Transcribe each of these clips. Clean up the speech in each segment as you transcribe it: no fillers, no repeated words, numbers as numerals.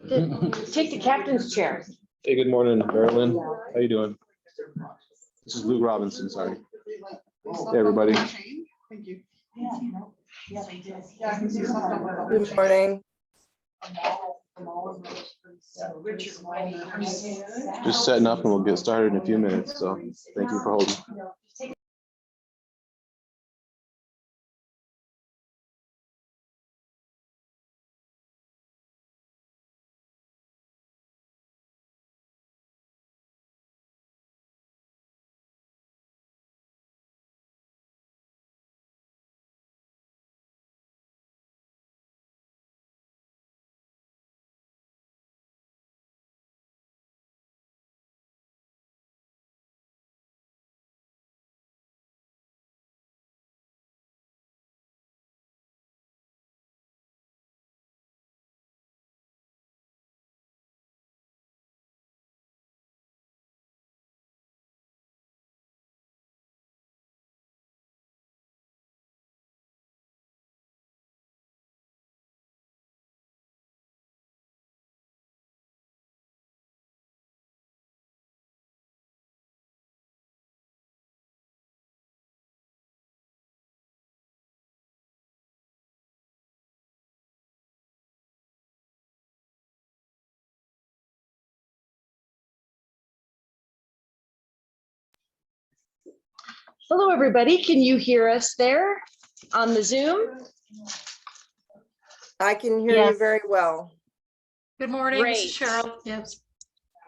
Take the captain's chair. Hey, good morning, Marilyn. How you doing? This is Luke Robinson, sorry. Hey, everybody. Thank you. Good morning. Just setting up and we'll get started in a few minutes, so thank you for holding. Hello, everybody. Can you hear us there on the Zoom? I can hear Yes. you very well. Good morning, Great. this is Cheryl. Yes.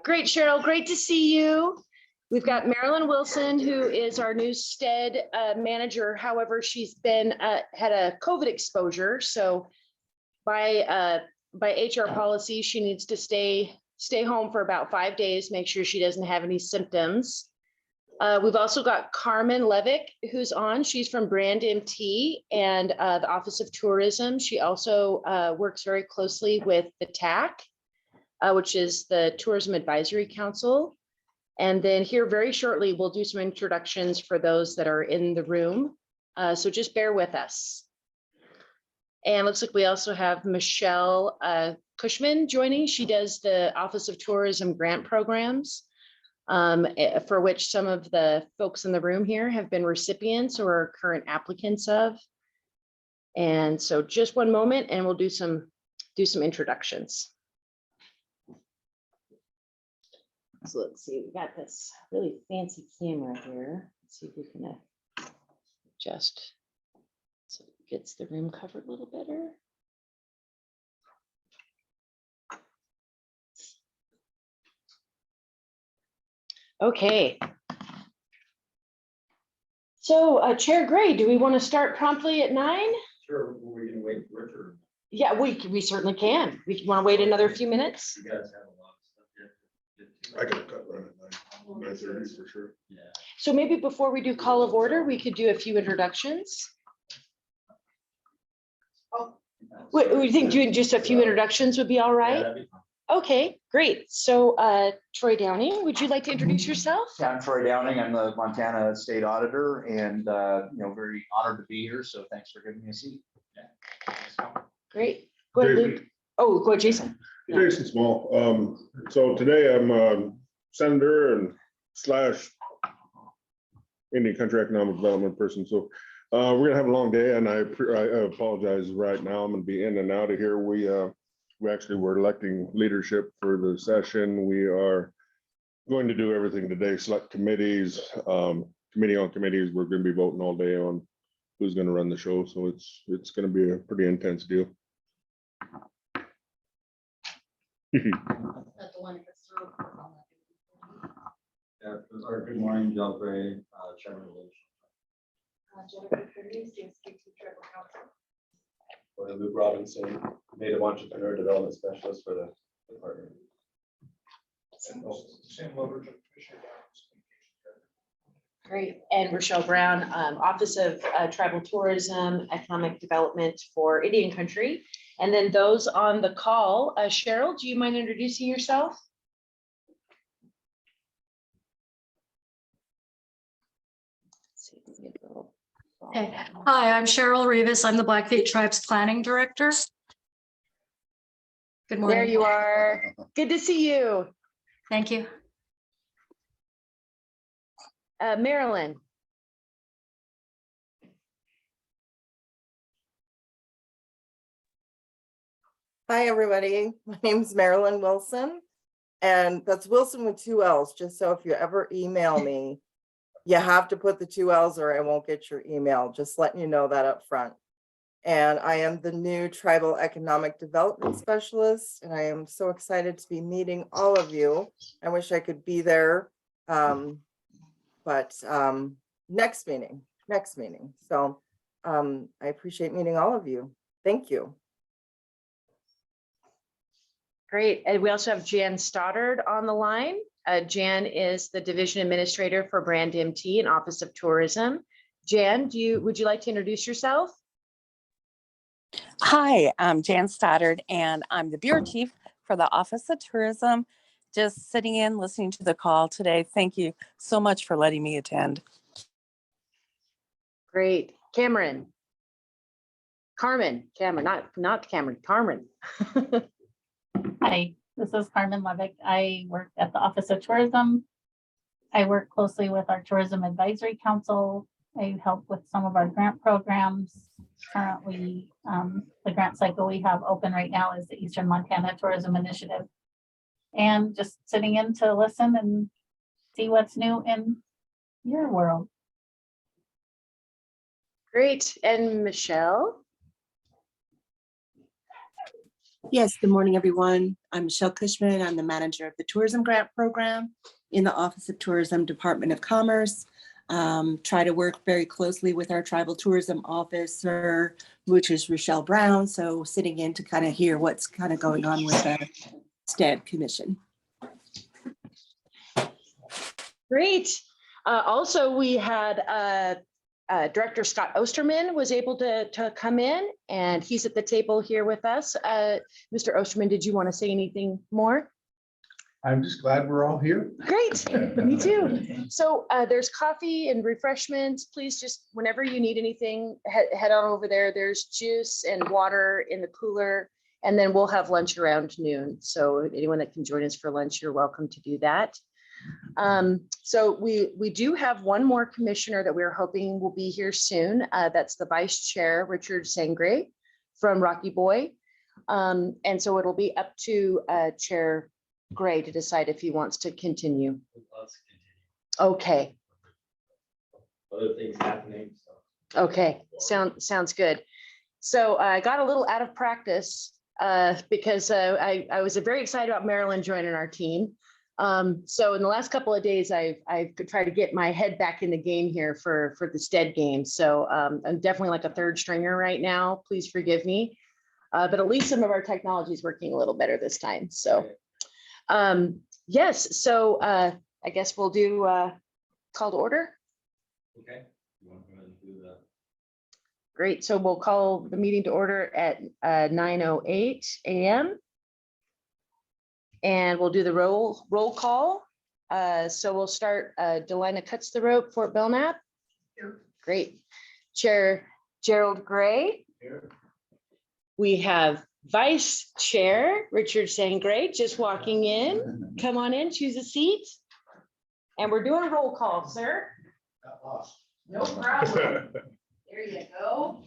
Great, Cheryl. Great to see you. We've got Marilyn Wilson, who is our new Sted manager. However, she's been had a COVID exposure, so by HR policy, she needs to stay home for about 5 days. Make sure she doesn't have any symptoms. We've also got Carmen Levick, who's on. She's from Brand MT and the Office of Tourism. She also works very closely with the TAC, which is the Tourism Advisory Council. And then here very shortly, we'll do some introductions for those that are in the room. So just bear with us. And looks like we also have Michelle Cushman joining. She does the Office of Tourism grant programs, for which some of the folks in the room here have been recipients or are current applicants of. And so just one moment and we'll do some introductions. So let's see, we got this really fancy camera here. Let's see if we can adjust so it gets the room covered a little better. Okay. So Chair Gray, do we want to start promptly at 9? Sure, we're gonna wait for Richard. Yeah, we certainly can. We want to wait another few minutes. You guys have a lot of stuff yet to get to. I got cut run at 9:30 for sure. Yeah. So maybe before we do call of order, we could do a few introductions. We think doing just a few introductions would be all Yeah, right? that'd be fine. Okay, great. So Troy Downing, would you like to introduce yourself? Yeah, I'm Troy Downing. I'm the Montana State Auditor and, very honored to be here. So thanks for giving me a seat. Great. Go ahead, Jason. Luke. Oh, go ahead, Jason. Jason Small. So today I'm a senator and / Indian Country Economic Development person. So we're gonna have a long day, and I apologize right now. I'm gonna be in and out of here. We actually were electing leadership for the session. We are going to do everything today, select committees, committee on committees. We're gonna be voting all day on who's gonna run the show. So it's gonna be a pretty intense deal. Yeah, good morning, Joe Gray, Chairman of the Luke Robinson, Native Entrepreneur Development Specialist for the department. Great. And Rochelle Brown, Office of Tribal Tourism, Economic Development for Indian Country. And then those on the call, Cheryl, do you mind introducing yourself? Okay. Hi, I'm Cheryl Rivas. I'm the Blackfeet Tribes Planning Director. Good There morning. you are. Good to see you. Thank you. Marilyn. Hi, everybody. My name's Marilyn Wilson, and that's Wilson with 2 L's, just so if you ever email me, you have to put the 2 L's or I won't get your email, just letting you know that up front. And I am the new Tribal Economic Development Specialist, and I am so excited to be meeting all of you. I wish I could be there, but next meeting. So I appreciate meeting all of you. Thank you. Great. And we also have Jan Stoddard on the line. Jan is the Division Administrator for Brand MT and Office of Tourism. Jan, would you like to introduce yourself? Hi, I'm Jan Stoddard, and I'm the Bureau Chief for the Office of Tourism. Just sitting in, listening to the call today. Thank you so much for letting me attend. Great. Cameron, not Cameron, Carmen. Hi, this is Carmen Levick. I work at the Office of Tourism. I work closely with our Tourism Advisory Council. I help with some of our grant programs. Currently, the grant cycle we have open right now is the Eastern Montana Tourism Initiative. And just sitting in to listen and see what's new in your world. Great. And Michelle? Yes, good morning, everyone. I'm Michelle Cushman. I'm the manager of the Tourism Grant Program in the Office of Tourism, Department of Commerce. Try to work very closely with our Tribal Tourism Officer, which is Rochelle Brown. So sitting in to kind of hear what's kind of going on with the Sted Commission. Great. Also, we had Director Scott Osterman was able to come in, and he's at the table here with us. Mr. Osterman, did you want to say anything more? I'm just glad we're all here. Great, me too. So there's coffee and refreshments. Please just, whenever you need anything, head on over there. There's juice and water in the cooler, and then we'll have lunch around noon. So anyone that can join us for lunch, you're welcome to do that. So we do have one more commissioner that we're hoping will be here soon. That's the Vice Chair, Richard Sangre from Rocky Boy. And so it'll be up to Chair Gray to decide if he wants to continue. Okay. Other things happening. Okay, sounds good. So I got a little out of practice because I was very excited about Marilyn joining our team. So in the last couple of days, I've tried to get my head back in the game here for the Sted game. So I'm definitely like a third stringer right now. Please forgive me. But at least some of our technology is working a little better this time. So yes, so I guess we'll do call to order. Okay. You want to go ahead and do that? Great. So we'll call the meeting to order at 9:08 a.m. And we'll do the roll call. So we'll start, Delina Cuts the Rope, Fort Belknap. Here. Great. Chair Gerald Gray. Here. We have Vice Chair Richard Sangre just walking in. Come on in, choose a seat. And we're doing a roll call, sir. Got lost. No problem. There you go.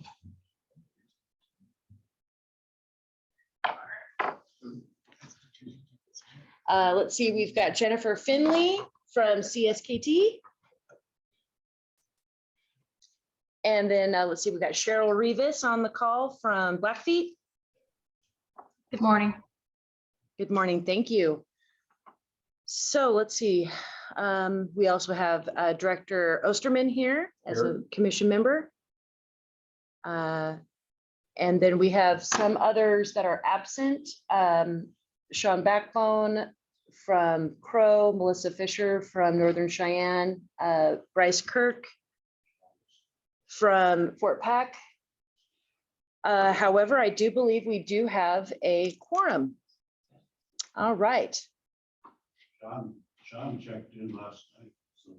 Let's see, we've got Jennifer Finley from CSKT. And then let's see, we've got Cheryl Rivas on the call from Blackfeet. Good morning. Good morning, thank you. So let's see, we also have Director Osterman here as a commission member. And then we have some others that are absent. Sean Backbone from Crow, Melissa Fisher from Northern Cheyenne, Bryce Kirk from Fort Pack. However, I do believe we do have a quorum. All right. Sean checked in last night. So.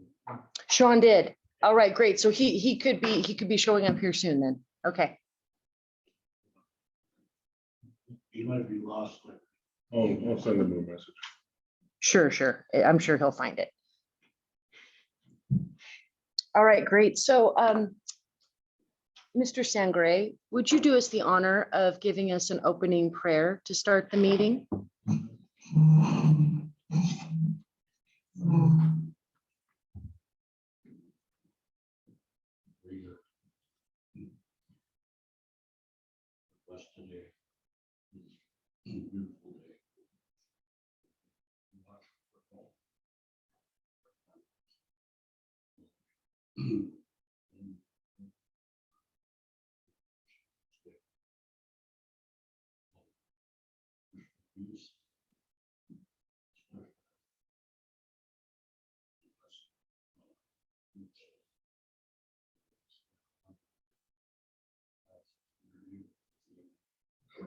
Sean did. All right, great. So he could be showing up here soon then. Okay. He might be lost like I'll send him a message. Sure, sure. I'm sure he'll find it. All right, great. So, Mr. Sangre, would you do us the honor of giving us an opening prayer to start the meeting? Blessed today. Beautiful day.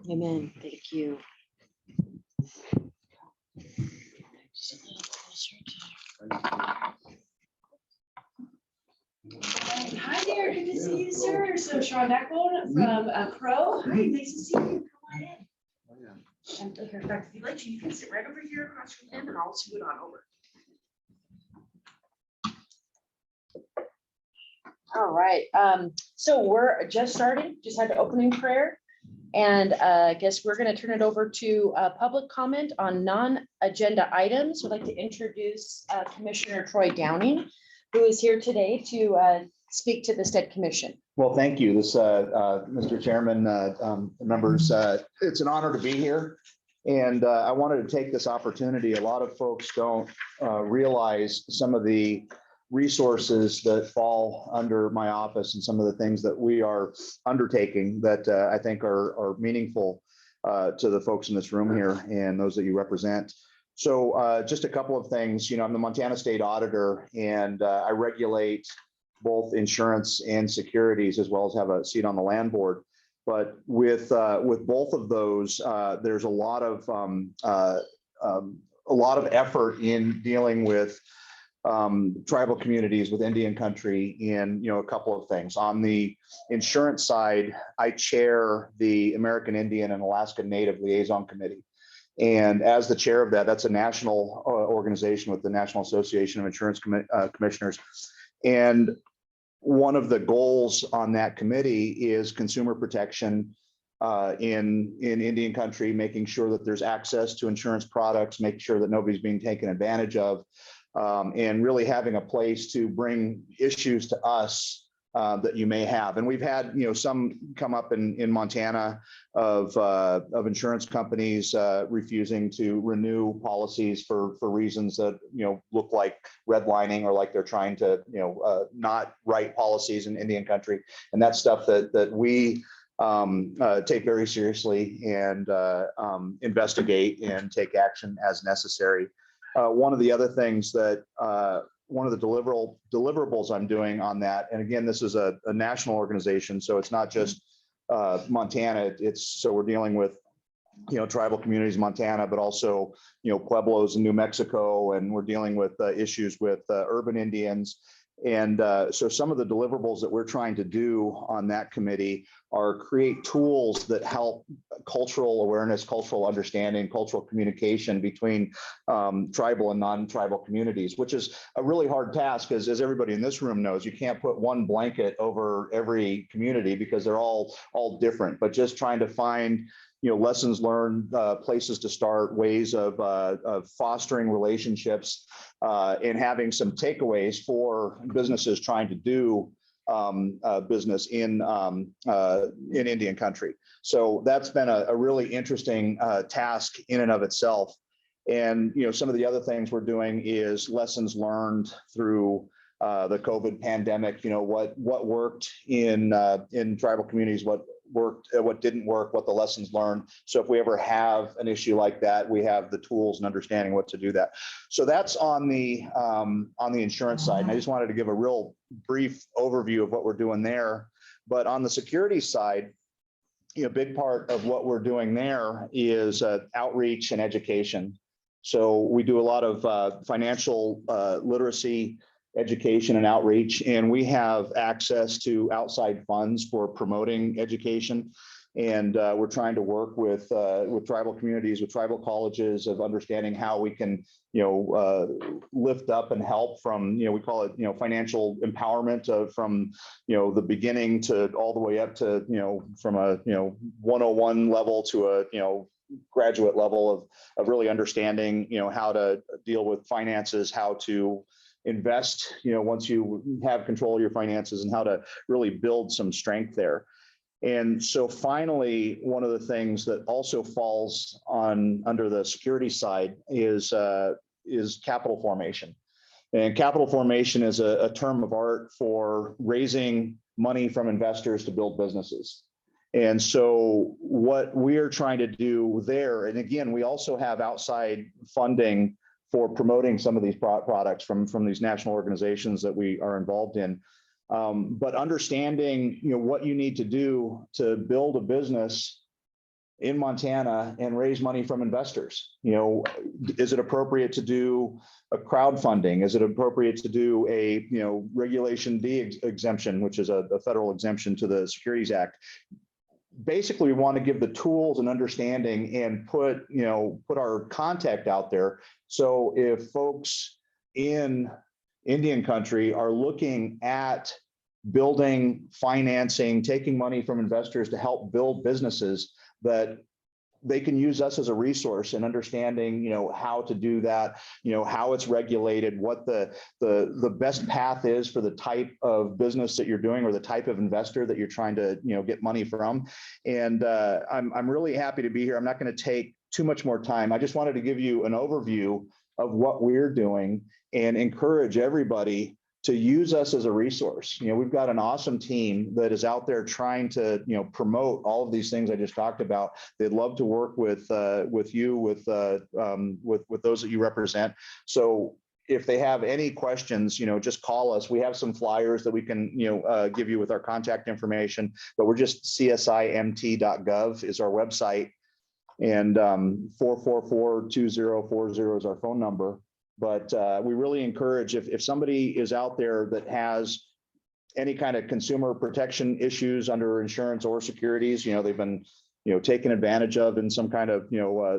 Amen. Thank you. Hi there, good to see you, sir. So Sean Eckbold from Pro. Hi, nice to see you. Come on in. And here, in fact, if you'd like to, you can sit right over here across from him and I'll scoot on over. All right, so we're just starting, just had the opening prayer. And I guess we're going to turn it over to public comment on non-agenda items. I'd like to introduce Commissioner Troy Downing, who is here today to speak to the Sted Commission. Well, thank you. This, Mr. Chairman, members, it's an honor to be here. And I wanted to take this opportunity. A lot of folks don't realize some of the resources that fall under my office and some of the things that we are undertaking that I think are meaningful to the folks in this room here and those that you represent. So just a couple of things. I'm the Montana State Auditor, and I regulate both insurance and securities, as well as have a seat on the land board. But with both of those, there's a lot of effort in dealing with tribal communities with Indian country in a couple of things. On the insurance side, I chair the American Indian and Alaska Native Liaison Committee. And as the chair of that, that's a national organization with the National Association of Insurance Commissioners. And one of the goals on that committee is consumer protection in Indian country, making sure that there's access to insurance products, making sure that nobody's being taken advantage of. And really having a place to bring issues to us that you may have. And we've had, some come up in Montana of insurance companies refusing to renew policies for reasons that, look like redlining or like they're trying to, not write policies in Indian country. And that's stuff that we take very seriously and investigate and take action as necessary. One of the other things that one of the deliverables I'm doing on that, and again, this is a national organization, so it's not just Montana. So we're dealing with tribal communities in Montana, but also Pueblos in New Mexico, and we're dealing with issues with urban Indians. And so some of the deliverables that we're trying to do on that committee are create tools that help cultural awareness, cultural understanding, cultural communication between tribal and non-tribal communities, which is a really hard task, because as everybody in this room knows, you can't put one blanket over every community because they're all different. But just trying to find lessons learned, places to start, ways of fostering relationships, and having some takeaways for businesses trying to do business in Indian country. So that's been a really interesting task in and of itself. And some of the other things we're doing is lessons learned through the COVID pandemic. What worked in tribal communities, what worked, what didn't work, what the lessons learned. So if we ever have an issue like that, we have the tools and understanding what to do that. So that's on the insurance side. And I just wanted to give a real brief overview of what we're doing there. But on the security side, a big part of what we're doing there is outreach and education. So we do a lot of financial literacy education and outreach, and we have access to outside funds for promoting education. And we're trying to work with tribal communities, with tribal colleges, of understanding how we can, lift up and help from, we call it, financial empowerment from, the beginning to all the way up to, from a, 101 level to a, graduate level of really understanding, how to deal with finances, how to invest, once you have control of your finances, and how to really build some strength there. And so finally, one of the things that also falls under the security side is capital formation. And capital formation is a term of art for raising money from investors to build businesses. And so what we are trying to do there, and again, we also have outside funding for promoting some of these products from these national organizations that we are involved in. But understanding, what you need to do to build a business in Montana and raise money from investors. Is it appropriate to do a crowdfunding? Is it appropriate to do a, Regulation D exemption, which is a federal exemption to the Securities Act? Basically, we want to give the tools and understanding and put our contact out there. So if folks in Indian country are looking at building, financing, taking money from investors to help build businesses, that they can use us as a resource in understanding, how to do that, how it's regulated, what the best path is for the type of business that you're doing, or the type of investor that you're trying to, get money from. And I'm really happy to be here. I'm not going to take too much more time. I just wanted to give you an overview of what we're doing and encourage everybody to use us as a resource. We've got an awesome team that is out there trying to, promote all of these things I just talked about. They'd love to work with you, with those that you represent. So if they have any questions, just call us. We have some flyers that we can, give you with our contact information, but we're just csimt.gov is our website, and 444-2040 is our phone number. But we really encourage, if somebody is out there that has any kind of consumer protection issues under insurance or securities, they've been, taken advantage of in some kind of,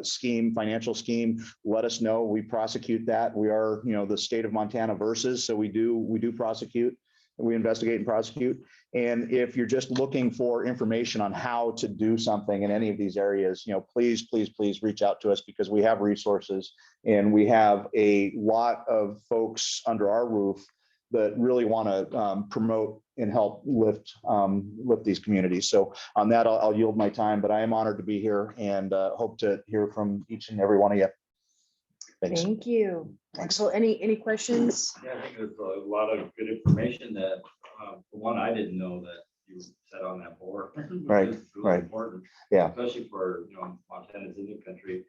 scheme, financial scheme, let us know. We prosecute that. We are, the state of Montana versus, so we do prosecute. We investigate and prosecute. And if you're just looking for information on how to do something in any of these areas, please, please, please reach out to us, because we have resources and we have a lot of folks under our roof that really want to promote and help lift these communities. So on that, I'll yield my time, but I am honored to be here and hope to hear from each and every one of you. Thanks. Thank you. So any questions? Yeah, I think there's a lot of good information that, for one, I didn't know that you said on that board. Right, It's really right. important, Yeah. especially for, Montana's Indian country.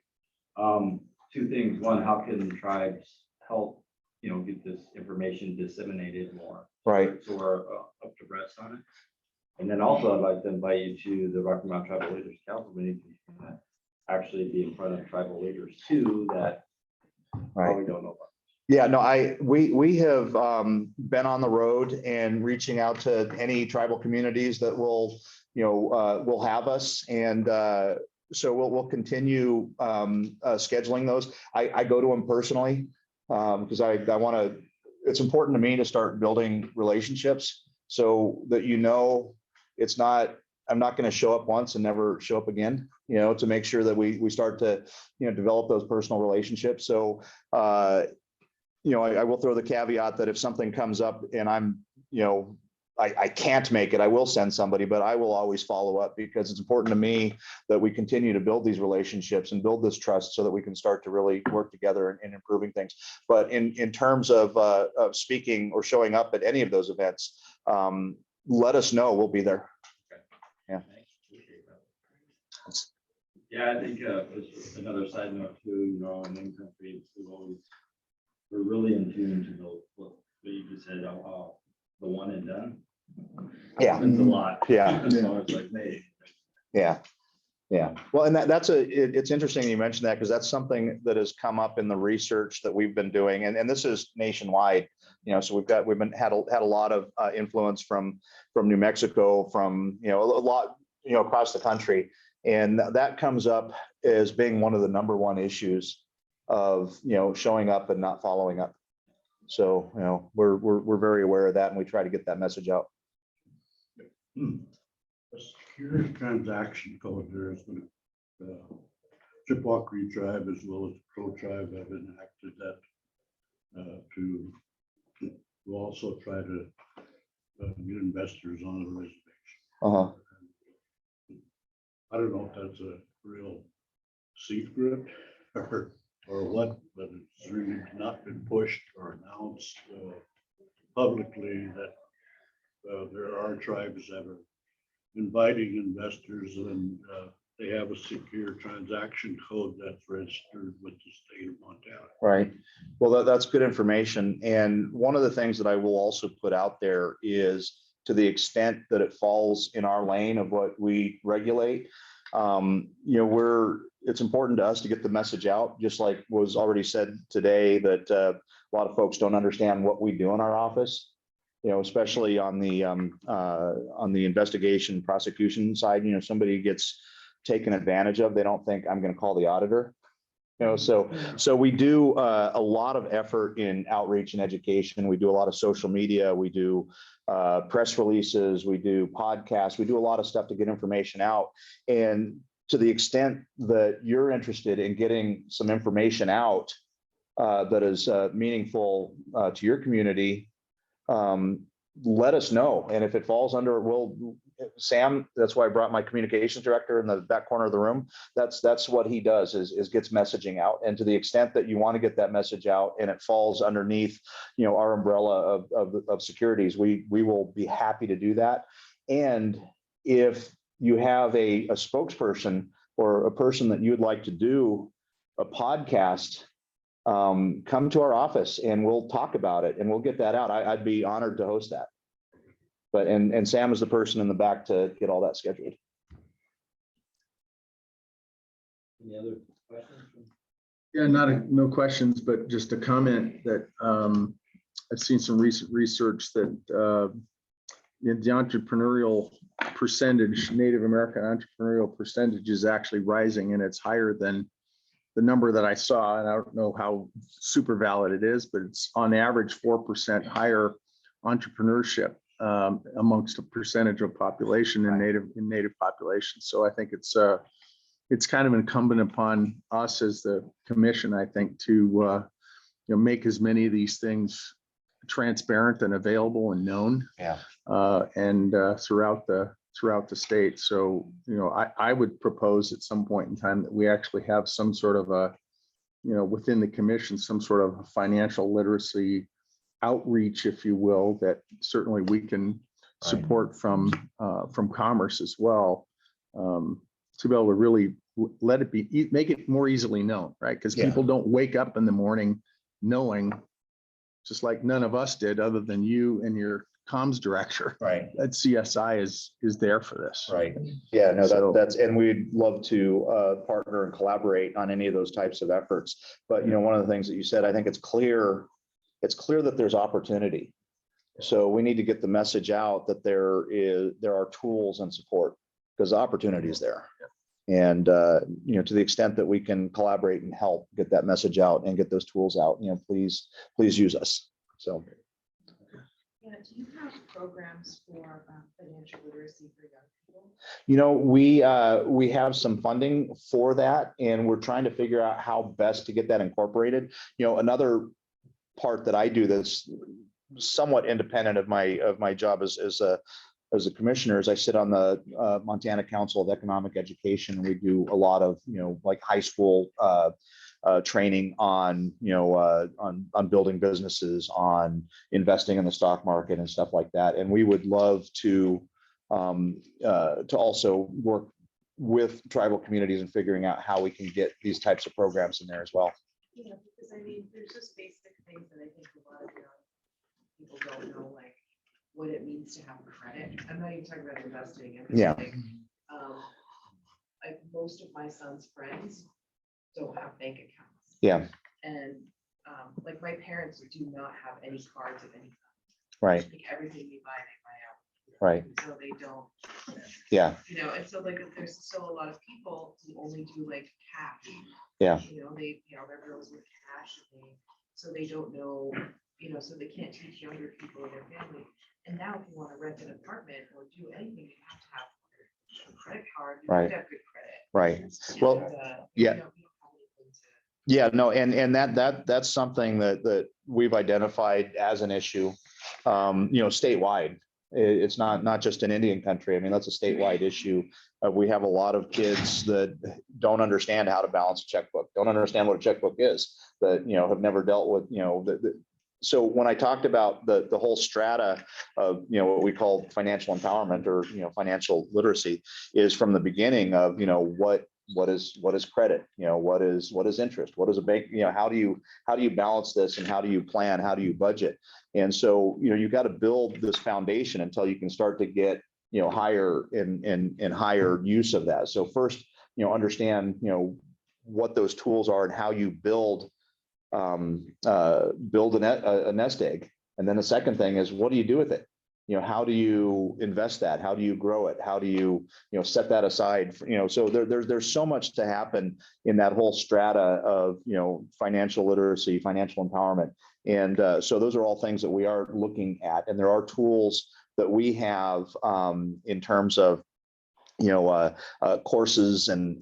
Two things. One, how can tribes help, get this information disseminated more? Right. So we're up to breast on it. And then also, I'd like to invite you to the Rocky Mountain Tribal Leaders Council meeting, to actually be in front of tribal leaders too, that probably don't know about. Yeah, no, we have been on the road and reaching out to any tribal communities that will have us, and so we'll continue scheduling those. I go to them personally because I want to. It's important to me to start building relationships so that it's not. I'm not going to show up once and never show up again. To make sure that we start to develop those personal relationships. So. I will throw the caveat that if something comes up and I'm, I can't make it, I will send somebody, but I will always follow up, because it's important to me that we continue to build these relationships and build this trust so that we can start to really work together in improving things. But in terms of speaking or showing up at any of those events, let us know. We'll be there. Yeah. Yeah, I think just another side note too, in in country, we're really in tune to what you just said, the one and done. Yeah. It's a lot. Yeah. So it's like, hey. Yeah. Yeah. Well, and it's interesting you mentioned that, because that's something that has come up in the research that we've been doing. And this is nationwide, so we've had a lot of influence from New Mexico, from, a lot, across the country. And that comes up as being one of the number one issues of, showing up and not following up. So, we're very aware of that, and we try to get that message out. A secure transaction code, there's the Chippewa tribe as well as the Crow tribe have enacted that to also try to get investors on the reservation. Uh-huh. I don't know if that's a real secret or what, but it's really not been pushed or announced publicly that there are tribes that are inviting investors, and they have a secure transaction code that's registered with the state of Montana. Right. Well, that's good information. And one of the things that I will also put out there is, to the extent that it falls in our lane of what we regulate, it's important to us to get the message out, just like was already said today, that a lot of folks don't understand what we do in our office, especially on the investigation prosecution side. Somebody gets taken advantage of, they don't think I'm going to call the auditor. So we do a lot of effort in outreach and education. We do a lot of social media. We do press releases. We do podcasts. We do a lot of stuff to get information out. And to the extent that you're interested in getting some information out that is meaningful to your community, let us know. And if it falls under, Sam, that's why I brought my communications director in the back corner of the room. That's what he does, is gets messaging out. And to the extent that you want to get that message out and it falls underneath, our umbrella of securities, we will be happy to do that. And if you have a spokesperson or a person that you would like to do a podcast, come to our office and we'll talk about it and we'll get that out. I'd be honored to host that. But and Sam is the person in the back to get all that scheduled. Any other questions? Yeah, no questions, but just a comment that I've seen some recent research that the entrepreneurial percentage, Native American entrepreneurial percentage, is actually rising, and it's higher than the number that I saw. And I don't know how super valid it is, but it's on average 4% higher entrepreneurship amongst a percentage of population in native populations. So I think it's kind of incumbent upon us as the commission, I think, to make as many of these things transparent and available and known. Yeah. And throughout the state. So, I would propose at some point in time that we actually have some sort of a, within the commission, some sort of financial literacy outreach, if you will, that certainly we can support from Commerce as well, to be able to really let it be, make it more easily known, right? Because people don't wake up in the morning knowing, just like none of us did, other than you and your comms director, right? That CSI is there for this, right? Yeah, no, So- that's, and we'd love to partner and collaborate on any of those types of efforts. But one of the things that you said, I think it's clear that there's opportunity. So we need to get the message out that there are tools and support, because the opportunity is there. And to the extent that we can collaborate and help get that message out and get those tools out, please use us. So. Yeah, do you have programs for financial literacy for young people? We have some funding for that, and we're trying to figure out how best to get that incorporated. Another part that I do that's somewhat independent of my job as a commissioner is I sit on the Montana Council of Economic Education, and we do a lot of like high school training on on building businesses, on investing in the stock market and stuff like that. And we would love to also work with tribal communities and figuring out how we can get these types of programs in there as well. Yeah, because there's just basic things that I think a lot of young people don't know, like what it means to have credit. I'm not even talking about investing. Yeah. Like most of my son's friends don't have bank accounts. Yeah. And like my parents do not have any cards of any kind. Right. Like everything we buy, they buy out. Right. So they don't, Yeah. and so like there's still a lot of people who only do like cash. Yeah. Their girls with cash and so they don't know, so they can't teach younger people in their family. And now if you want to rent an apartment or do anything, you have to have a credit card. You have to have good credit. Right. And, Well, yeah. we don't have anything to. Yeah, no, and that's something that we've identified as an issue, statewide. It's not just in Indian country. I mean, that's a statewide issue. We have a lot of kids that don't understand how to balance a checkbook, don't understand what a checkbook is, that, have never dealt with, so when I talked about the whole strata of, what we call financial empowerment or, financial literacy is from the beginning of, what is credit, what is interest, what is a bank, how do you balance this and how do you plan, how do you budget? And so, you've got to build this foundation until you can start to get, higher and higher use of that. So first, understand, what those tools are and how you build a nest egg. And then the second thing is, what do you do with it? How do you invest that? How do you grow it? How do you, set that aside? So there's so much to happen in that whole strata of, financial literacy, financial empowerment. And so those are all things that we are looking at. And there are tools that we have in terms of, courses and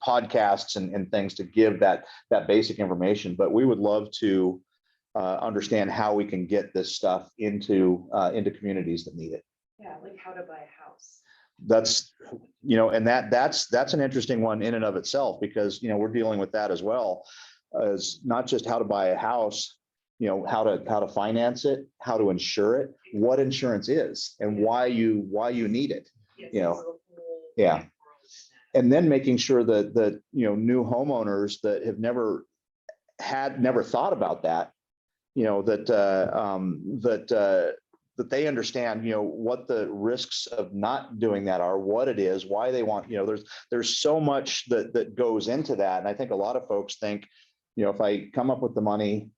podcasts and things to give that basic information. But we would love to understand how we can get this stuff into communities that need it. Yeah, like how to buy a house. That's, and that's an interesting one in and of itself, because, we're dealing with that as well, as not just how to buy a house, how to finance it, how to insure it, what insurance is and why you need it, yeah. And then making sure that new homeowners that have never thought about that, that they understand, what the risks of not doing that are, what it is, why they want, there's so much that goes into that. And I think a lot of folks think, if I come up with the money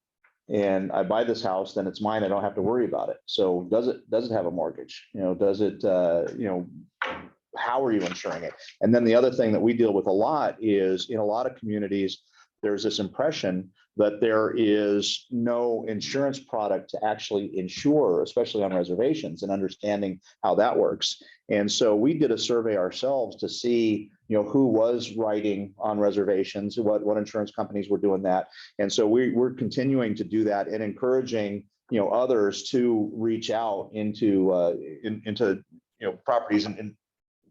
and I buy this house, then it's mine. I don't have to worry about it. So does it have a mortgage? Does it, how are you insuring it? And then the other thing that we deal with a lot is, in a lot of communities, there's this impression that there is no insurance product to actually insure, especially on reservations, and understanding how that works. And so we did a survey ourselves to see, who was writing on reservations, what insurance companies were doing that. And so we're continuing to do that and encouraging, others to reach out into properties and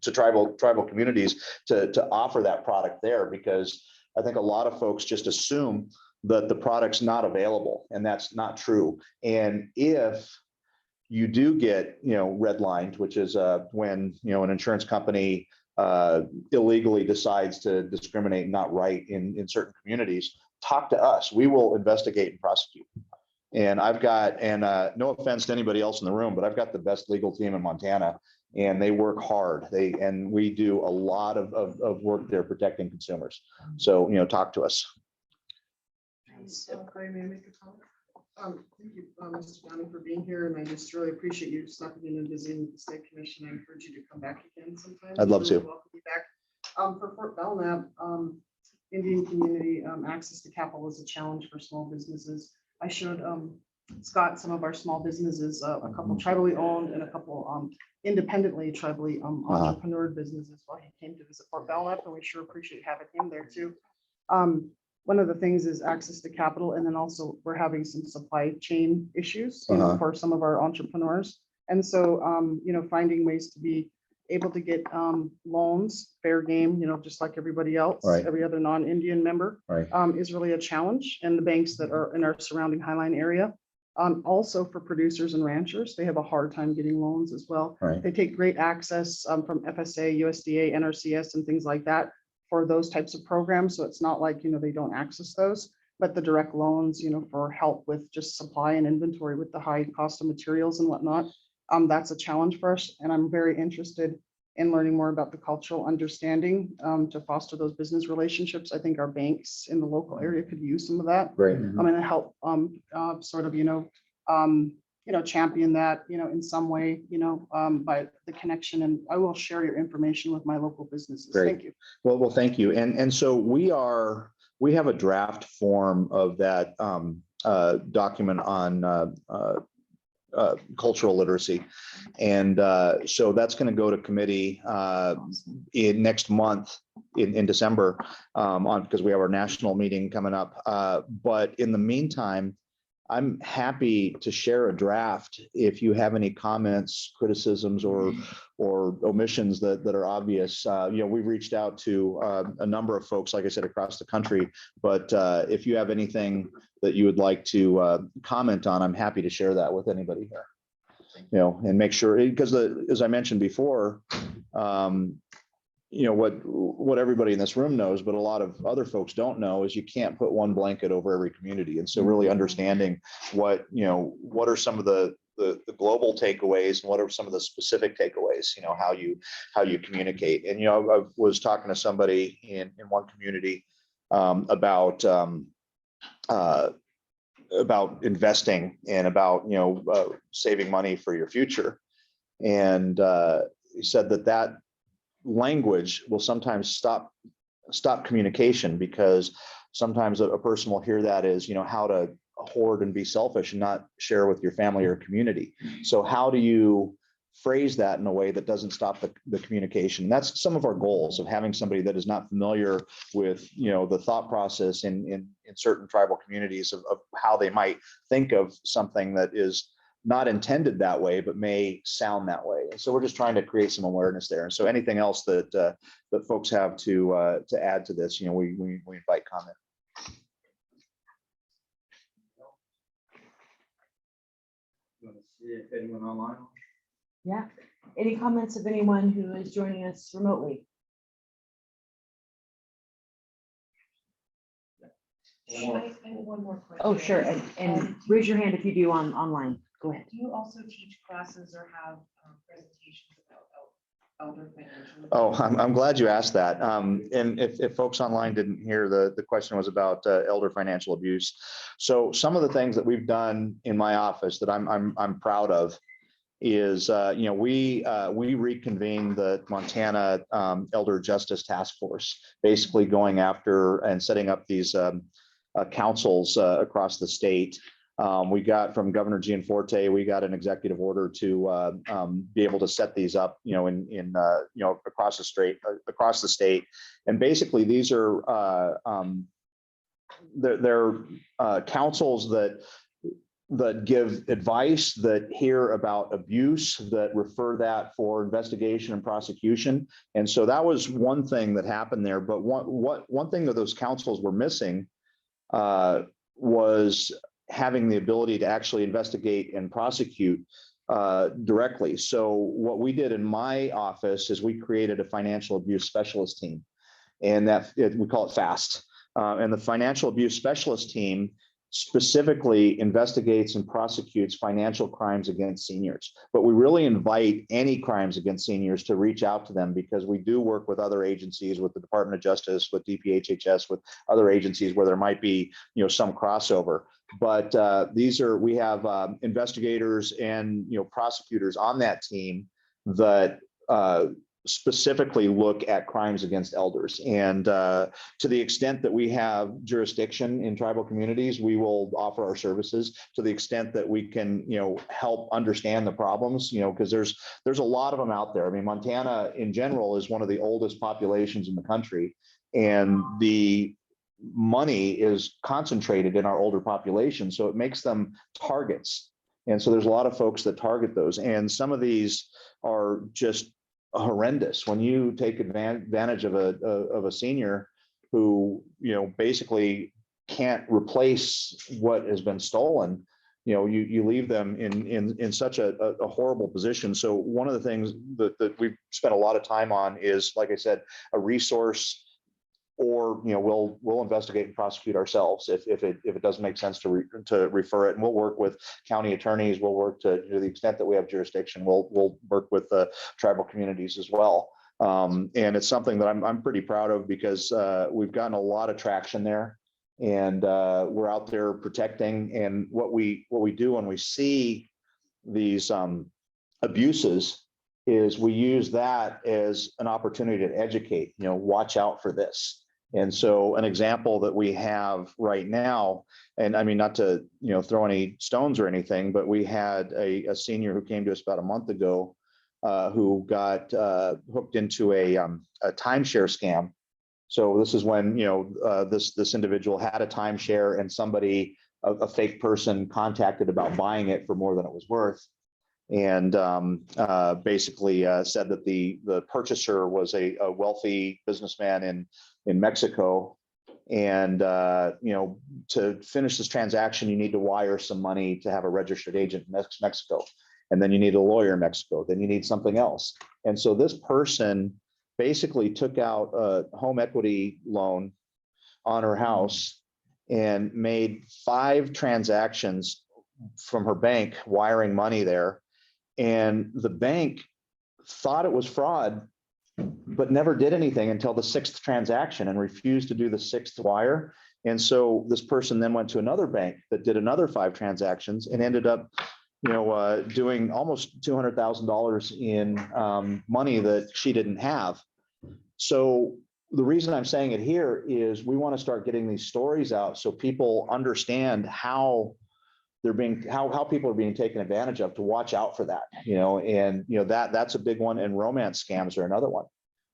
to tribal communities to offer that product there, because I think a lot of folks just assume that the product's not available, and that's not true. And if you do get, redlined, which is when, an insurance company illegally decides to discriminate and not write in certain communities, talk to us. We will investigate and prosecute. And I've got, no offense to anybody else in the room, but I've got the best legal team in Montana, and they work hard. And we do a lot of work there protecting consumers. So, talk to us. May I make a comment? Thank you, Mr. Downing, for being here, and I just really appreciate you stopping in and visiting the State Commission. I encourage you to come back again sometime. I'd love to. Welcome you back. For Fort Belknap, Indian community access to capital is a challenge for small businesses. I showed Scott some of our small businesses, a couple tribally owned and a couple independently tribally entrepreneur businesses while he came to visit Fort Belknap, and we sure appreciate having him there too. One of the things is access to capital, and then also we're having some supply chain issues for some of our entrepreneurs. And so, finding ways to be able to get loans, fair game, just like everybody else, right. Every other non-Indian member, right. Is really a challenge. And the banks that are in our surrounding Highline area, also for producers and ranchers, they have a hard time getting loans as well. Right. They take great access from FSA, USDA, NRCS, and things like that for those types of programs. So it's not like, they don't access those, but the direct loans, for help with just supply and inventory with the high cost of materials and whatnot, that's a challenge for us. And I'm very interested in learning more about the cultural understanding to foster those business relationships. I think our banks in the local area could use some of that. Great. I'm going to help sort of, champion that, in some way, by the connection, and I will share your information with my local businesses. Great. Thank you. Well, thank you. And so we have a draft form of that document on cultural literacy. And so that's going to go to committee in next month in December because we have our national meeting coming up. But in the meantime, I'm happy to share a draft if you have any comments, criticisms, or omissions that are obvious. We've reached out to a number of folks, like I said, across the country. But if you have anything that you would like to comment on, I'm happy to share that with anybody here. And make sure, because as I mentioned before, what everybody in this room knows, but a lot of other folks don't know, is you can't put one blanket over every community. And so really understanding what are some of the global takeaways and what are some of the specific takeaways, how you communicate. And, I was talking to somebody in one community about investing and about, saving money for your future. And he said that language will sometimes stop communication, because sometimes a person will hear that as, how to hoard and be selfish and not share with your family or community. So how do you phrase that in a way that doesn't stop the communication? That's some of our goals of having somebody that is not familiar with, the thought process in certain tribal communities of how they might think of something that is not intended that way, but may sound that way. And so we're just trying to create some awareness there. And so anything else that folks have to add to this, we invite comment. Want to see if anyone online? Yeah. Any comments of anyone who is joining us remotely? I have one more question. Oh, sure. And raise your hand if you do online. Go ahead. Do you also teach classes or have presentations about elder financial? Oh, I'm glad you asked that. And if folks online didn't hear, the question was about elder financial abuse. So some of the things that we've done in my office that I'm proud of is, we reconvened the Montana Elder Justice Task Force, basically going after and setting up these councils across the state. We got from Governor Gianforte, we got an executive order to be able to set these up, across the state. And basically, these are they're councils that give advice, that hear about abuse, that refer that for investigation and prosecution. And so that was one thing that happened there. But one thing that those councils were missing was having the ability to actually investigate and prosecute directly. So what we did in my office is we created a financial abuse specialist team, and we call it FAST. And the financial abuse specialist team specifically investigates and prosecutes financial crimes against seniors. But we really invite any crimes against seniors to reach out to them, because we do work with other agencies, with the Department of Justice, with DPHHS, with other agencies where there might be, some crossover. But we have investigators and, prosecutors on that team that specifically look at crimes against elders. And to the extent that we have jurisdiction in tribal communities, we will offer our services to the extent that we can, help understand the problems, because there's a lot of them out there. I mean, Montana in general is one of the oldest populations in the country, and the money is concentrated in our older population. So it makes them targets. And so there's a lot of folks that target those. And some of these are just horrendous. When you take advantage of a senior who, basically can't replace what has been stolen, you leave them in such a horrible position. So one of the things that we've spent a lot of time on is, like I said, a resource, or we'll investigate and prosecute ourselves if it doesn't make sense to refer it. And we'll work with county attorneys. We'll work to the extent that we have jurisdiction. We'll work with the tribal communities as well. And it's something that I'm pretty proud of, because we've gotten a lot of traction there, and we're out there protecting. And what we do when we see abuses is we use that as an opportunity to educate, watch out for this. And so an example that we have right now, and I mean, not to, throw any stones or anything, but we had a senior who came to us about a month ago who got hooked into a timeshare scam. So this is when, this individual had a timeshare and somebody, a fake person contacted about buying it for more than it was worth. And basically said that the purchaser was a wealthy businessman in Mexico. And, to finish this transaction, you need to wire some money to have a registered agent in Mexico. And then you need a lawyer in Mexico. Then you need something else. And so this person basically took out a home equity loan on her house and made 5 transactions from her bank wiring money there. And the bank thought it was fraud, but never did anything until the 6th transaction and refused to do the 6th wire. And so this person then went to another bank that did another 5 transactions and ended up, doing almost $200,000 in money that she didn't have. So the reason I'm saying it here is we want to start getting these stories out so people understand how how people are being taken advantage of, to watch out for that, and that's a big one. And romance scams are another one.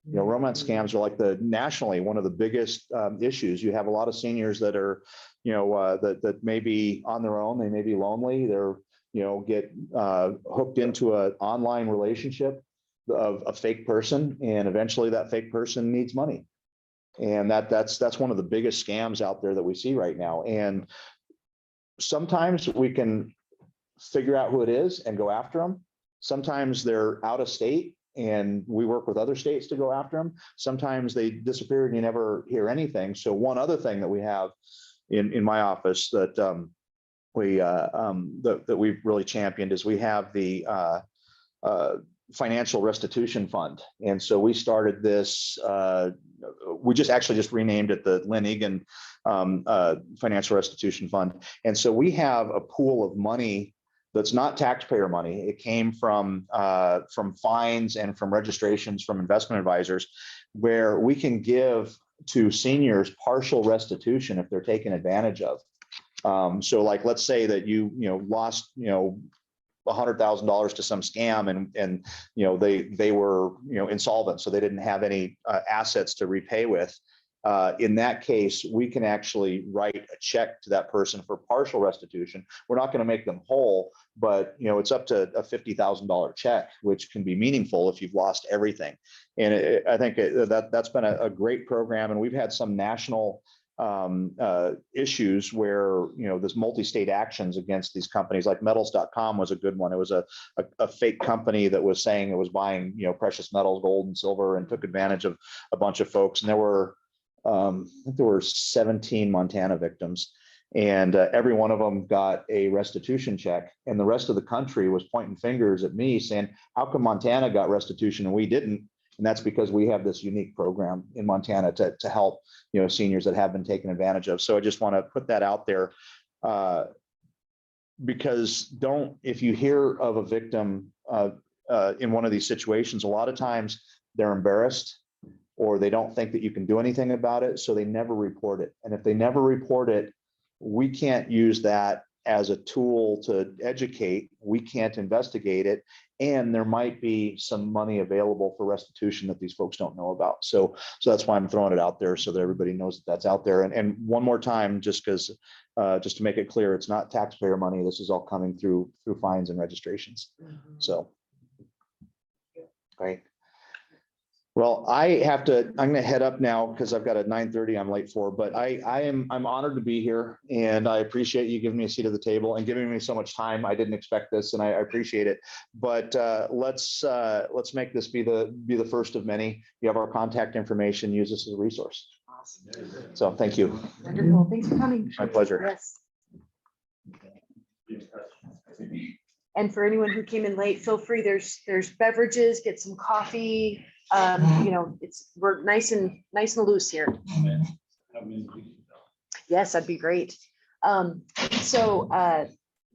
Romance scams are like nationally one of the biggest issues. You have a lot of seniors that are, that may be on their own, they may be lonely, they're, get hooked into an online relationship of a fake person, and eventually that fake person needs money. And that's one of the biggest scams out there that we see right now. And sometimes we can figure out who it is and go after them. Sometimes they're out of state and we work with other states to go after them. Sometimes they disappear and you never hear anything. So one other thing that we have in my office that we've really championed is we have the financial restitution fund. And so we started this, we just renamed it the Lynn Egan Financial Restitution Fund. And so we have a pool of money that's not taxpayer money. It came from fines and from registrations from investment advisors, where we can give to seniors partial restitution if they're taken advantage of. So like, let's say that you lost, $100,000 to some scam and they were insolvent, so they didn't have any assets to repay with. In that case, we can actually write a check to that person for partial restitution. We're not going to make them whole, but it's up to a $50,000 check, which can be meaningful if you've lost everything. And I think that's been a great program, and we've had some national issues where there's multi-state actions against these companies. Like metals.com was a good one. It was a fake company that was saying it was buying precious metals, gold and silver, and took advantage of a bunch of folks. And there were I think there were 17 Montana victims, and every one of them got a restitution check, and the rest of the country was pointing fingers at me saying, how come Montana got restitution and we didn't? And that's because we have this unique program in Montana to help seniors that have been taken advantage of. So I just want to put that out there, because if you hear of a victim in one of these situations, a lot of times they're embarrassed or they don't think that you can do anything about it, so they never report it. And if they never report it, we can't use that as a tool to educate. We can't investigate it. And there might be some money available for restitution that these folks don't know about. So that's why I'm throwing it out there so that everybody knows that that's out there. And one more time, just to make it clear, it's not taxpayer money. This is all coming through fines and registrations. So, great. Well, I'm going to head up now because I've got a 9:30 I'm late for, but I'm honored to be here, and I appreciate you giving me a seat at the table and giving me so much time. I didn't expect this, and I appreciate it. But let's make this be the first of many. You have our contact information. Use this as a resource. Awesome. So thank you. Wonderful. Thanks for coming. My pleasure. Yes. And for anyone who came in late, feel free. There's beverages. Get some coffee. We're nice and loose here. Yes, that'd be great. So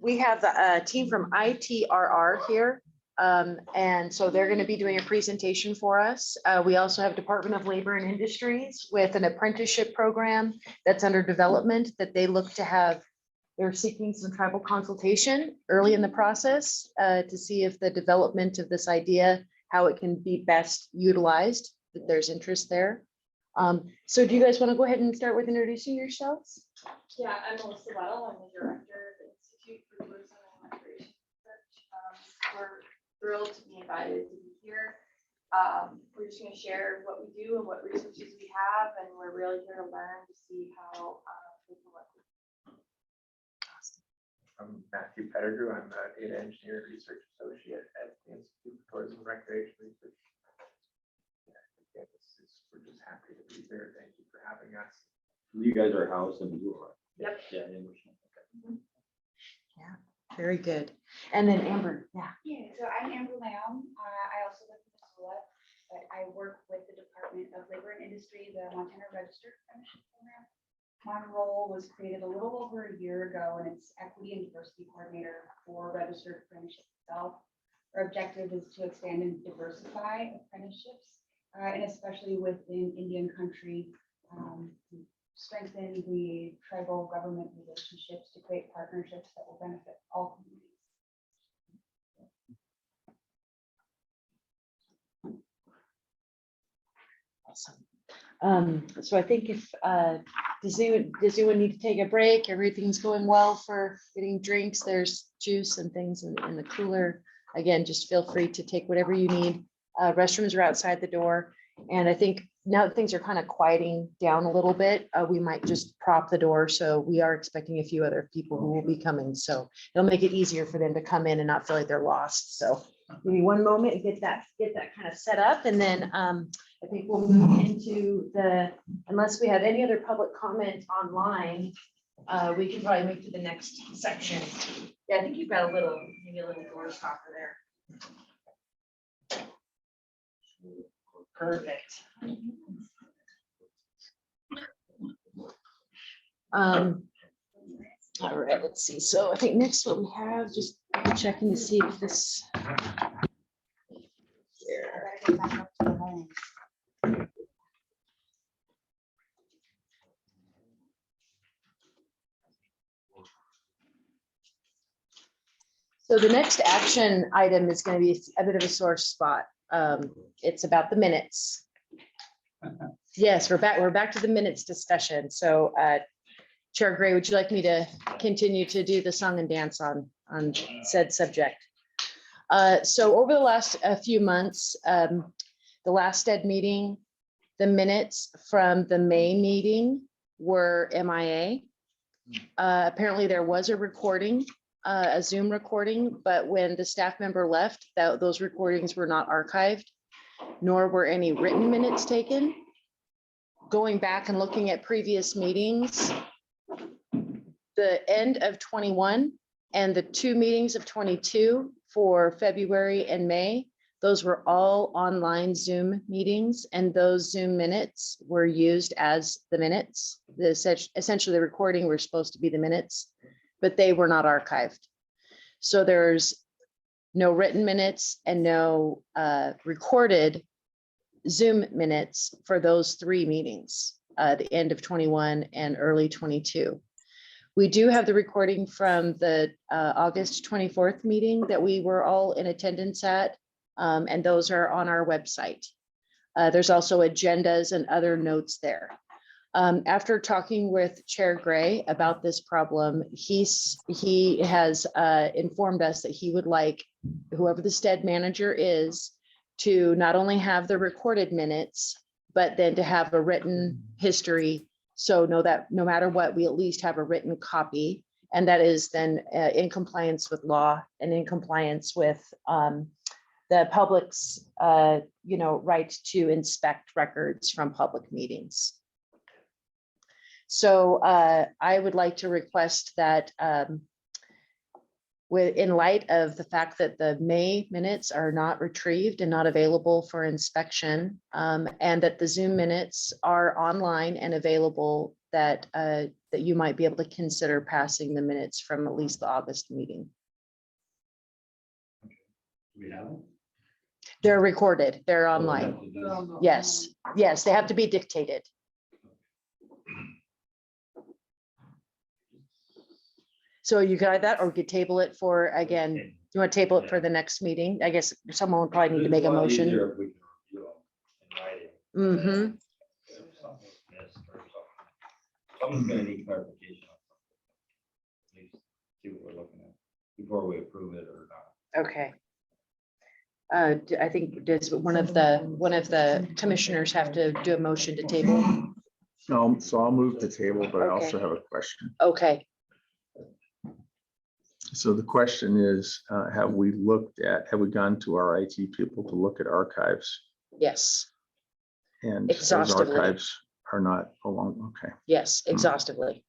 we have a team from ITRR here. And so they're going to be doing a presentation for us. We also have Department of Labor and Industries with an apprenticeship program that's under development that they look to have. They're seeking some tribal consultation early in the process to see if the development of this idea, how it can be best utilized, that there's interest there. So do you guys want to go ahead and start with introducing yourselves? Yeah, I'm Melissa Weddle. I'm the director of the Institute for Tourism and Recreation Research. We're thrilled to be invited to be here. We're just going to share what we do and what resources we have, and we're really here to learn to see how we can work. I'm Matthew Pettigrew. I'm a data engineer and research associate at the Institute for Tourism and Recreation Research. Yeah, we're just happy to be here. Thank you for having us. You guys are housed in Blue Rock. Yep. Yeah, in Richmond. Okay. Yeah, very good. And then Amber, yeah. Yeah, so I'm Amber Lamb. I also live in Missoula, but I work with the Department of Labor and Industry, the Montana Registered Apprenticeship Program. My role was created a little over a year ago, and it's Equity and Diversity Coordinator for Registered Apprenticeship itself. Our objective is to expand and diversify apprenticeships, and especially within Indian country, strengthen the tribal government relationships to create partnerships that will benefit all communities. Awesome. So I think if, does anyone need to take a break? Everything's going well for getting drinks. There's juice and things in the cooler. Again, just feel free to take whatever you need. Restrooms are outside the door. And I think now that things are kind of quieting down a little bit, we might just prop the door. So we are expecting a few other people who will be coming. So it'll make it easier for them to come in and not feel like they're lost. So give me one moment and get that kind of set up. And then I think we'll move into unless we have any other public comment online, we can probably move to the next section. Yeah, I think you've got maybe a little door stopper there. Perfect. All right, let's see. So I think next what we have, just checking to see if this. So the next action item is going to be a bit of a sore spot. It's about the minutes. Yes, we're back to the minutes discussion. So Chair Gray, would you like me to continue to do the song and dance on said subject? So over the last few months, the last Sted meeting, the minutes from the May meeting were MIA. Apparently there was a recording, a Zoom recording, but when the staff member left, those recordings were not archived, nor were any written minutes taken. Going back and looking at previous meetings, the end of 21 and the 2 meetings of 22 for February and May, those were all online Zoom meetings, and those Zoom minutes were used as the minutes. Essentially, the recording were supposed to be the minutes, but they were not archived. So there's no written minutes and no recorded Zoom minutes for those 3 meetings, the end of 21 and early 22. We do have the recording from the August 24th meeting that we were all in attendance at, and those are on our website. There's also agendas and other notes there. After talking with Chair Gray about this problem, he has informed us that he would like whoever the Sted manager is to not only have the recorded minutes, but then to have a written history. So know that no matter what, we at least have a written copy, and that is then in compliance with law and in compliance with the public's right to inspect records from public meetings. So I would like to request that in light of the fact that the May minutes are not retrieved and not available for inspection, and that the Zoom minutes are online and available, that that you might be able to consider passing the minutes from at least the August meeting. We have them? They're recorded, they're Oh, online. that's- that's- Yes, yes, they have to be dictated. So you got that, or we could table it for, again, you want to table it for the next meeting? I guess someone would probably need to make a motion. Easier if we can review them in writing. Mm-hmm. If something was missed or something. Someone's gonna need clarification on something. At least see what we're looking at before we approve it or not. Okay. I think, does one of the commissioners have to do a motion to table? No, so I'll move the table, but I Okay. also have a question. Okay, So the question is, have we gone to our IT people to look at archives? yes, And those Exhaustively. archives are not along, okay. yes, exhaustively.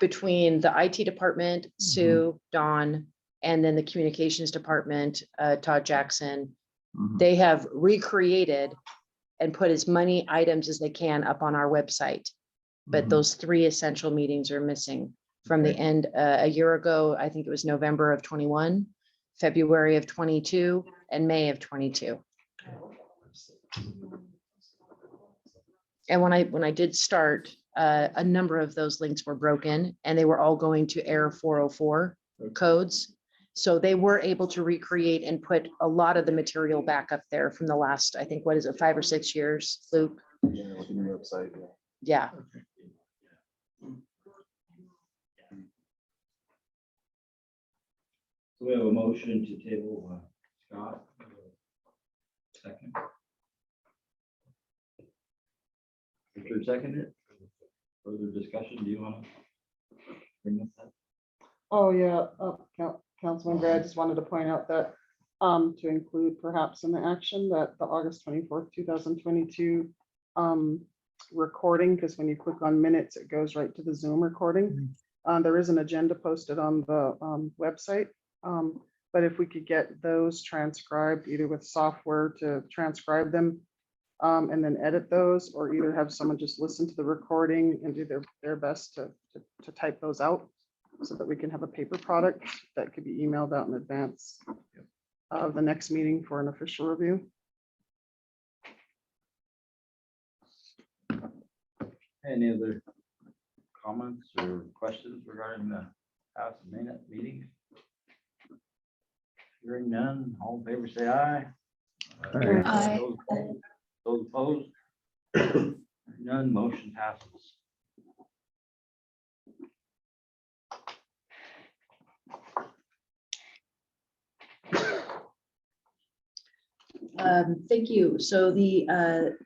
Between the IT department, Sue, Dawn, and then the communications department, Todd Jackson, Mhm. they have recreated and put as many items as they can up on our website. But Mhm. those 3 essential meetings are missing from the Okay. end, a year ago. I think it was November of 21, February of 22, and May of 22. And when I did start, a number of those links were broken and they were all going to error 404 codes. So they were able to recreate and put a lot of the material back up there from the last, I think, what is it, 5 or 6 years, Luke? Yeah. So we have a motion to table, Scott. Second. Richard seconded. Further discussion, do you want to bring up that? Oh, yeah, Councilman Gray, I just wanted to point out that, to include perhaps in the action that the August 24th, 2022 recording, because when you click on minutes, it goes right to the Zoom recording. There is an agenda posted on the website. But if we could get those transcribed, either with software to transcribe them, and then edit those, or either have someone just listen to the recording and do their best to type those out, so that we can have a paper product that could be emailed out in advance of the next meeting for an official review. Any other comments or questions regarding the past minute meetings? Hearing none, all in favor, say aye. Aye. Those opposed? None, motion passes. Thank you. So the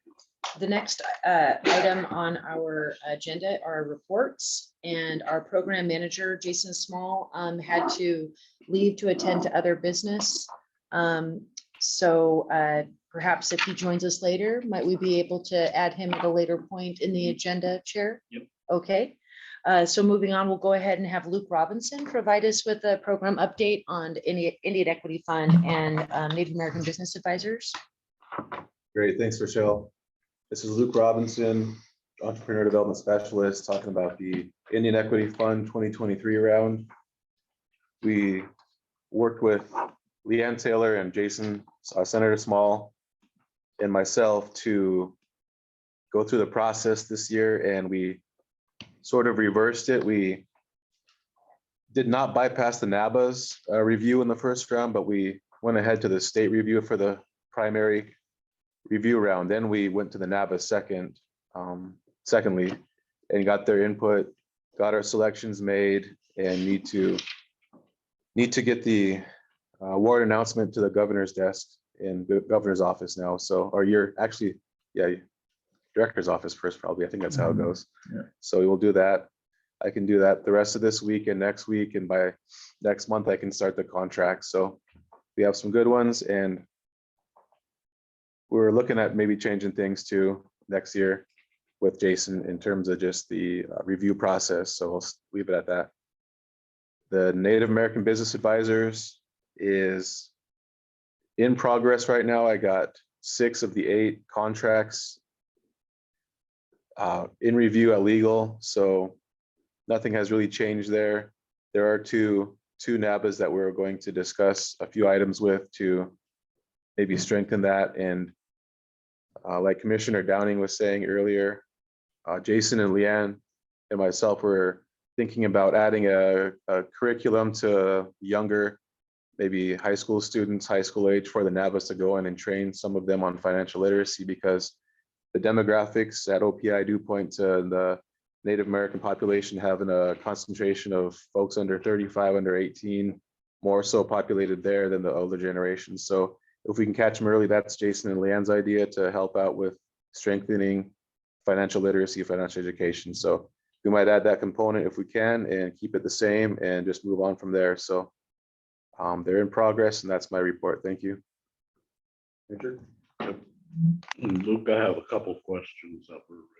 next item on our agenda are reports, and our program manager, Jason Small, had to leave to attend to other business. So perhaps if he joins us later, might we be able to add him at a later point in the agenda, Chair? Yep. Okay. So moving on, we'll go ahead and have Luke Robinson provide us with a program update on Indian Equity Fund and Native American Business Advisors. Great, thanks, Rochelle. This is Luke Robinson, Entrepreneur Development Specialist, talking about the Indian Equity Fund 2023 round. We worked with Leanne Taylor and Jason, Senator Small, and myself to go through the process this year, and we sort of reversed it. We did not bypass the NABA's review in the first round, but we went ahead to the state review for the primary review round. Then we went to the NABA secondly, and got their input, got our selections made, and need to get the award announcement to the governor's desk in the governor's office now. So, or you're actually, yeah, director's office first, probably. I think that's how it goes. Yeah. So we will do that. I can do that the rest of this week and next week, and by next month I can start the contract. So we have some good ones, and we're looking at maybe changing things too next year with Jason in terms of just the review process. So we'll leave it at that. The Native American Business Advisors is in progress right now. I got 6 of the 8 contracts in review at legal, so nothing has really changed there. There are two NABAs that we're going to discuss a few items with to maybe strengthen that. And like Commissioner Downing was saying earlier, Jason and Leanne and myself were thinking about adding a curriculum to younger, maybe high school students, high school age, for the NABAs to go in and train some of them on financial literacy, because the demographics at OPI do point to the Native American population having a concentration of folks under 35, under 18, more so populated there than the older generations. So if we can catch them early, that's Jason and Leanne's idea to help out with strengthening financial literacy, financial education. So we might add that component if we can and keep it the same and just move on from there. So they're in progress, and that's my report. Thank you. Richard? Luke, I have a couple questions that were raised.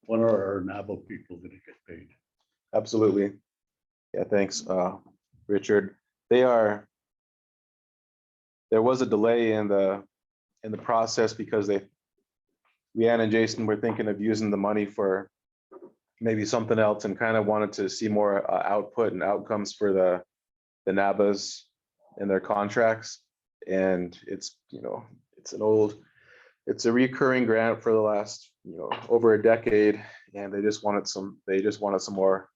When are our NABA people going to get paid? Absolutely. Yeah, thanks, Richard. There was a delay in the process because Leanne and Jason were thinking of using the money for maybe something else and kind of wanted to see more output and outcomes for the NABAs and their contracts. And it's a recurring grant for the last over a decade, and they just wanted some more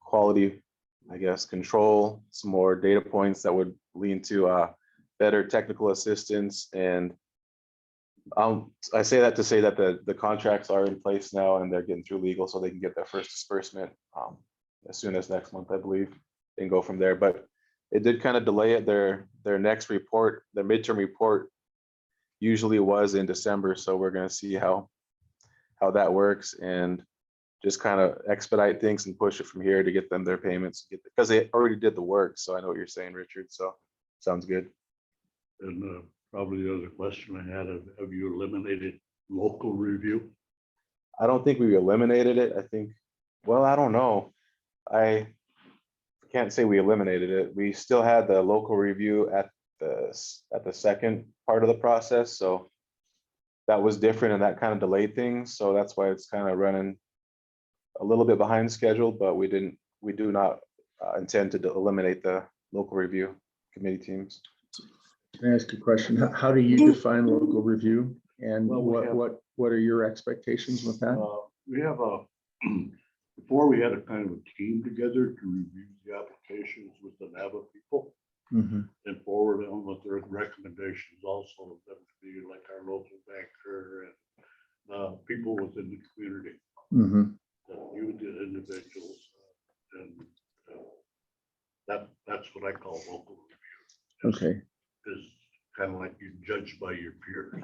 quality, I guess, control, some more data points that would lean to better technical assistance. And I say that to say that the contracts are in place now and they're getting through legal, so they can get their first disbursement as soon as next month, I believe, and go from there. But it did kind of delay it. Their next report, their midterm report, usually was in December, so we're going to see how that works and just kind of expedite things and push it from here to get them their payments, because they already did the work. So I know what you're saying, Richard. So sounds good. And probably the other question I had, have you eliminated local review? I don't think we eliminated it. I think, well, I don't know. I can't say we eliminated it. We still had the local review at the second part of the process. So that was different and that kind of delayed things. So that's why it's kind of running a little bit behind schedule, but we do not intend to eliminate the local review committee teams. Can I ask a question? How do you define local review, and what are your expectations with that? We have before we had a kind of a team together to review the applications with the NABA people and forward them with their recommendations, also that would be like our local banker and people within the community, you the individuals, and that's what I call local review. Okay. Is kind of like you judge by your peers.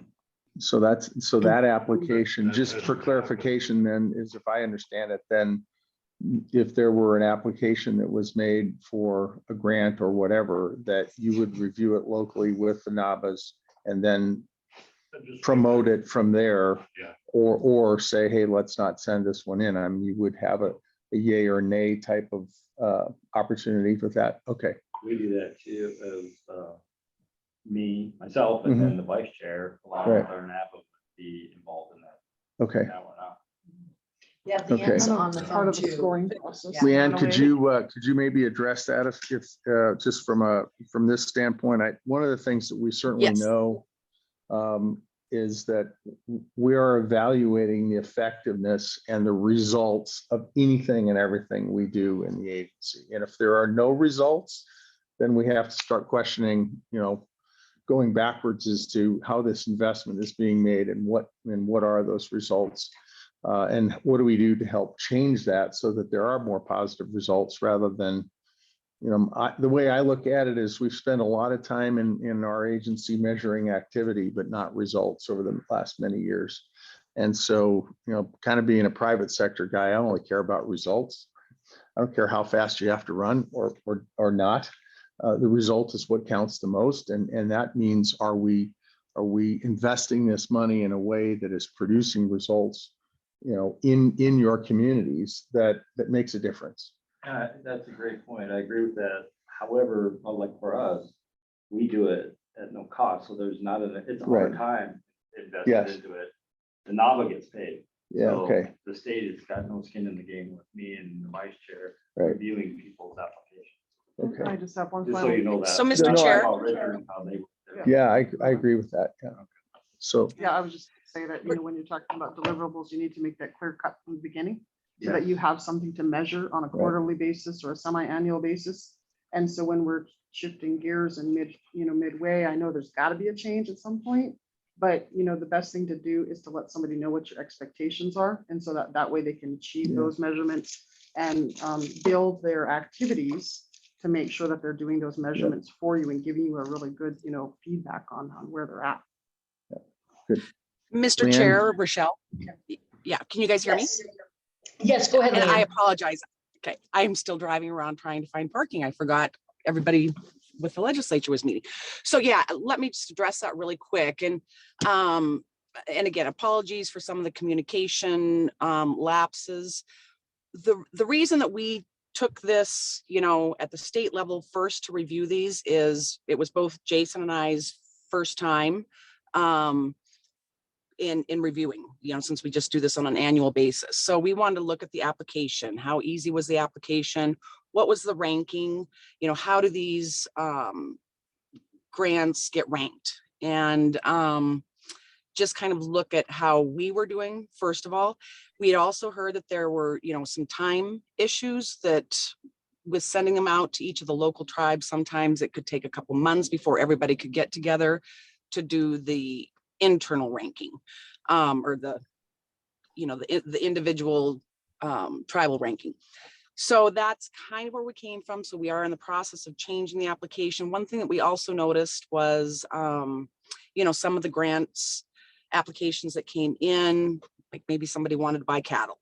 So that application, just for clarification then, is, if I understand it, then if there were an application that was made for a grant or whatever, that you would review it locally with the NABAs and then promote it from there, or say, hey, let's not send this one in. I mean, you would have a yay or nay type of opportunity for that. Okay. We do that too, as myself, and then the vice chair, along with our NAPA, would be involved in that. Okay. Yeah, the Okay. ends on the Part of the too. scoring process. Leanne, could you maybe address that if just from this standpoint? One of the things that we certainly know is that we are evaluating the effectiveness and the results of anything and everything we do in the agency. And if there are no results, then we have to start questioning, going backwards as to how this investment is being made and what are those results. And what do we do to help change that so that there are more positive results, rather than, the way I look at it is we've spent a lot of time in our agency measuring activity, but not results over the last many years. And so, kind of being a private sector guy, I only care about results. I don't care how fast you have to run or not. The result is what counts the most. And that means, are we investing this money in a way that is producing results, in your communities that makes a difference? That's a great point. I agree with that. However, like for us, we do it at no cost. So there's not it's our time invested into it. the NAVA gets paid. Yeah, So okay, The state has got no skin in the game with me and the vice chair right, reviewing people's applications. okay. I just have one Just so you know that. So, Mr. That's Chair- how Richard and how they work there. Yeah, I agree with that, yeah. So, Yeah, I was just say that, when you're talking about deliverables, you need to make that clear cut from the beginning. So that Yes. you have something to measure on a quarterly basis or a semi-annual basis. And so when we're shifting gears and midway, I know there's gotta be a change at some point. But, the best thing to do is to let somebody know what your expectations are. And so that way they can achieve Yeah. those measurements and build their activities to make sure that they're doing those measurements for you and giving you a really good, feedback on where they're at. Mr. Leanne? Chair, Rochelle. Yeah, can you guys hear me? Yes. Yes, go ahead, And I Leanne. apologize. Okay, I am still driving around trying to find parking. I forgot everybody with the legislature was meeting. So yeah, let me just address that really quick. And again, apologies for some of the communication lapses. The reason that we took this, at the state level first to review these is it was both Jason and I's first time in reviewing, since we just do this on an annual basis. So we wanted to look at the application. How easy was the application? What was the ranking? How do these grants get ranked? And just kind of look at how we were doing, first of all. We had also heard that there were, some time issues that with sending them out to each of the local tribes. Sometimes it could take a couple months before everybody could get together to do the internal ranking, or the individual tribal ranking. So that's kind of where we came from. So we are in the process of changing the application. One thing that we also noticed was, some of the grants applications that came in, like maybe somebody wanted to buy cattle.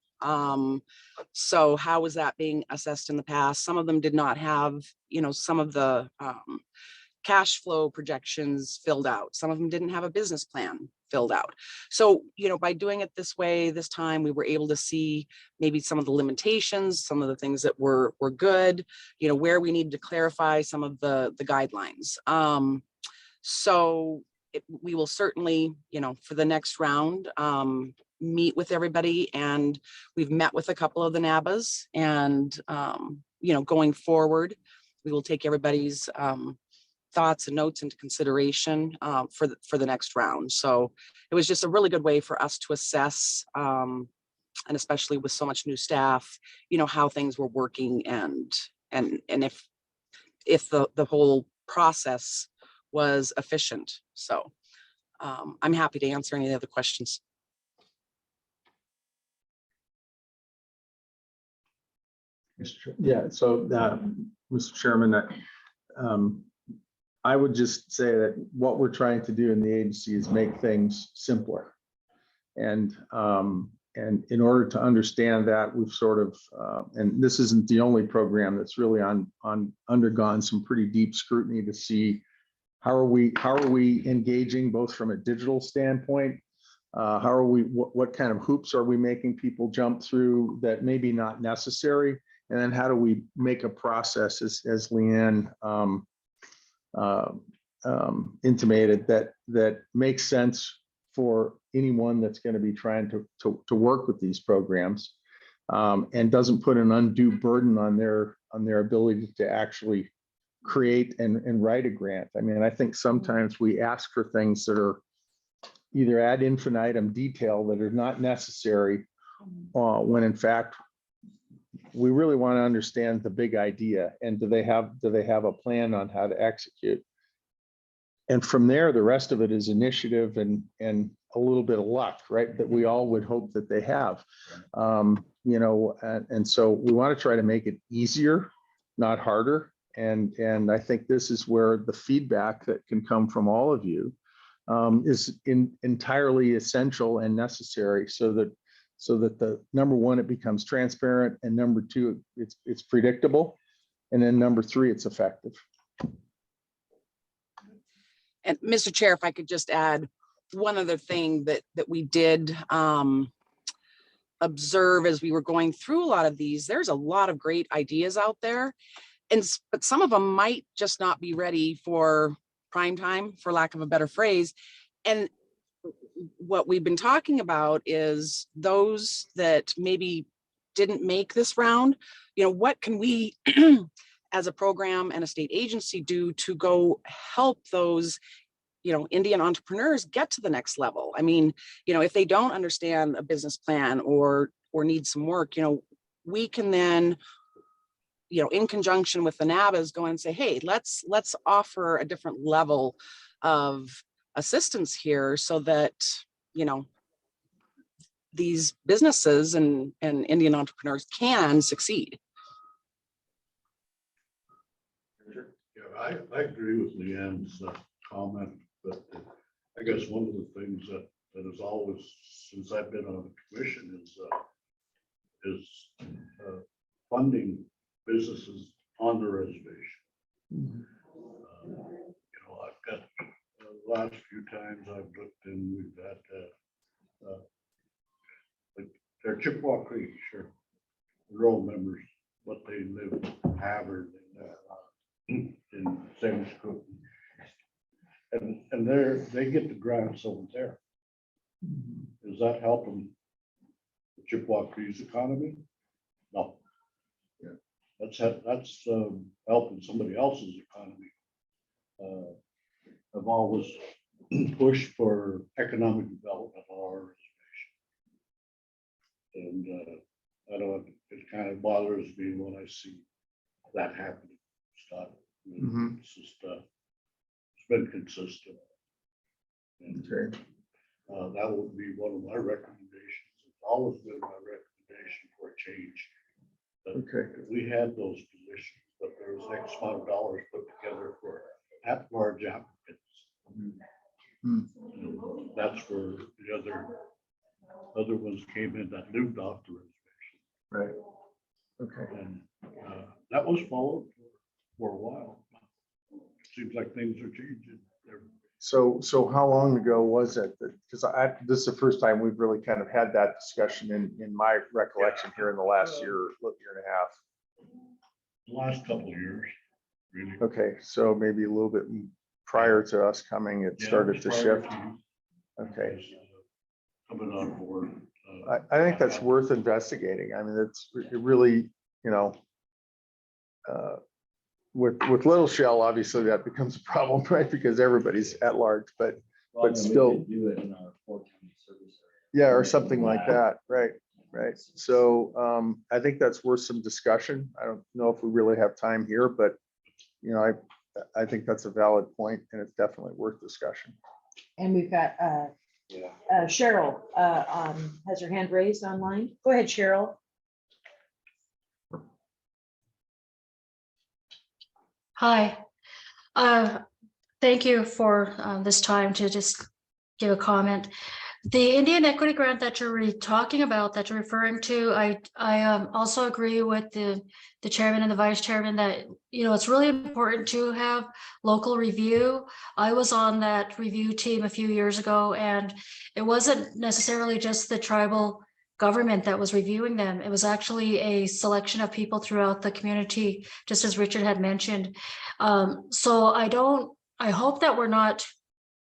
So how was that being assessed in the past? Some of them did not have, some of the cash flow projections filled out. Some of them didn't have a business plan filled out. So, by doing it this way, this time, we were able to see maybe some of the limitations, some of the things that were good, where we needed to clarify some of the guidelines. So we will certainly, for the next round, meet with everybody, and we've met with a couple of the NABAs, and, going forward, we will take everybody's thoughts and notes into consideration for the next round. So it was just a really good way for us to assess, and especially with so much new staff, how things were working and if the whole process was efficient. So I'm happy to answer any other questions. Yeah, so, Mr. Chairman, I would just say that what we're trying to do in the agency is make things simpler. And in order to understand that, we've sort of, and this isn't the only program that's really undergone some pretty deep scrutiny to see how are we engaging both from a digital standpoint? How are we, what kind of hoops are we making people jump through that may be not necessary? And then how do we make a process, as Leanne intimated, that makes sense for anyone that's going to be trying to work with these programs, and doesn't put an undue burden on their ability to actually create and write a grant. I mean, I think sometimes we ask for things that are either ad infinitum detail that are not necessary, when in fact we really want to understand the big idea, and do they have a plan on how to execute? And from there, the rest of it is initiative and a little bit of luck, right? That we all would hope that they have. And so we want to try to make it easier, not harder. And I think this is where the feedback that can come from all of you is entirely essential and necessary, so that the number one, it becomes transparent, and number two, it's predictable, and then number three, it's effective. And Mr. Chair, if I could just add one other thing that we did observe as we were going through a lot of these, there's a lot of great ideas out there, but some of them might just not be ready for prime time, for lack of a better phrase. And what we've been talking about is those that maybe didn't make this round, what can we as a program and a state agency do to go help those Indian entrepreneurs get to the next level? I mean, if they don't understand a business plan or need some work, we can then, in conjunction with the NABAs, go and say, hey, let's offer a different level of assistance here so that, these businesses and Indian entrepreneurs can succeed. Yeah, I agree with Leanne's comment, but I guess one of the things that has always, since I've been on the commission, is funding businesses on the reservation. I've got the last few times I've looked and we've had like their Chippewa Creek, sure, rural members, what they live, Havard, in Samus Cook. And they get the grants over there. Is that helping the Chippewa Creek's economy? No. Yeah. That's helping somebody else's economy. I've always pushed for economic development on our reservation. And I don't, it kind of bothers me when I see that happening. Scott, it's just, it's been consistent. And that would be one of my recommendations. It's always been my recommendation for a change. That we had those positions, but there was X amount of dollars put together for at-large applicants. And that's where the other ones came in that lived off the reservation. Right. Okay. And that was followed for a while. Seems like things are changing. So how long ago was it? Because this is the first time we've really kind of had that discussion in my recollection here in the last year and a half. The last couple of years, really. Okay, so maybe a little bit prior to us coming, it started to shift. Okay. Coming on board. I think that's worth investigating. I mean, it really, with Little Shell, obviously that becomes a problem, right? Because everybody's at large, but still. Do it in our 4 county service area. Yeah, or something like that, right? So I think that's worth some discussion. I don't know if we really have time here, but I think that's a valid point, and it's definitely worth discussion. And we've got Cheryl has her hand raised online. Go ahead, Cheryl. Hi, thank you for this time to just give a comment. The Indian Equity Grant that you're talking about, that you're referring to, I also agree with the chairman and the vice chairman that, it's really important to have local review. I was on that review team a few years ago, and it wasn't necessarily just the tribal government that was reviewing them. It was actually a selection of people throughout the community, just as Richard had mentioned. So I hope that we're not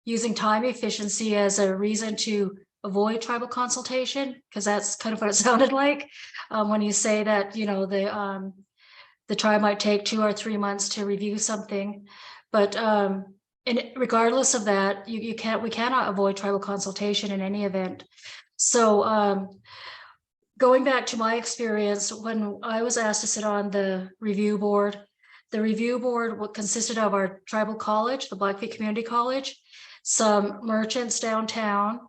using time efficiency as a reason to avoid tribal consultation, because that's kind of what it sounded like when you say that, the tribe might take 2 or 3 months to review something. But and regardless of that, we cannot avoid tribal consultation in any event. So going back to my experience, when I was asked to sit on the review board consisted of our tribal college, the Blackfeet Community College, some merchants downtown,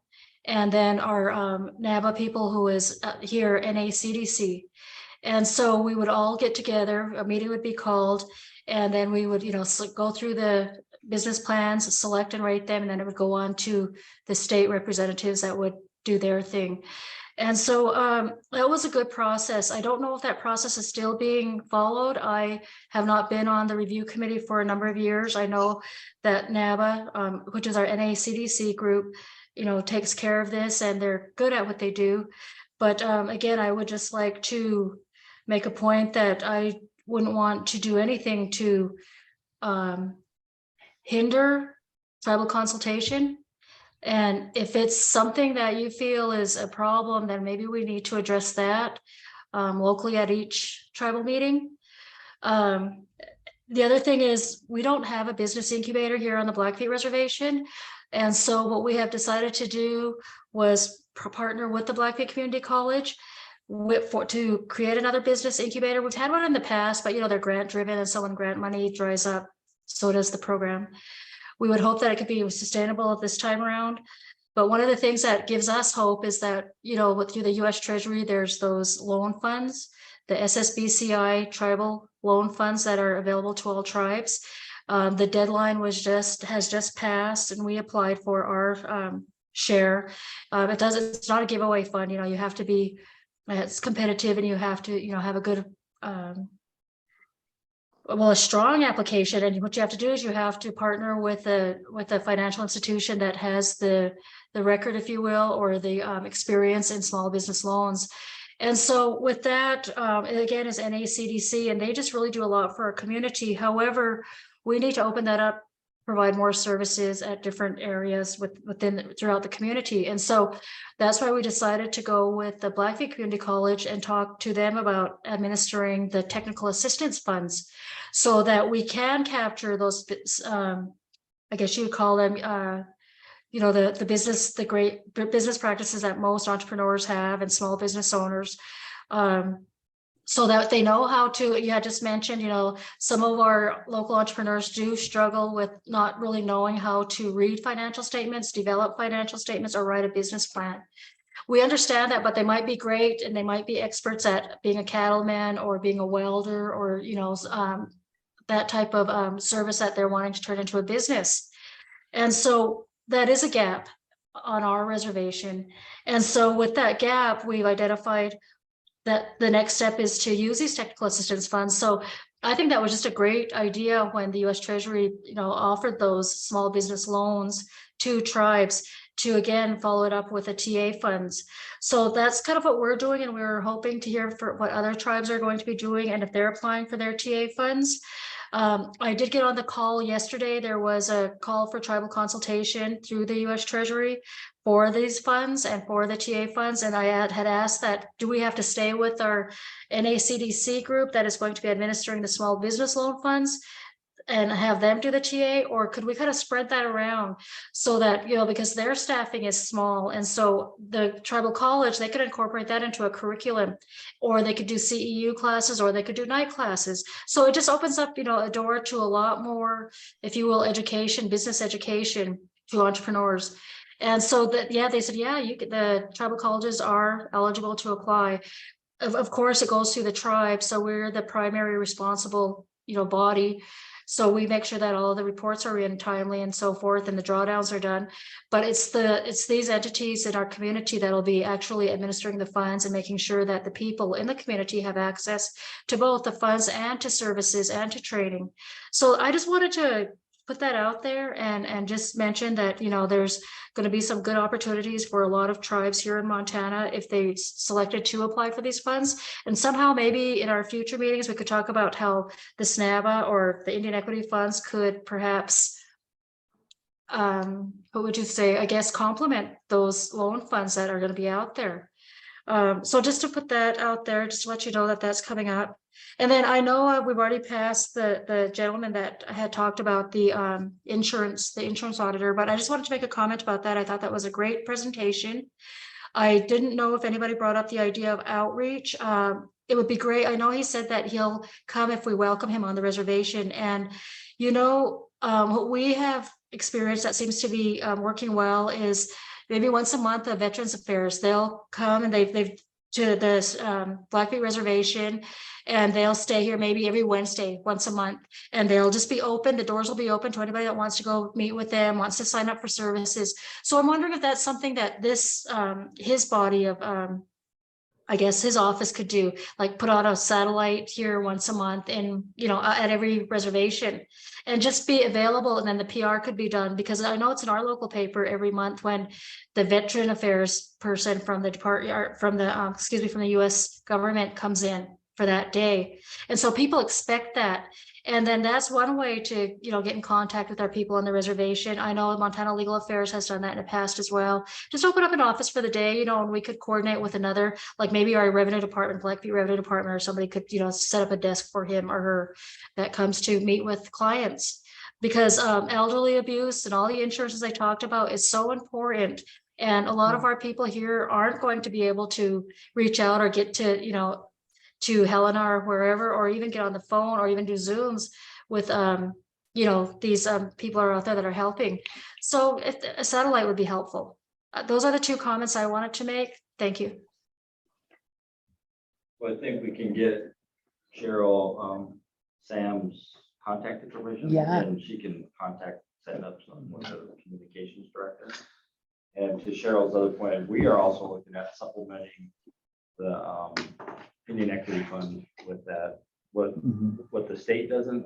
and then our NABA people who is here, NACDC. And so we would all get together, a meeting would be called, and then we would, go through the business plans, select and rate them, and then it would go on to the state representatives that would do their thing. And so that was a good process. I don't know if that process is still being followed. I have not been on the review committee for a number of years. I know that NABA, which is our NACDC group, takes care of this, and they're good at what they do. But again, I would just like to make a point that I wouldn't want to do anything to hinder tribal consultation. And if it's something that you feel is a problem, then maybe we need to address that locally at each tribal meeting. The other thing is we don't have a business incubator here on the Blackfeet Reservation. And so what we have decided to do was partner with the Blackfeet Community College to create another business incubator. We've had one in the past, but they're grant driven, and so when grant money dries up, so does the program. We would hope that it could be sustainable this time around. But one of the things that gives us hope is that, through the US Treasury, there's those loan funds, the SSBCI tribal loan funds that are available to all tribes. The deadline has just passed, and we applied for our share. It's not a giveaway fund. You have to be, it's competitive, and you have to, have a good, a strong application. And what you have to do is you have to partner with a financial institution that has the record, if you will, or the experience in small business loans. And so with that, again, is NACDC, and they just really do a lot for our community. However, we need to open that up, provide more services at different areas throughout the community. And so that's why we decided to go with the Blackfeet Community College and talk to them about administering the technical assistance funds, so that we can capture those, I guess you would call them, the great business practices that most entrepreneurs have and small business owners, so that they know how to. You had just mentioned, some of our local entrepreneurs do struggle with not really knowing how to read financial statements, develop financial statements, or write a business plan. We understand that, but they might be great, and they might be experts at being a cattleman or being a welder, or that type of service that they're wanting to turn into a business. And so that is a gap on our reservation. And so with that gap, we've identified that the next step is to use these technical assistance funds. So I think that was just a great idea when the US Treasury, offered those small business loans to tribes, to again follow it up with the TA funds. So that's kind of what we're doing, and we're hoping to hear for what other tribes are going to be doing and if they're applying for their TA funds. I did get on the call yesterday. There was a call for tribal consultation through the US Treasury for these funds and for the TA funds. And I had asked that, do we have to stay with our NACDC group that is going to be administering the small business loan funds and have them do the TA, or could we kind of spread that around so that, because their staffing is small, and so the tribal college, they could incorporate that into a curriculum, or they could do CEU classes, or they could do night classes. So it just opens up, a door to a lot more, if you will, business education to entrepreneurs. And so they said, the tribal colleges are eligible to apply. Of course, it goes through the tribe, so we're the primary responsible, body. So we make sure that all the reports are in timely and so forth, and the drawdowns are done. But it's these entities in our community that'll be actually administering the funds and making sure that the people in the community have access to both the funds and to services and to training. So I just wanted to put that out there and just mention that, there's going to be some good opportunities for a lot of tribes here in Montana if they selected to apply for these funds. And somehow maybe in our future meetings, we could talk about how the SNABA or the Indian Equity Funds could perhaps, what would you say, I guess, complement those loan funds that are going to be out there. So just to put that out there, just to let you know that that's coming up. And then I know we've already passed the gentleman that had talked about the insurance auditor, but I just wanted to make a comment about that. I thought that was a great presentation. I didn't know if anybody brought up the idea of outreach. It would be great. I know he said that he'll come if we welcome him on the reservation. And, what we have experienced that seems to be working well is maybe once a month of Veterans Affairs, they'll come and they've to this Blackfeet Reservation, and they'll stay here maybe every Wednesday, once a month, and they'll just be open. The doors will be open to anybody that wants to go meet with them, wants to sign up for services. So I'm wondering if that's something that this his body of I guess his office could do, like put on a satellite here once a month and, at every reservation, and just be available. And then the PR could be done, because I know it's in our local paper every month when the Veteran Affairs person from the department, from the US government comes in for that day. And so people expect that. And then that's one way to, get in contact with our people on the reservation. I know Montana Legal Affairs has done that in the past as well. Just open up an office for the day, and we could coordinate with another, like maybe our revenue department, Blackfeet Revenue Department, or somebody could, set up a desk for him or her that comes to meet with clients. Because elderly abuse and all the insurances I talked about is so important. And a lot of our people here aren't going to be able to reach out or get to, to Helena or wherever, or even get on the phone or even do Zooms with, these people are out there that are helping. So if a satellite would be helpful. Those are the two comments I wanted to make. Thank you. Well, I think we can get Cheryl, Sam's contact information. Yeah. And she can set up some with the communications director. And to Cheryl's other point, we are also looking at supplementing the Indian Equity Fund with that. What the state doesn't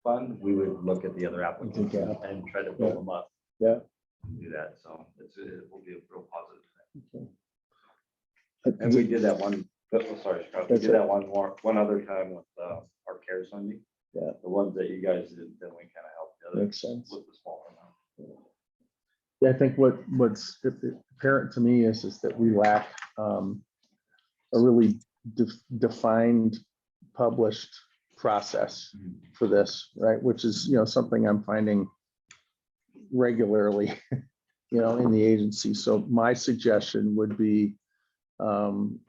fund, we would look at the other applicants and try to build them up. Yeah. Do that. So it will be a real positive thing. And we did that one. Sorry, Scott. We did that one other time with our CARES funding. Yeah. The ones that you guys did, then we kind of helped the other. Makes sense. With the small amount. Yeah, I think what's apparent to me is that we lack a really defined, published process for this, right? Which is, something I'm finding regularly, in the agency. So my suggestion would be to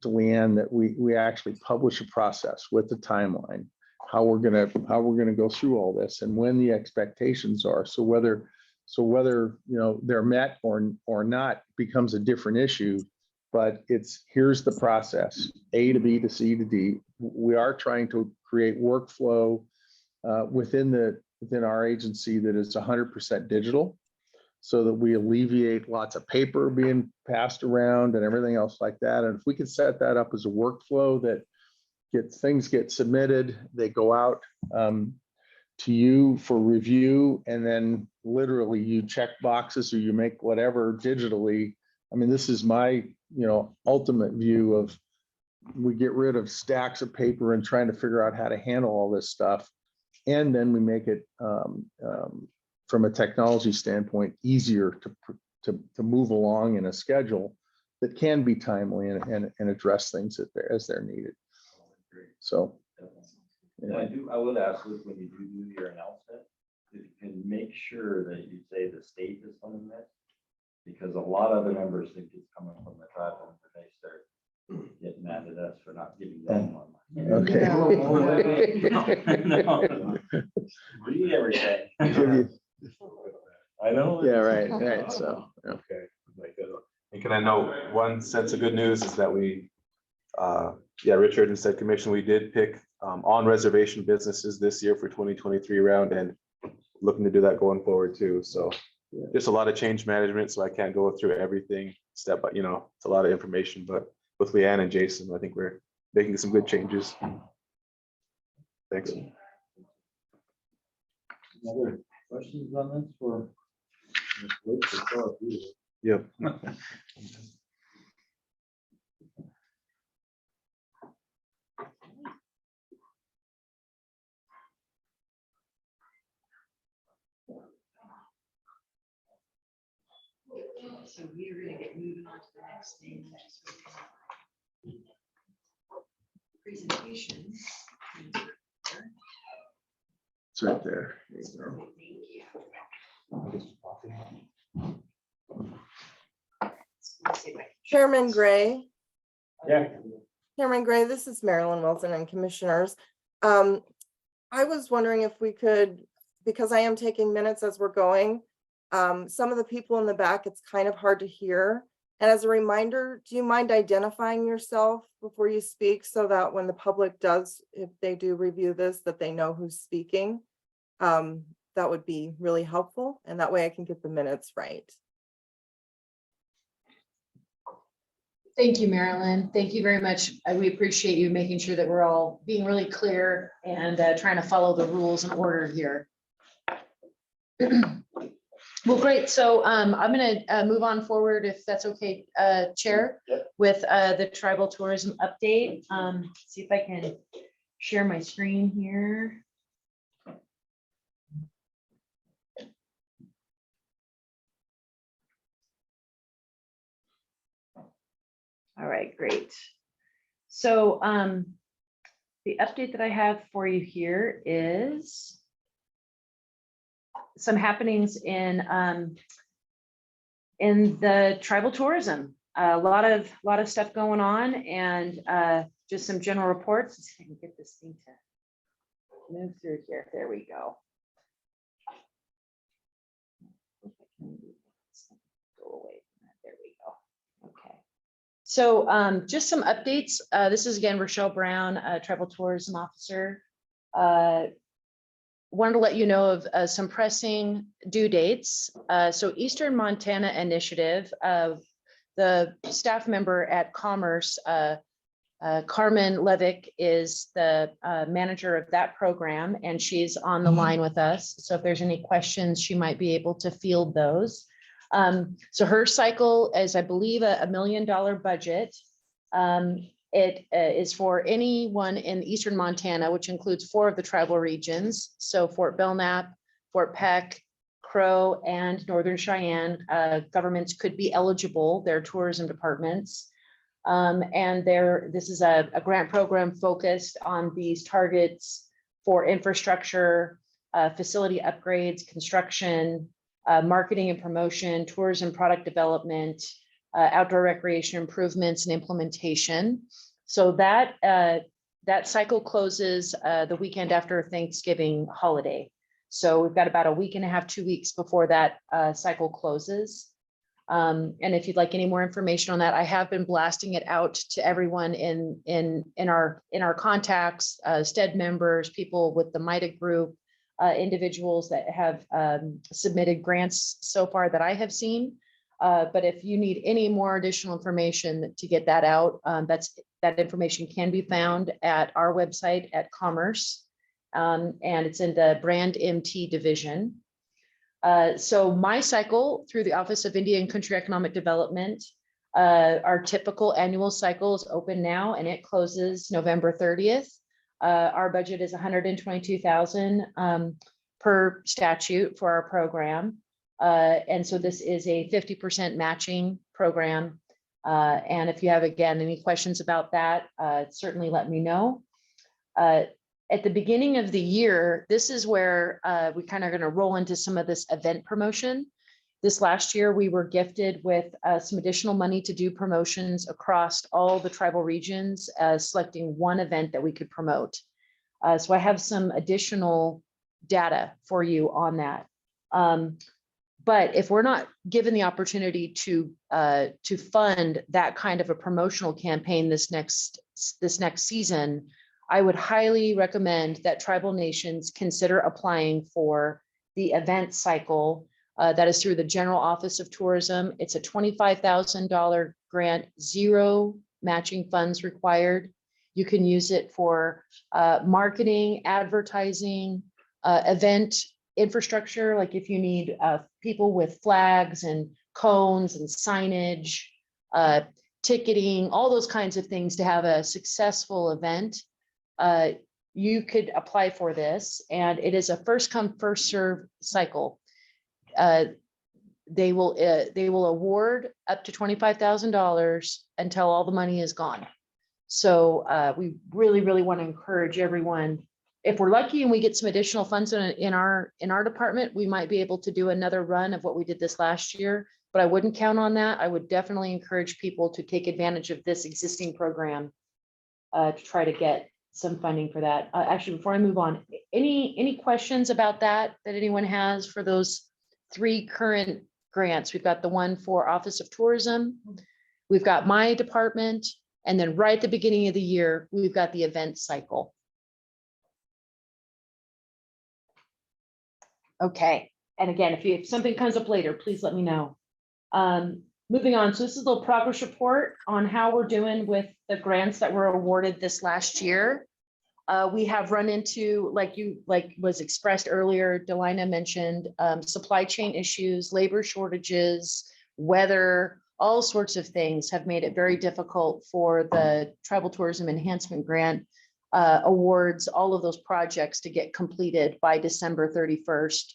Leanne that we actually publish a process with the timeline, how we're gonna go through all this and when the expectations are. So whether they're met or not becomes a different issue, but here's the process, A to B to C to D. We are trying to create workflow within our agency that is 100% digital, so that we alleviate lots of paper being passed around and everything else like that. And if we can set that up as a workflow that things get submitted, they go out to you for review, and then literally you check boxes or you make whatever digitally. I mean, this is my, ultimate view of, we get rid of stacks of paper and trying to figure out how to handle all this stuff. And then we make it from a technology standpoint easier to move along in a schedule that can be timely and address things as they're needed. So. And I would ask Luke, when you do your announcement, if you can make sure that you say the state is funding this, because a lot of the members think it's coming from the tribe, and they start getting mad at us for not giving them more money. Okay. No. Read everything. I know. Yeah, right. So, Okay. And can I know one sense of good news is that Richard and Sted Commission, we did pick on reservation businesses this year for 2023 round, and looking to do that going forward too. So just a lot of change management, so I can't go through everything step by, it's a lot of information, but with Leanne and Jason, I think we're making some good changes. Thanks. Other questions on this for Luke? Yep. So we're gonna get moving on to the next thing, which is presentation. it's right there. Chairman Gray. Yeah. Chairman Gray, this is Marilyn Wilson and Commissioners. I was wondering if we could, because I am taking minutes as we're going, some of the people in the back, it's kind of hard to hear. And as a reminder, do you mind identifying yourself before you speak so that when the public does, if they do review this, that they know who's speaking? That would be really helpful. And that way I can get the minutes right. Thank you, Marilyn. Thank you very much. We appreciate you making sure that we're all being really clear and trying to follow the rules and order here. Well, great. So I'm going to move on forward, if that's okay, Chair, with the tribal tourism update. See if I can share my screen here. All right, great. So the update that I have for you here is some happenings in the tribal tourism. A lot of stuff going on, and just some general reports. Let's see if I can get this thing to move through here. There we go. Go away from that. There we go. Okay. So just some updates. This is again Rochelle Brown, Tribal Tourism Officer. Wanted to let you know of some pressing due dates. So Eastern Montana Initiative, the staff member at Commerce, Carmen Levick, is the manager of that program, and she's on the line with us. So if there's any questions, she might be able to field those. So her cycle is, I believe, a $1 million budget. It is for anyone in Eastern Montana, which includes 4 of the tribal regions. So Fort Belknap, Fort Peck, Crow, and Northern Cheyenne governments could be eligible, their tourism departments. And this is a grant program focused on these targets for infrastructure, facility upgrades, construction, marketing and promotion, tourism product development, outdoor recreation improvements, and implementation. So that cycle closes the weekend after Thanksgiving holiday. So we've got about a week and a half, 2 weeks before that cycle closes. And if you'd like any more information on that, I have been blasting it out to everyone in our contacts, Sted members, people with the MITA group, individuals that have submitted grants so far that I have seen. But if you need any more additional information to get that out, that information can be found at our website at Commerce, and it's in the Brand MT division. So my cycle through the Office of Indian Country Economic Development, our typical annual cycle is open now, and it closes November 30th. Our budget is $122,000 per statute for our program. And so this is a 50% matching program. And if you have, again, any questions about that, certainly let me know. At the beginning of the year, this is where we kind of going to roll into some of this event promotion. This last year, we were gifted with some additional money to do promotions across all the tribal regions, selecting one event that we could promote. So I have some additional data for you on that. But if we're not given the opportunity to fund that kind of a promotional campaign this next season, I would highly recommend that tribal nations consider applying for the event cycle that is through the General Office of Tourism. It's a $25,000 grant, 0 matching funds required. You can use it for marketing, advertising, event infrastructure, like if you need people with flags and cones and signage, ticketing, all those kinds of things to have a successful event. You could apply for this, and it is a first come, first serve cycle. They will award up to $25,000 until all the money is gone. So we really, really want to encourage everyone. If we're lucky and we get some additional funds in our department, we might be able to do another run of what we did this last year, but I wouldn't count on that. I would definitely encourage people to take advantage of this existing program to try to get some funding for that. Actually, before I move on, any questions about that anyone has for those 3 current grants? We've got the one for Office of Tourism, we've got my department, and then right at the beginning of the year, we've got the event cycle. Okay, and again, if something comes up later, please let me know. Moving on, so this is a little progress report on how we're doing with the grants that were awarded this last year. We have run into, like was expressed earlier, Delina mentioned, supply chain issues, labor shortages, weather, all sorts of things have made it very difficult for the Tribal Tourism Enhancement Grant awards, all of those projects to get completed by December 31st.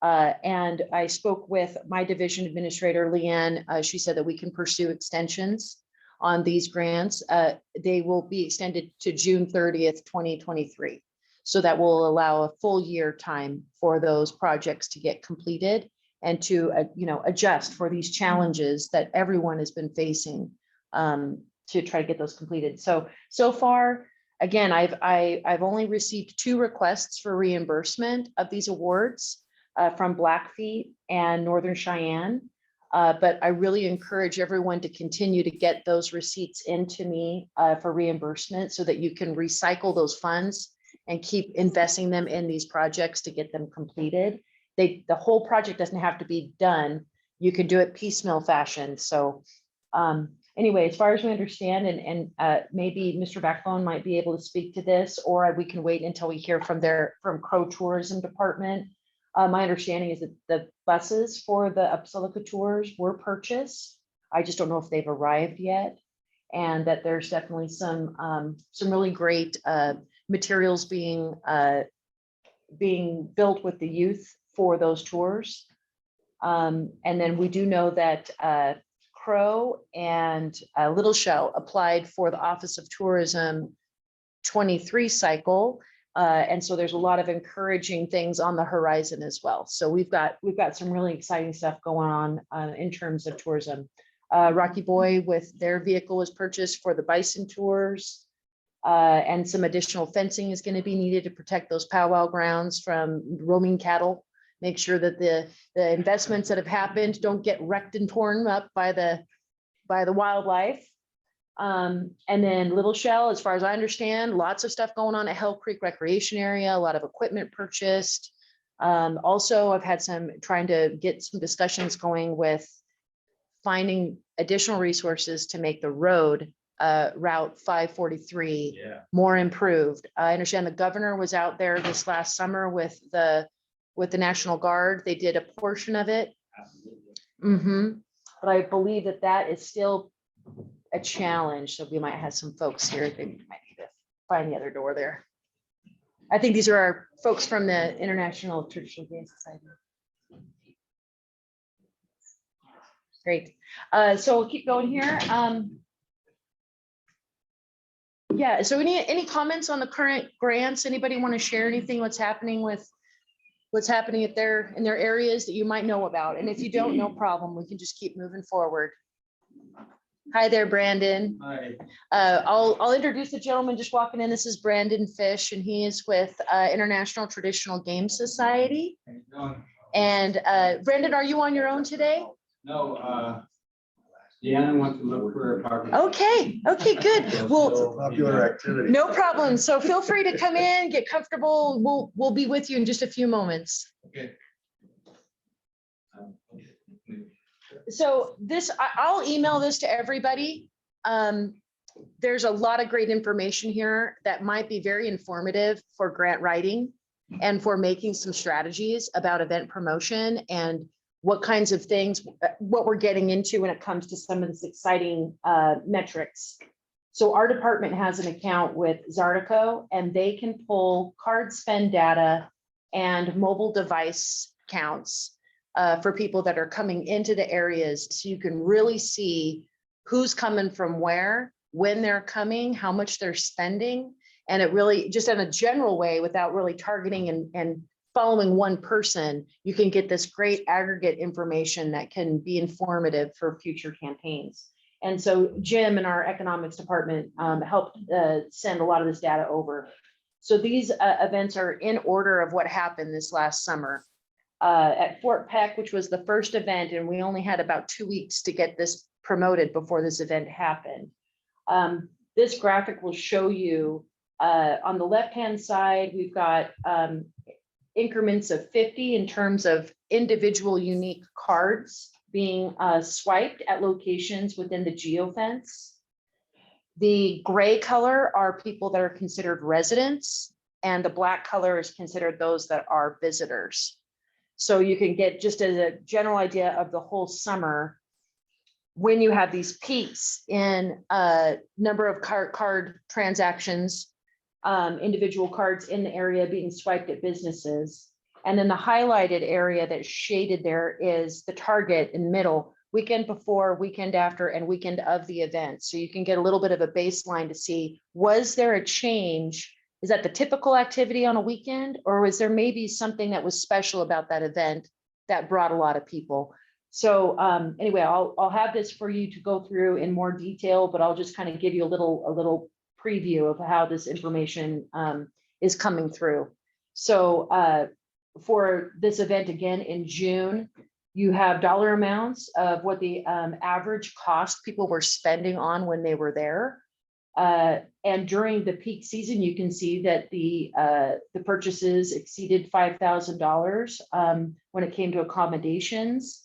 And I spoke with my division administrator, Leanne. She said that we can pursue extensions on these grants, they will be extended to June 30th, 2023. So that will allow a full year time for those projects to get completed and to, adjust for these challenges that everyone has been facing to try to get those completed. So far, again, I've only received 2 requests for reimbursement of these awards from Blackfeet and Northern Cheyenne. But I really encourage everyone to continue to get those receipts into me for reimbursement so that you can recycle those funds and keep investing them in these projects to get them completed. The whole project doesn't have to be done. You can do it piecemeal fashion. So anyway, as far as we understand, and maybe Mr. Backbone might be able to speak to this, or we can wait until we hear from Crow Tourism Department. My understanding is that the buses for the Upsilica tours were purchased. I just don't know if they've arrived yet, and that there's definitely some really great materials being built with the youth for those tours. And then we do know that Crow and Little Shell applied for the Office of Tourism 23 cycle. And so there's a lot of encouraging things on the horizon as well. So we've got some really exciting stuff going on in terms of tourism. Rocky Boy with their vehicle was purchased for the bison tours. And some additional fencing is going to be needed to protect those powwow grounds from roaming cattle. Make sure that the investments that have happened don't get wrecked and torn up by the wildlife. And then Little Shell, as far as I understand, lots of stuff going on at Hell Creek Recreation Area, a lot of equipment purchased. Also, I've had trying to get some discussions going with finding additional resources to make the road Route 543 more improved. I understand the governor was out there this last summer with the National Guard. They did a portion of it. But I believe that is still a challenge. So we might have some folks here. They might need to find the other door there. I think these are our folks from the International Traditional Game Society. Great. So we'll keep going here. Yeah, so any comments on the current grants? Anybody want to share anything what's happening in their areas that you might know about? And if you don't, no problem. We can just keep moving forward. Hi there, Brandon. Hi. I'll introduce the gentleman just walking in. This is Brandon Fish, and he is with International Traditional Game Society. How you doing? And Brandon, are you on your own today? No, Deanna wants to look for a partner. Okay, good. Well, Popular activity. no problem. So feel free to come in, get comfortable. We'll be with you in just a few moments. Okay. So I'll email this to everybody. There's a lot of great information here that might be very informative for grant writing and for making some strategies about event promotion and what kinds of things, what we're getting into when it comes to some of this exciting metrics. So our department has an account with Zartico, and they can pull card spend data and mobile device counts for people that are coming into the areas. So you can really see who's coming from where, when they're coming, how much they're spending. And it really, just in a general way, without really targeting and following one person, you can get this great aggregate information that can be informative for future campaigns. And so Jim in our economics department helped send a lot of this data over. So these events are in order of what happened this last summer. At Fort Peck, which was the first event, and we only had about 2 weeks to get this promoted before this event happened. This graphic will show you on the left-hand side, we've got increments of 50 in terms of individual unique cards being swiped at locations within the geofence. The gray color are people that are considered residents, and the black color is considered those that are visitors. So you can get just as a general idea of the whole summer, when you have these peaks in number of card transactions, individual cards in the area being swiped at businesses. And then the highlighted area that's shaded there is the target in the middle, weekend before, weekend after, and weekend of the event. So you can get a little bit of a baseline to see, was there a change? Is that the typical activity on a weekend, or was there maybe something that was special about that event that brought a lot of people? So anyway, I'll have this for you to go through in more detail, but I'll just kind of give you a little preview of how this information is coming through. So for this event again in June, you have dollar amounts of what the average cost people were spending on when they were there. And during the peak season, you can see that the purchases exceeded $5,000 when it came to accommodations.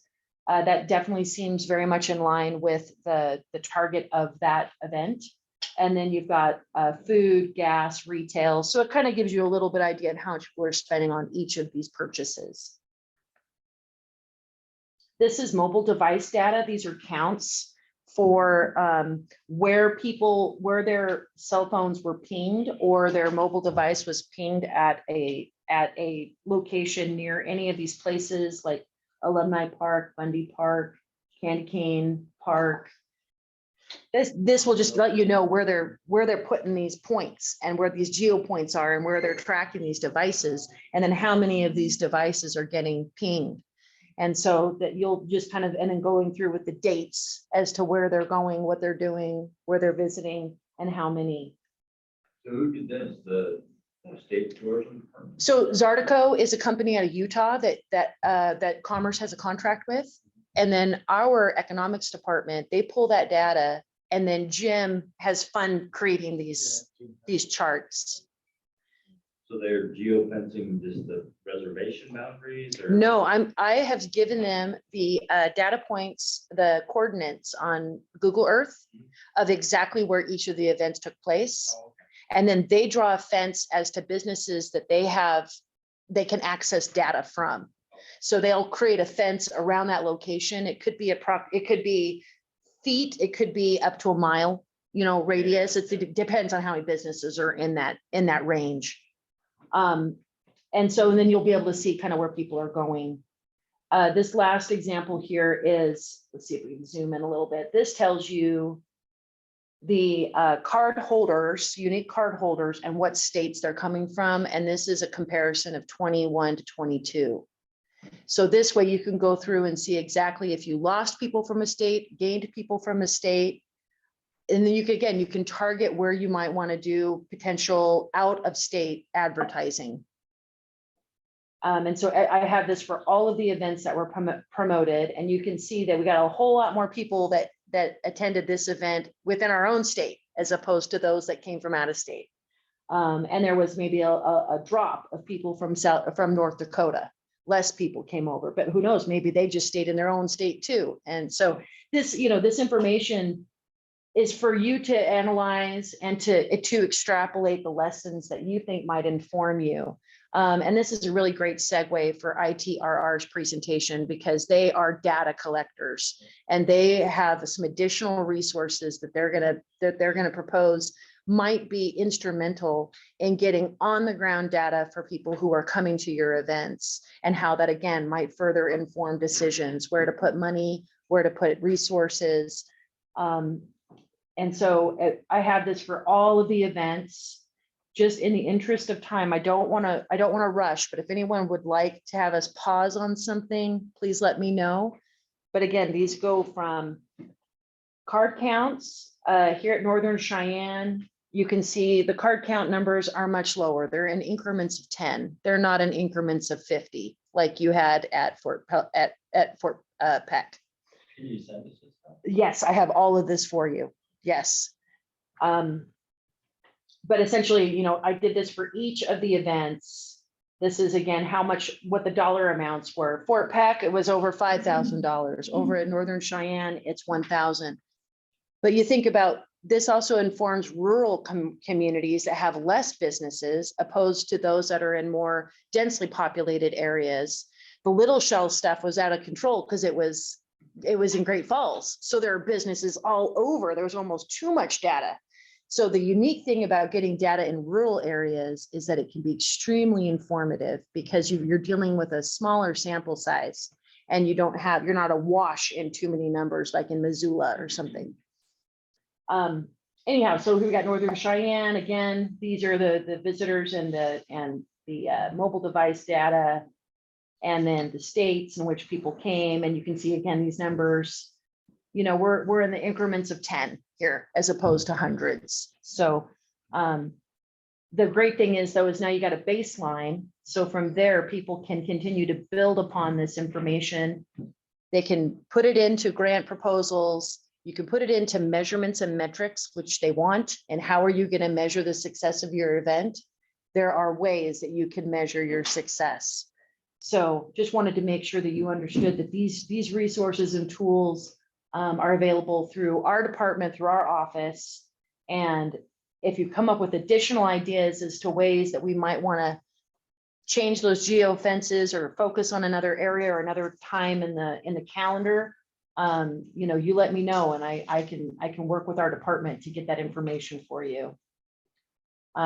That definitely seems very much in line with the target of that event. And then you've got food, gas, retail. So it kind of gives you a little bit idea of how much we're spending on each of these purchases. This is mobile device data. These are counts for where their cell phones were pinged or their mobile device was pinged at a location near any of these places like Alumni Park, Bundy Park, Candy Cane Park. This will just let you know where they're putting these points and where these geo points are and where they're tracking these devices, and then how many of these devices are getting pinged. And so that you'll just kind of, and then going through with the dates as to where they're going, what they're doing, where they're visiting, and how many. So who did this? The state tourism department? So Zartico is a company out of Utah that Commerce has a contract with. And then our economics department, they pull that data, and then Jim has fun creating these charts. So they're geofencing just the reservation boundaries, or? No, I have given them the data points, the coordinates on Google Earth of exactly where each of the events took place. And then they draw a fence as to businesses that they can access data from. So they'll create a fence around that location. It could be feet, it could be up to a mile, radius. It depends on how many businesses are in that range. And then you'll be able to see kind of where people are going. This last example here is, let's see if we can zoom in a little bit. This tells you the card holders, unique card holders, and what states they're coming from. And this is a comparison of 21 to 22. So this way you can go through and see exactly if you lost people from a state, gained people from a state. And then you can target where you might want to do potential out of state advertising. And so I have this for all of the events that were promoted, and you can see that we got a whole lot more people that attended this event within our own state as opposed to those that came from out of state. And there was maybe a drop of people from North Dakota. Less people came over, but who knows, maybe they just stayed in their own state too. And so this information is for you to analyze and to extrapolate the lessons that you think might inform you. And this is a really great segue for ITRR's presentation, because they are data collectors and they have some additional resources that they're gonna propose might be instrumental in getting on the ground data for people who are coming to your events, and how that again might further inform decisions, where to put money, where to put resources. And so I have this for all of the events. Just in the interest of time, I don't want to rush, but if anyone would like to have us pause on something, please let me know. But again, these go from card counts here at Northern Cheyenne. You can see the card count numbers are much lower. They're in increments of 10. They're not in increments of 50 like you had at Fort Peck. Can you send us this stuff? Yes, I have all of this for you. Yes. But essentially, I did this for each of the events. This is again what the dollar amounts were. Fort Peck, it was over $5,000. Over at Northern Cheyenne, it's $1,000. But you think about this also informs rural communities that have less businesses opposed to those that are in more densely populated areas. The Little Shell stuff was out of control because it was in Great Falls. So there are businesses all over. There was almost too much data. So the unique thing about getting data in rural areas is that it can be extremely informative because you're dealing with a smaller sample size. and you're not awash in too many numbers like in Missoula or something. Anyhow, so we got Northern Cheyenne. Again, these are the visitors and the mobile device data, and then the states in which people came. And you can see again these numbers. You know, we're in the increments of 10 here as opposed to hundreds. So the great thing is though is now you got a baseline. So from there, people can continue to build upon this information. They can put it into grant proposals. You can put it into measurements and metrics, which they want. And how are you going to measure the success of your event? There are ways that you can measure your success. So just wanted to make sure that you understood that these resources and tools are available through our department, through our office. And if you come up with additional ideas as to ways that we might want to change those geo fences or focus on another area or another time in the calendar, you know, you let me know, and I can work with our department to get that information for you.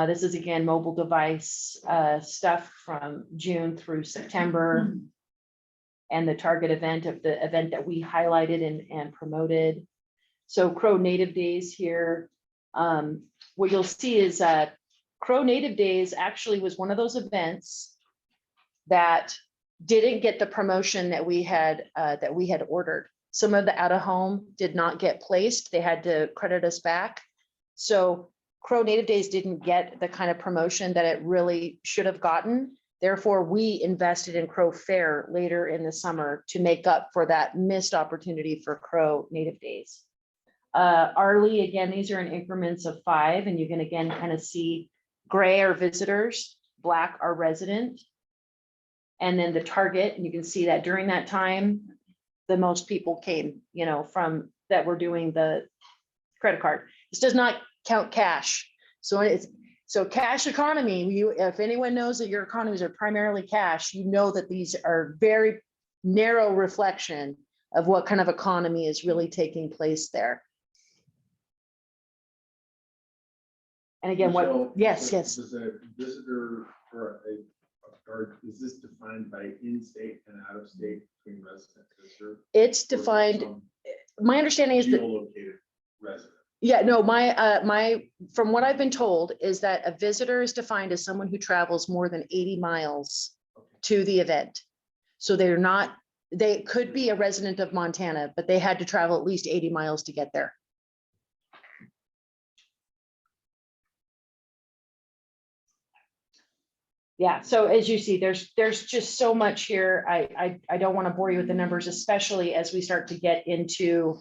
This is again mobile device stuff from June through September, and the target event of the event that we highlighted and promoted. So Crow Native Days here. What you'll see is Crow Native Days actually was one of those events that didn't get the promotion that we had ordered. Some of the out of home did not get placed. They had to credit us back. So Crow Native Days didn't get the kind of promotion that it really should have gotten. Therefore, we invested in Crow Fair later in the summer to make up for that missed opportunity for Crow Native Days. Arlie, again, these are in increments of 5, and you can again kind of see gray are visitors, black are resident. And then the target, and you can see that during that time, the most people came, you know, from that were doing the credit card. This does not count cash. So cash economy, if anyone knows that your economies are primarily cash, you know that these are very narrow reflection of what kind of economy is really taking place there. And again, yes. Does a visitor or or is this defined by in-state and out-of-state between resident and visitor? It's defined, my understanding is that Geolocated resident. yeah, no, from what I've been told is that a visitor is defined as someone who travels more than 80 miles to the event. So they could be a resident of Montana, but they had to travel at least 80 miles to get there. Yeah, so as you see, there's just so much here. I don't want to bore you with the numbers, especially as we start to get into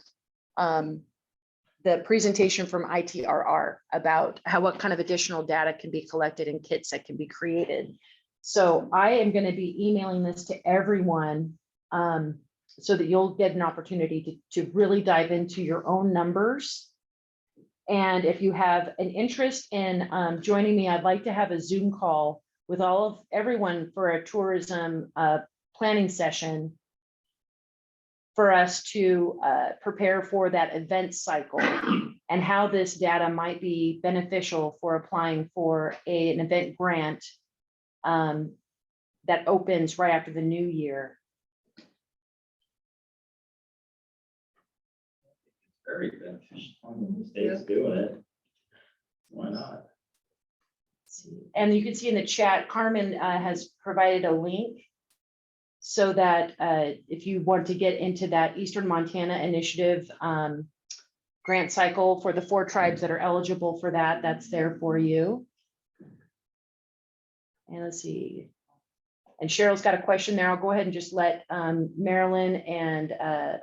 the presentation from ITRR about what kind of additional data can be collected and kits that can be created. So I am going to be emailing this to everyone so that you'll get an opportunity to really dive into your own numbers. And if you have an interest in joining me, I'd like to have a Zoom call with everyone for a tourism planning session for us to prepare for that event cycle and how this data might be beneficial for applying for an event grant that opens right after the new year. Very beneficial. The state's doing it. Why not? And you can see in the chat, Carmen has provided a link so that if you want to get into that Eastern Montana Initiative grant cycle for the 4 tribes that are eligible for that, that's there for you. And let's see. And Cheryl's got a question there. I'll go ahead and just let Marilyn and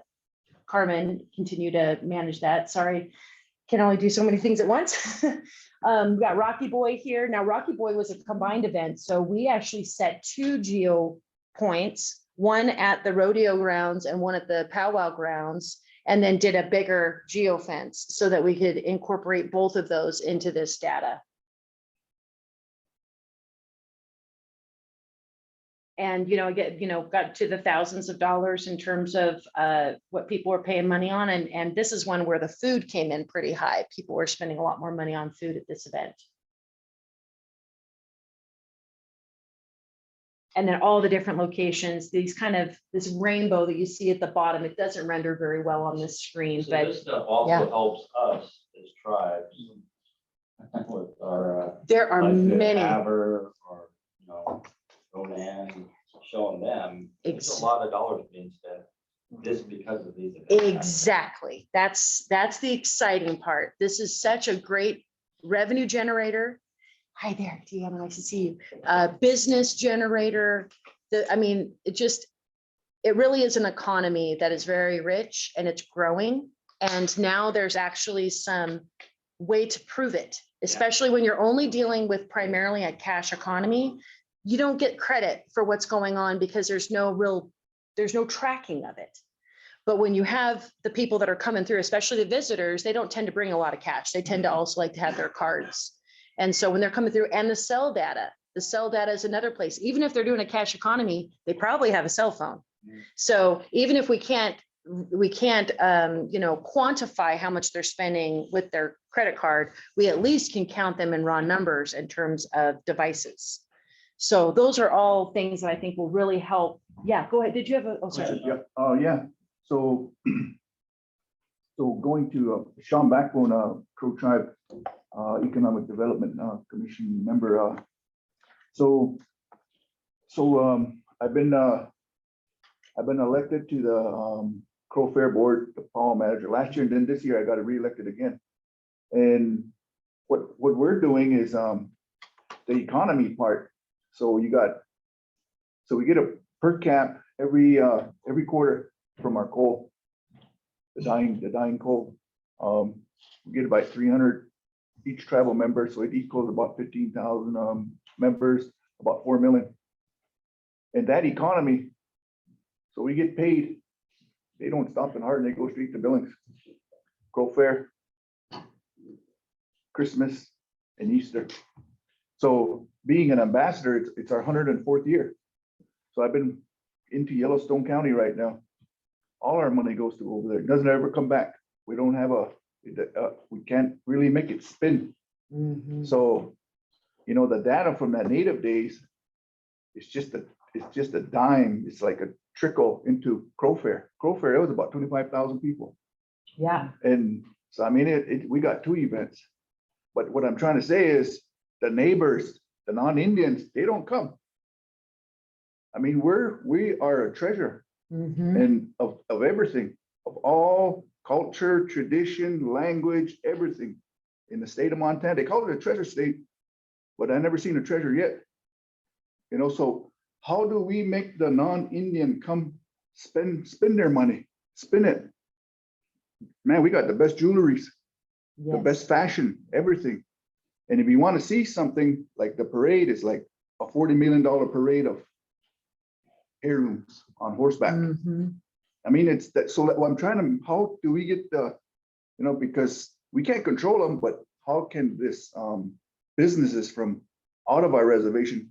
Carmen continue to manage that. Sorry, can only do so many things at once. We got Rocky Boy here. Now, Rocky Boy was a combined event. So we actually set 2 geo points, one at the rodeo grounds and one at the powwow grounds, and then did a bigger geo fence so that we could incorporate both of those into this data. And, got to the thousands of dollars in terms of what people were paying money on. And this is one where the food came in pretty high. People were spending a lot more money on food at this event. and then all the different locations, these kind of, this rainbow that you see at the bottom, it doesn't render very well on this screen, So but this stuff also yeah. helps us as tribes with our. There are like the many. Haver or, you know, Ronan, showing them, there's a lot of dollars being spent just because of these events. Exactly. That's the exciting part. This is such a great revenue generator. Hi there, Deanna, nice to see you. Business generator. I mean, it really is an economy that is very rich and it's growing. And now there's actually some way to prove it, especially when you're only dealing with primarily a cash economy. You don't get credit for what's going on because there's no tracking of it. But when you have the people that are coming through, especially the visitors, they don't tend to bring a lot of cash. They tend to also like to have their cards. And so when they're coming through, and the cell data is another place. Even if they're doing a cash economy, they probably have a cell phone. So even if we can't quantify how much they're spending with their credit card, we at least can count them in raw numbers in terms of devices. So those are all things that I think will really help. Yeah, go ahead. Did you have sorry. Yeah. So going to Sean Backbone, Crow Tribe Economic Development Commission member. I've been elected to the Crow Fair Board, the Paul manager last year, and then this year I got reelected again. And what we're doing is the economy part. So we get a per cap every quarter from our coal, the dying coal. We get about 300 each tribal member, so it equals about 15,000 members, about 4 million. And that economy, so we get paid. They don't stop in Hardin, they go straight to Billings. Crow Fair, Christmas, and Easter. So being an ambassador, it's our 104th year. So I've been into Yellowstone County right now. All our money goes to over there. It doesn't ever come back. We don't have we can't really make it spin. So, the data from that native days, it's just a dime. It's like a trickle into Crow Fair. Crow Fair, it was about 25,000 people. Yeah. And so, I mean, we got 2 events. But what I'm trying to say is the neighbors, the non-Indians, they don't come. I mean, we are a treasure and of everything, of all culture, tradition, language, everything in the state of Montana. They call it a treasure state, but I never seen a treasure yet. So how do we make the non-Indian come spend their money, spin it? Man, we got the best jewelries, the best fashion, everything. And if you want to see something like the parade is like a $40 million parade of heirlooms on horseback. I mean, it's that. So what I'm trying to, how do we get the, because we can't control them, but how can this businesses from out of our reservation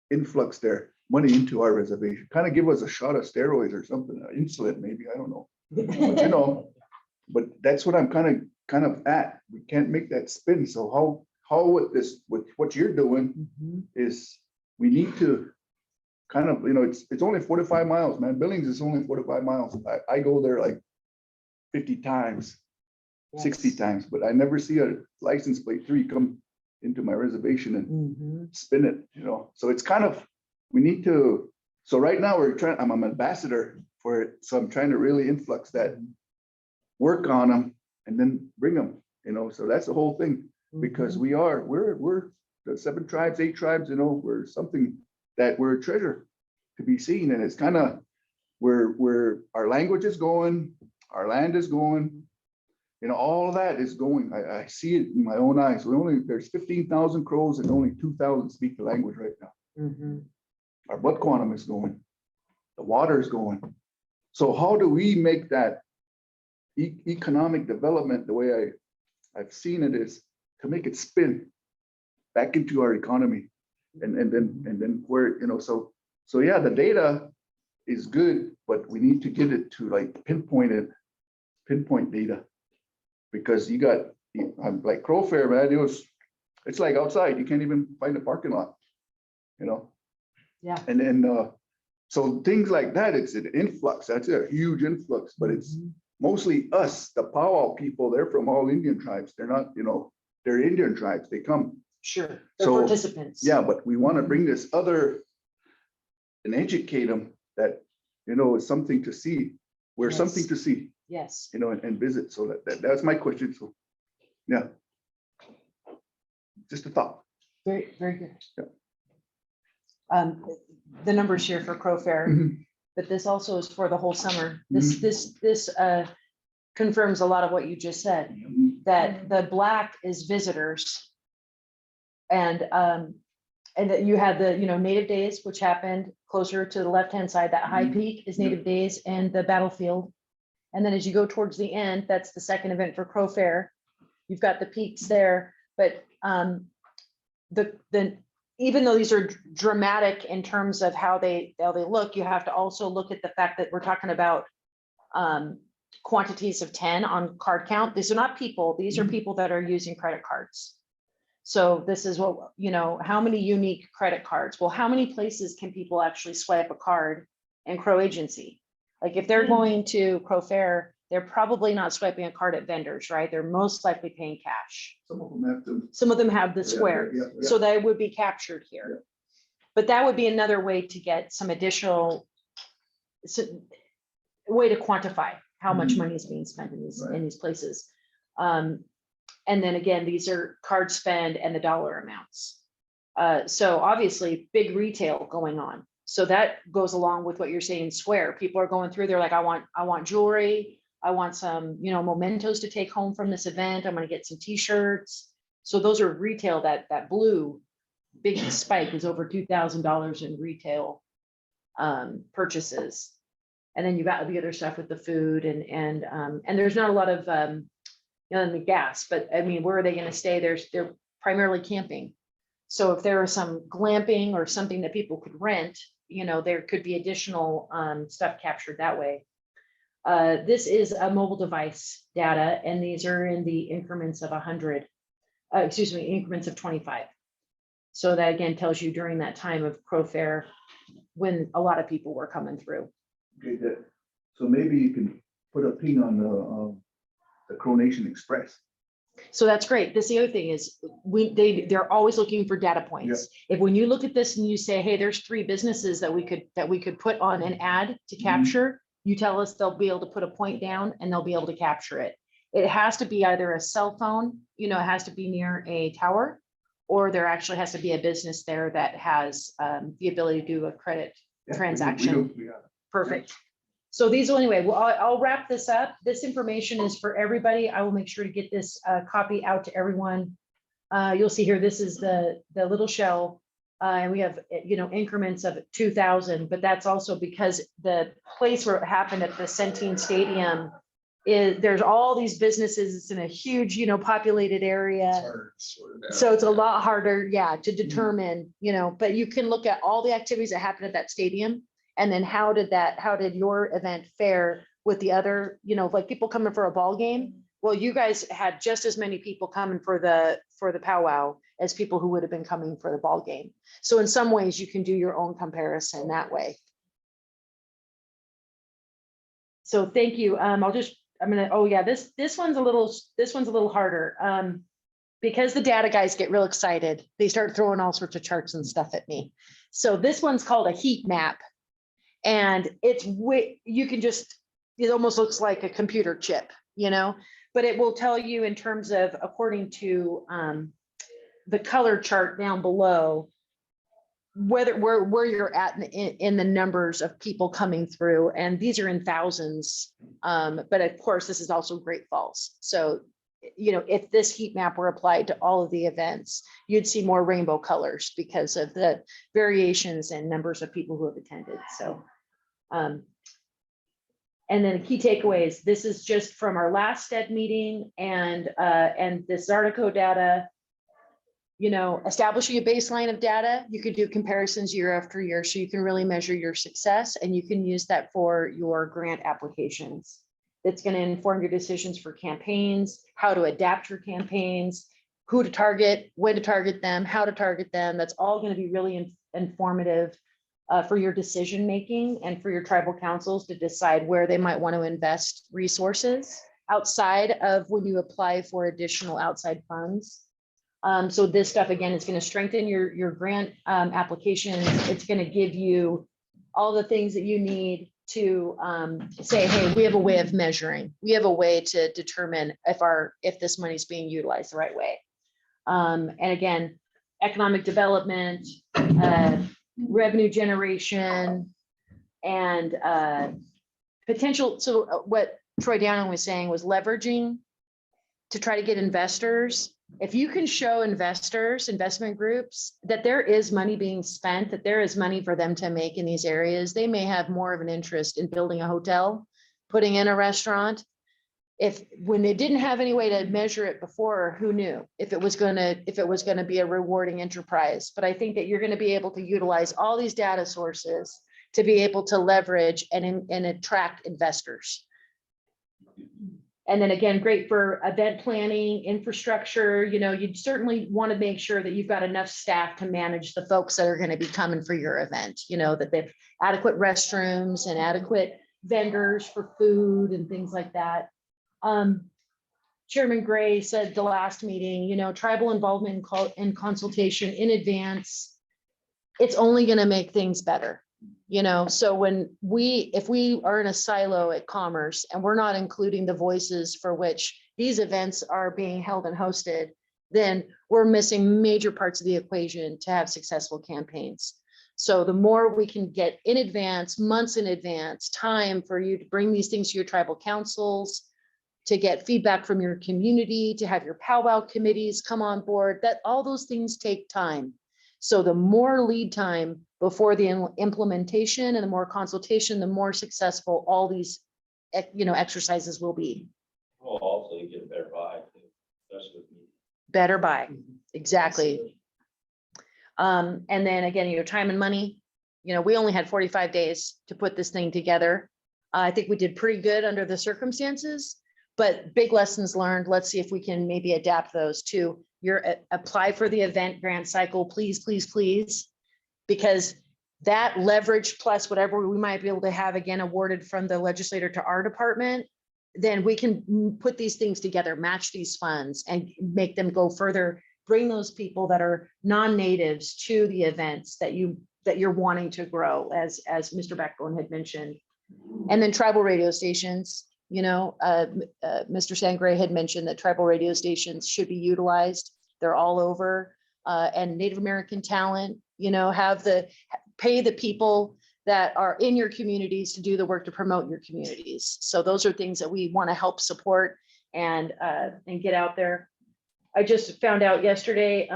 influx their money into our reservation? Kind of give us a shot of steroids or something, insulin maybe, I don't know. But, but that's what I'm kind of at. We can't make that spin. So how with what you're doing is we need to kind of, it's only 45 miles, man. Billings is only 45 miles. I go there like 50 times, 60 times, but I never see a license plate 3 come into my reservation and spin it, So it's kind of, we need to, so right now I'm an ambassador for it. So I'm trying to really influx that, work on them and then bring them, so that's the whole thing. Because we're the 7 tribes, 8 tribes, we're something that we're a treasure to be seen. And it's kind of where our language is going, our land is going, all of that is going. I see it in my own eyes. There's 15,000 Crows and only 2,000 speak the language right now. Our blood quantum is going, the water is going. So how do we make that economic development the way I've seen it is to make it spin back into our economy, and then where so yeah, the data is good, but we need to get it to like pinpoint data, because you got like Crow Fair, man. It's like outside, you can't even find a parking lot, Yeah. And then, so things like that, it's an influx, that's a huge influx, but it's mostly us, the powwow people, they're from all Indian tribes, they're not, they're Indian tribes, they come. Sure, they're So, participants. yeah, but we want to bring this other and educate them that, it's something to see. We're Yes. something to see, Yes. and visit. So that's my question. So, yeah. Just a thought. Very, very good. Yeah. The numbers here for Crow Fair, Mhm. but this also is for the whole summer. This confirms a lot of what you just said, that the black is visitors. And that you had the, native days, which happened closer to the left-hand side, that high peak is native days and the battlefield. And then as you go towards the end, that's the second event for Crow Fair. You've got the peaks there, but even though these are dramatic in terms of how they look, you have to also look at the fact that we're talking about quantities of 10 on card count. These are not people, these are people that are using credit cards. So this is what, how many unique credit cards? Well, how many places can people actually swipe a card in Crow Agency? Like if they're going to Crow Fair, they're probably not swiping a card at vendors, right? They're most likely paying cash. Some of them have to. Some of them have the square, yeah. so they would be captured here. But that would be another way to get some additional way to quantify how much money is being spent in these places. And then again, these are card spend and the dollar amounts. So obviously big retail going on. So that goes along with what you're saying, square. People are going through, they're like, I want jewelry. I want some, mementos to take home from this event. I'm gonna get some t-shirts. So those are retail, that blue big spike is over $2,000 in retail purchases. And then you got the other stuff with the food and there's not a lot of, the gas, but I mean, where are they gonna stay? They're primarily camping. So if there was some glamping or something that people could rent, there could be additional stuff captured that way. This is a mobile device data, and these are in the increments of 100, increments of 25. So that again tells you during that time of Crow Fair, when a lot of people were coming through. Okay, so maybe you can put a ping on the Crow Nation Express. So that's great. This the other thing is they're always looking for data points. If when you look at this and you say, hey, there's 3 businesses that we could put on an ad to capture, you tell us they'll be able to put a point down and they'll be able to capture it. It has to be either a cell phone, it has to be near a tower, or there actually has to be a business there that has the ability to do a credit transaction. Perfect. So these will anyway, well, I'll wrap this up. This information is for everybody. I will make sure to get this copy out to everyone. You'll see here, this is the little shell. And we have, increments of 2,000, but that's also because the place where it happened at the Centene Stadium there's all these businesses. It's in a huge, populated area. So it's a lot harder, to determine, but you can look at all the activities that happened at that stadium. And then how did your event fare with the other, like people coming for a ball game? Well, you guys had just as many people coming for the powwow as people who would have been coming for the ball game. So in some ways you can do your own comparison that way. So thank you. This one's a little harder. Because the data guys get real excited, they start throwing all sorts of charts and stuff at me. So this one's called a heat map. And it almost looks like a computer chip, but it will tell you in terms of, according to the color chart down below, where you're at in the numbers of people coming through. And these are in thousands. But of course, this is also Great Falls. So, if this heat map were applied to all of the events, you'd see more rainbow colors because of the variations and numbers of people who have attended. So, and then key takeaways. This is just from our last Sted meeting and this Zartico data. Establishing a baseline of data, you could do comparisons year after year, so you can really measure your success, and you can use that for your grant applications. It's going to inform your decisions for campaigns, how to adapt your campaigns, who to target, when to target them, how to target them. That's all going to be really informative for your decision making and for your tribal councils to decide where they might want to invest resources outside of when you apply for additional outside funds. So this stuff, again, is going to strengthen your grant applications. It's going to give you all the things that you need to say, hey, we have a way of measuring. We have a way to determine if this money is being utilized the right way. And again, economic development, revenue generation, and potential. So what Troy Downing was saying was leveraging to try to get investors. If you can show investors, investment groups, that there is money being spent, that there is money for them to make in these areas, they may have more of an interest in building a hotel, putting in a restaurant. When they didn't have any way to measure it before, who knew if it was gonna be a rewarding enterprise? But I think that you're gonna be able to utilize all these data sources to be able to leverage and attract investors. And then again, great for event planning, infrastructure. You'd certainly want to make sure that you've got enough staff to manage the folks that are going to be coming for your event, that they have adequate restrooms and adequate vendors for food and things like that. Chairman Gray said the last meeting, tribal involvement in consultation in advance, it's only going to make things better. So if we are in a silo at Commerce and we're not including the voices for which these events are being held and hosted, then we're missing major parts of the equation to have successful campaigns. So the more we can get in advance, months in advance, time for you to bring these things to your tribal councils, to get feedback from your community, to have your powwow committees come on board, that all those things take time. So the more lead time before the implementation and the more consultation, the more successful all these, exercises will be. Well, also you get a better buy. Better buy, exactly. And then again, time and money. We only had 45 days to put this thing together. I think we did pretty good under the circumstances, but big lessons learned. Let's see if we can maybe adapt those to apply for the event grant cycle, please, please, please. Because that leverage plus whatever we might be able to have again awarded from the legislator to our department, then we can put these things together, match these funds and make them go further, bring those people that are non-natives to the events that you're wanting to grow, as Mr. Backbone had mentioned. And then tribal radio stations, Mr. Sangre had mentioned that tribal radio stations should be utilized. They're all over, and Native American talent, pay the people that are in your communities to do the work to promote your communities. So those are things that we want to help support and get out there. I just found out yesterday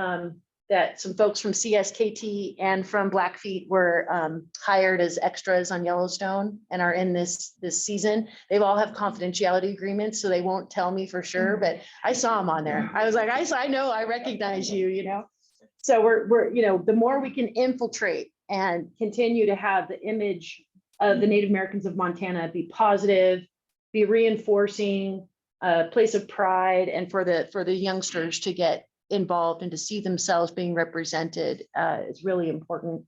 that some folks from CSKT and from Blackfeet were hired as extras on Yellowstone and are in this season. They've all have confidentiality agreements, so they won't tell me for sure, but I saw them on there. I was like, I know, I recognize you, So we're the more we can infiltrate and continue to have the image of the Native Americans of Montana be positive, be reinforcing, a place of pride, and for the youngsters to get involved and to see themselves being represented is really important.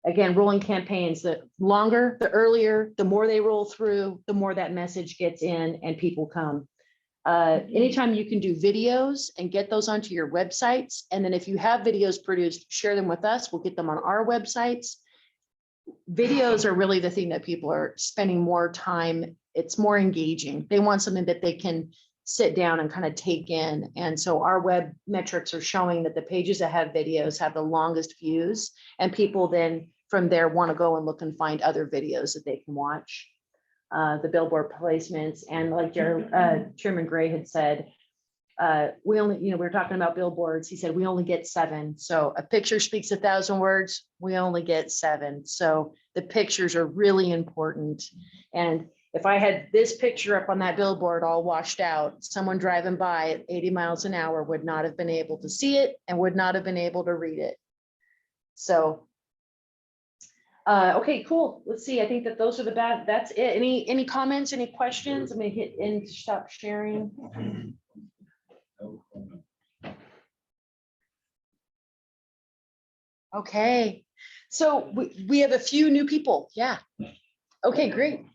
Again, rolling campaigns, the longer, the earlier, the more they roll through, the more that message gets in and people come. Anytime you can do videos and get those onto your websites, and then if you have videos produced, share them with us, we'll get them on our websites. Videos are really the thing that people are spending more time. It's more engaging. They want something that they can sit down and kind of take in. And so our web metrics are showing that the pages that have videos have the longest views, and people then from there want to go and look and find other videos that they can watch. The billboard placements, and like Chairman Gray had said, we only, we were talking about billboards. He said we only get 7. So a picture speaks 1,000 words. We only get 7. So the pictures are really important. And if I had this picture up on that billboard all washed out, someone driving by at 80 miles an hour would not have been able to see it and would not have been able to read it. So, okay, cool. Let's see. I think that those are that's it. Any comments, any questions? I'm gonna hit end to stop sharing. Okay. So we have a few new people. Yeah. Okay, great.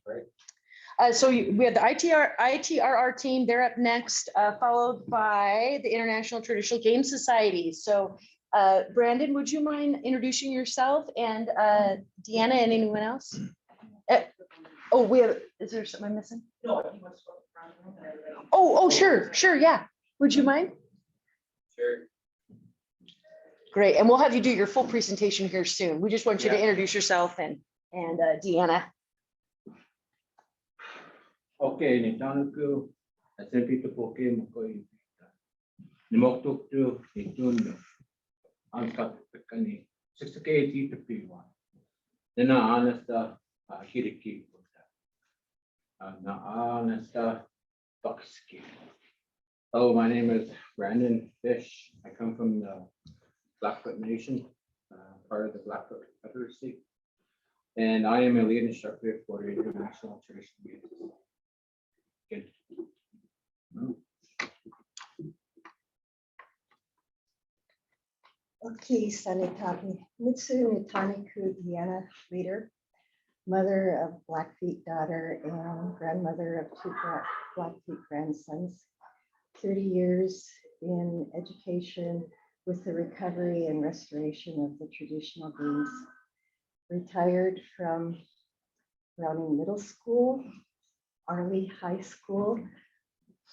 So we have the ITRR team. They're up next, followed by the International Traditional Game Society. So Brandon, would you mind introducing yourself and Deanna and anyone else? Oh, is there something I'm missing? Oh, sure, yeah. Would you mind? Sure. Great, and we'll have you do your full presentation here soon. We just want you to introduce yourself and Deanna. Okay, ni tanu ku asempi tu poke mo ko ipita. Ni moktuk tu itundo. Ang kapekani 6K to P1. Then honesta hiriki puta. Na honesta toxic. Oh, my name is Brandon Fish. I come from the Blackfoot Nation, part of the Blackfoot Confederacy. And I am a lead instructor for the International Traditional Games. Good. Okay, Sanitani, Mitsu Nitani Vienna leader, mother of Blackfeet daughter and grandmother of two Blackfeet grandsons. 30 years in education with the recovery and restoration of the traditional games. Retired from Browning Middle School, Arley High School,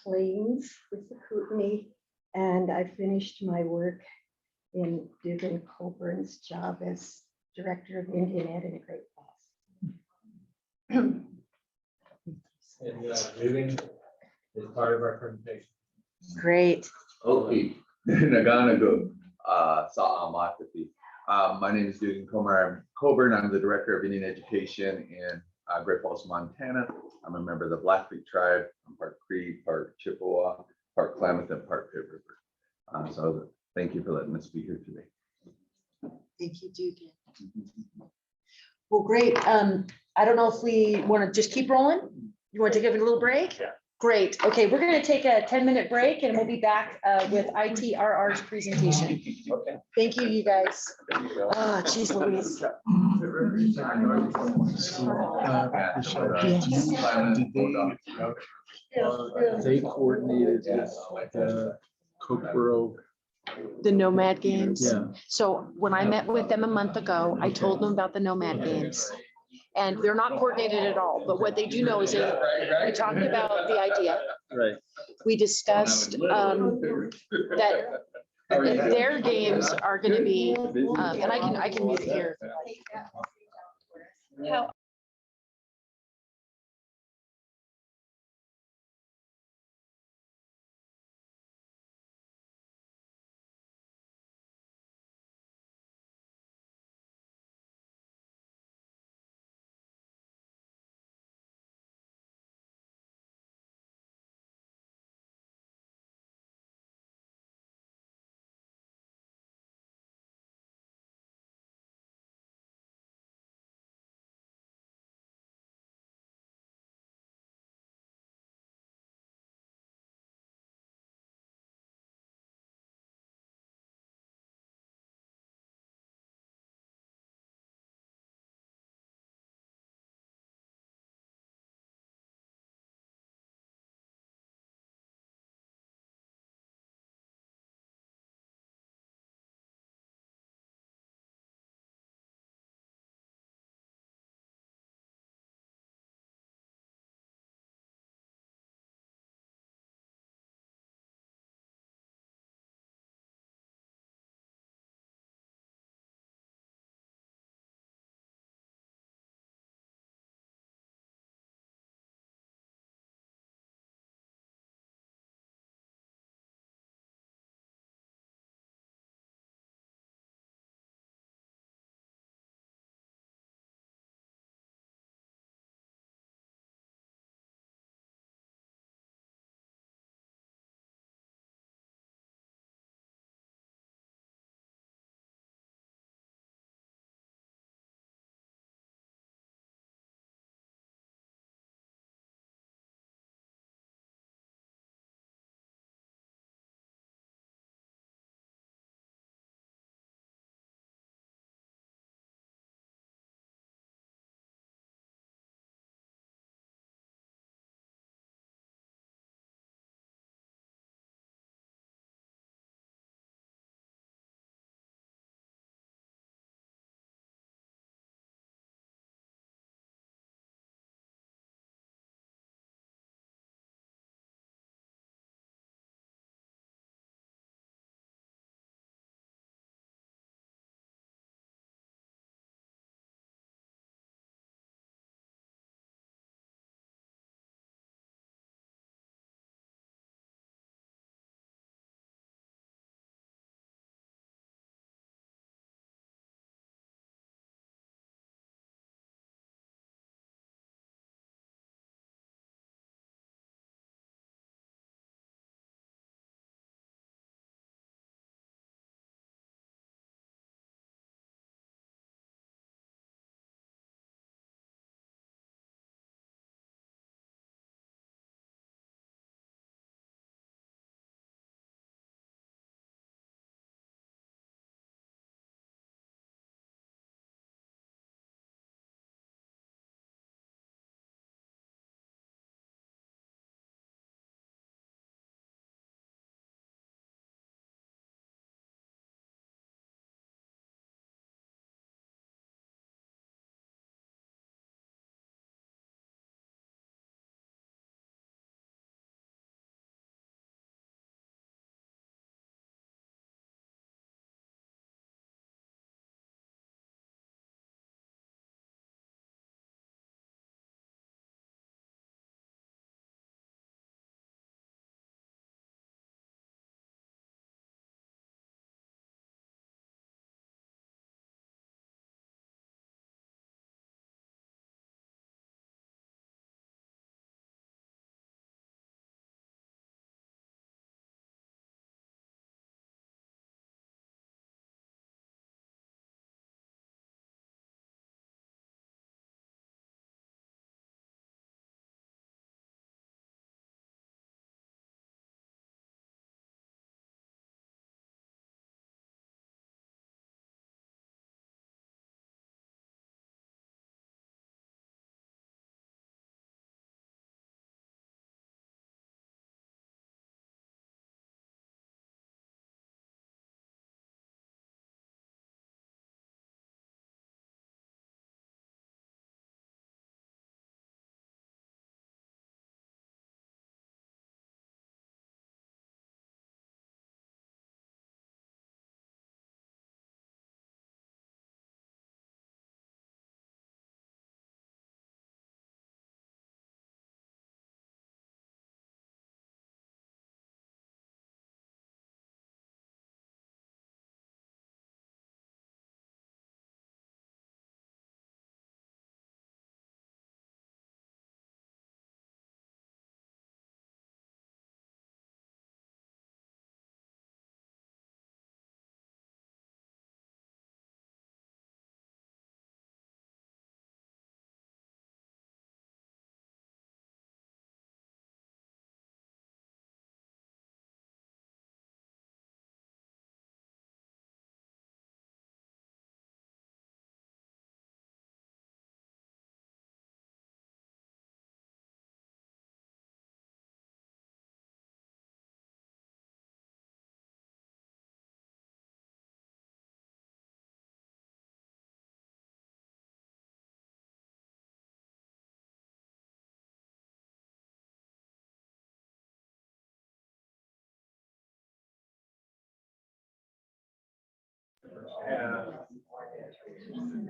Plains with the Kootenai, and I finished my work in Dugan Colburn's job as Director of Indian Ed in Great Falls. And Dugan is part of our presentation. Great. Okay, Naganago, Sa'amatapi. My name is Dugan Coburn. I'm the Director of Indian Education in Great Falls, Montana. I'm a member of the Blackfeet tribe. I'm part Cree, part Chippewa, part Klamath, and part Pit River. So thank you for letting us be here today. Thank you, Dugan. Well, great. I don't know if we want to just keep rolling. You want to give it a little break? Yeah. Great. Okay, we're going to take a 10-minute break and we'll be back with ITRR's presentation. Okay. Thank you, you guys. Oh, geez, Louise. They coordinated with Cokeboro. The Nomad Games. Yeah. So when I met with them a month ago, I told them about the Nomad Games. And they're not coordinated at all, but what they do know is we talked about the idea. Right. We discussed that their games are going to be, and I can mute it here. How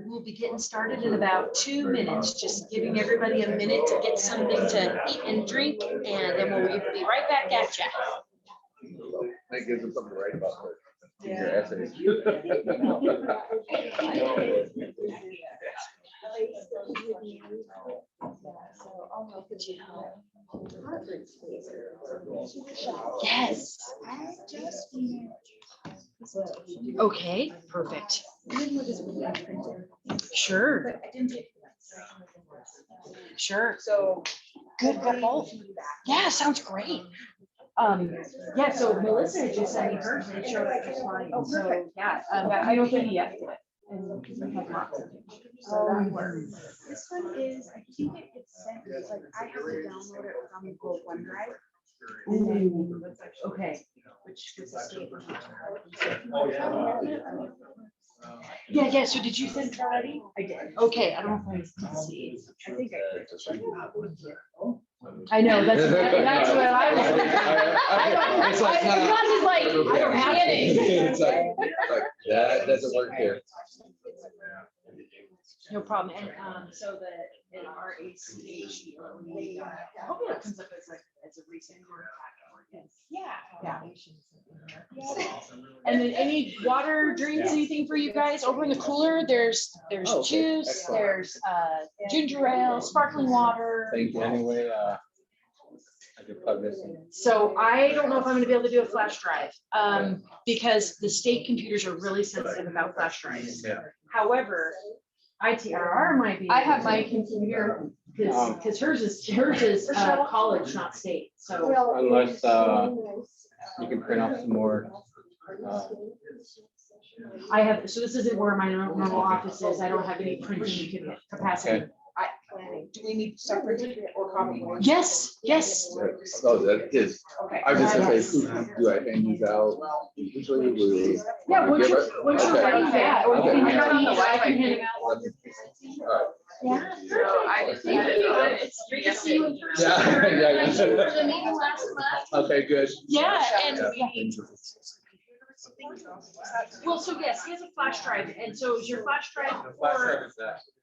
We'll be getting started in about 2 minutes, just giving everybody a minute to get something to eat and drink, and then we'll be right back at you. That gives them something to write about for your essays. Yes. Okay, perfect. Sure. Sure. So Good for both. Yeah, sounds great. Yeah, so Melissa just sent me hers and it showed up just fine. So, yeah, I don't think yet. So that works. This one is, I think it gets sent, it's like, I have to download it from Google OneDrive. And then, Okay. which gives the state. Yeah, so did you send it already? I did. Okay, I don't know if I can see. I think I know, that's what I was. It's like, John is like, I don't have it. It's like, that doesn't work here. No problem. And so the in our ACH, hopefully that comes up as a recent contact. Yeah. And then any water, drinks, anything for you guys over in the cooler? There's juice, Excellent. there's ginger ale, sparkling water. Thank you. Anyway, I could plug this in. So I don't know if I'm gonna be able to do a flash drive, because the state computers are really sensitive about flash drives. Yeah. However, ITRR might be. I have my computer, because hers is college, not state, so. Unless you can print off some more. I have, so this isn't where my normal office is. I don't have any printing capacity. Okay. Do we need separate or copy? Yes. Oh, that is, Okay. I was just gonna say, do I hand these out usually? Yeah, once you're ready, yeah. Or you can Okay. hand it out, I can hand it out. All right. Yeah. Thank you. It's great to see you in person. Yeah. Thank you for the meeting last month. Okay, good. Yeah, and well, so yes, he has a flash drive, and so is your flash drive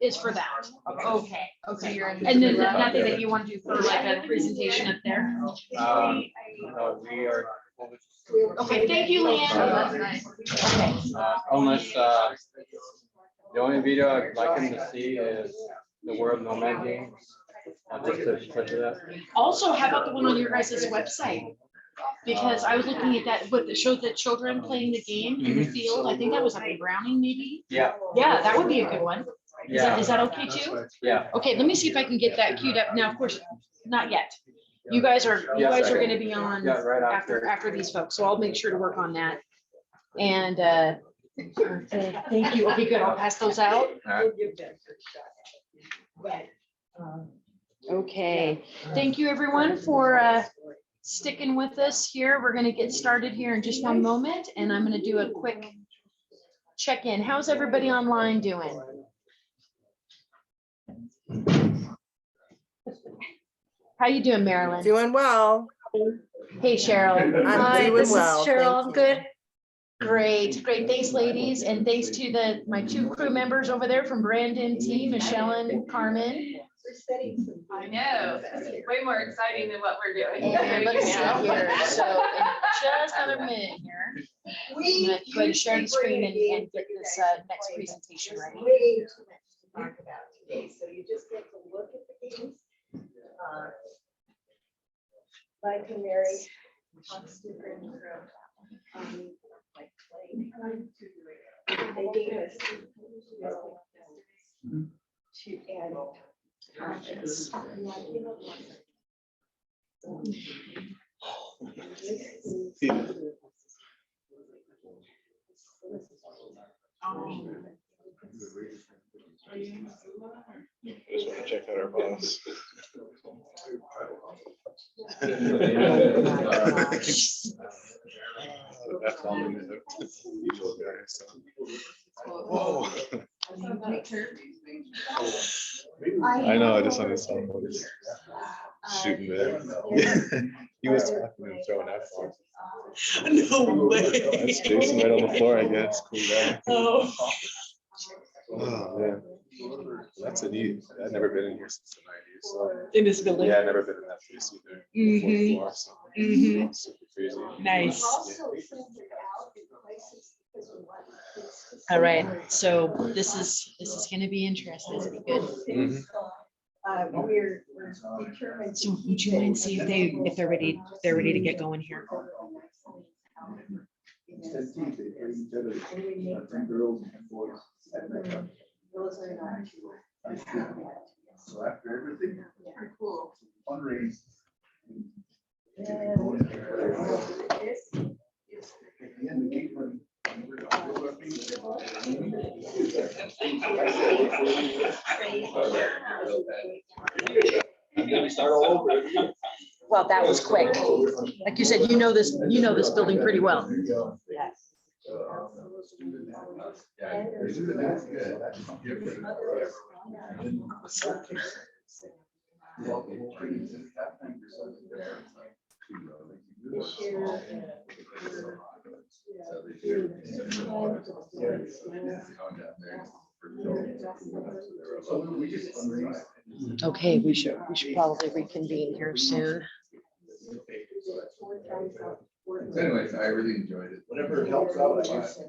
is for that. Okay. And then nothing that you want to do for like a presentation up there? No, we are. Okay, thank you, Leanne. Okay. Unless, the only video I'd like him to see is the World Nomad game. Just to touch it up. Also, how about the one on your guys' website? Because I was looking at that, but it showed the children playing the game in the field. I think that was up in Browning, maybe. Yeah. Yeah, that would be a good one. Yeah. Is that okay too? Yeah. Okay, let me see if I can get that queued up. Now, of course, not yet. You guys are gonna be on Yeah, right after these folks, so I'll make sure to work on that. And okay, thank you. Okay, good. I'll pass those out. Okay, thank you everyone for sticking with us here. We're gonna get started here in just one moment, and I'm gonna do a quick check-in. How's everybody online doing? How you doing, Marilyn? Doing well. Hey, Cheryl. I'm doing well. Cheryl, I'm good. Great. Thanks, ladies. And thanks to my two crew members over there from Brandon T, Michelle and Carmen. I know, way more exciting than what we're doing. And let's see here. So in just another minute here. I'm gonna go ahead and share the screen and get this next presentation ready. Talk about today, so you just get to look at the games. Mike and Mary talks to them, like playing. They gave us to add practice. Check out our boss. That's all in it. Whoa. I know, I just understand what it is. Shooting there. He was talking and throwing F bombs. No way. That's Jason right on the floor, I guess. Cool guy. Oh. Oh, man. That's a neat, I've never been in here since the 90s. So. In this building? Yeah, I've never been in that place either. Mhm. Fourth floor, so Mhm. super crazy. Nice. All right, so this is gonna be interesting. This will be good. Mhm. We're determined. So would you mind see if they're ready to get going here? So after everything, fundraise. Well, that was quick. Like you said, you know this building pretty well. Yes. Okay, we should probably reconvene here soon. Anyways, I really enjoyed it. Whatever helps out, I guess.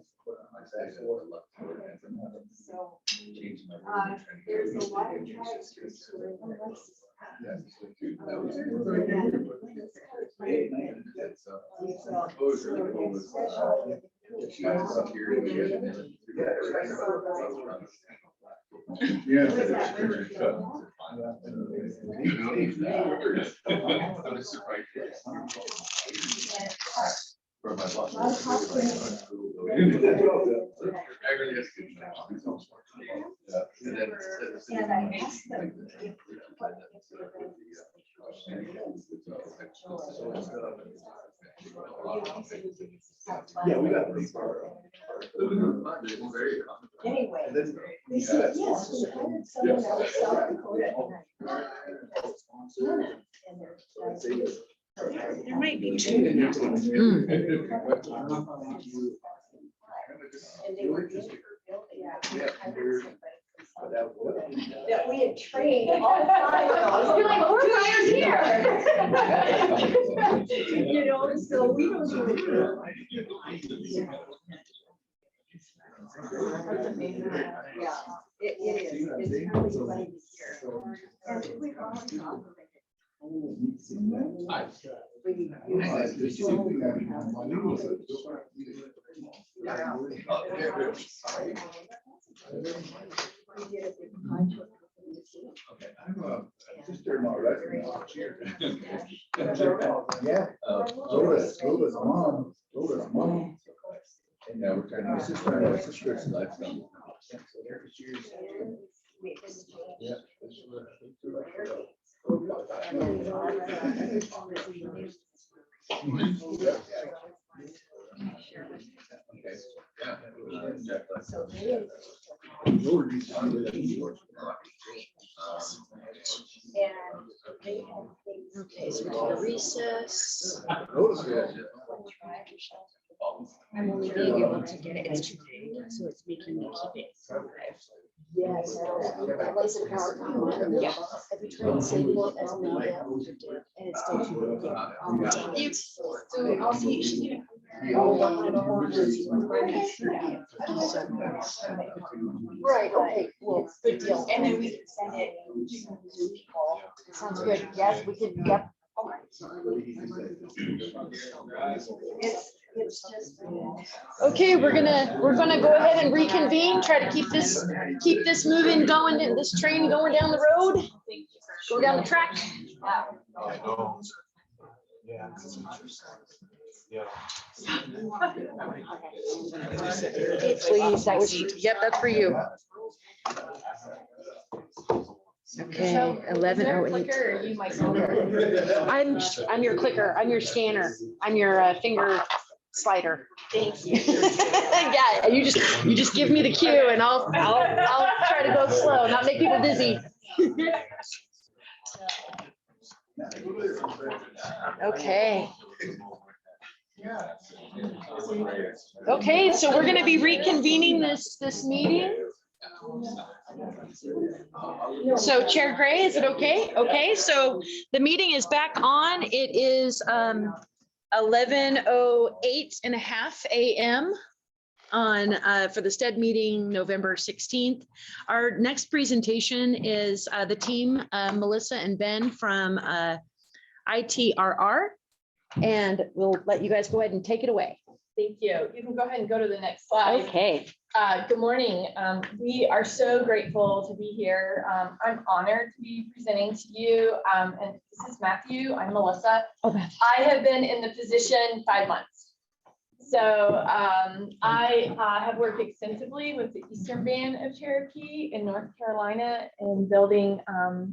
There's a lot of For my boss. Yeah, we got pretty far. Anyway, they said, yes, we hired someone out of South Dakota. There might be two. And they were in her building. That we had trained all 5 of us. You're like, we're hired here. You know, so we don't know. Yeah, it is. It's really funny to hear. And we've all operated. Just turned my record on. Yeah. Loda's mom. Yeah, we're trying to. Sister's lifestyle. Yeah. Okay, so we're gonna recess. I'm only being able to get it, it's too big, so it's making me keep it. Yes. Yeah. Every time I save it as an email, and it's still too big. Thank you. So I'll see. Right, okay, well, good deal. And then we can send it to people. Sounds good. Yes, we can, yep. It's just. Okay, we're gonna go ahead and reconvene, try to keep this moving, going, this train going down the road, go down the track. Please, that was, yep, that's for you. Okay, 11:08. You might know. I'm your clicker, I'm your scanner, I'm your finger slider. Thank you. Yeah, you just give me the cue and I'll try to go slow, not make people dizzy. Okay. Okay, so we're going to be reconvening this meeting. So Chair Gray, is it okay? Okay, so the meeting is back on. It is 11:08 a.m. on for the Sted meeting, November 16th. Our next presentation is the team, Melissa and Ben from ITRR, and we'll let you guys go ahead and take it away. Thank you. You can go ahead and go to the next slide. Okay. Good morning. We are so grateful to be here. I'm honored to be presenting to you. And this is Matthew. I'm Melissa. I have been in the position 5 months. So I have worked extensively with the Eastern Band of Cherokee in North Carolina in building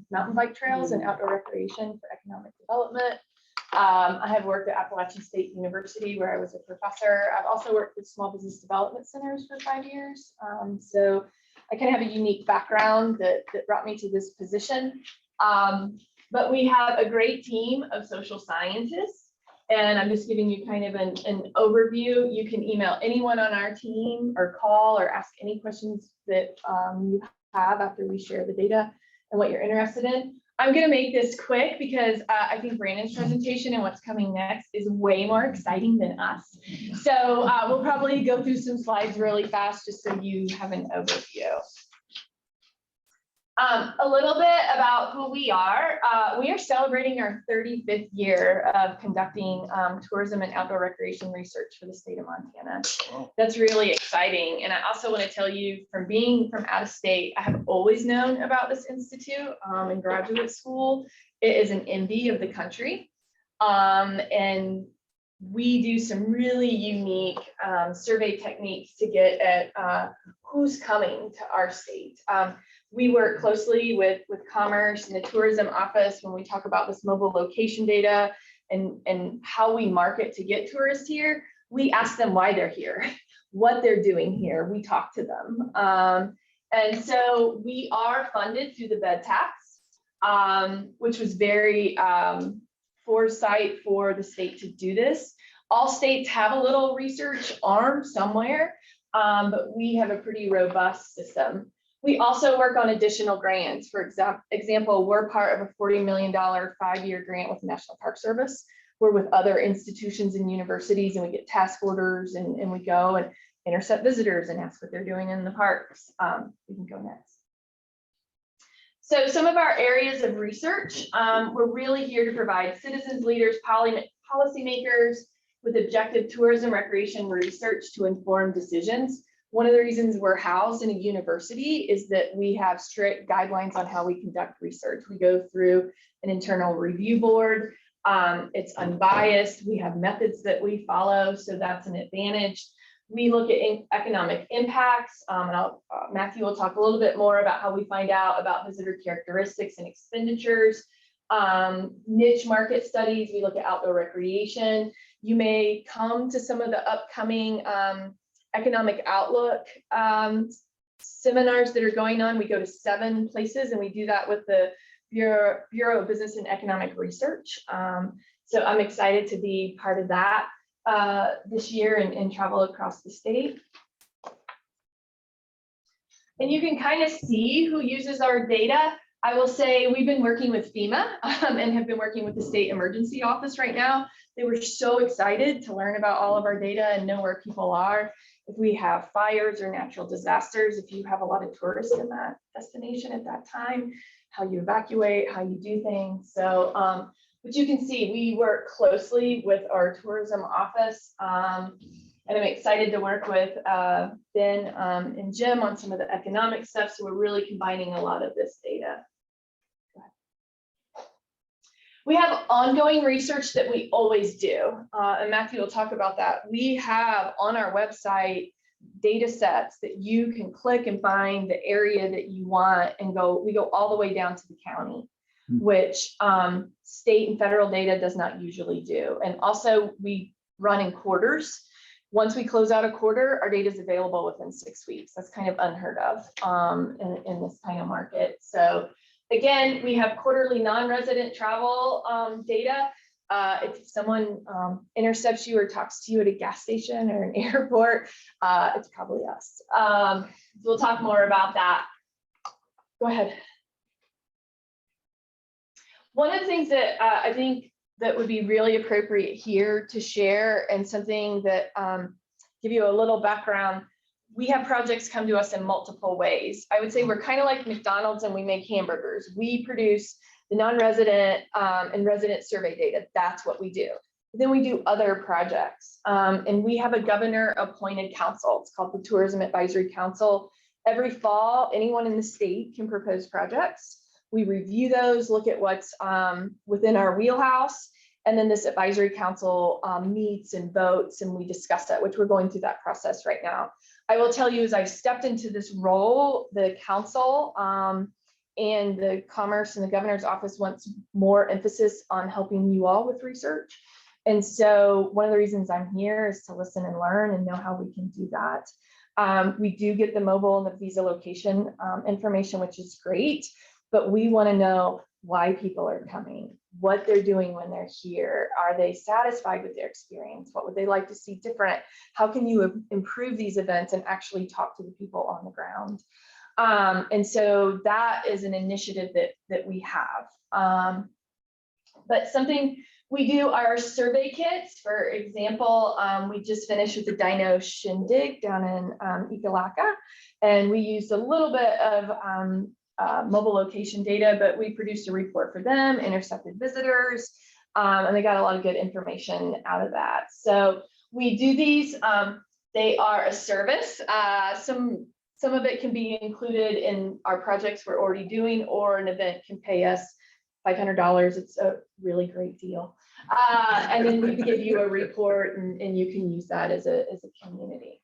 mountain bike trails and outdoor recreation for economic development. I have worked at Appalachian State University where I was a professor. I've also worked with small business development centers for 5 years. So I kind of have a unique background that brought me to this position. But we have a great team of social scientists. And I'm just giving you kind of an overview. You can email anyone on our team or call or ask any questions that you have after we share the data and what you're interested in. I'm going to make this quick because I think Brandon's presentation and what's coming next is way more exciting than us. So we'll probably go through some slides really fast just so you have an overview. A little bit about who we are. We are celebrating our 35th year of conducting tourism and outdoor recreation research for the state of Montana. That's really exciting. And I also want to tell you, from being from out of state, I have always known about this institute in graduate school. It is an envy of the country. And we do some really unique survey techniques to get at who's coming to our state. We work closely with Commerce and the tourism office when we talk about this mobile location data and how we market to get tourists here. We ask them why they're here, what they're doing here. We talk to them. And so we are funded through the bed tax, which was very foresight for the state to do this. All states have a little research arm somewhere, but we have a pretty robust system. We also work on additional grants. For example, we're part of a $40 million 5-year grant with the National Park Service. We're with other institutions and universities, and we get task orders, and we go and intercept visitors and ask what they're doing in the parks. We can go next. So some of our areas of research, we're really here to provide citizens, leaders, policymakers with objective tourism recreation research to inform decisions. One of the reasons we're housed in a university is that we have strict guidelines on how we conduct research. We go through an internal review board. It's unbiased. We have methods that we follow, so that's an advantage. We look at economic impacts. Matthew will talk a little bit more about how we find out about visitor characteristics and expenditures. Niche market studies, we look at outdoor recreation. You may come to some of the upcoming economic outlook seminars that are going on. We go to 7 places, and we do that with the Bureau of Business and Economic Research. So I'm excited to be part of that this year and travel across the state. And you can kind of see who uses our data. I will say we've been working with FEMA and have been working with the State Emergency Office right now. They were so excited to learn about all of our data and know where people are. If we have fires or natural disasters, if you have a lot of tourists in that destination at that time, how you evacuate, how you do things. So, but you can see we work closely with our tourism office. And I'm excited to work with Ben and Jim on some of the economic stuff. So we're really combining a lot of this data. We have ongoing research that we always do, and Matthew will talk about that. We have on our website data sets that you can click and find the area that you want and go. We go all the way down to the county, which state and federal data does not usually do. And also we run in quarters. Once we close out a quarter, our data is available within 6 weeks. That's kind of unheard of in this kind of market. So Again, we have quarterly non-resident travel data. If someone intercepts you or talks to you at a gas station or an airport, it's probably us. We'll talk more about that. Go ahead. One of the things that I think that would be really appropriate here to share, and something that give you a little background, we have projects come to us in multiple ways. I would say we're kind of like McDonald's and we make hamburgers. We produce the non-resident and resident survey data. That's what we do. Then we do other projects. And we have a governor appointed council. It's called the Tourism Advisory Council. Every fall, anyone in the state can propose projects. We review those, look at what's within our wheelhouse. And then this advisory council meets and votes, and we discuss that, which we're going through that process right now. I will tell you, as I've stepped into this role, the council and the Commerce and the governor's office wants more emphasis on helping you all with research. And so one of the reasons I'm here is to listen and learn and know how we can do that. We do get the mobile and the visa location information, which is great, but we want to know why people are coming, what they're doing when they're here. Are they satisfied with their experience? What would they like to see different? How can you improve these events and actually talk to the people on the ground? And so that is an initiative that we have. But something we do are survey kits. For example, we just finished with the Dino Shindig down in Ikalaka, and we used a little bit of mobile location data, but we produced a report for them, intercepted visitors, and they got a lot of good information out of that. So we do these, they are a service. Some of it can be included in our projects we're already doing, or an event can pay us $500. It's a really great deal. And then we give you a report, and you can use that as a community.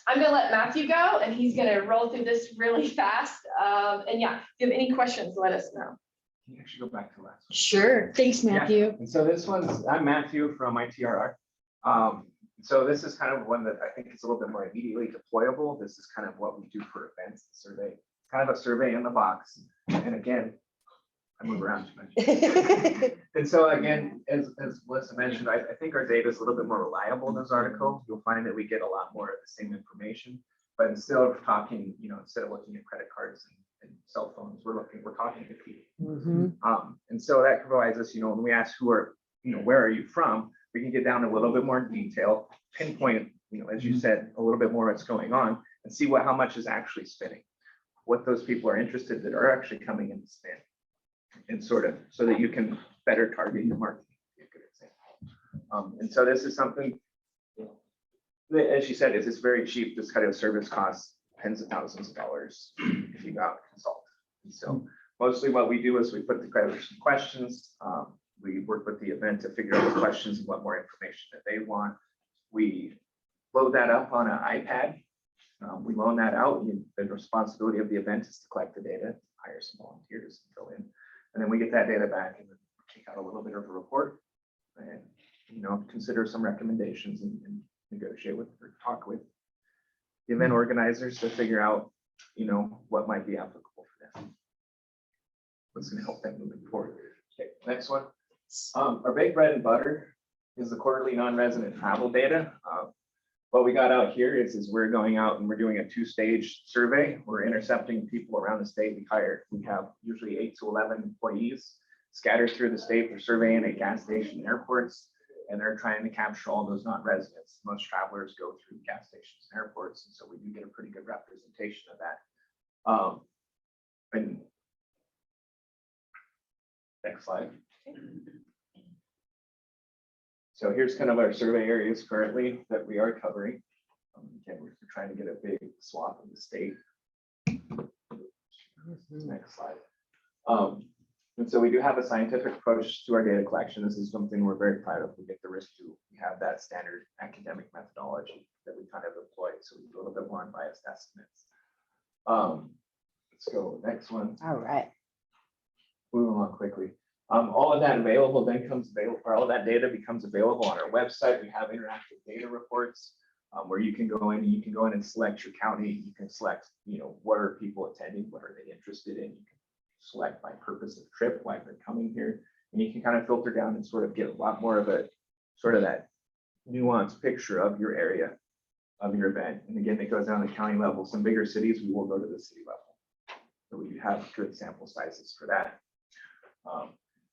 I'm gonna let Matthew go, and he's gonna roll through this really fast. And yeah, if you have any questions, let us know. Can you actually go back to last one? Sure. Thanks, Matthew. Yeah. And so this one's, I'm Matthew from ITRR. So this is kind of one that I think is a little bit more immediately deployable. This is kind of what we do for events, the survey, kind of a survey in the box. And again, I move around too much. And so again, as Melissa mentioned, I think our data is a little bit more reliable in those articles. You'll find that we get a lot more of the same information, but instead of talking, instead of looking at credit cards and cell phones, we're talking to people. And so that provides us, when we ask where are you from, we can get down a little bit more detail, pinpoint, as you said, a little bit more what's going on, and see how much is actually spinning, what those people are interested that are actually coming in to spend, and sort of so that you can better target your marketing. A good example. And so this is something, as she said, it's very cheap. This kind of service costs tens of thousands of dollars if you go out and consult. And so mostly what we do is we put together some questions. We work with the event to figure out the questions and what more information that they want. We load that up on an iPad. We loan that out. The responsibility of the event is to collect the data, hire some volunteers, and go in, and then we get that data back and then take out a little bit of a report, and consider some recommendations and negotiate with or talk with the event organizers to figure out what might be applicable for them, what's going to help them moving forward. Okay, next one. Our big bread and butter is the quarterly non-resident travel data. What we got out here is we're going out and we're doing a two-stage survey. We're intercepting people around the state. We have usually 8 to 11 employees scattered through the state. They're surveying at gas station and airports, and they're trying to capture all those non-residents. Most travelers go through gas stations and airports, and so we do get a pretty good representation of that. And next slide. So here's kind of our survey areas currently that we are covering. Again, we're trying to get a big swath of the state. Next slide. And so we do have a scientific approach to our data collection. This is something we're very proud of. We get the risk to. We have that standard academic methodology that we kind of employ. So we do a little bit more unbiased estimates. Let's go next one. All right. Moving on quickly. All of that available then comes available, or all of that data becomes available on our website. We have interactive data reports. where you can go in and you can go in and select your county. You can select, what are people attending? What are they interested in? You can select by purpose of trip, why they're coming here. And you can kind of filter down and sort of get a lot more of a sort of that nuanced picture of your area, of your event. And again, it goes down to county level. Some bigger cities, we will go to the city level. So we have good sample sizes for that.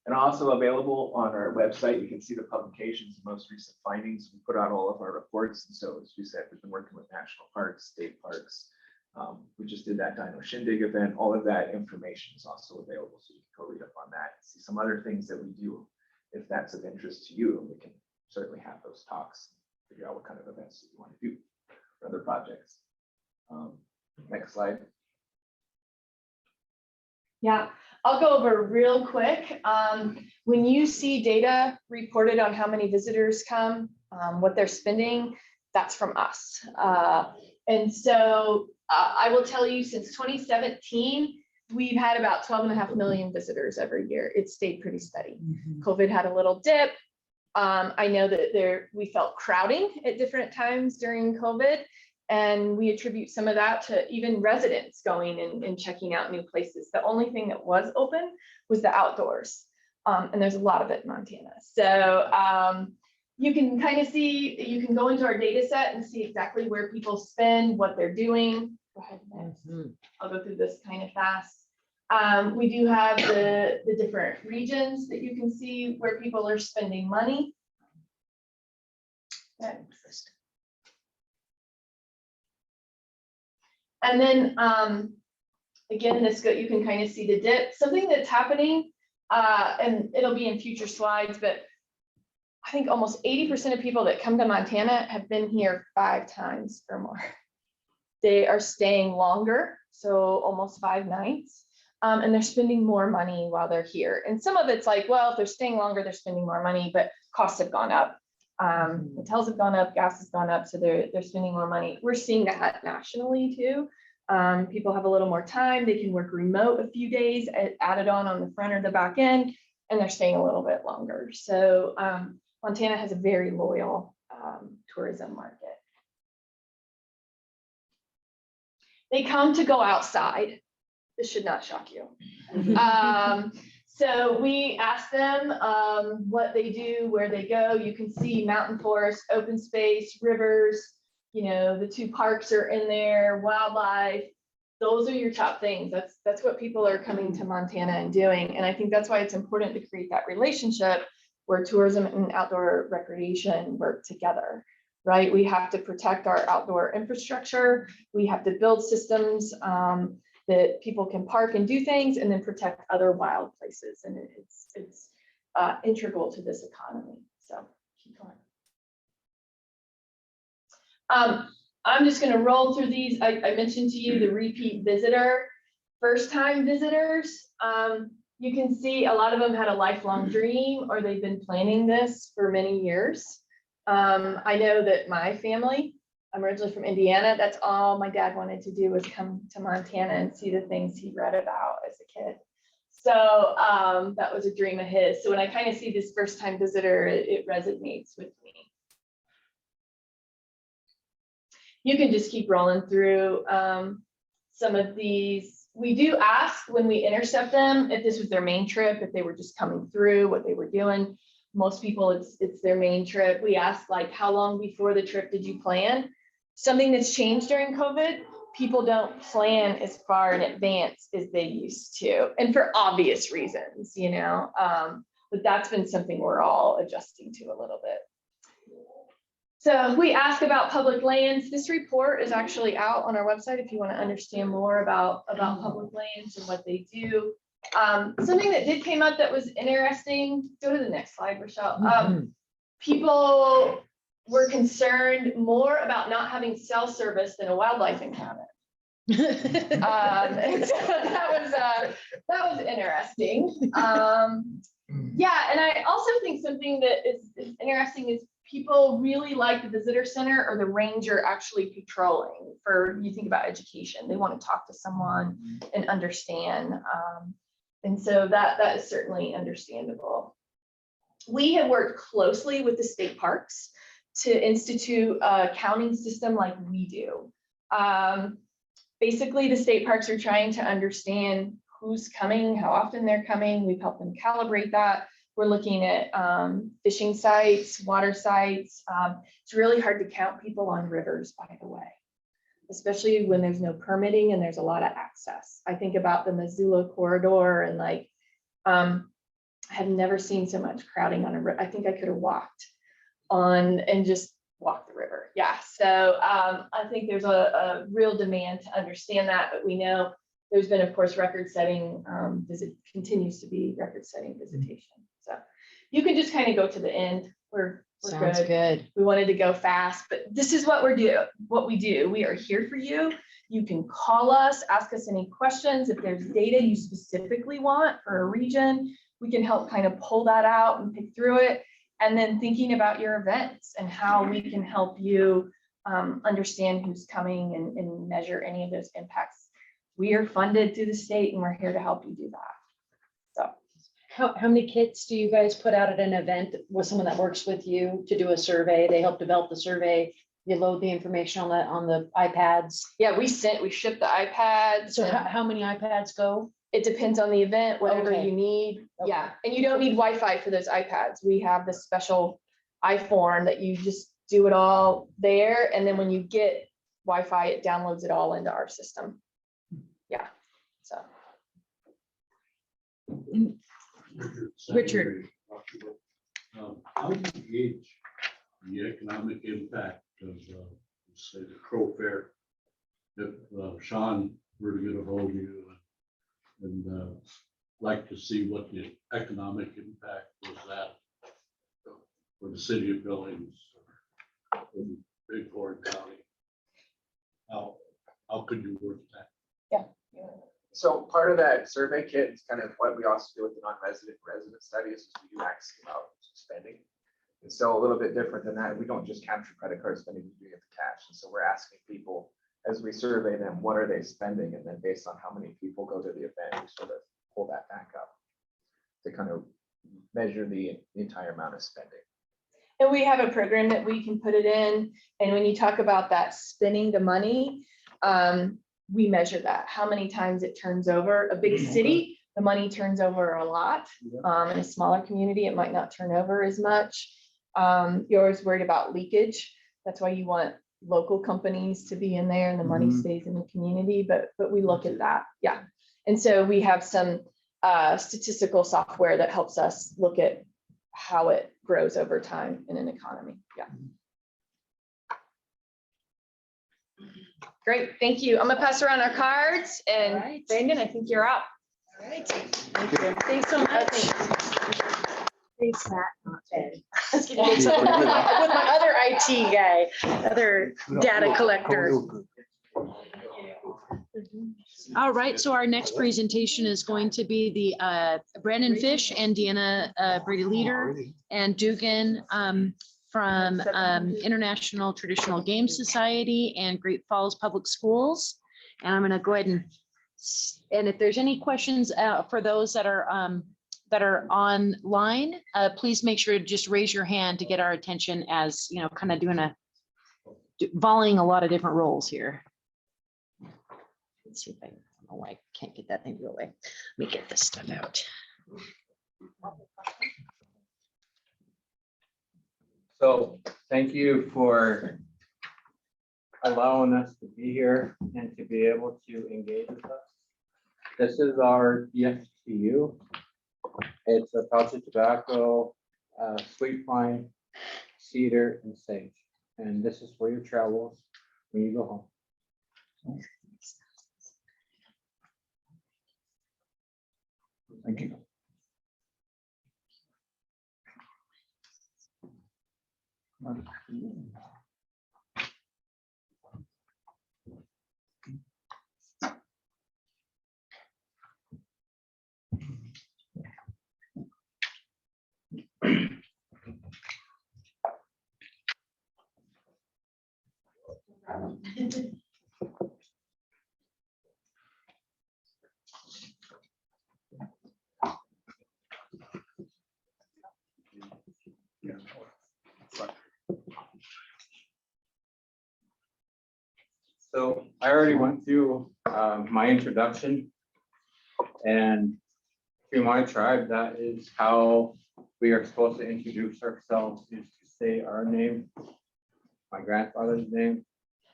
And also available on our website, you can see the publications, the most recent findings. We put out all of our reports. And so as we said, we've been working with national parks, state parks. We just did that Dino Shindig event. All of that information is also available. So you can go read up on that and see some other things that we do. If that's of interest to you, we can certainly have those talks, figure out what kind of events you want to do for other projects. Next slide. Yeah, I'll go over real quick. When you see data reported on how many visitors come, what they're spending, that's from us. And so I will tell you, since 2017, we've had about 12.5 million visitors every year. It stayed pretty steady. COVID had a little dip. I know that we felt crowding at different times during COVID. And we attribute some of that to even residents going and checking out new places. The only thing that was open was the outdoors. And there's a lot of it in Montana. So you can kind of see, you can go into our data set and see exactly where people spend, what they're doing. Go ahead, next. I'll go through this kind of fast. We do have the different regions that you can see where people are spending money. And then again, you can kind of see the dip. Something that's happening, and it'll be in future slides, but I think almost 80% of people that come to Montana have been here 5 times or more. They are staying longer, so almost 5 nights, and they're spending more money while they're here. And some of it's like, well, if they're staying longer, they're spending more money, but costs have gone up. Hotels have gone up, gas has gone up, so they're spending more money. We're seeing that nationally too. People have a little more time, they can work remote a few days, added on the front or the back end, and they're staying a little bit longer. So Montana has a very loyal tourism market. They come to go outside. This should not shock you. So we ask them what they do, where they go. You can see mountain forest, open space, rivers, the 2 parks are in there, wildlife. Those are your top things. That's what people are coming to Montana and doing. And I think that's why it's important to create that relationship where tourism and outdoor recreation work together, right? We have to protect our outdoor infrastructure. We have to build systems that people can park and do things, and then protect other wild places. And it's integral to this economy. So keep going. I'm just going to roll through these. I mentioned to you the repeat visitor, first time visitors. You can see a lot of them had a lifelong dream, or they've been planning this for many years. I know that my family, I'm originally from Indiana. That's all my dad wanted to do was come to Montana and see the things he read about as a kid. So that was a dream of his. So when I kind of see this first time visitor, it resonates with me. You can just keep rolling through some of these. We do ask when we intercept them if this was their main trip, if they were just coming through, what they were doing. Most people, it's their main trip. We ask, like, how long before the trip did you plan? Something that's changed during COVID, people don't plan as far in advance as they used to, and for obvious reasons, but that's been something we're all adjusting to a little bit. So we ask about public lands. This report is actually out on our website if you want to understand more about public lands and what they do. Something that did came up that was interesting. Go to the next slide, Rochelle. People were concerned more about not having cell service than a wildlife encounter. And so that was interesting. Yeah, and I also think something that is interesting is people really like the visitor center or the ranger actually patrolling. You think about education, they want to talk to someone and understand. And so that is certainly understandable. We have worked closely with the state parks to institute a counting system like we do. Basically, the state parks are trying to understand who's coming, how often they're coming. We've helped them calibrate that. We're looking at fishing sites, water sites. It's really hard to count people on rivers, by the way, especially when there's no permitting and there's a lot of access. I think about the Missoula corridor and like, I have never seen so much crowding on a river. I think I could have walked on and just walk the river. Yeah, so I think there's a real demand to understand that, but we know there's been, of course, record-setting continues to be record-setting visitation. So you can just kind of go to the end. We're Sounds good. We wanted to go fast, but this is what we do. We are here for you. You can call us, ask us any questions. If there's data you specifically want for a region, we can help kind of pull that out and pick through it. And then thinking about your events and how we can help you understand who's coming and measure any of those impacts. We are funded through the state and we're here to help you do that. So How many kits do you guys put out at an event with someone that works with you to do a survey? They help develop the survey. You load the information on the iPads. yeah, we ship the iPads. So how many iPads go? It depends on the event, whatever Okay. you need. Okay. Yeah, and you don't need Wi-Fi for those iPads. We have this special iPhone that you just do it all there. And then when you get Wi-Fi, it downloads it all into our system. Yeah, so. Richard. How do you gauge the economic impact of, say, the Crow Fair? If Sean were to get a hold of you and like to see what the economic impact was that for the city of Billings, or in Big Horn County, how could you work that? So part of that survey kit is kind of what we also do with the non-resident resident studies, is we do ask about spending. And so a little bit different than that, we don't just capture credit card spending, we do get the cash. And so we're asking people, as we survey them, what are they spending? And then based on how many people go to the event, we sort of pull that back up to kind of measure the entire amount of spending. And we have a program that we can put it in. And when you talk about that spending the money, we measure that, how many times it turns over. A big city, the money turns over a lot. In a smaller community, it might not turn over as much. You're always worried about leakage. That's why you want local companies to be in there and the money stays in the community, but we look at that. Yeah. And so we have some statistical software that helps us look at how it grows over time in an economy. Yeah. Great, thank you. I'm gonna pass around our cards and Right. Brandon, I think you're up. All right. Thank you. Thanks so much. Thanks, Matt. Not Ted. With my other IT guy, other data collector. All right, so our next presentation is going to be the Brandon Fish and Deanna Brady Leader and Dugan from International Traditional Game Society and Great Falls Public Schools. And I'm going to go ahead and if there's any questions for those that are online, please make sure to just raise your hand to get our attention, as you know, kind of doing volleying a lot of different roles here. Let's see if I don't know why I can't get that thing to go away. Let me get this stuff out. So thank you for allowing us to be here and to be able to engage with us. This is our EXTU. It's a pouch of tobacco, sweet pine, cedar, and sage. And this is for your travels when you go home. Thank you. So I already went through my introduction, and through my tribe, that is how we are supposed to introduce ourselves, is to say our name, my grandfather's name,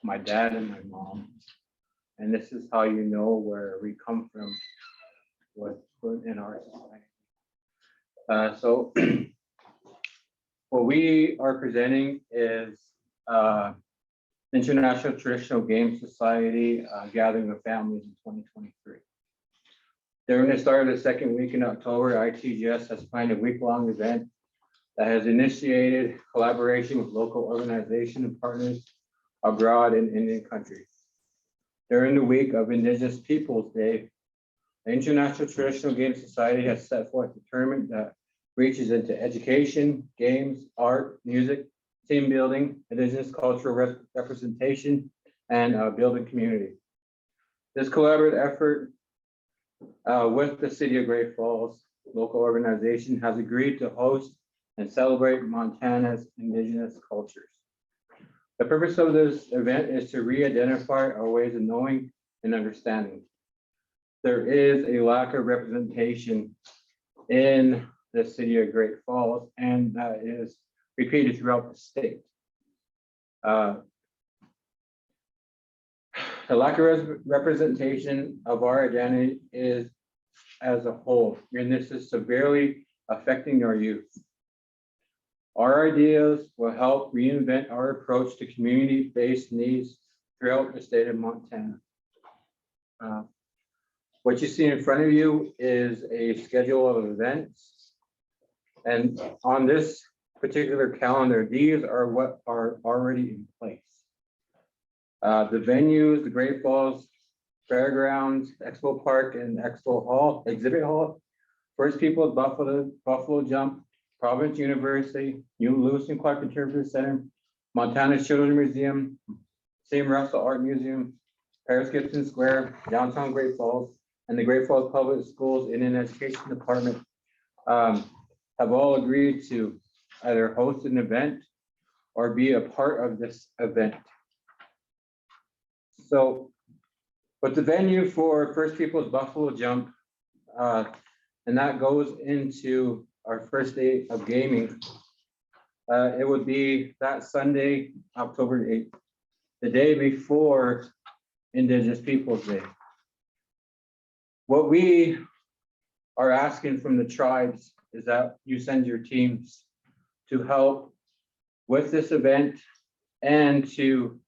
my dad and my mom. And this is how you know where we come from in our society. So what we are presenting is International Traditional Game Society Gathering of Families in 2023. During the start of the second week in October, ITGS has planned a week-long event that has initiated collaboration with local organizations and partners abroad in Indian countries. During the week of Indigenous Peoples Day, the International Traditional Game Society has set forth a tournament that reaches into education, games, art, music, team building, Indigenous cultural representation, and building community. This collaborative effort with the City of Great Falls local organization has agreed to host and celebrate Montana's Indigenous cultures. The purpose of this event is to re-identify our ways of knowing and understanding. There is a lack of representation in the City of Great Falls, and that is repeated throughout the state. The lack of representation of our identity is as a whole, and this is severely affecting our youth. Our ideas will help reinvent our approach to community-based needs throughout the state of Montana. What you see in front of you is a schedule of events. And on this particular calendar, these are what are already in place. The venues, the Great Falls Fairgrounds, Expo Park and Expo Hall, Exhibit Hall, First Peoples Buffalo Jump, Providence University, New Lewis and Clark Interpretive Center, Montana Children's Museum, Sam Russell Art Museum, Paris Gibson Square, downtown Great Falls, and the Great Falls Public Schools Indian Education Department have all agreed to either host an event or be a part of this event. So, but the venue for First Peoples Buffalo Jump, and that goes into our first day of gaming. It would be that Sunday, October 8th, the day before Indigenous Peoples Day. What we are asking from the tribes is that you send your teams to help with this event and to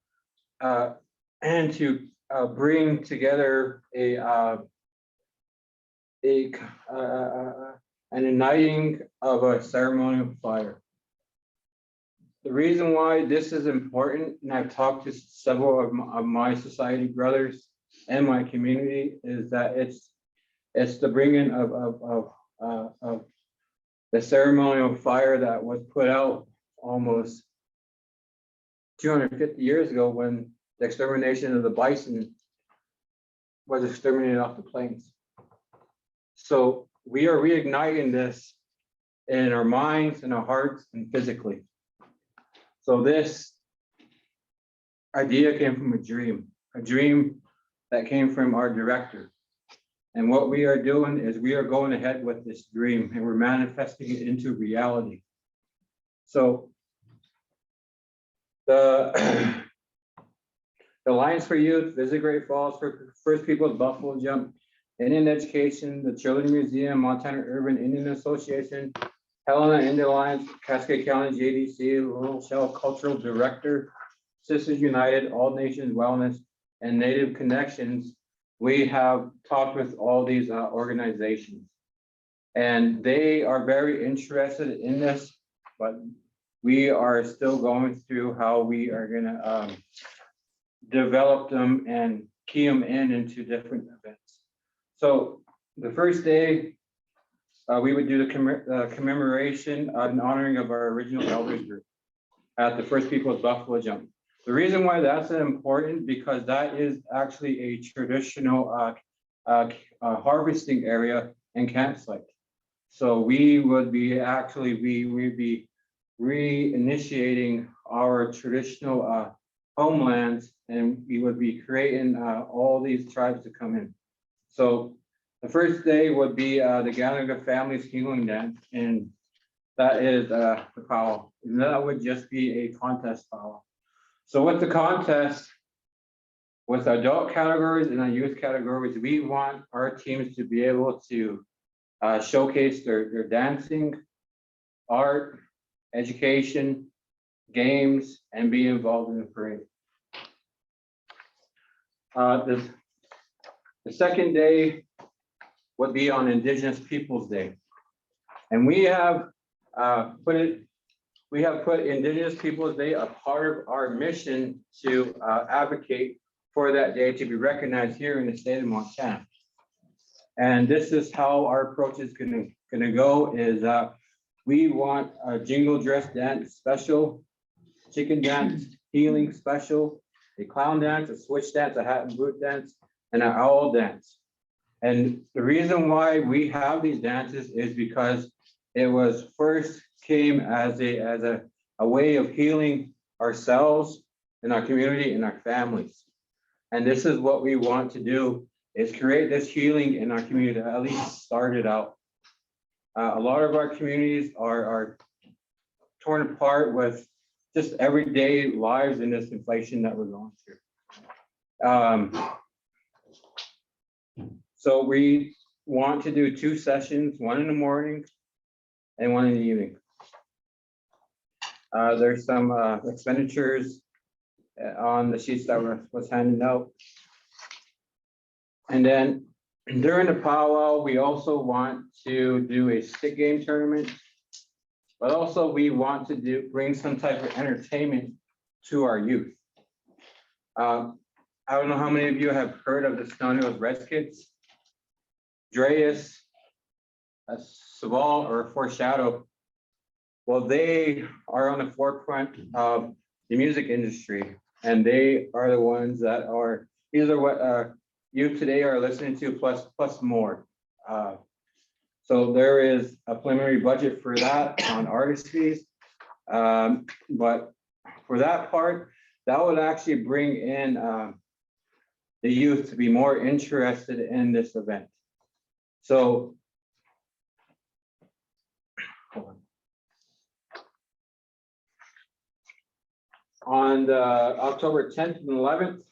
bring together an igniting of a ceremonial fire. The reason why this is important, and I've talked to several of my society brothers and my community, is that it's the bringing of the ceremonial fire that was put out almost 250 years ago when the extermination of the bison was exterminated off the plains. So we are reigniting this in our minds, in our hearts, and physically. So this idea came from a dream that came from our director. And what we are doing is we are going ahead with this dream and we're manifesting it into reality. So the Alliance for Youth, Visit Great Falls, for First Peoples Buffalo Jump, Indian Education, the Children's Museum, Montana Urban Indian Association, Helena Indian Alliance, Cascade County JDC, Rural Shell Cultural Director, Sisters United, All Nations Wellness, and Native Connections. We have talked with all these organizations, and they are very interested in this, but we are still going through how we are gonna develop them and key them into different events. So the first day, we would do the commemoration and honoring of our original elders group at the First Peoples Buffalo Jump. The reason why that's important, because that is actually a traditional harvesting area and campsite. So we would be actually, we would be reinitiating our traditional homelands, and we would be creating all these tribes to come in. So the first day would be the Gallagher Families Healing Dance, and that is the powwow. And that would just be a contest powwow. So with the contest, with adult categories and our youth categories, we want our teams to be able to showcase their dancing, art, education, games, and be involved in the parade. The second day would be on Indigenous Peoples Day. And we have put Indigenous Peoples Day a part of our mission to advocate for that day to be recognized here in the state of Montana. And this is how our approach is gonna go is we want a jingle dress dance special, chicken dance, healing special, a clown dance, a switch dance, a hat and boot dance, and an owl dance. And the reason why we have these dances is because it was first came as a way of healing ourselves and our community and our families. And this is what we want to do is create this healing in our community, at least start it out. A lot of our communities are torn apart with just everyday lives in this inflation that we're going through. So we want to do 2 sessions, one in the morning and one in the evening. There's some expenditures on the sheets that was handed out. And then during the powwow, we also want to do a stick game tournament, but also we want to bring some type of entertainment to our youth. I don't know how many of you have heard of the Snow Hills Redskins. Dreas, Saval, or Foreshadow. Well, they are on the forefront of the music industry, and they are the ones that are, these are what youth today are listening to, plus more. So there is a preliminary budget for that on artist fees. But for that part, that would actually bring in the youth to be more interested in this event. So on the October 10th and 11th,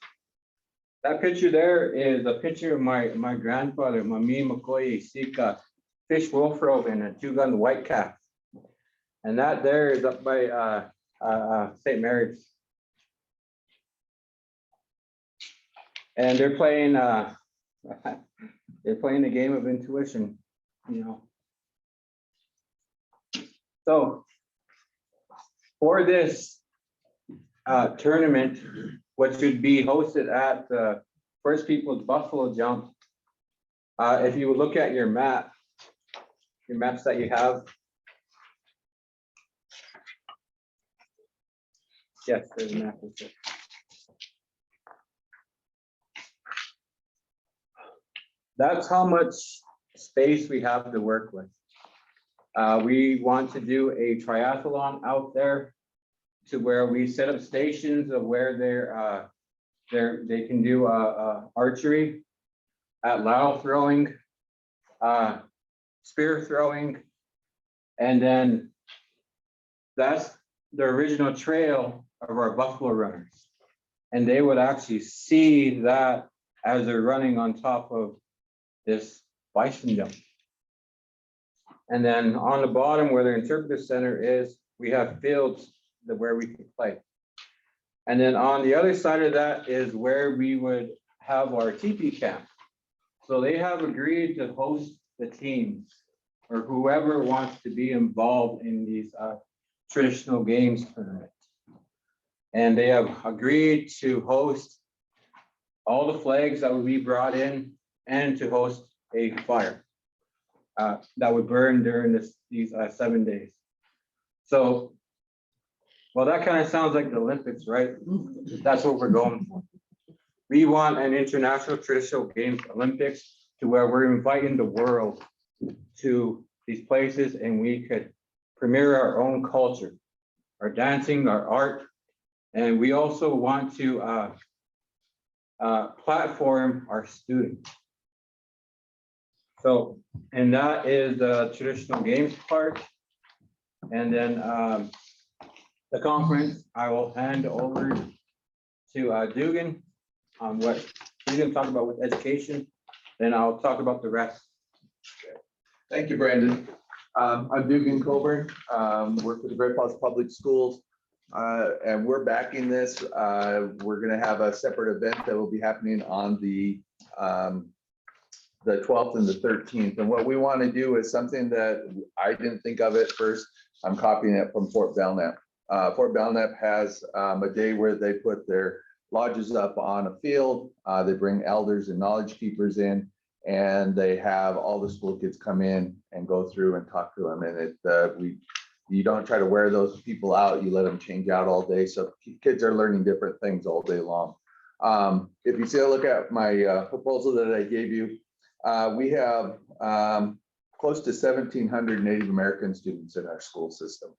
that picture there is a picture of my grandfather, Mami Makoye Sika, Fish Wolfrobe and a 2-gun white calf. And that there is up by St. Mary's. And they're playing the game of intuition, you know. So for this tournament, which should be hosted at the First Peoples Buffalo Jump, if you would look at your maps that you have. Yes, there's a map. That's how much space we have to work with. We want to do a triathlon out there to where we set up stations of where they can do archery, lateral throwing, spear throwing, and then that's the original trail of our buffalo runners. And they would actually see that as they're running on top of this bison jump. And then on the bottom where the interpretive center is, we have fields where we can play. And then on the other side of that is where we would have our teepee camp. So they have agreed to host the teams or whoever wants to be involved in these traditional games tournaments. And they have agreed to host all the flags that would be brought in and to host a fire that would burn during these 7 days. So, well, that kind of sounds like the Olympics, right? That's what we're going for. We want an international traditional games Olympics to where we're inviting the world to these places and we could premiere our own culture, our dancing, our art, And we also want to platform our students. So, and that is the traditional games part. And then the conference, I will hand over to Dugan on what he's going to talk about with education. Then I'll talk about the rest. Thank you, Brandon. I'm Dugan Coburn, work for the Great Falls Public Schools, and we're backing this. We're going to have a separate event that will be happening on the 12th and the 13th. And what we want to do is something that I didn't think of at first. I'm copying it from Fort Belknap. Fort Belknap has a day where they put their lodges up on a field. They bring elders and knowledge keepers in, and they have all the school kids come in and go through and talk to them. And you don't try to wear those people out. You let them change out all day. So kids are learning different things all day long. If you see a look at my proposal that I gave you, we have close to 1,700 Native American students in our school system,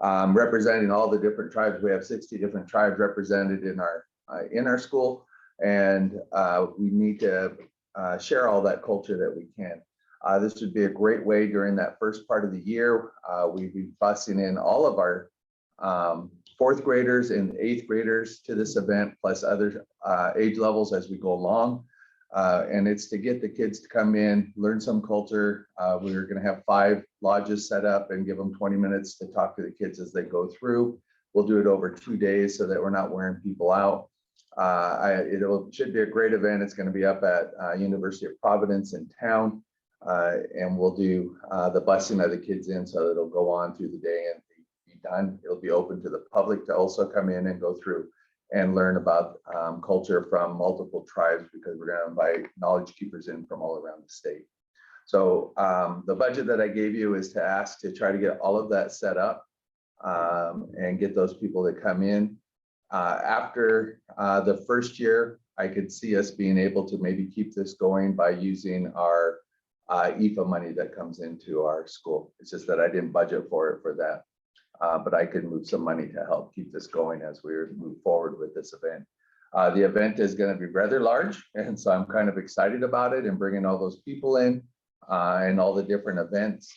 representing all the different tribes. We have 60 different tribes represented in our school, and we need to share all that culture that we can. This would be a great way during that first part of the year. We'd be busing in all of our fourth graders and eighth graders to this event, plus other age levels as we go along. And it's to get the kids to come in, learn some culture. We're going to have 5 lodges set up and give them 20 minutes to talk to the kids as they go through. We'll do it over 2 days so that we're not wearing people out. It should be a great event. It's going to be up at University of Providence in town. And we'll do the busing of the kids in so that it'll go on through the day and be done. It'll be open to the public to also come in and go through and learn about culture from multiple tribes, because we're going to invite knowledge keepers in from all around the state. So the budget that I gave you is to ask to try to get all of that set up and get those people to come in. After the first year, I could see us being able to maybe keep this going by using our IFA money that comes into our school. It's just that I didn't budget for it for that. But I could move some money to help keep this going as we move forward with this event. The event is going to be rather large, and so I'm kind of excited about it and bringing all those people in and all the different events.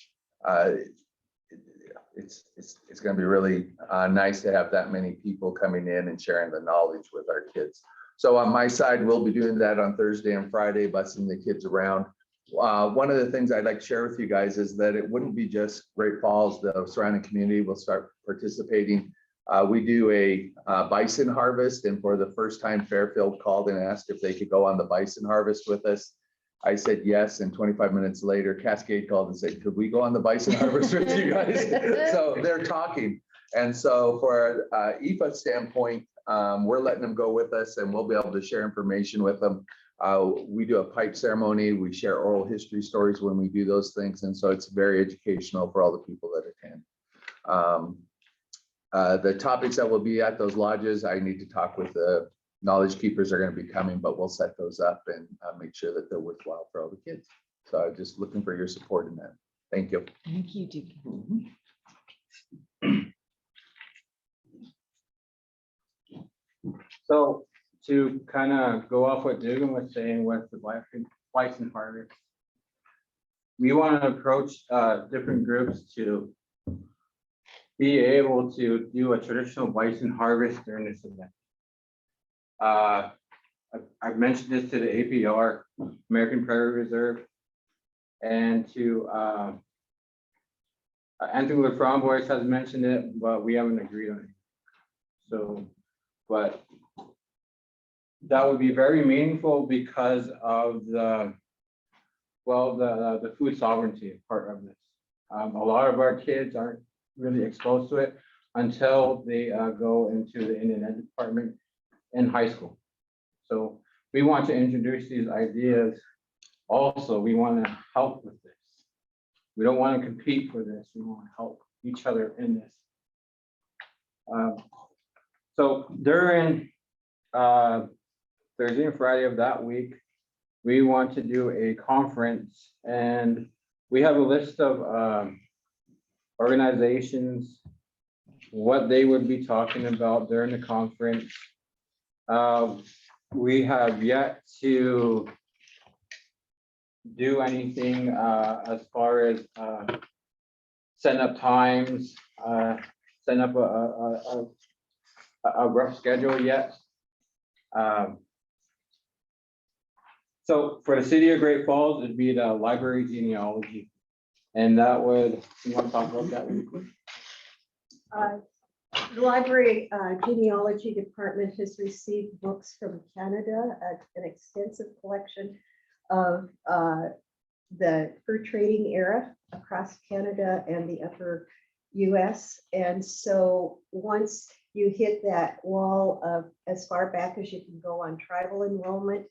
It's going to be really nice to have that many people coming in and sharing the knowledge with our kids. So on my side, we'll be doing that on Thursday and Friday, busing the kids around. One of the things I'd like to share with you guys is that it wouldn't be just Great Falls. The surrounding community will start participating. We do a bison harvest, and for the first time, Fairfield called and asked if they could go on the bison harvest with us. I said yes, and 25 minutes later, Cascade called and said, could we go on the bison harvest with you guys? So they're talking. And so for IFA standpoint, we're letting them go with us, and we'll be able to share information with them. We do a pipe ceremony. We share oral history stories when we do those things. And so it's very educational for all the people that attend. The topics that will be at those lodges, I need to talk with the knowledge keepers are going to be coming, but we'll set those up and make sure that they're worthwhile for all the kids. So I'm just looking for your support in that. Thank you. Thank you, Duke. So to kind of go off what Dugan was saying with the bison harvest, we want to approach different groups to be able to do a traditional bison harvest during this event. I've mentioned this to the APR, American Prairie Reserve, and to Anthony LaFramboise has mentioned it, but we haven't agreed on it. So, but that would be very meaningful because of the food sovereignty part of this. A lot of our kids aren't really exposed to it until they go into the Indian Ed department in high school. So we want to introduce these ideas. Also, we want to help with this. We don't want to compete for this. We want to help each other in this. So during Thursday and Friday of that week, we want to do a conference, and we have a list of organizations what they would be talking about during the conference. We have yet to do anything as far as setting up times, setting up a rough schedule yet. So for the city of Great Falls, it'd be the library genealogy. And that would, you want to talk about that really quick? The library genealogy department has received books from Canada, an extensive collection of the fur trading era across Canada and the upper US. And so once you hit that wall of as far back as you can go on tribal enrollment,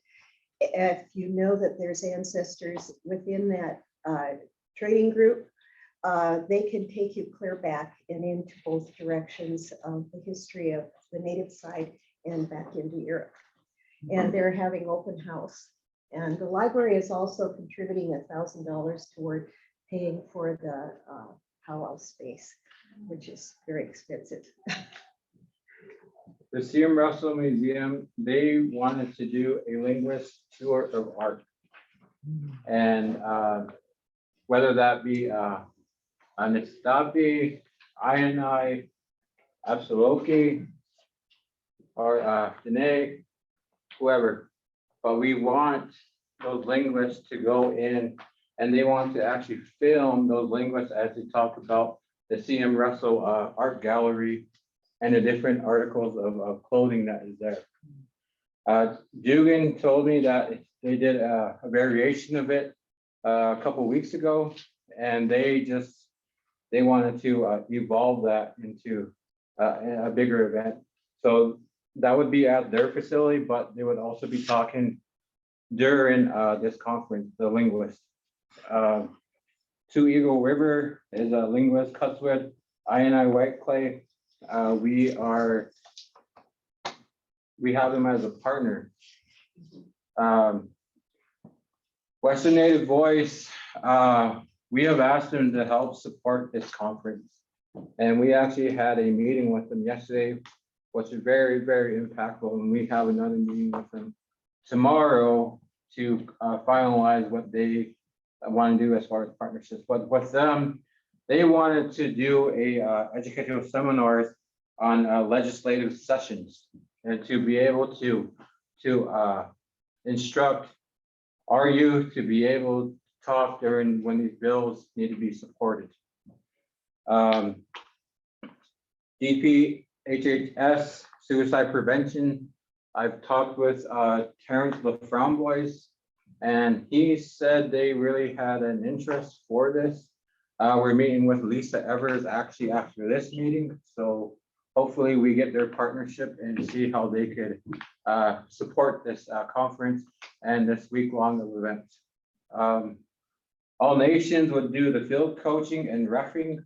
if you know that there's ancestors within that trading group, they can take you clear back and into both directions of the history of the native side and back into Europe. And they're having open house. And the library is also contributing $1,000 toward paying for the powwow space, which is very expensive. The CM Russell Museum, they wanted to do a linguist tour of art. And whether that be Anistapi, INI, Absoloki, or Dene, whoever. But we want those linguists to go in and they want to actually film those linguists as they talk about the CM Russell Art Gallery and the different articles of clothing that is there. Dugan told me that they did a variation of it a couple of weeks ago, and they wanted to evolve that into a bigger event. So that would be at their facility, but they would also be talking during this conference, the linguist. Two Eagle River is a linguist, Cutswood, INI White Clay. We have them as a partner. Western Native Voice, we have asked them to help support this conference. And we actually had a meeting with them yesterday, which is very, very impactful. And we have another meeting with them tomorrow to finalize what they want to do as far as partnerships. But with them, they wanted to do a educational seminars on legislative sessions and to be able to instruct our youth to be able to talk during when these bills need to be supported. DPHHS, suicide prevention. I've talked with Terrence LaFramboise, and he said they really had an interest for this. We're meeting with Lisa Evers actually after this meeting, so hopefully we get their partnership and see how they could support this conference and this week-long event. All Nations would do the field coaching and reffing.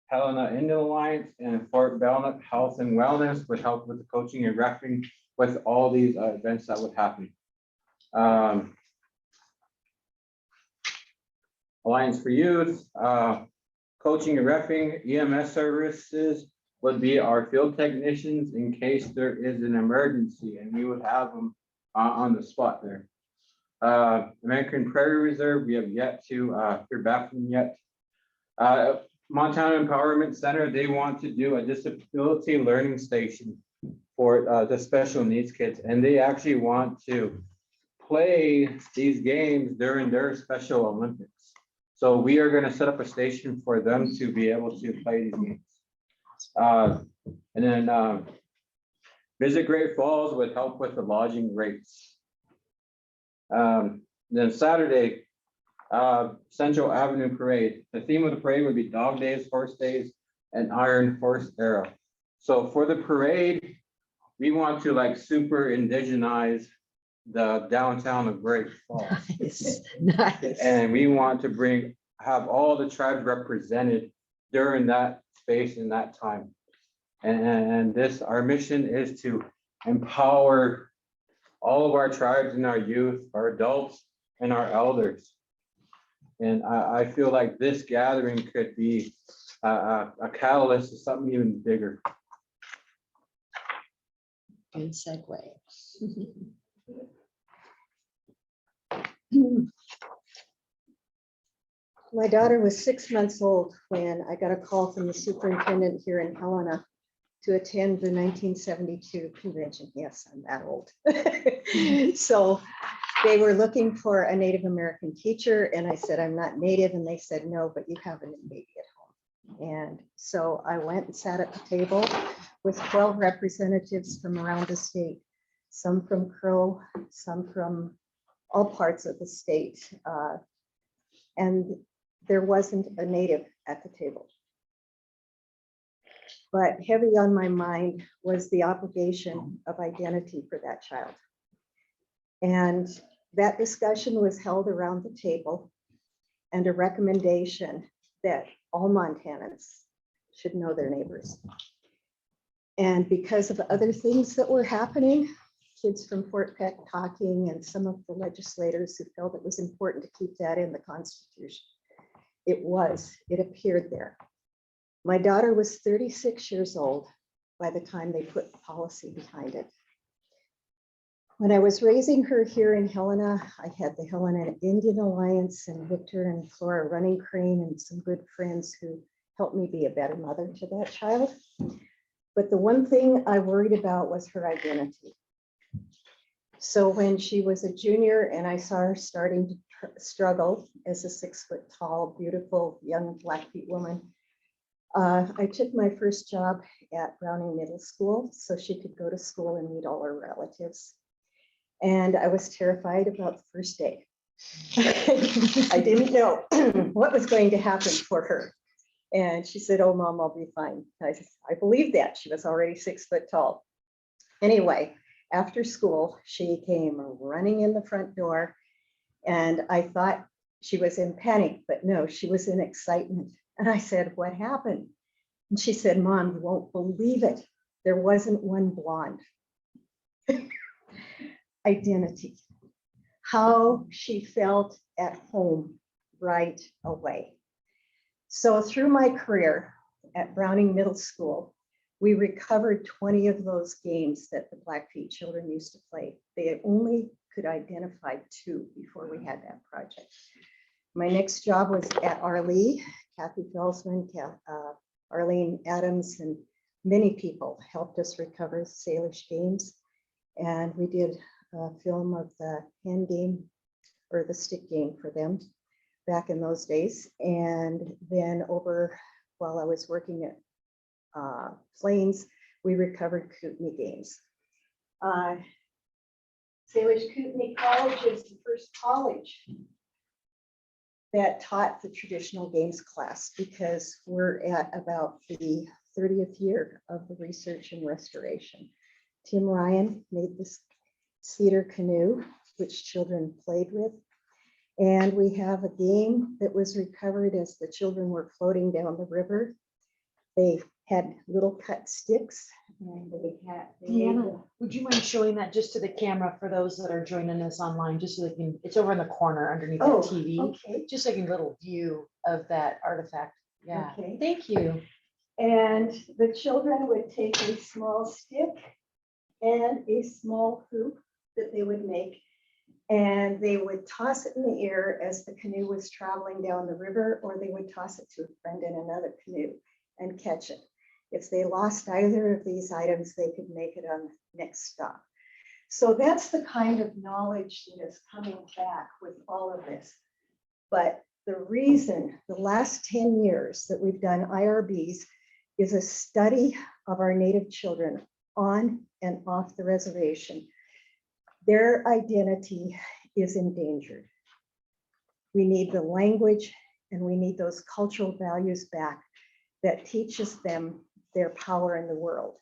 Helena Indian Alliance and Fort Belknap Health and Wellness would help with the coaching and reffing with all these events that would happen. Alliance for Youth, coaching and reffing, EMS services would be our field technicians in case there is an emergency, and we would have them on the spot there. American Prairie Reserve, we have yet to hear back from them yet. Montana Empowerment Center, they want to do a disability learning station for the special needs kids, and they actually want to play these games during their Special Olympics. So we are going to set up a station for them to be able to play these games. And then Visit Great Falls would help with the lodging rates. Then Saturday, Central Avenue Parade. The theme of the parade would be Dog Days, Horse Days, and Iron Horse Era. So for the parade, we want to like super indigenize the downtown of Great Falls. Nice, nice. And we want to have all the tribes represented during that space and that time. And this, our mission is to empower all of our tribes and our youth, our adults and our elders. And I feel like this gathering could be a catalyst to something even bigger. Good segue. My daughter was 6 months old when I got a call from the superintendent here in Helena to attend the 1972 convention. Yes, I'm that old. So they were looking for a Native American teacher, and I said, I'm not Native, and they said, no, but you have a baby at home. And so I went and sat at the table with 12 representatives from around the state, some from Crow, some from all parts of the state. And there wasn't a Native at the table. But heavy on my mind was the obligation of identity for that child. And that discussion was held around the table, and a recommendation that all Montanans should know their neighbors. And because of other things that were happening, kids from Fort Peck talking, and some of the legislators who felt it was important to keep that in the Constitution, it appeared there. My daughter was 36 years old by the time they put the policy behind it. When I was raising her here in Helena, I had the Helena Indian Alliance and Victor and Flora Running Crane and some good friends who helped me be a better mother to that child. But the one thing I worried about was her identity. So when she was a junior and I saw her starting to struggle as a 6 foot tall, beautiful young Blackfeet woman, I took my first job at Browning Middle School so she could go to school and meet all her relatives. And I was terrified about the first day. I didn't know what was going to happen for her. And she said, oh, Mom, I'll be fine. I believed that. She was already 6 foot tall. Anyway, after school, she came running in the front door, and I thought she was in panic, but no, she was in excitement. And I said, what happened? And she said, Mom, you won't believe it. There wasn't one blonde. Identity, how she felt at home right away. So through my career at Browning Middle School, we recovered 20 of those games that the Blackfeet children used to play. They only could identify 2 before we had that project. My next job was at Arlee. Kathy Felsman, Arlene Adams, and many people helped us recover Salish games. And we did a film of the hand game or the stick game for them back in those days. And then while I was working at Plains, we recovered Kootenai games. Salish Kootenai College is the first college that taught the traditional games class, because we're at about the 30th year of the research and restoration. Tim Ryan made this cedar canoe, which children played with. And we have a game that was recovered as the children were floating down the river. They had little cut sticks, and Deanna, would you mind showing that just to the camera for those that are joining us online, just so they can, it's over in the corner underneath the TV. Okay. Just so you can get a little view of that artifact. Yeah, Okay. thank you. And the children would take a small stick and a small hoop that they would make, and they would toss it in the air as the canoe was traveling down the river, or they would toss it to a friend in another canoe and catch it. If they lost either of these items, they could make it on the next stop. So that's the kind of knowledge that is coming back with all of this. But the reason the last 10 years that we've done IRBs is a study of our Native children on and off the reservation. Their identity is endangered. We need the language, and we need those cultural values back that teaches them their power in the world.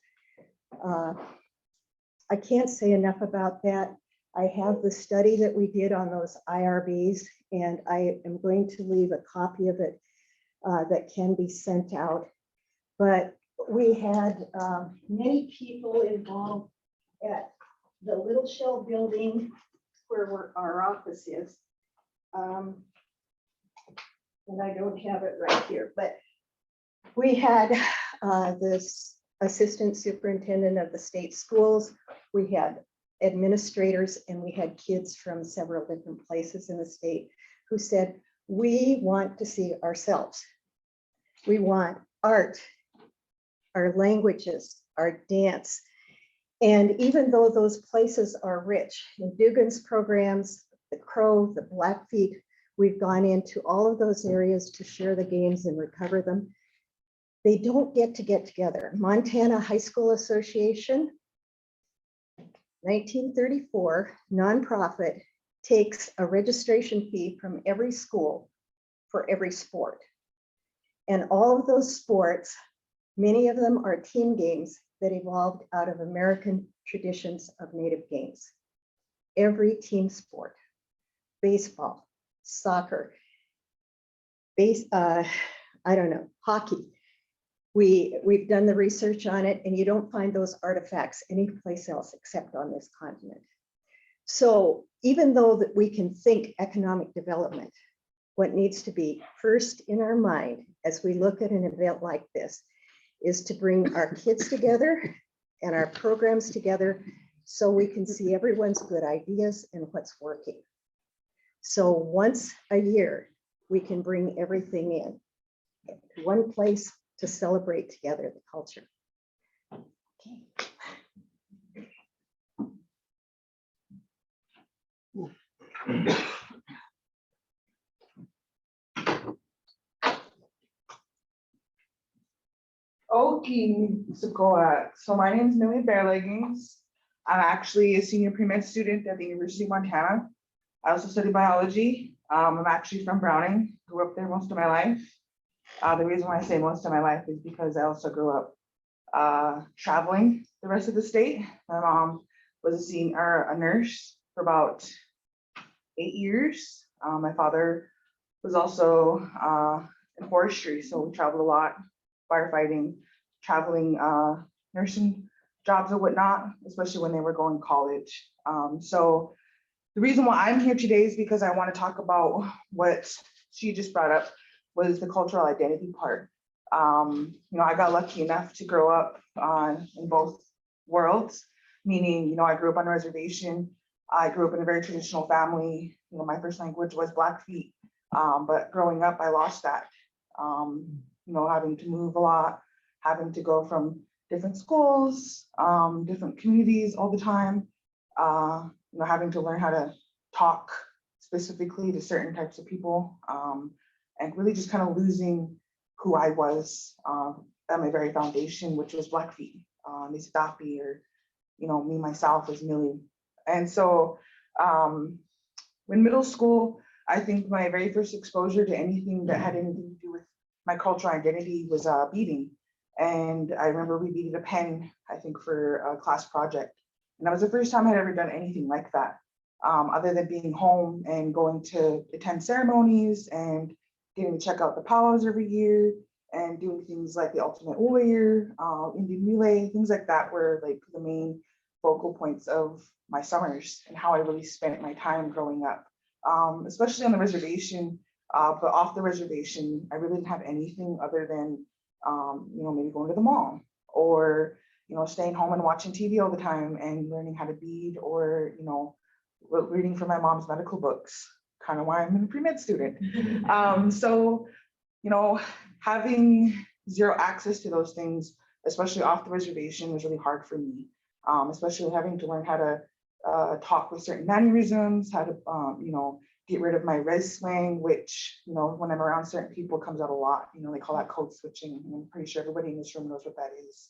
I can't say enough about that. I have the study that we did on those IRBs, and I am going to leave a copy of it that can be sent out. But we had many people involved at the Little Shell building where our office is. And I don't have it right here, but We had this assistant superintendent of the state schools. We had administrators, and we had kids from several different places in the state who said, we want to see ourselves. We want art, our languages, our dance. And even though those places are rich in Dugan's programs, the Crow, the Blackfeet, we've gone into all of those areas to share the games and recover them. They don't get together. Montana High School Association, 1934, nonprofit, takes a registration fee from every school for every sport. And all of those sports, many of them are team games that evolved out of American traditions of Native games. Every team sport, baseball, soccer, hockey. We've done the research on it, and you don't find those artifacts anyplace else except on this continent. So even though that we can think economic development, what needs to be first in our mind as we look at an event like this is to bring our kids together and our programs together so we can see everyone's good ideas and what's working. So once a year, we can bring everything in to one place to celebrate together the culture. Okay, so my name is Millie Bareleggings. I'm actually a senior pre-med student at the University of Montana. I also study biology. I'm actually from Browning, grew up there most of my life. The reason why I say most of my life is because I also grew up traveling the rest of the state. My mom was a nurse for about 8 years. My father was also in forestry, so we traveled a lot, firefighting, traveling, nursing jobs and whatnot, especially when they were going to college. So the reason why I'm here today is because I want to talk about what she just brought up, was the cultural identity part. I got lucky enough to grow up in both worlds, meaning, I grew up on a reservation. I grew up in a very traditional family. My first language was Blackfeet, but growing up, I lost that. Having to move a lot, having to go from different schools, different communities all the time, having to learn how to talk specifically to certain types of people, and really just kind of losing who I was at my very foundation, which was Blackfeet, Nisitapi, or, me, myself as Millie. And so in middle school, I think my very first exposure to anything that had anything to do with my cultural identity was beading. And I remember we beaded a pen, I think, for a class project. And that was the first time I'd ever done anything like that, other than being home and going to attend ceremonies and getting to check out the powwows every year and doing things like the Ultimate Warrior, Indian Relay, things like that were like the main focal points of my summers and how I really spent my time growing up, especially on the reservation. But off the reservation, I really didn't have anything other than, maybe going to the mall or, staying home and watching TV all the time and learning how to bead or, reading from my mom's medical books, kind of why I'm a pre-med student. So, having zero access to those things, especially off the reservation, was really hard for me, especially having to learn how to talk with certain mannerisms, how to, get rid of my res swing, which, when I'm around certain people comes out a lot. They call that code switching. I'm pretty sure everybody in this room knows what that is.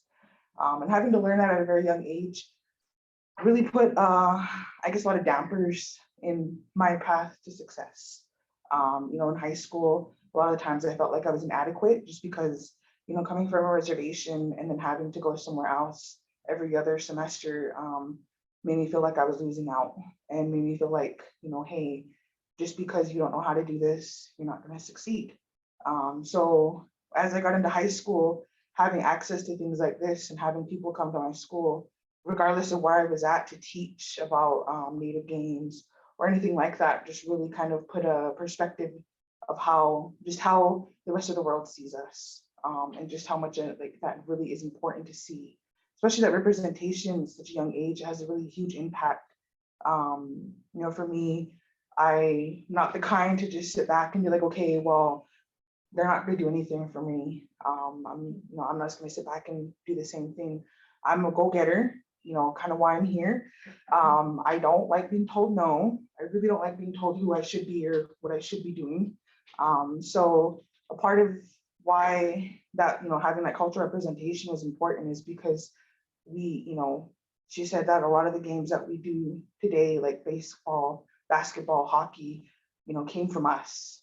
And having to learn that at a very young age really put, I guess, a lot of dampers in my path to success. In high school, a lot of times I felt like I was inadequate just because, coming from a reservation and then having to go somewhere else every other semester made me feel like I was losing out and made me feel like, hey, just because you don't know how to do this, you're not going to succeed. So as I got into high school, having access to things like this and having people come to my school, regardless of where I was at, to teach about Native games or anything like that, just really kind of put a perspective of how the rest of the world sees us. and just how much like that really is important to see, especially that representation at such a young age has a really huge impact. You know, for me, I'm not the kind to just sit back and be like, okay, well, they're not gonna do anything for me. I'm not just gonna sit back and do the same thing. I'm a go-getter, you know, kind of why I'm here. I don't like being told no. I really don't like being told who I should be or what I should be doing. So a part of why that, you know, having that cultural representation is important is because we, you know, she said that a lot of the games that we do today, like baseball, basketball, hockey, you know, came from us.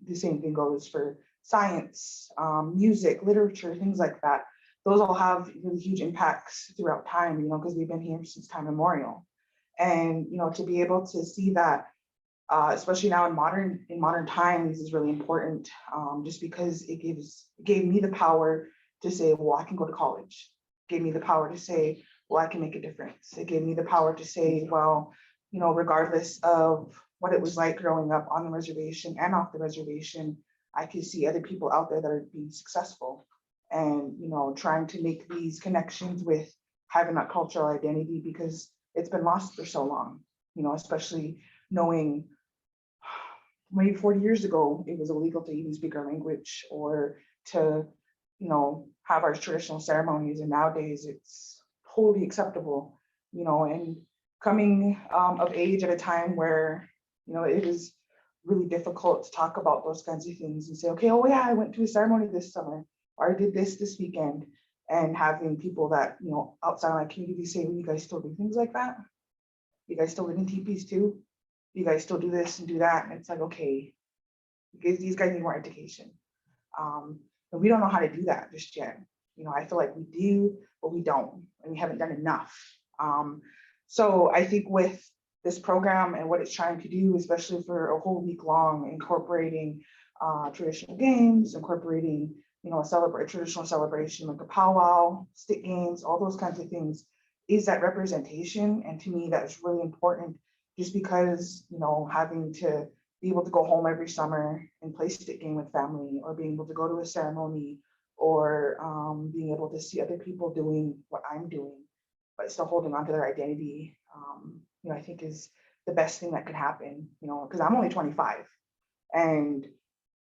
The same thing goes for science, music, literature, things like that. Those all have really huge impacts throughout time, you know, because we've been here since time immemorial. And, you know, to be able to see that, especially now in modern times is really important, just because it gave me the power to say, well, I can go to college. It gave me the power to say, well, I can make a difference. It gave me the power to say, well, you know, regardless of what it was like growing up on the reservation and off the reservation, I can see other people out there that are being successful and, you know, trying to make these connections with having that cultural identity because it's been lost for so long, you know, especially knowing maybe 40 years ago, it was illegal to even speak our language or to, you know, have our traditional ceremonies. And nowadays it's totally acceptable, you know, and coming of age at a time where, you know, it is really difficult to talk about those kinds of things and say, okay, oh yeah, I went to a ceremony this summer, or I did this weekend, and having people that, you know, outside my community say, well, you guys still do things like that? You guys still live in teepees too? You guys still do this and do that? And it's like, okay, because these guys need more education. And we don't know how to do that just yet. You know, I feel like we do, but we don't, and we haven't done enough. So I think with this program and what it's trying to do, especially for a whole week long, incorporating traditional games, incorporating, you know, a traditional celebration like a powwow, stick games, all those kinds of things, is that representation. And to me, that's really important, just because, you know, having to be able to go home every summer and play stick game with family, or being able to go to a ceremony, or being able to see other people doing what I'm doing, but still holding on to their identity, you know, I think is the best thing that could happen, you know, because I'm only 25, and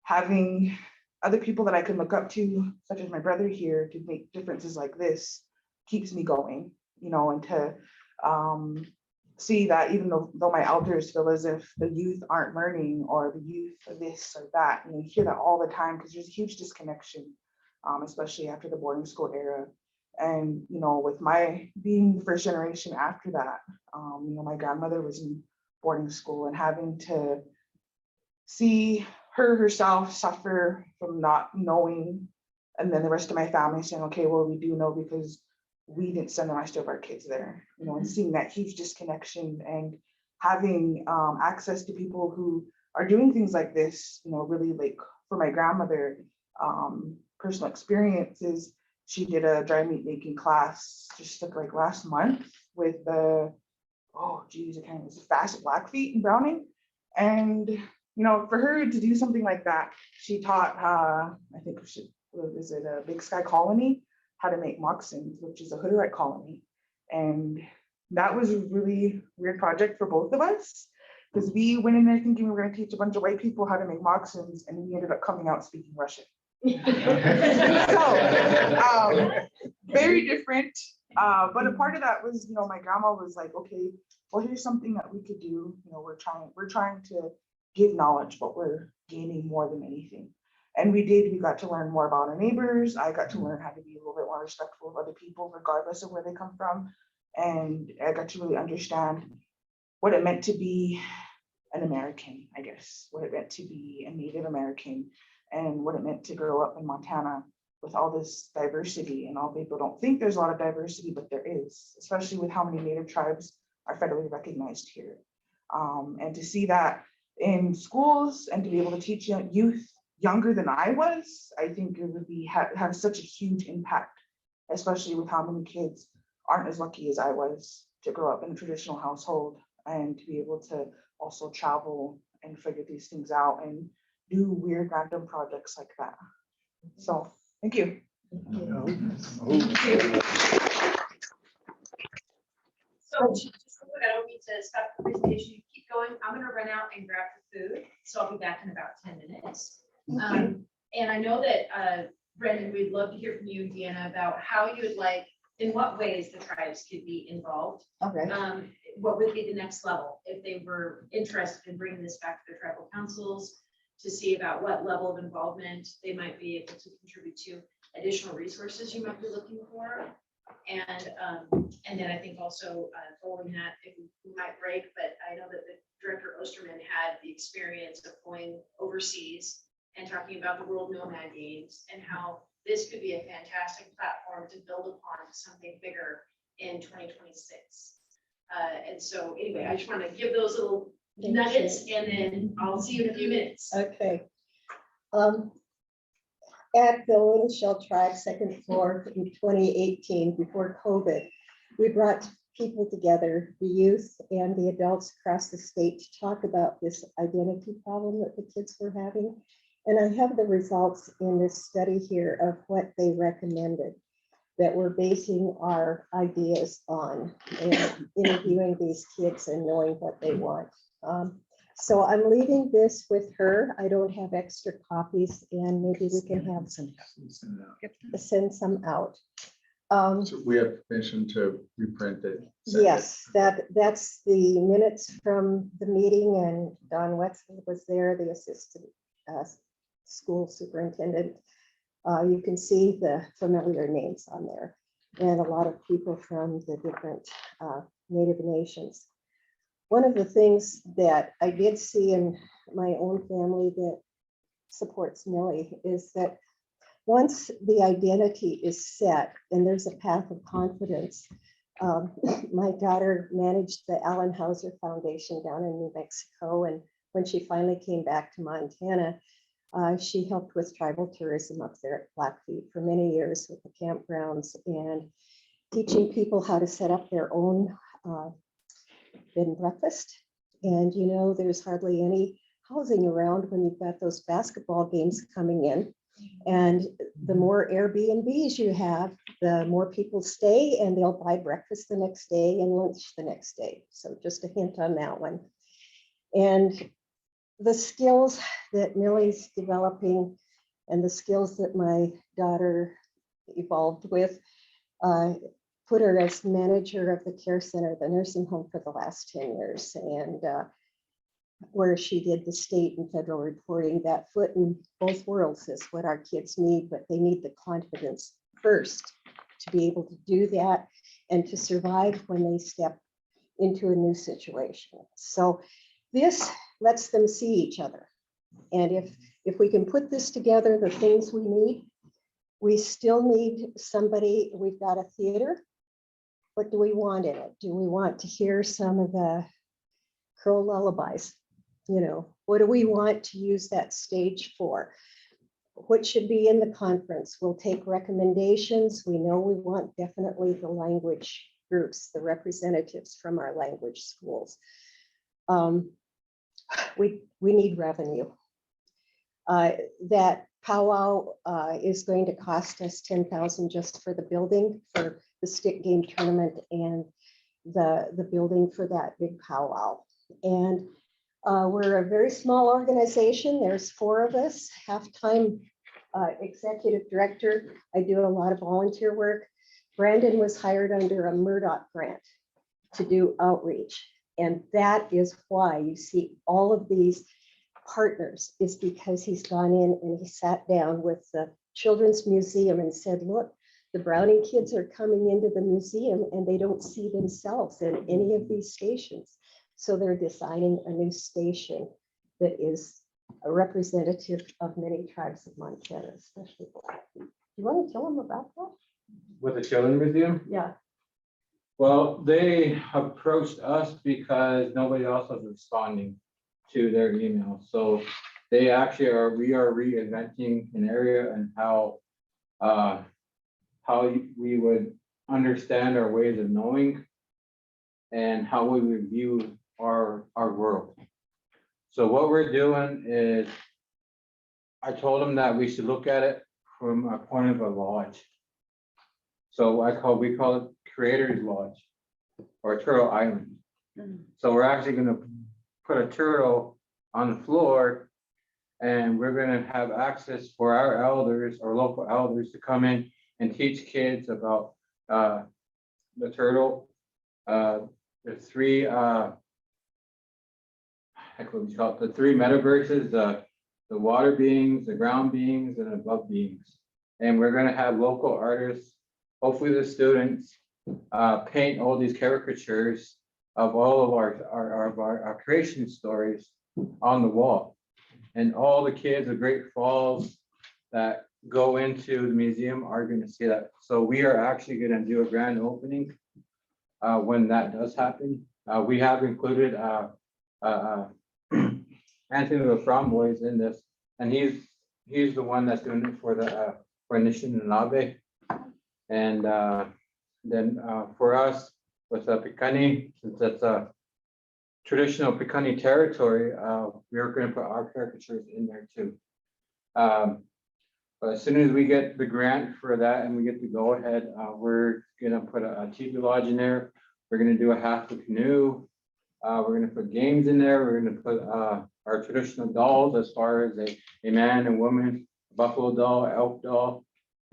having other people that I can look up to, such as my brother here, to make differences like this keeps me going, you know, and to see that even though my elders feel as if the youth aren't learning, or the youth are this or that, you know, you hear that all the time because there's a huge disconnection, especially after the boarding school era. And, you know, with my being the first generation after that, you know, my grandmother was in boarding school, and having to see her herself suffer from not knowing, and then the rest of my family saying, okay, well, we do know because we didn't send the rest of our kids there, you know, and seeing that huge disconnection, and having access to people who are doing things like this, you know, really, like for my grandmother, personal experiences. She did a dry meat making class just like last month with the, oh geez, I can't remember, Fast Blackfeet in Browning. And, you know, for her to do something like that, she taught, I think, is it a Big Sky Colony, how to make moccasins, which is a Hutterite colony. And that was a really weird project for both of us, because we went in there thinking we were going to teach a bunch of white people how to make moccasins, and we ended up coming out speaking Russian. So very different, but a part of that was, you know, my grandma was like, okay, well, here's something that we could do. You know, we're trying to give knowledge, but we're gaining more than anything. And we got to learn more about our neighbors. I got to learn how to be a little bit more respectful of other people, regardless of where they come from. And I got to really understand what it meant to be an American, I guess, what it meant to be a Native American, and what it meant to grow up in Montana with all this diversity. And all people don't think there's a lot of diversity, but there is, especially with how many Native tribes are federally recognized here. And to see that in schools, and to be able to teach youth younger than I was, I think it would be have such a huge impact, especially with how many kids aren't as lucky as I was to grow up in a traditional household, and to be able to also travel and figure these things out and do weird random projects like that. So Thank you. So just real quick, I don't need to stop the presentation. You keep going. I'm gonna run out and grab the food, so I'll be back in about 10 minutes. And I know that, Brendan, we'd love to hear from you, Deanna, about how you would like, in what ways the tribes could be involved. Okay. What would be the next level if they were interested in bringing this back to their tribal councils to see about what level of involvement they might be able to contribute to, additional resources you might be looking for. And then I think also following that, if we might break, but I know that the Director Osterman had the experience of going overseas and talking about the World Nomad Games and how this could be a fantastic platform to build upon something bigger in 2026. And so anyway, I just want to give those little nuggets and then I'll see you in a few minutes. Okay. At the Little Shell Tribe second floor in 2018, before COVID, we brought people together, the youth and the adults across the state, to talk about this identity problem that the kids were having. And I have the results in this study here of what they recommended that we're basing our ideas on, and interviewing these kids and knowing what they want. So I'm leaving this with her. I don't have extra copies, and maybe we can have send some out. So we have permission to reprint it. Yes, that's the minutes from the meeting, and Don Wetzel was there, the assistant school superintendent. You can see the familiar names on there, and a lot of people from the different Native nations. One of the things that I did see in my own family that supports Millie is that once the identity is set and there's a path of confidence, my daughter managed the Allen Hauser Foundation down in New Mexico, and when she finally came back to Montana, she helped with tribal tourism up there at Blackfeet for many years with the campgrounds and teaching people how to set up their own bed and breakfast. And you know, there's hardly any housing around when you've got those basketball games coming in. And the more Airbnbs you have, the more people stay, and they'll buy breakfast the next day and lunch the next day. So just a hint on that one. And the skills that Millie's developing and the skills that my daughter evolved with put her as manager of the care center, the nursing home, for the last 10 years. And where she did the state and federal reporting, that foot in both worlds is what our kids need, but they need the confidence first to be able to do that and to survive when they step into a new situation. So this lets them see each other. And if we can put this together, the things we need, we still need somebody. We've got a theater. What do we want in it? Do we want to hear some of the Crow lullabies? You know, what do we want to use that stage for? What should be in the conference? We'll take recommendations. We know we want definitely the language groups, the representatives from our language schools. We need revenue. That powwow is going to cost us $10,000 just for the building for the stick game tournament and the building for that big powwow. And we're a very small organization. There's 4 of us, half-time executive director. I do a lot of volunteer work. Brandon was hired under a Murdoch grant to do outreach. And that is why you see all of these partners, is because he's gone in and he sat down with the Children's Museum and said, look, the Browning kids are coming into the museum and they don't see themselves in any of these stations. So they're designing a new station that is a representative of many tribes of Montana, especially Blackfeet. Do you want to tell them about that? With the Children's Museum? Yeah. Well, they approached us because nobody else was responding to their emails. So they actually we are reinventing an area and how we would understand our ways of knowing and how we would view our world. So what we're doing is, I told them that we should look at it from a point of a lodge. So we call it Creator's Lodge or Turtle Island. So we're actually gonna put a turtle on the floor, and we're gonna have access for our elders or local elders to come in and teach kids about the turtle. The three the three metaverses, the water beings, the ground beings, and above beings. And we're gonna have local artists, hopefully the students, paint all these caricatures of all of our creation stories on the wall. And all the kids of Great Falls that go into the museum are gonna see that. So we are actually gonna do a grand opening when that does happen. We have included Anthony the Framboys in this, and he's the one that's doing it for the for Anishinaabe. And then for us with Piikani, since that's a traditional Piikani territory, we're going to put our caricatures in there too. But as soon as we get the grant for that and we get the go ahead, we're going to put a TV lodge in there. We're going to do a half a canoe. We're going to put games in there. We're going to put our traditional dolls as far as a man and woman, buffalo doll, elk doll.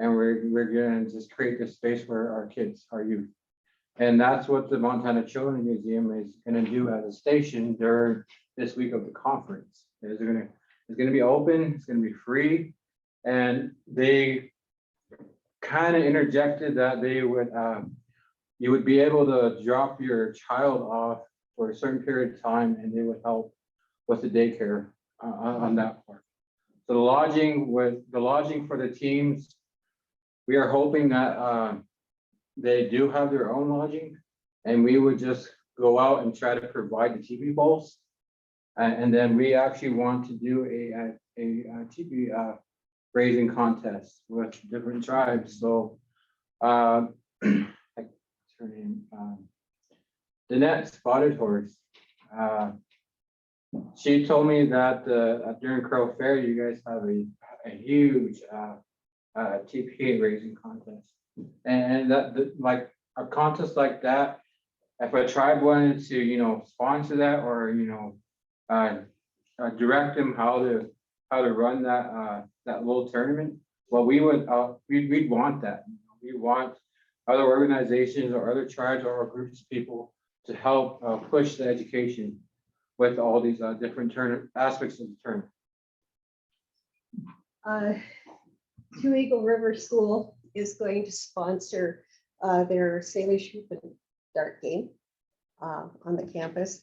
And we're going to just create this space for our kids, our youth. And that's what the Montana Children's Museum is going to do as a station during this week of the conference. It's going to be open, it's going to be free. And they kind of interjected that they would, you would be able to drop your child off for a certain period of time and they would help with the daycare on that part. So the lodging for the teams, we are hoping that they do have their own lodging and we would just go out and try to provide the TV bowls. And then we actually want to do a TV raising contest with different tribes. So what's her name? Danette Spotted Horse. She told me that during Crow Fair, you guys have a huge TPA raising contest. And like a contest like that, if a tribe wanted to, sponsor that or, direct them how to run that little tournament, well, we'd want that. We want other organizations or other tribes or groups of people to help push the education with all these different aspects of the tournament. Two Eagle River School is going to sponsor their Salish Hoop and Dart game on the campus.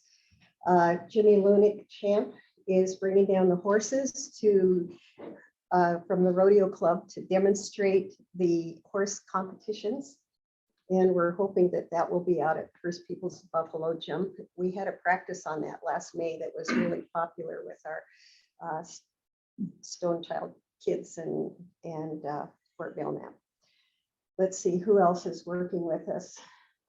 Jimmy Lunick Champ is bringing down the horses from the rodeo club to demonstrate the horse competitions. And we're hoping that that will be out at First Peoples Buffalo Jump. We had a practice on that last May that was really popular with our Stone Child kids and Fort Belknap. Let's see who else is working with us.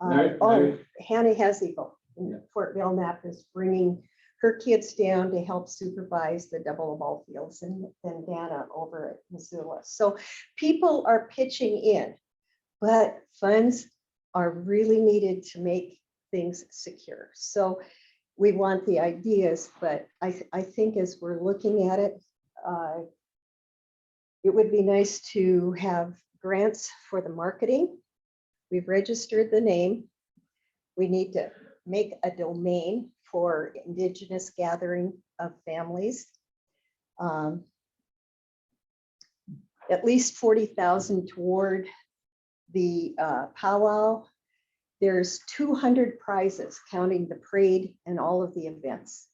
Hanny Haseagle in Fort Belknap is bringing her kids down to help supervise the double ball fields, and then Dana over at Missoula. So people are pitching in, but funds are really needed to make things secure. So we want the ideas, but I think as we're looking at it, it would be nice to have grants for the marketing. We've registered the name. We need to make a domain for Indigenous gathering of families. At least 40,000 toward the powwow. There's 200 prizes counting the parade and all of the events.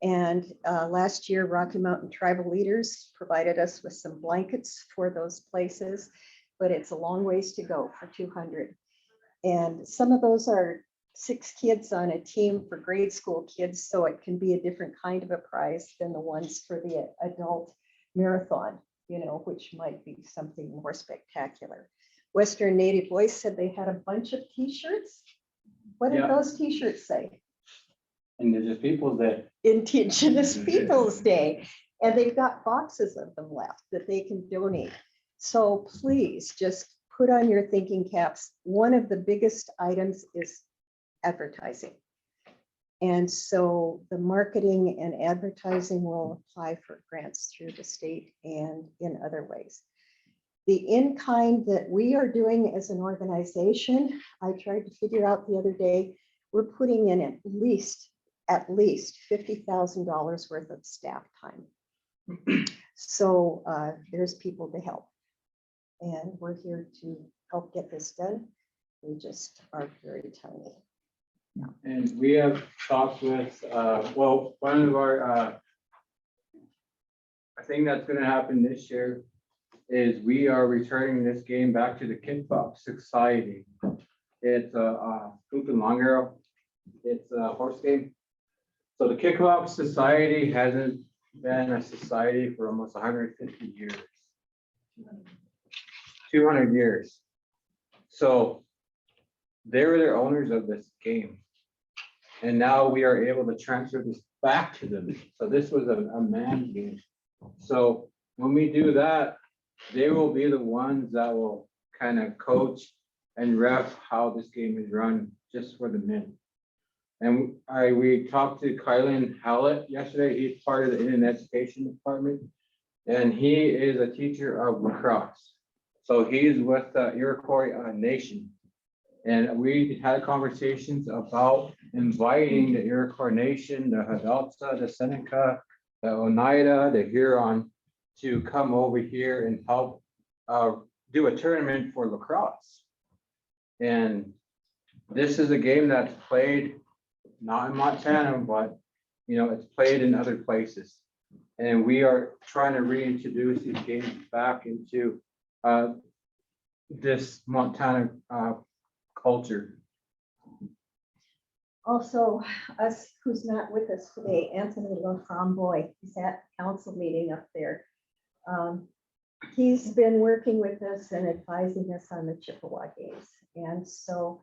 And last year, Rocky Mountain tribal leaders provided us with some blankets for those places, but it's a long ways to go for 200. And some of those are 6 kids on a team for grade school kids, so it can be a different kind of a prize than the ones for the adult marathon, which might be something more spectacular. Western Native Voice said they had a bunch of t-shirts. What did those t-shirts say? Indigenous Peoples Day. Indigenous Peoples Day. And they've got boxes of them left that they can donate. So please just put on your thinking caps. One of the biggest items is advertising. And so the marketing and advertising will apply for grants through the state and in other ways. The in-kind that we are doing as an organization, I tried to figure out the other day, we're putting in at least $50,000 worth of staff time. So there's people to help. And we're here to help get this done. We just are very tiny. And we have talked with, well, one of our, I think that's gonna happen this year is we are returning this game back to the Kickbox Society. It's a hoop and long arrow. It's a horse game. So the Kickbox Society hasn't been a society for almost 150 years. 200 years. So they were the owners of this game. And now we are able to transfer this back to them. So this was a man game. So when we do that, they will be the ones that will kind of coach and ref how this game is run just for the men. And we talked to Kylan Hallett yesterday. He's part of the Indian Education Department. And he is a teacher of lacrosse. So he's with the Iroquois Nation. And we had conversations about inviting the Iroquois Nation, the Hidatsa, the Seneca, the Oneida, the Huron to come over here and help do a tournament for lacrosse. And this is a game that's played not in Montana, but it's played in other places. And we are trying to reintroduce these games back into this Montana culture. Also, us who's not with us today, Anthony LaFramboy, he's at council meeting up there. He's been working with us and advising us on the Chippewa games. And so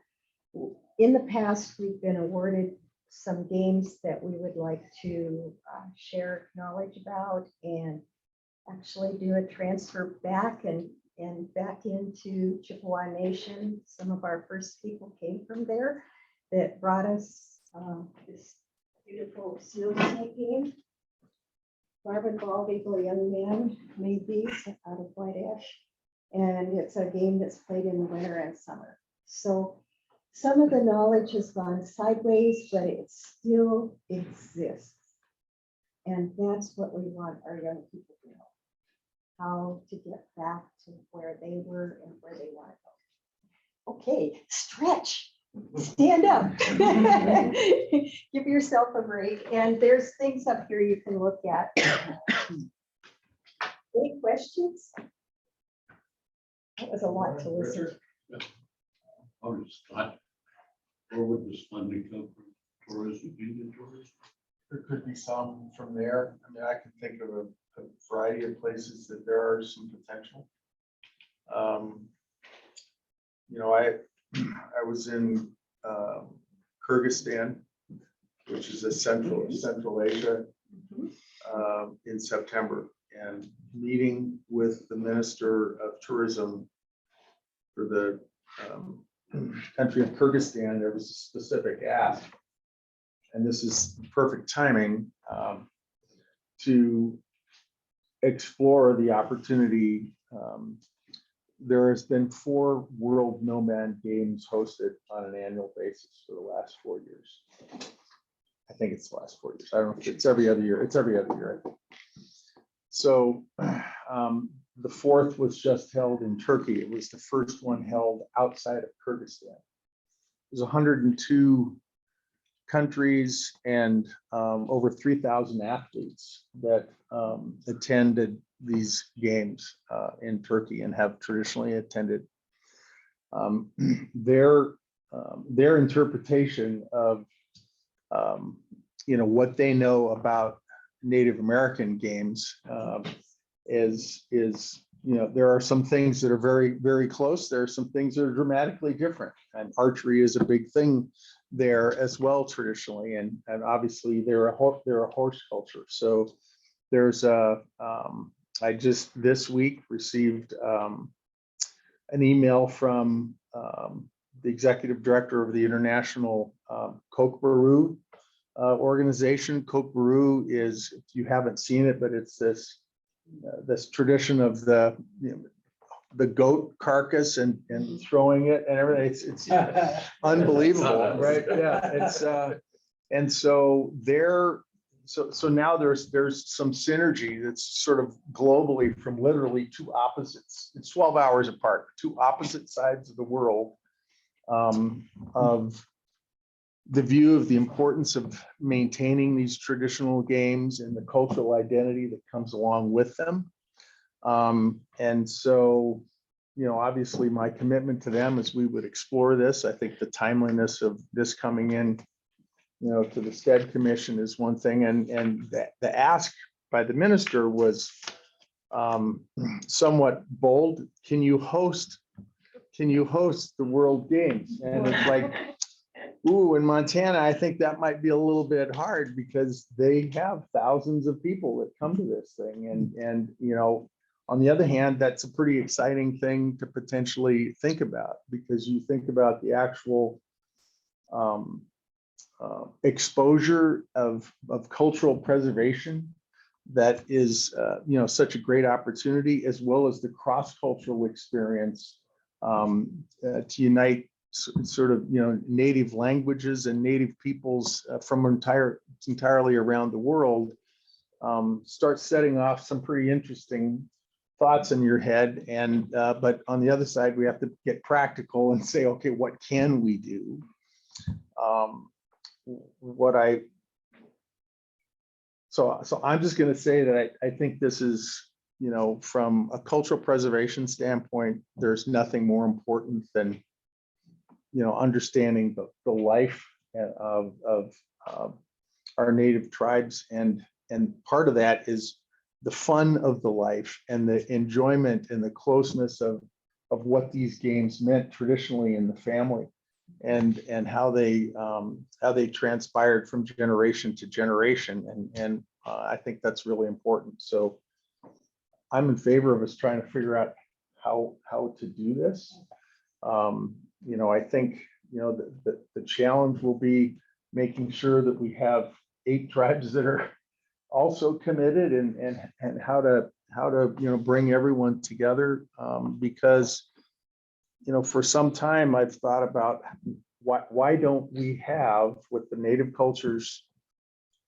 in the past, we've been awarded some games that we would like to share knowledge about and actually do a transfer back and back into Chippewa Nation. Some of our first people came from there that brought us this beautiful snow snake game. Marvin Baldwin, a young man, made these out of white ash. And it's a game that's played in the winter and summer. So some of the knowledge has gone sideways, but it still exists. And that's what we want our young people to know. How to get back to where they were and where they want to go. Okay, stretch, stand up, give yourself a break. And there's things up here you can look at. Any questions? That was a lot to listen to. I was thought, where would this funding come from? Tourism, Indian tourism? There could be some from there. I mean, I can think of a variety of places that there are some potential. I was in Kyrgyzstan, which is a Central Asia, in September, and meeting with the Minister of Tourism for the country of Kyrgyzstan. There was a specific ask, and this is perfect timing to explore the opportunity. There has been 4 World Nomad Games hosted on an annual basis for the last 4 years. I think it's the last 4 years. I don't know if it's every other year. It's every other year, I think. So the 4th was just held in Turkey. It was the first one held outside of Kyrgyzstan. There's 102 countries and over 3,000 athletes that attended these games in Turkey and have traditionally attended. Their interpretation of what they know about Native American games is there are some things that are very, very close. There are some things that are dramatically different, and archery is a big thing there as well traditionally, and obviously they're a horse culture. So there's I just this week received an email from the executive director of the International Kookooburra organization. Kookooburra is, if you haven't seen it, but it's this tradition of the goat carcass and throwing it and everything. It's unbelievable, right? Yeah, it's and so so now there's some synergy that's sort of globally from literally two opposites. It's 12 hours apart, two opposite sides of the world, of the view of the importance of maintaining these traditional games and the cultural identity that comes along with them. And so, obviously my commitment to them is we would explore this. I think the timeliness of this coming in, to the Sted Commission is one thing. And the ask by the minister was somewhat bold. Can you host the World Games? And it's like, ooh, in Montana, I think that might be a little bit hard because they have thousands of people that come to this thing. And on the other hand, that's a pretty exciting thing to potentially think about, because you think about the actual exposure of cultural preservation that is such a great opportunity, as well as the cross-cultural experience to unite sort of native languages and native peoples from entirely around the world. Start setting off some pretty interesting thoughts in your head. And but on the other side, we have to get practical and say, okay, what can we do? So I'm just going to say that I think this is, from a cultural preservation standpoint, there's nothing more important than, understanding the life of our native tribes. And part of that is the fun of the life and the enjoyment and the closeness of what these games meant traditionally in the family, and how they transpired from generation to generation. And I think that's really important. So I'm in favor of us trying to figure out how to do this. I think, the challenge will be making sure that we have 8 tribes that are also committed, and how to bring everyone together, because for some time I've thought about why don't we have, with the native cultures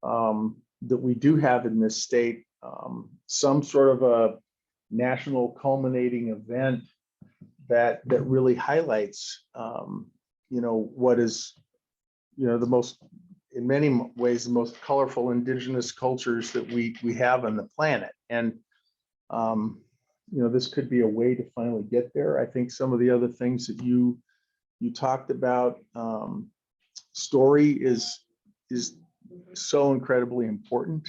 that we do have in this state, some sort of a national culminating event that really highlights what is the most, in many ways, the most colorful indigenous cultures that we have on the planet. And this could be a way to finally get there. I think some of the other things that you talked about, story is so incredibly important.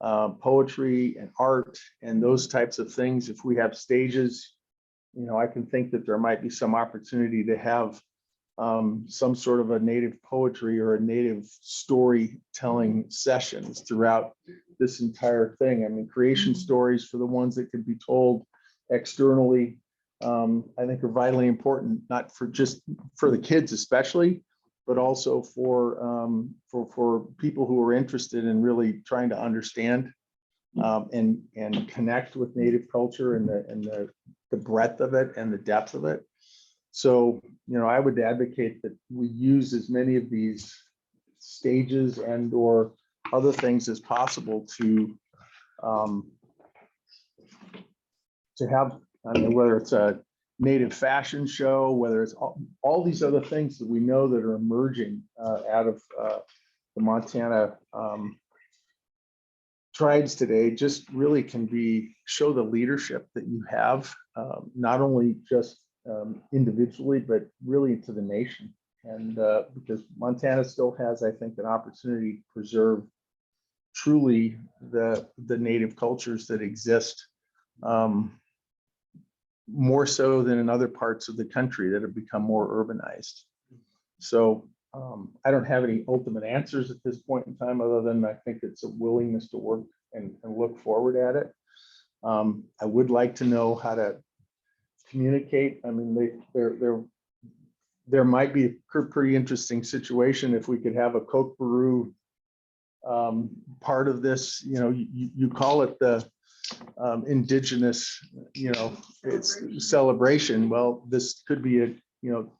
Poetry and art and those types of things. If we have stages, I can think that there might be some opportunity to have some sort of a native poetry or a native storytelling sessions throughout this entire thing. I mean, creation stories, for the ones that can be told externally, I think are vitally important, not just for the kids especially, but also for people who are interested in really trying to understand and connect with native culture and the breadth of it and the depth of it. So, I would advocate that we use as many of these stages and or other things as possible to have, whether it's a native fashion show, whether it's all these other things that we know that are emerging out of the Montana tribes today, just really can show the leadership that you have, not only just individually, but really to the nation. And because Montana still has, I think, an opportunity to preserve truly the native cultures that exist, more so than in other parts of the country that have become more urbanized. So I don't have any ultimate answers at this point in time, other than I think it's a willingness to work and look forward at it. I would like to know how to communicate. I mean, there might be a pretty interesting situation if we could have a Coke Brew part of this. You know, you call it the indigenous, you know, it's celebration. Well, this could be a, you know,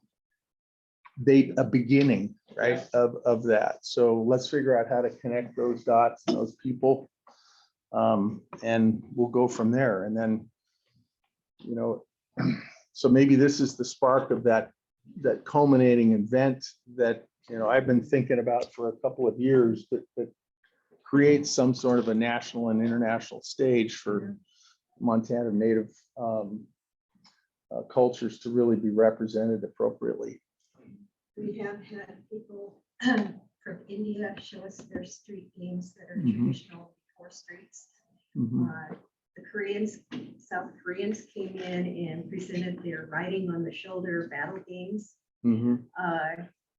a beginning, right, of that. So let's figure out how to connect those dots and those people. And we'll go from there. And then, you know, so maybe this is the spark of that culminating event that, you know, I've been thinking about for a couple of years that creates some sort of a national and international stage for Montana Native cultures to really be represented appropriately. We have had people from India show us their street games that are traditional four streets. The Koreans, South Koreans came in and presented their riding on the shoulder battle games.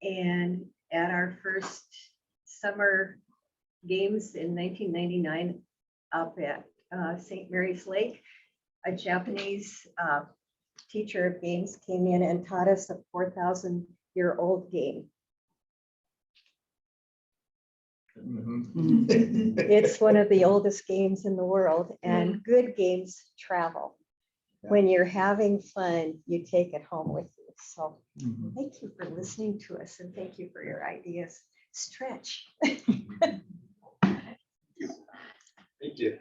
And at our first summer games in 1999 up at St. Mary's Lake, a Japanese teacher of games came in and taught us a 4,000-year-old game. It's one of the oldest games in the world, and good games travel. When you're having fun, you take it home with you. So thank you for listening to us, and thank you for your ideas. Stretch. Thank you.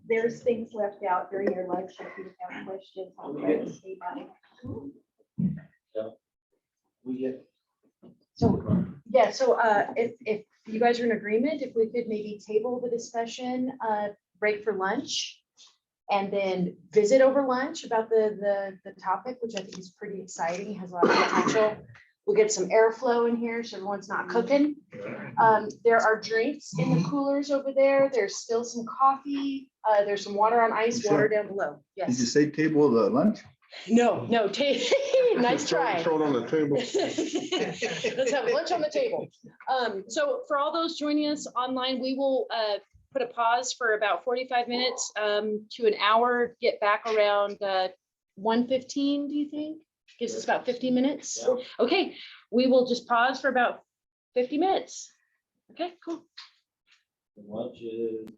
There's things left out during your lunch if you have questions on this. So if you guys are in agreement, if we could maybe table the discussion, break for lunch, and then visit over lunch about the topic, which I think is pretty exciting, has a lot of potential. We'll get some airflow in here so everyone's not cooking. There are drinks in the coolers over there. There's still some coffee. There's some water on ice, water down below. Did you Yes. say table the lunch? No, nice try. Throw it on the table. Let's have lunch on the table. So for all those joining us online, we will put a pause for about 45 minutes to an hour, get back around 1:15, do you think? Gives us about 50 minutes. Okay, we will just pause for about 50 minutes. Okay, cool. Lunch is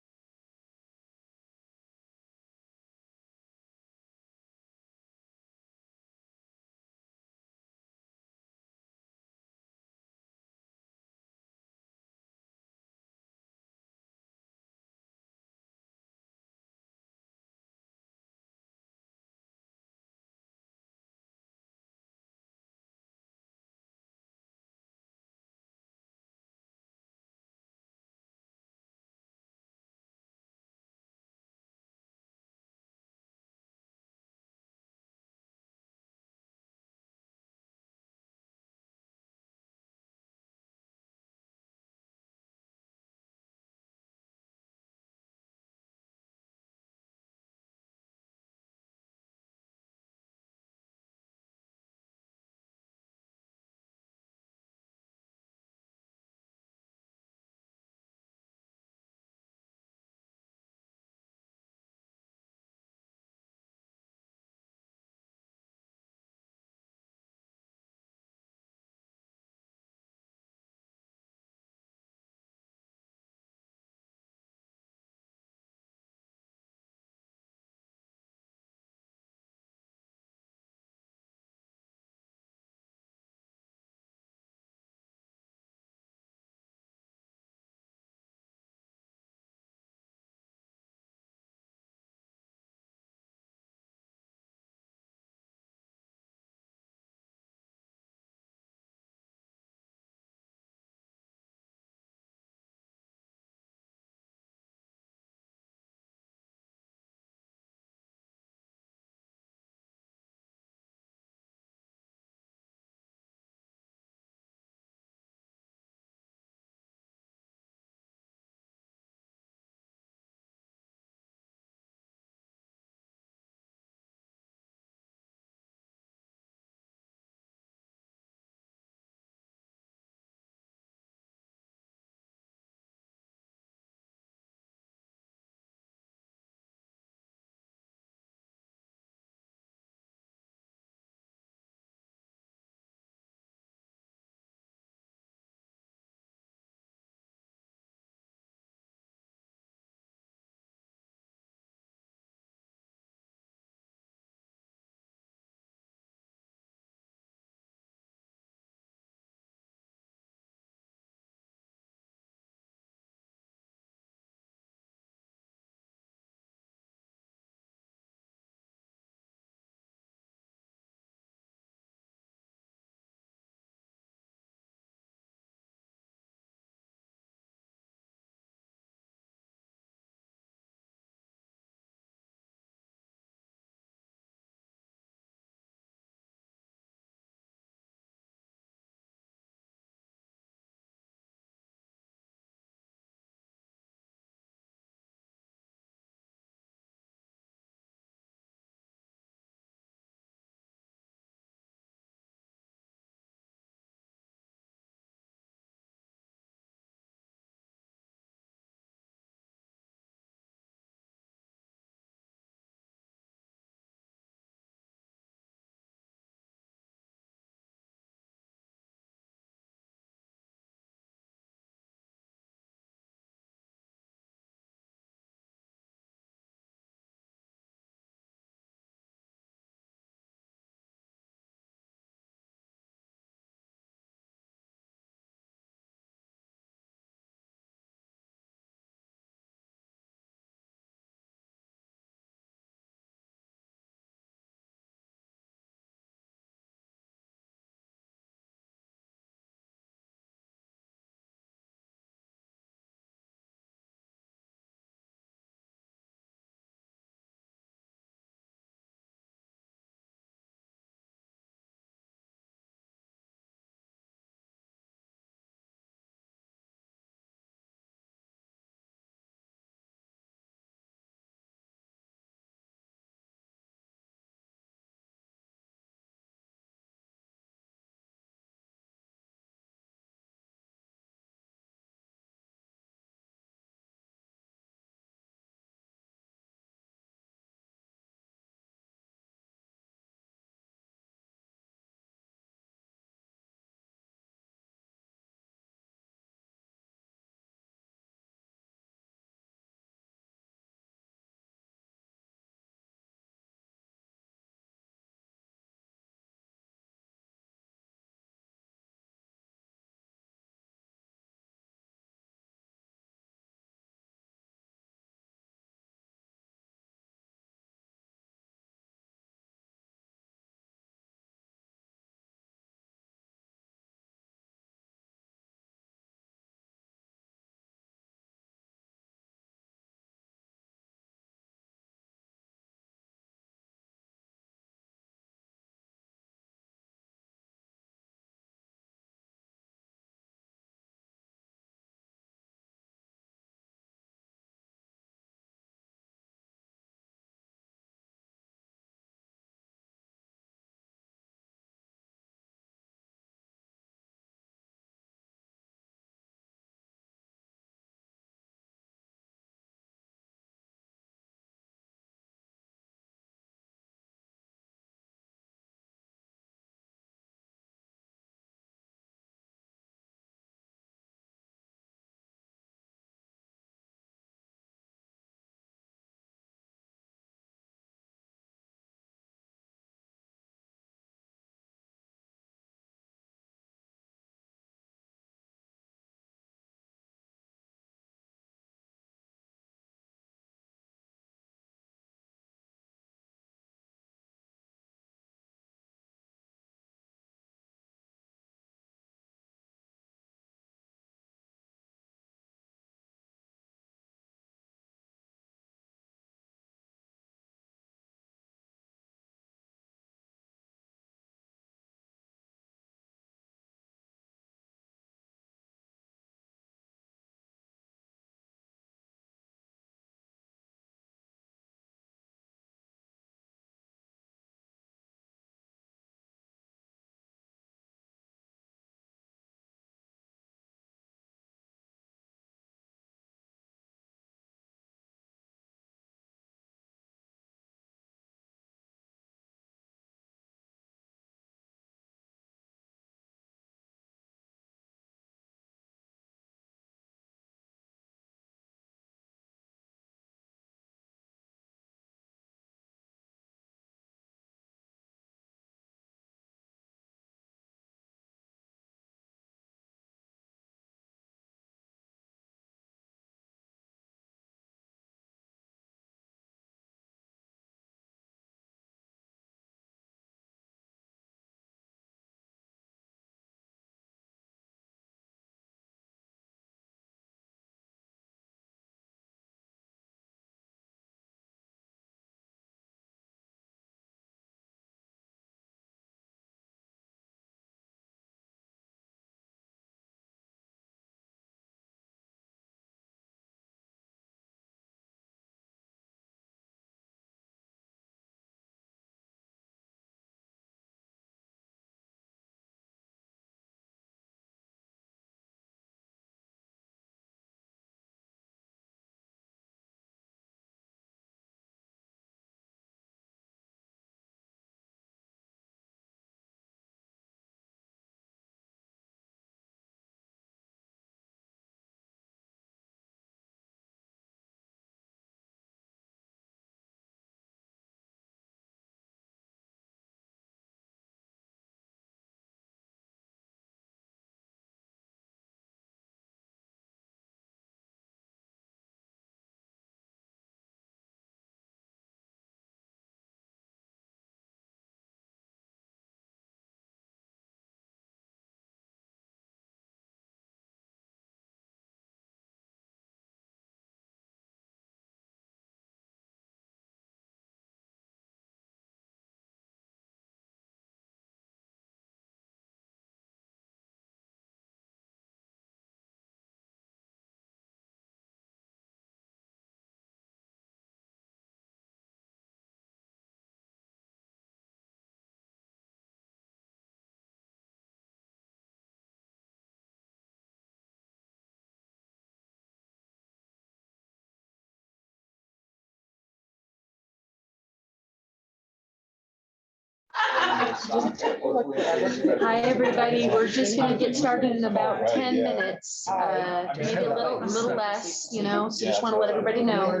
Hi, everybody. We're just gonna get started in about 10 minutes, maybe a little less, you know, so just want to let everybody know.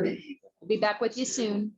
We'll be back with you soon.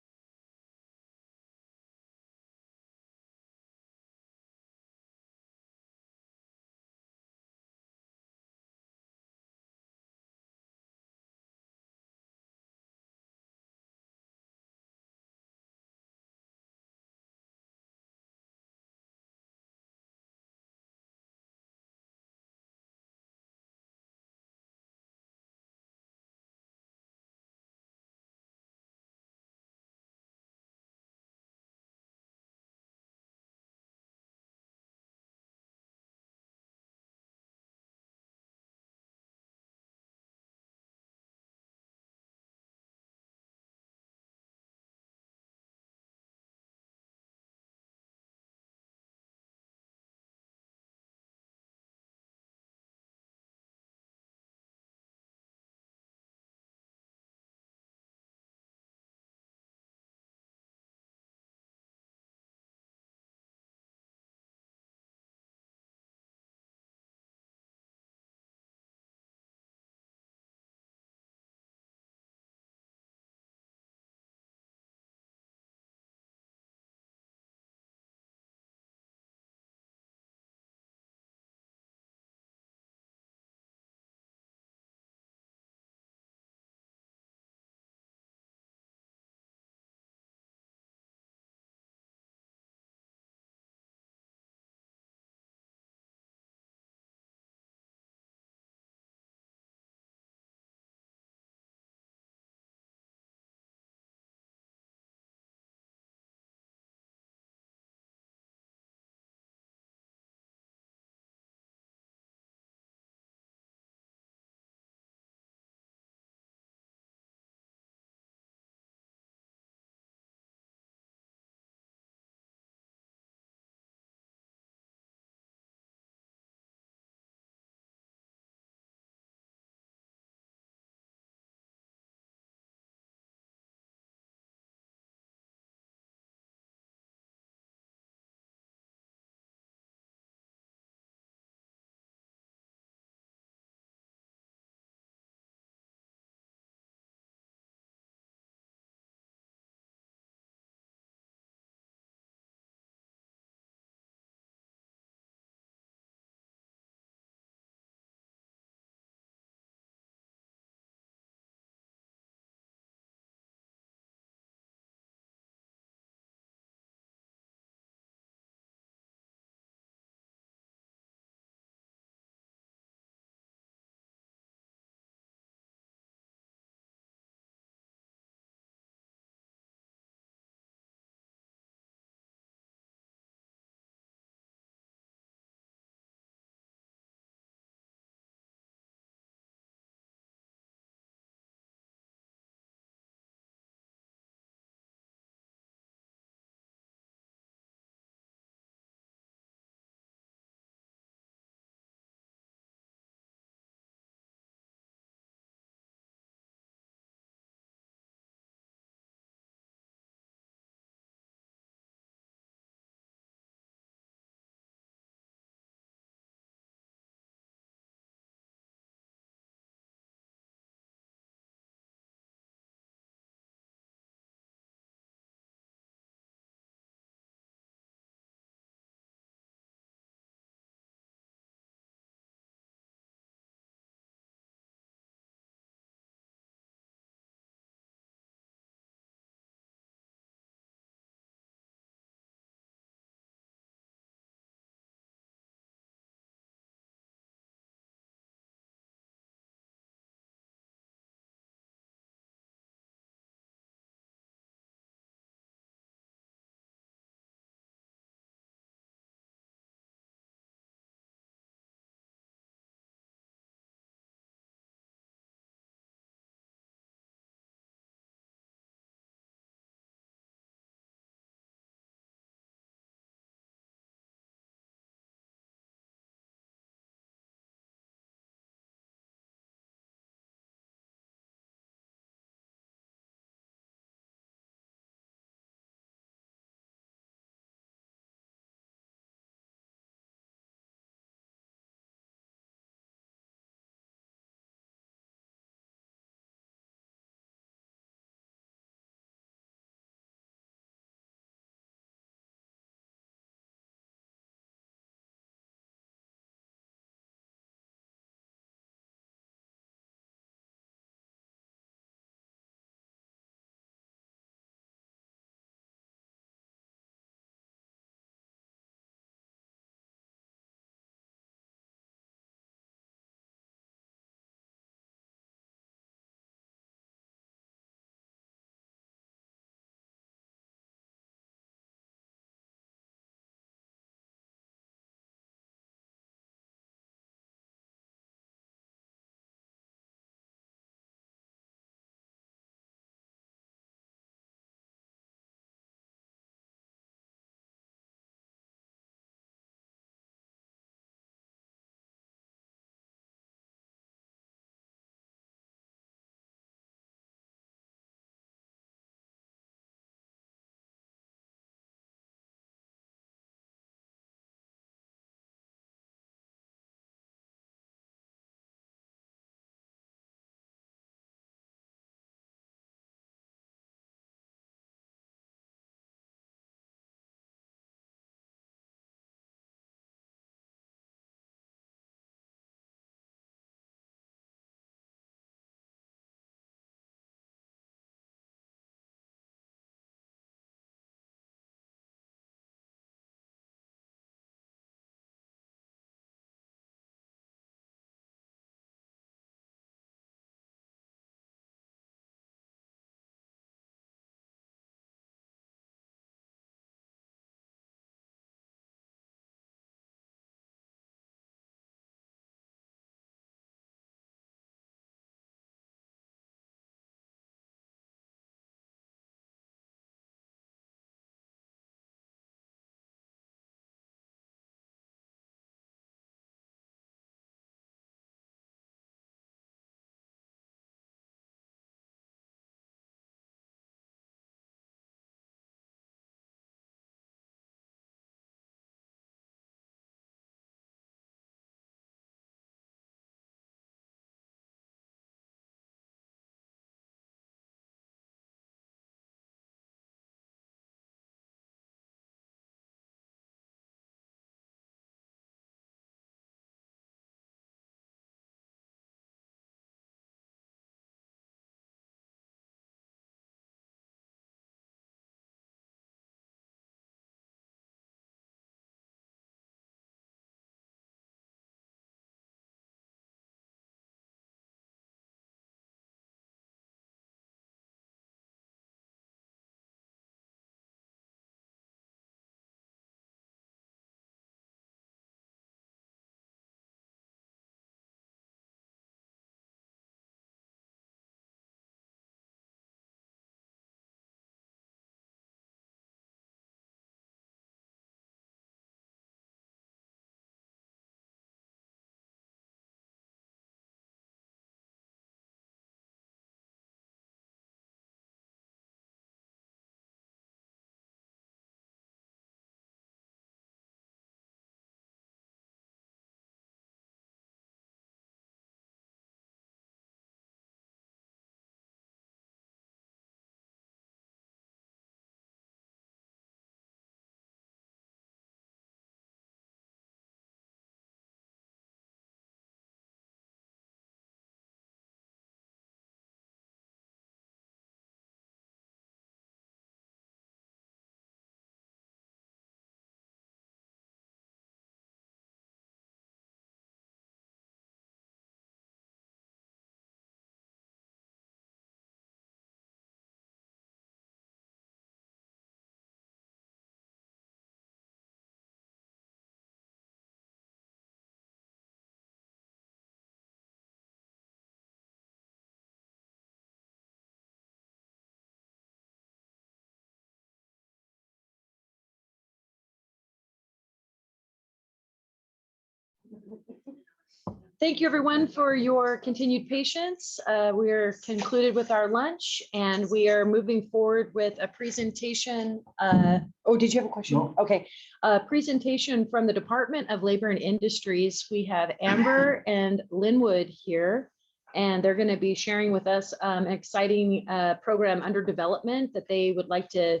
Thank you, everyone, for your continued patience. We are concluded with our lunch and we are moving forward with a presentation. Oh, did you have a question? No. Okay. A presentation from the Department of Labor and Industries. We have Amber and Linwood here, and they're going to be sharing with us an exciting program under development that they would like to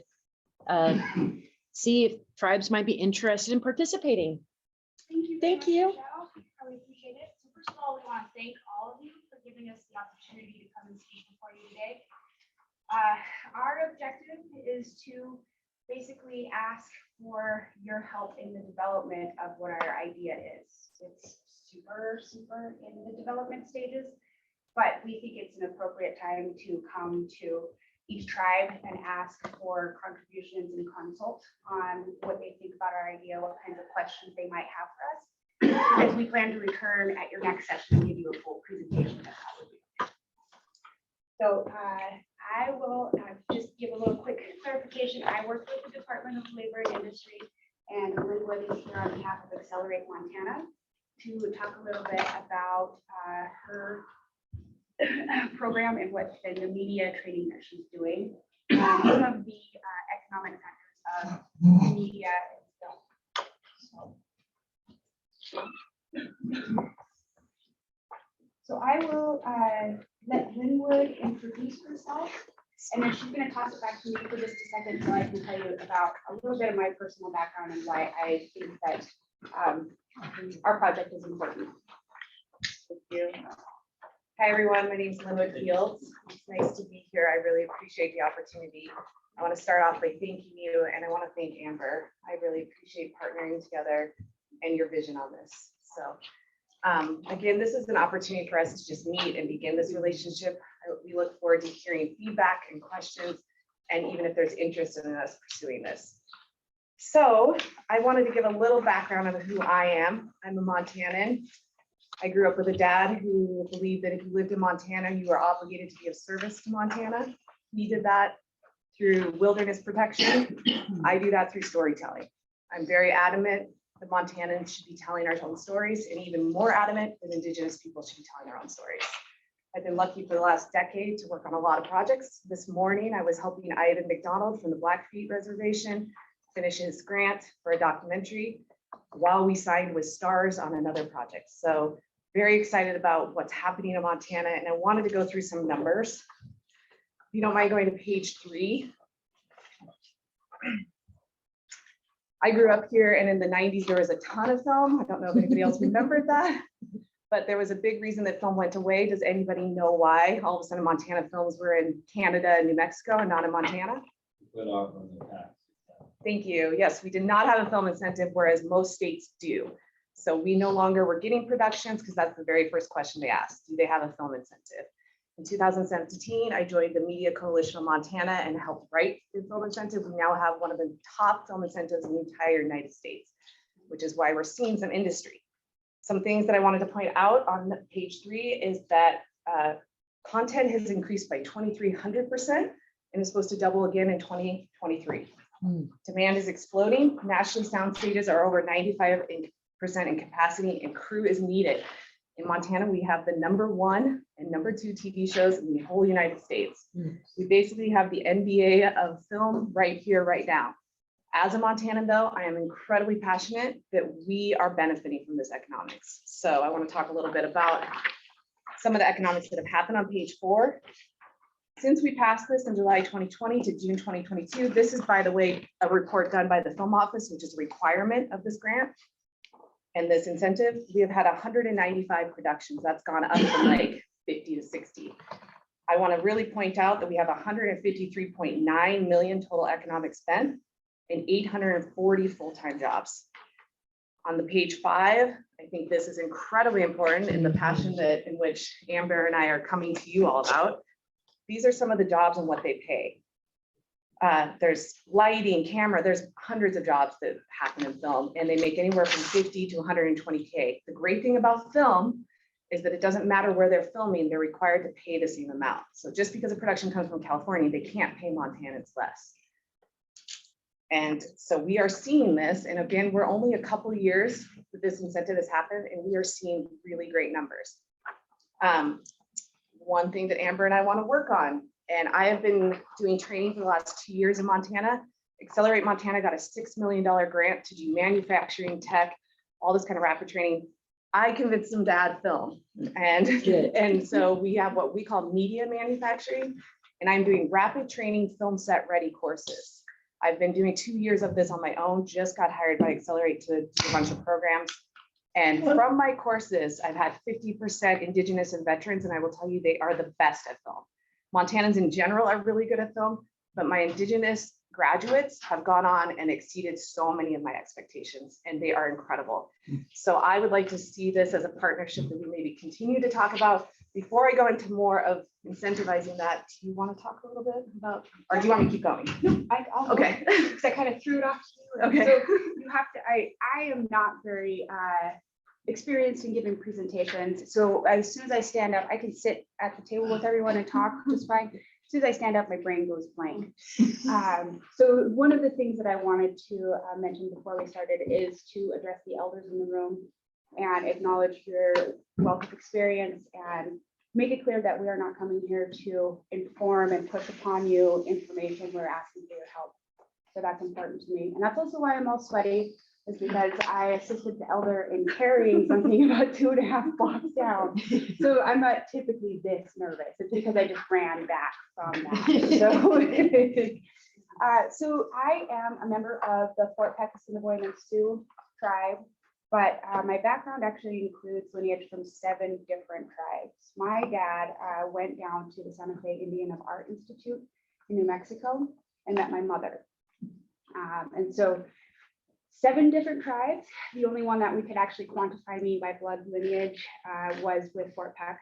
see if tribes might be interested in participating. Thank you. Thank you. I really appreciate it. So first of all, we want to thank all of you for giving us the opportunity to come and speak before you today. Our objective is to basically ask for your help in the development of what our idea is. It's super in the development stages, but we think it's an appropriate time to come to each tribe and ask for contributions and consult on what they think about our idea, what kinds of questions they might have for us. As we plan to return at your next session and give you a full presentation of how we do it. So I will just give a little quick clarification. I work with the Department of Labor and Industry, and Linwood is here on behalf of Accelerate Montana to talk a little bit about her program and what the media training that she's doing. Some of the economic factors of media and film. So I will let Linwood introduce herself, and then she's going to toss it back to me for just a second so I can tell you about a little bit of my personal background and why I think that our project is important. Thank you. Hi, everyone. My name is Linwood Fields. It's nice to be here. I really appreciate the opportunity. I want to start off by thanking you, and I want to thank Amber. I really appreciate partnering together and your vision on this. So again, this is an opportunity for us to just meet and begin this relationship. We look forward to hearing feedback and questions, and even if there's interest in us pursuing this. So I wanted to give a little background on who I am. I'm a Montanan. I grew up with a dad who believed that if you lived in Montana, you were obligated to be of service to Montana. He did that through wilderness protection. I do that through storytelling. I'm very adamant that Montanans should be telling our own stories, and even more adamant that Indigenous people should be telling their own stories. I've been lucky for the last decade to work on a lot of projects. This morning, I was helping Ivan McDonald from the Blackfeet Reservation finish his grant for a documentary while we signed with Stars on another project. So very excited about what's happening in Montana, and I wanted to go through some numbers. If you don't mind going to page 3. I grew up here, and in the 90s, there was a ton of film. I don't know if anybody else remembered that, but there was a big reason that film went away. Does anybody know why all of a sudden Montana films were in Canada and New Mexico and not in Montana? Put off on the tax. Thank you. Yes, we did not have a film incentive, whereas most states do. So we no longer were getting productions because that's the very first question they asked. Do they have a film incentive? In 2017, I joined the Media Coalition of Montana and helped write the film incentive. We now have one of the top film incentives in the entire United States, which is why we're seeing some industry. Some things that I wanted to point out on page 3 is that content has increased by 2,300% and is supposed to double again in 2023. Demand is exploding. Nationally, sound stages are over 95% in capacity, and crew is needed. In Montana, we have the #1 and #2 TV shows in the whole United States. We basically have the NBA of film right here, right now. As a Montanan, though, I am incredibly passionate that we are benefiting from this economics. So I want to talk a little bit about some of the economics that have happened on page 4. Since we passed this in July 2020 to June 2022, this is, by the way, a report done by the Film Office, which is a requirement of this grant and this incentive. We have had 195 productions. That's gone up from like 50 to 60. I want to really point out that we have 153.9 million total economic spend and 840 full-time jobs. On the page 5, I think this is incredibly important in the passion that in which Amber and I are coming to you all about. These are some of the jobs and what they pay. There's lighting, camera, there's hundreds of jobs that happen in film, and they make anywhere from 50 to 120K. The great thing about film is that it doesn't matter where they're filming, they're required to pay the same amount. So just because a production comes from California, they can't pay Montanans less. And so we are seeing this, and again, we're only a couple years that this incentive has happened, and we are seeing really great numbers. One thing that Amber and I want to work on, and I have been doing training for the last 2 years in Montana. Accelerate Montana got a $6 million grant to do manufacturing, tech, all this kind of rapid training. I convinced them to add film, and so we have what we call media manufacturing, and I'm doing rapid training film set ready courses. I've been doing 2 years of this on my own, just got hired by Accelerate to do a bunch of programs. And from my courses, I've had 50% Indigenous and veterans, and I will tell you, they are the best at film. Montanans in general are really good at film, but my Indigenous graduates have gone on and exceeded so many of my expectations, and they are incredible. So I would like to see this as a partnership that we maybe continue to talk about. Before I go into more of incentivizing that, do you want to talk a little bit about, or do you want me to keep going? I'll Okay. Because I kind of threw it off to you. Okay. So you have to, I am not very experienced in giving presentations. So as soon as I stand up, I can sit at the table with everyone and talk just fine. As soon as I stand up, my brain goes blank. So one of the things that I wanted to mention before we started is to address the elders in the room and acknowledge your wealth of experience and make it clear that we are not coming here to inform and push upon you information. We're asking for your help. So that's important to me. And that's also why I'm all sweaty, is because I assisted the elder in carrying something about 2.5 blocks down. So I'm not typically this nervous. It's because I just ran back from that. So I am a member of the Fort Peck Assiniboine and Sioux tribe, but my background actually includes lineage from 7 different tribes. My dad went down to the Santa Fe Indian of Art Institute in New Mexico and met my mother. And so 7 different tribes. The only one that we could actually quantify me by blood lineage was with Fort Peck.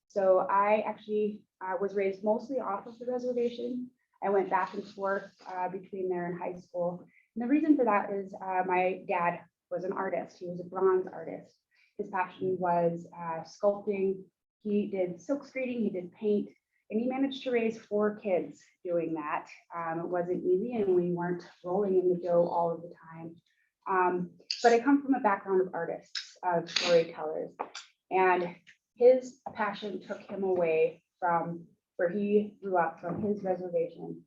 So I actually was raised mostly off of the reservation. I went back and forth between there and high school. And the reason for that is my dad was an artist. He was a bronze artist. His passion was sculpting. He did silk screening, he did paint, and he managed to raise 4 kids doing that. It wasn't easy, and we weren't rolling in the dough all of the time. But I come from a background of artists, of storytellers, and his passion took him away from where he grew up, from his reservation,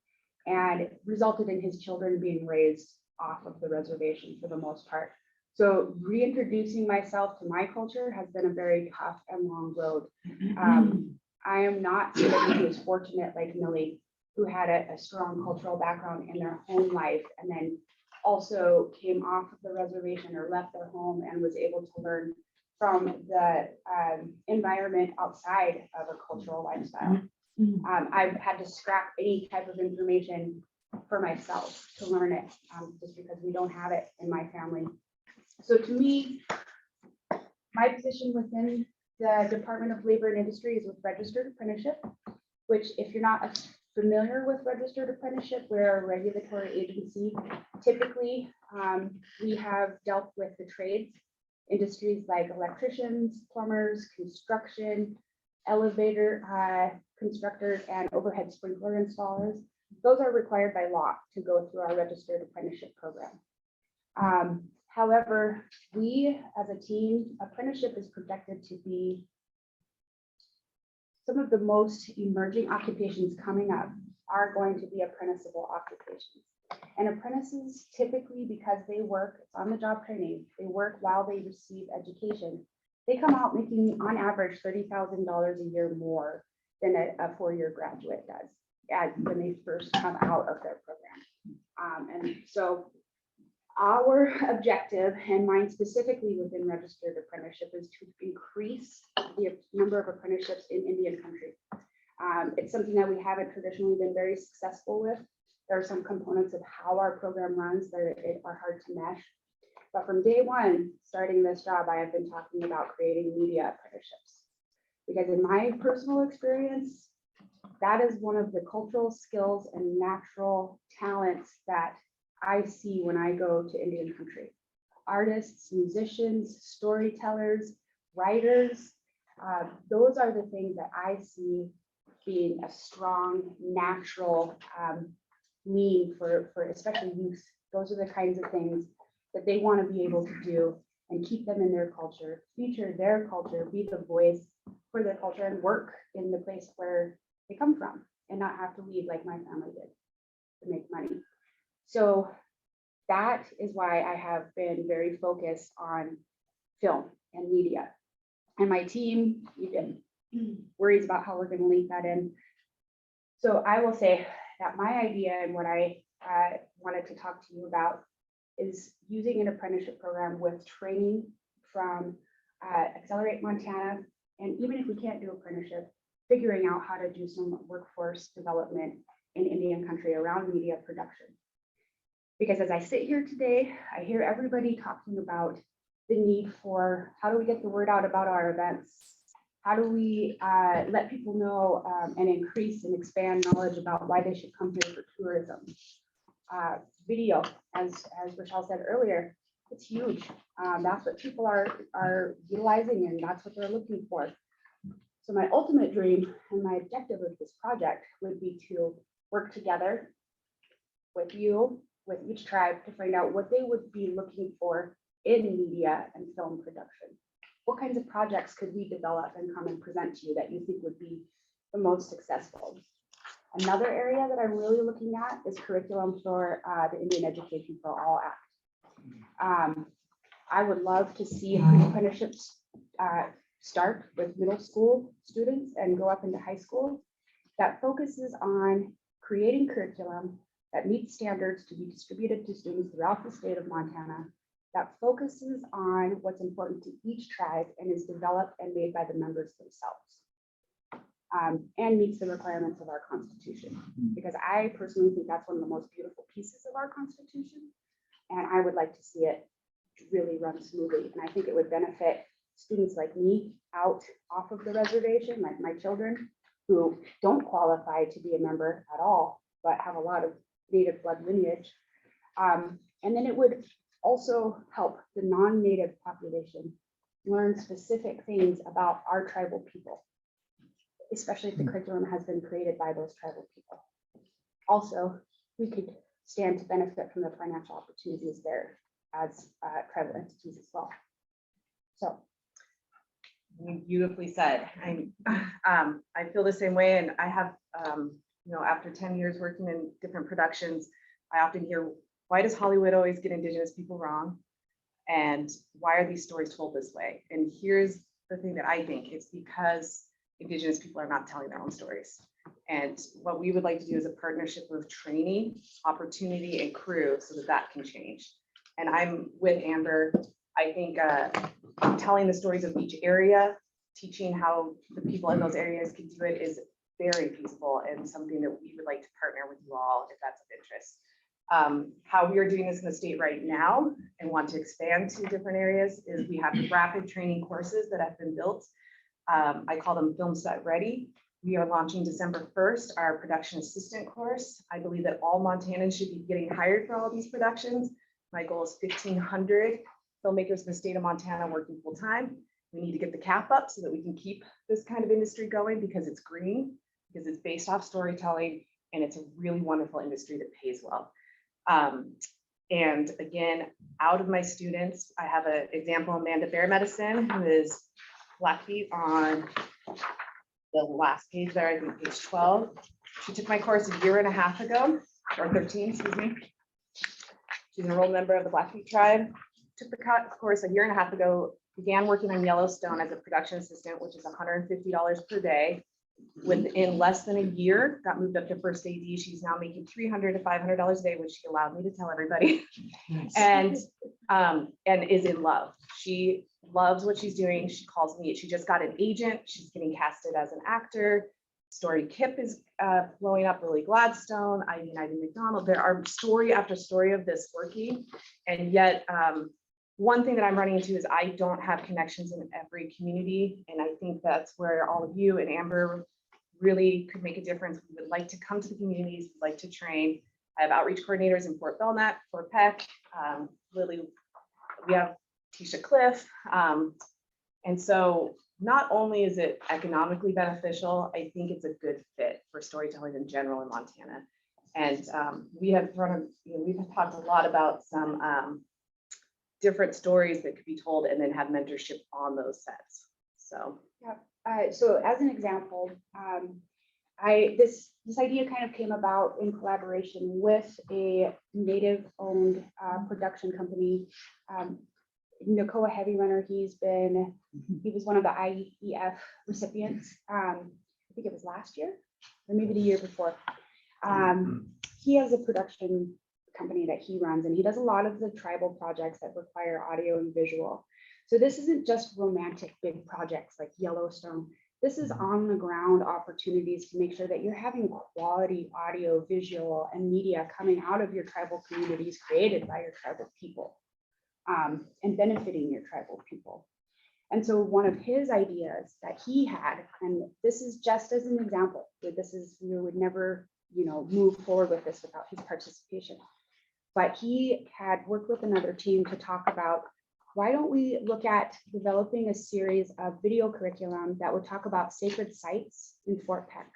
and it resulted in his children being raised off of the reservation for the most part. So reintroducing myself to my culture has been a very tough and long road. I am not somebody who is fortunate like Millie, who had a strong cultural background in their home life and then also came off of the reservation or left their home and was able to learn from the environment outside of a cultural lifestyle. I've had to scrap any type of information for myself to learn it, just because we don't have it in my family. So to me, my position within the Department of Labor and Industry is with registered apprenticeship, which if you're not familiar with registered apprenticeship, we're a regulatory agency. Typically, we have dealt with the trades, industries like electricians, plumbers, construction, elevator constructors, and overhead sprinkler installers. Those are required by law to go through our registered apprenticeship program. However, we as a team, apprenticeship is projected to be some of the most emerging occupations coming up are going to be apprenticeable occupations. And apprentices typically, because they work, it's on the job training, they work while they receive education. They come out making on average $30,000 a year more than a 4-year graduate does when they first come out of their program. And so our objective, and mine specifically within registered apprenticeship, is to increase the number of apprenticeships in Indian country. It's something that we haven't traditionally been very successful with. There are some components of how our program runs that are hard to mesh. But from day one, starting this job, I have been talking about creating media apprenticeships. Because in my personal experience, that is one of the cultural skills and natural talents that I see when I go to Indian country. Artists, musicians, storytellers, writers, those are the things that I see being a strong, natural mean for especially youth Those are the kinds of things that they want to be able to do and keep them in their culture, feature their culture, be the voice for their culture, and work in the place where they come from and not have to leave like my family did to make money. So that is why I have been very focused on film and media. And my team even worries about how we're going to link that in. So I will say that my idea and what I wanted to talk to you about is using an apprenticeship program with training from Accelerate Montana. And even if we can't do apprenticeship, figuring out how to do some workforce development in Indian country around media production. Because as I sit here today, I hear everybody talking about the need for how do we get the word out about our events? How do we let people know and increase and expand knowledge about why they should come here for tourism? Video, as Rochelle said earlier, it's huge. That's what people are utilizing, and that's what they're looking for. So my ultimate dream and my objective of this project would be to work together with you, with each tribe, to find out what they would be looking for in media and film production. What kinds of projects could we develop and come and present to you that you think would be the most successful? Another area that I'm really looking at is curriculum for the Indian Education for All Act. I would love to see apprenticeships start with middle school students and go up into high school that focuses on creating curriculum that meets standards to be distributed to students throughout the state of Montana, that focuses on what's important to each tribe and is developed and made by the members themselves, and meets the requirements of our Constitution. Because I personally think that's one of the most beautiful pieces of our Constitution, and I would like to see it really run smoothly. And I think it would benefit students like me out off of the reservation, like my children, who don't qualify to be a member at all, but have a lot of native blood lineage. And then it would also help the non-native population learn specific things about our tribal people, especially if the curriculum has been created by those tribal people. Also, we could stand to benefit from the financial opportunities there as tribal entities as well. So. Beautifully said. I feel the same way, and I have, after 10 years working in different productions, I often hear, why does Hollywood always get Indigenous people wrong? And why are these stories told this way? And here's the thing that I think, it's because Indigenous people are not telling their own stories. And what we would like to do is a partnership of training, opportunity, and crew so that that can change. And I'm with Amber. I think telling the stories of each area, teaching how the people in those areas can do it is very feasible and something that we would like to partner with you all if that's of interest. How we are doing this in the state right now and want to expand to different areas is we have rapid training courses that have been built. I call them Film Set Ready. We are launching December 1st, our production assistant course. I believe that all Montanans should be getting hired for all these productions. My goal is 1,500 filmmakers in the state of Montana working full time. We need to get the cap up so that we can keep this kind of industry going, because it's green, because it's based off storytelling, and it's a really wonderful industry that pays well. And again, out of my students, I have an example, Amanda Bear Medicine, who is Blackfeet on the last page there, I think page 12. She took my course a year and a half ago, or 13, excuse me. She's an enrolled member of the Blackfeet tribe. Took the course a year and a half ago, began working on Yellowstone as a production assistant, which is $150 per day. Within less than a year, got moved up to first AD. She's now making $300 to $500 a day, which she allowed me to tell everybody, and is in love. She loves what she's doing. She calls me. She just got an agent. She's getting casted as an actor. Story Kip is blowing up, Lily Gladstone, Ivy McDonald. There are story after story of this working, and yet one thing that I'm running into is I don't have connections in every community, and I think that's where all of you and Amber really could make a difference. We would like to come to the communities, we'd like to train. I have outreach coordinators in Fort Belknap, Fort Peck, Lily, we have Tisha Cliff, and so not only is it economically beneficial, I think it's a good fit for storytelling in general in Montana. And we have we've talked a lot about some different stories that could be told and then have mentorship on those sets. So. So as an example, this idea kind of came about in collaboration with a native-owned production company. Nakoa Heavy Runner, he was one of the IEF recipients. I think it was last year or maybe the year before. He has a production company that he runs, and he does a lot of the tribal projects that require audio and visual. So this isn't just romantic big projects like Yellowstone. This is on the ground opportunities to make sure that you're having quality audio, visual, and media coming out of your tribal communities created by your tribal people, and benefiting your tribal people. And so one of his ideas that he had, and this is just as an example, we would never, move forward with this without his participation. But he had worked with another team to talk about, why don't we look at developing a series of video curriculum that would talk about sacred sites in Fort Peck,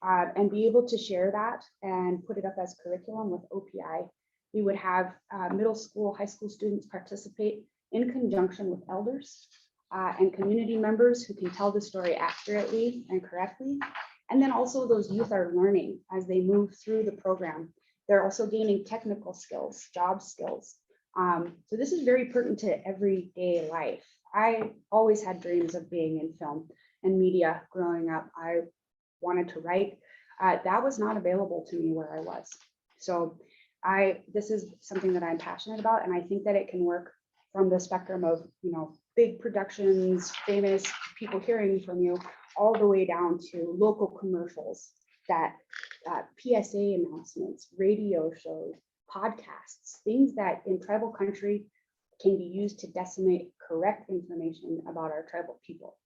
and be able to share that and put it up as curriculum with OPI. We would have middle school, high school students participate in conjunction with elders and community members who can tell the story accurately and correctly. And then also those youth are learning as they move through the program. They're also gaining technical skills, job skills. So this is very pertinent to everyday life. I always had dreams of being in film and media growing up. I wanted to write. That was not available to me where I was. So this is something that I'm passionate about, and I think that it can work from the spectrum of, big productions, famous people hearing from you, all the way down to local commercials, that PSA announcements, radio shows, podcasts, things that in tribal country can be used to disseminate correct information about our tribal people.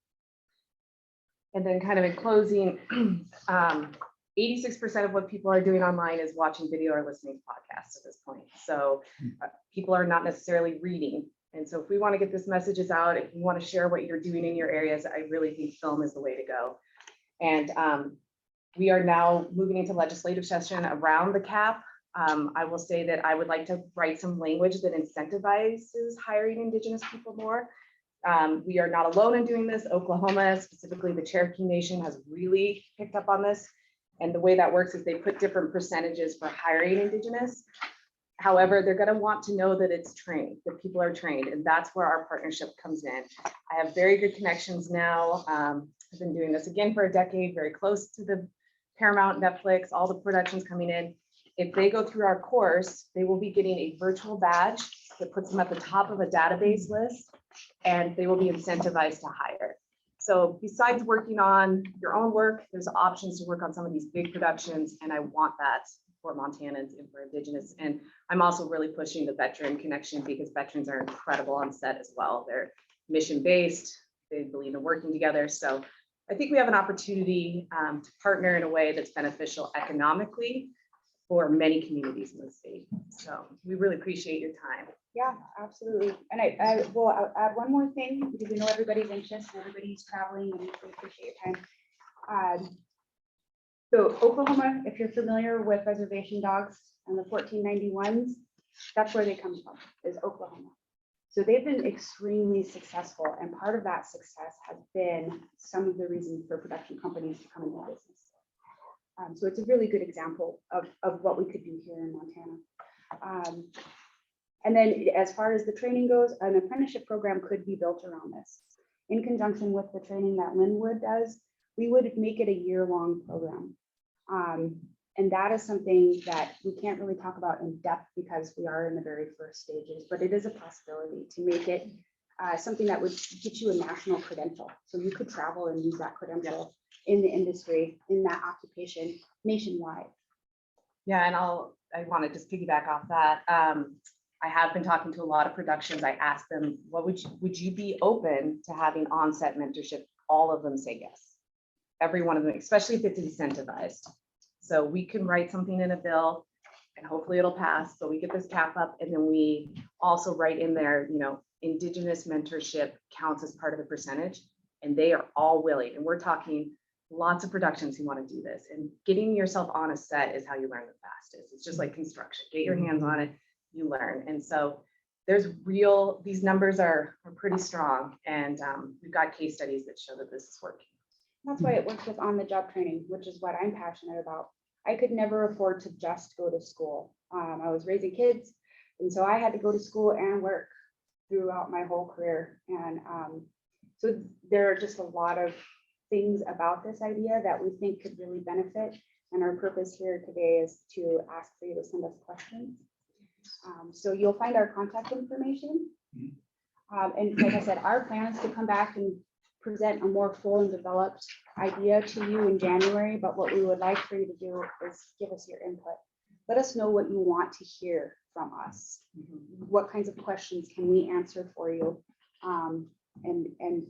And then kind of in closing, 86% of what people are doing online is watching video or listening to podcasts at this point. So people are not necessarily reading. And so if we want to get this messages out, if you want to share what you're doing in your areas, I really think film is the way to go. And we are now moving into legislative session around the cap. I will say that I would like to write some language that incentivizes hiring Indigenous people more. We are not alone in doing this. Oklahoma, specifically the Cherokee Nation, has really picked up on this. And the way that works is they put different percentages for hiring Indigenous. However, they're going to want to know that it's trained, that people are trained, and that's where our partnership comes in. I have very good connections now. I've been doing this again for a decade, very close to the Paramount, Netflix, all the productions coming in. If they go through our course, they will be getting a virtual badge that puts them at the top of a database list, and they will be incentivized to hire. So besides working on your own work, there's options to work on some of these big productions, and I want that for Montanans and for Indigenous. And I'm also really pushing the veteran connection, because veterans are incredible on set as well. They're mission-based, they believe in working together. So I think we have an opportunity to partner in a way that's beneficial economically for many communities in the state. So we really appreciate your time. Yeah, absolutely. And I will add one more thing, because we know everybody's anxious and everybody's traveling, and we appreciate your time. So Oklahoma, if you're familiar with reservation dogs and the 1491s, that's where they come from, is Oklahoma. So they've been extremely successful, and part of that success has been some of the reasons for production companies to come into business. So it's a really good example of what we could do here in Montana. And then as far as the training goes, an apprenticeship program could be built around this. In conjunction with the training that Linwood does, we would make it a year-long program. And that is something that we can't really talk about in depth because we are in the very first stages, but it is a possibility to make it something that would get you a national credential. So you could travel and use that credential in the industry, in that occupation nationwide. Yeah, and I want to just piggyback off that. I have been talking to a lot of productions. I asked them, what would you be open to having on-set mentorship? All of them say yes. Every one of them, especially if it's incentivized. So we can write something in a bill and hopefully it'll pass. So we get this cap up, and then we also write in there, Indigenous mentorship counts as part of the percentage, and they are all willing. And we're talking lots of productions who want to do this, and getting yourself on a set is how you learn the fastest. It's just like construction. Get your hands on it, you learn. And so these numbers are pretty strong, and we've got case studies that show that this is working. That's why it works with on-the-job training, which is what I'm passionate about. I could never afford to just go to school. I was raising kids, and so I had to go to school and work throughout my whole career. And so there are just a lot of things about this idea that we think could really benefit. And our purpose here today is to ask for you to send us questions. So you'll find our contact information. And like I said, our plan is to come back and present a more full and developed idea to you in January, but what we would like for you to do is give us your input. Let us know what you want to hear from us. What kinds of questions can we answer for you? And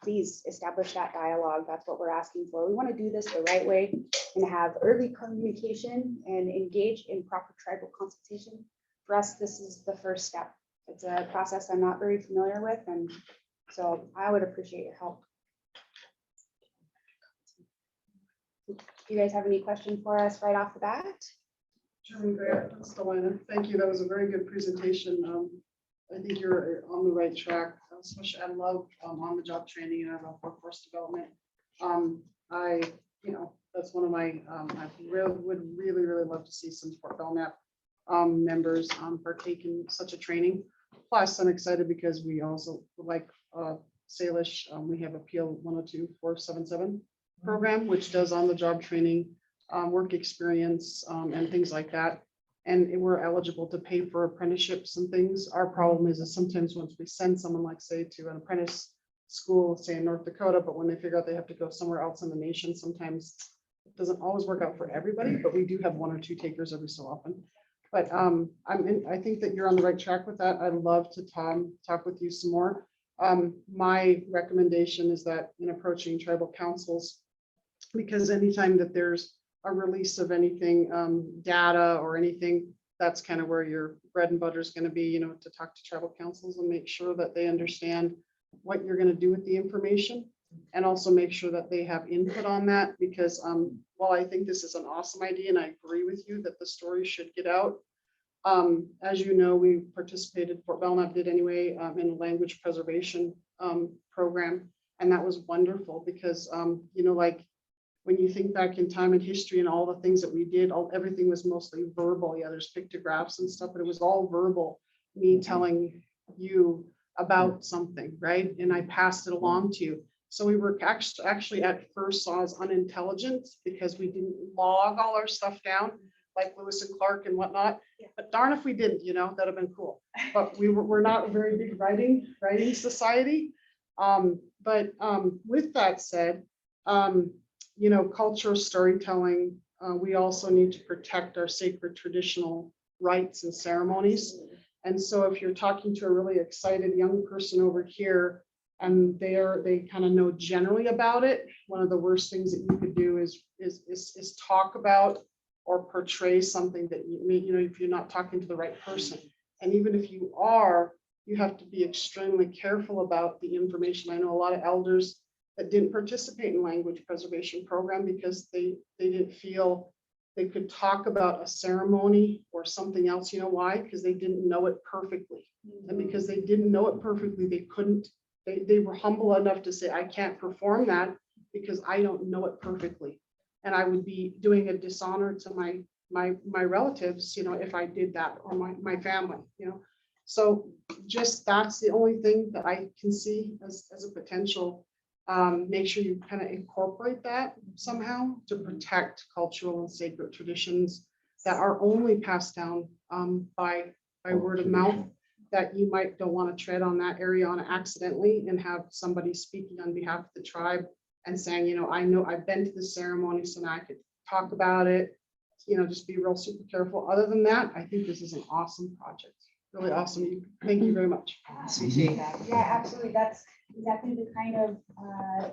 please establish that dialogue. That's what we're asking for. We want to do this the right way and have early communication and engage in proper tribal consultation. For us, this is the first step. It's a process I'm not very familiar with, and so I would appreciate your help. Do you guys have any questions for us right off the bat? Chairman Grant, Stelina, thank you. That was a very good presentation. I think you're on the right track. Especially, I love on-the-job training and I love workforce development. That's one of my. I would really love to see some Fort Belknap members partake in such a training. Plus, I'm excited because we also like Salish. We have Appeal 102-477 program, which does on-the-job training, work experience, and things like that. And we're eligible to pay for apprenticeships and things. Our problem is that sometimes once we send someone, like say to an apprentice school, say in North Dakota, but when they figure out they have to go somewhere else in the nation, sometimes it doesn't always work out for everybody, but we do have 1 or 2 takers every so often. But I think that you're on the right track with that. I'd love to talk with you some more. My recommendation is that in approaching tribal councils, because anytime that there's a release of anything, data or anything, that's kind of where your bread and butter is going to be, to talk to tribal councils and make sure that they understand what you're going to do with the information, and also make sure that they have input on that, because while I think this is an awesome idea and I agree with you that the story should get out, as you know, we participated, Fort Belknap did anyway, in a language preservation program, and that was wonderful because like when you think back in time and history and all the things that we did, everything was mostly verbal. Yeah, there's pictographs and stuff, but it was all verbal, me telling you about something, right? And I passed it along to you. So we were actually at first saw as unintelligent because we didn't log all our stuff down like Lewis and Clark and whatnot. But darn if we didn't, that'd have been cool. But we're not a very big writing society. But with that said, cultural storytelling, we also need to protect our sacred traditional rites and ceremonies. And so if you're talking to a really excited young person over here and they kind of know generally about it, one of the worst things that you could do is talk about or portray something that if you're not talking to the right person. And even if you are, you have to be extremely careful about the information. I know a lot of elders that didn't participate in language preservation program because they didn't feel they could talk about a ceremony or something else. You know why? Because they didn't know it perfectly. And because they didn't know it perfectly, they were humble enough to say, I can't perform that because I don't know it perfectly. And I would be doing a dishonor to my relatives, if I did that, or my family, So just that's the only thing that I can see as a potential. Make sure you kind of incorporate that somehow to protect cultural and sacred traditions that are only passed down by word of mouth, that you don't want to tread on that area on accidentally and have somebody speaking on behalf of the tribe and saying, I know I've been to the ceremony, so now I could talk about it, just be real super careful. Other than that, I think this is an awesome project. Really awesome. Thank you very much. Appreciate that. Yeah, absolutely. That's exactly the kind of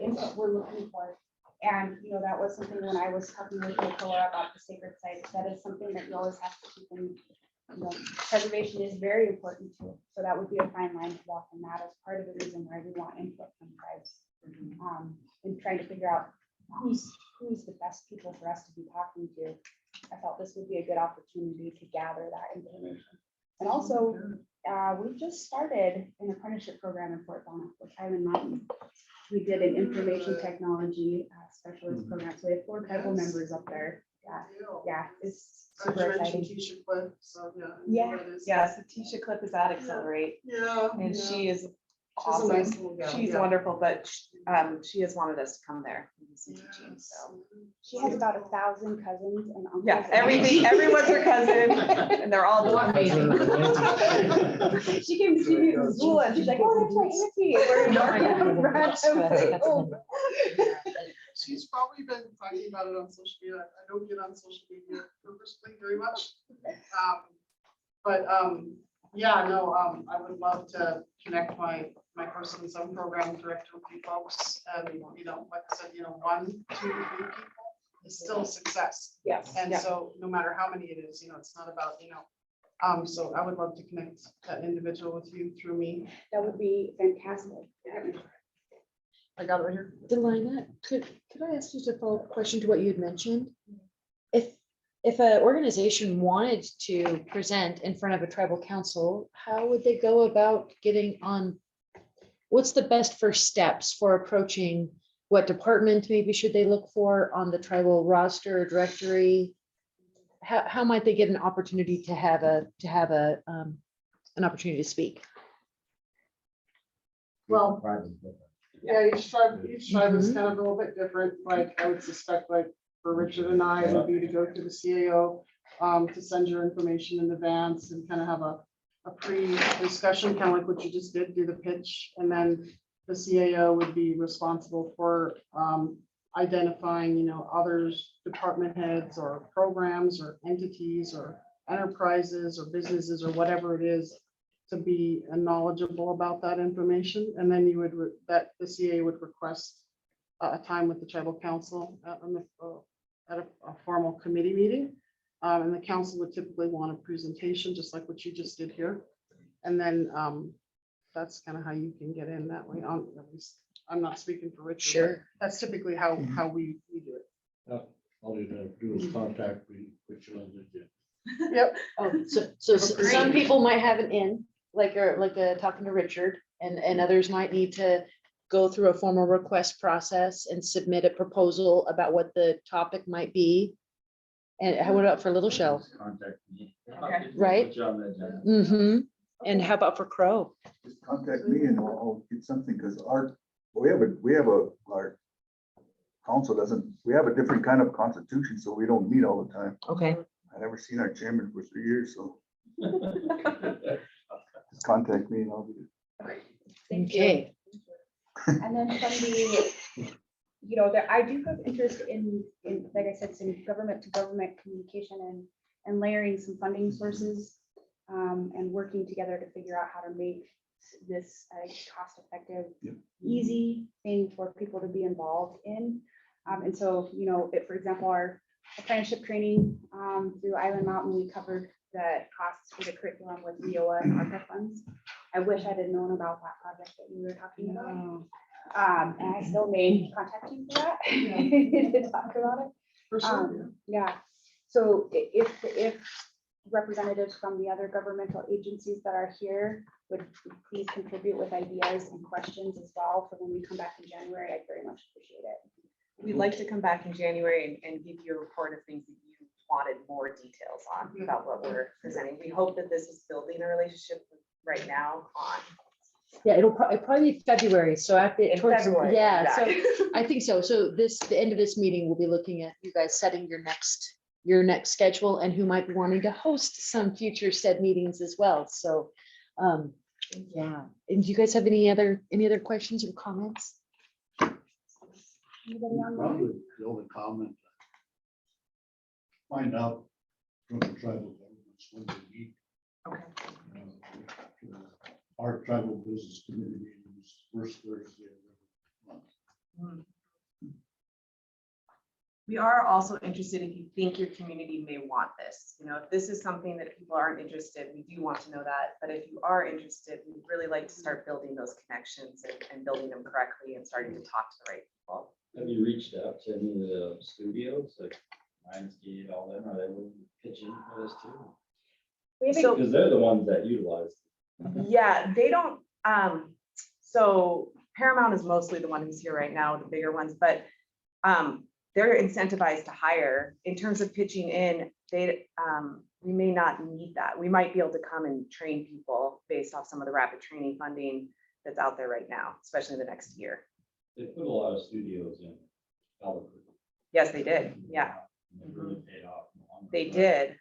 input we're looking for. And that was something when I was talking with Nicola about the sacred sites. That is something that you always have to keep in. Preservation is very important too. So that would be a fine line to walk, and that is part of the reason why we want input from tribes. And trying to figure out who's the best people for us to be talking to, I felt this would be a good opportunity to gather that information. And also, we've just started an apprenticeship program in Fort Belknap with Island Mountain. We did an information technology specialist program. So we have 4 tribal members up there. Yeah, it's super exciting. Tisha Cliff, so yeah. Yeah. Yes, Tisha Cliff is at Accelerate. Yeah. And she is She's a nice awesome. little gal, She's yeah. wonderful, but she has wanted us to come there and do some teaching, so. She has about 1,000 cousins and uncles. Yeah, everyone's her cousin and they're all amazing. She came to see me in school and she's like, oh, that's my auntie. We're in North. I was like, oh. She's probably been talking about it on social media. I don't get on social media purposely very much. Yeah, no, I would love to connect my person in some program director with you folks. And, like I said, 1, 2, 3 people is still a success. Yes. And so no matter how many it is, it's not about, so I would love to connect that individual with you through me. That would be fantastic. I got it right here. Delina, could I ask you a follow-up question to what you had mentioned? If an organization wanted to present in front of a tribal council, how would they go about getting on? What's the best first steps for approaching? What department maybe should they look for on the tribal roster or directory? How might they get an opportunity to have an opportunity to speak? Well, yeah, each tribe is kind of a little bit different. Like I would suspect, like for Richard and I, it would be to go to the CAO to send your information in advance and kind of have a pre-discussion, kind of like what you just did, do the pitch, and then the CAO would be responsible for identifying, others, department heads or programs or entities or enterprises or businesses or whatever it is, to be knowledgeable about that information. And then you would, the CAO would request a time with the tribal council at a formal committee meeting. And the council would typically want a presentation, just like what you just did here. And then that's kind of how you can get in that way. At least I'm not speaking for Richard. Sure. That's typically how we do it. All you have to do is contact me, put you on the agenda. Yep. Oh, so some people might have an in, like talking to Richard, and others might need to go through a formal request process and submit a proposal about what the topic might be. And how about for Little Shell? Contact me. Right? Put you on the agenda. Mm-hmm. And how about for Crow? Just contact me and I'll get something, because our council we have a different kind of constitution, so we don't meet all the time. Okay. I never seen our chairman for 3 years, so just contact me and I'll do it. Okay. And then from I do have interest in, like I said, some government to government communication and layering some funding sources and working together to figure out how to make this a cost-effective, easy thing for people to be involved in. And so, for example, our apprenticeship training through Island Mountain, we covered the costs for the curriculum with WIOA and ARPA funds. I wish I had known about that project that you were talking about. And I still may contact you for that to talk about it. For sure. Yeah. So if representatives from the other governmental agencies that are here would please contribute with ideas and questions as well for when we come back in January, I'd very much appreciate it. We'd like to come back in January and give you a report of things that you wanted more details on about what we're presenting. We hope that this is building a relationship right now on. Yeah, it'll probably be February. So after February, yeah, exactly. so I think so. So the end of this meeting, we'll be looking at you guys setting your next schedule and who might be wanting to host some future Sted meetings as well. So yeah. And do you guys have any other questions or comments? Anybody online? Probably the only comment. Find out from the tribal governments when they meet. Okay. Our tribal business committee meetings first Thursday of every month. We are also interested if you think your community may want this. If this is something that people aren't interested, we do want to know that. But if you are interested, we'd really like to start building those connections and building them correctly and starting to talk to the right people. Have you reached out to any of the studios, like Lionsgate, all them, are they willing to pitch in for this too? So- Because they're the ones that utilize. Yeah, they don't, so Paramount is mostly the one who's here right now, the bigger ones, but they're incentivized to hire. In terms of pitching in, we may not need that. We might be able to come and train people based off some of the rapid training funding that's out there right now, especially in the next year. They put a lot of studios in Albuquerque. Yes, they did, yeah, And they really paid off. in the long run, they but did.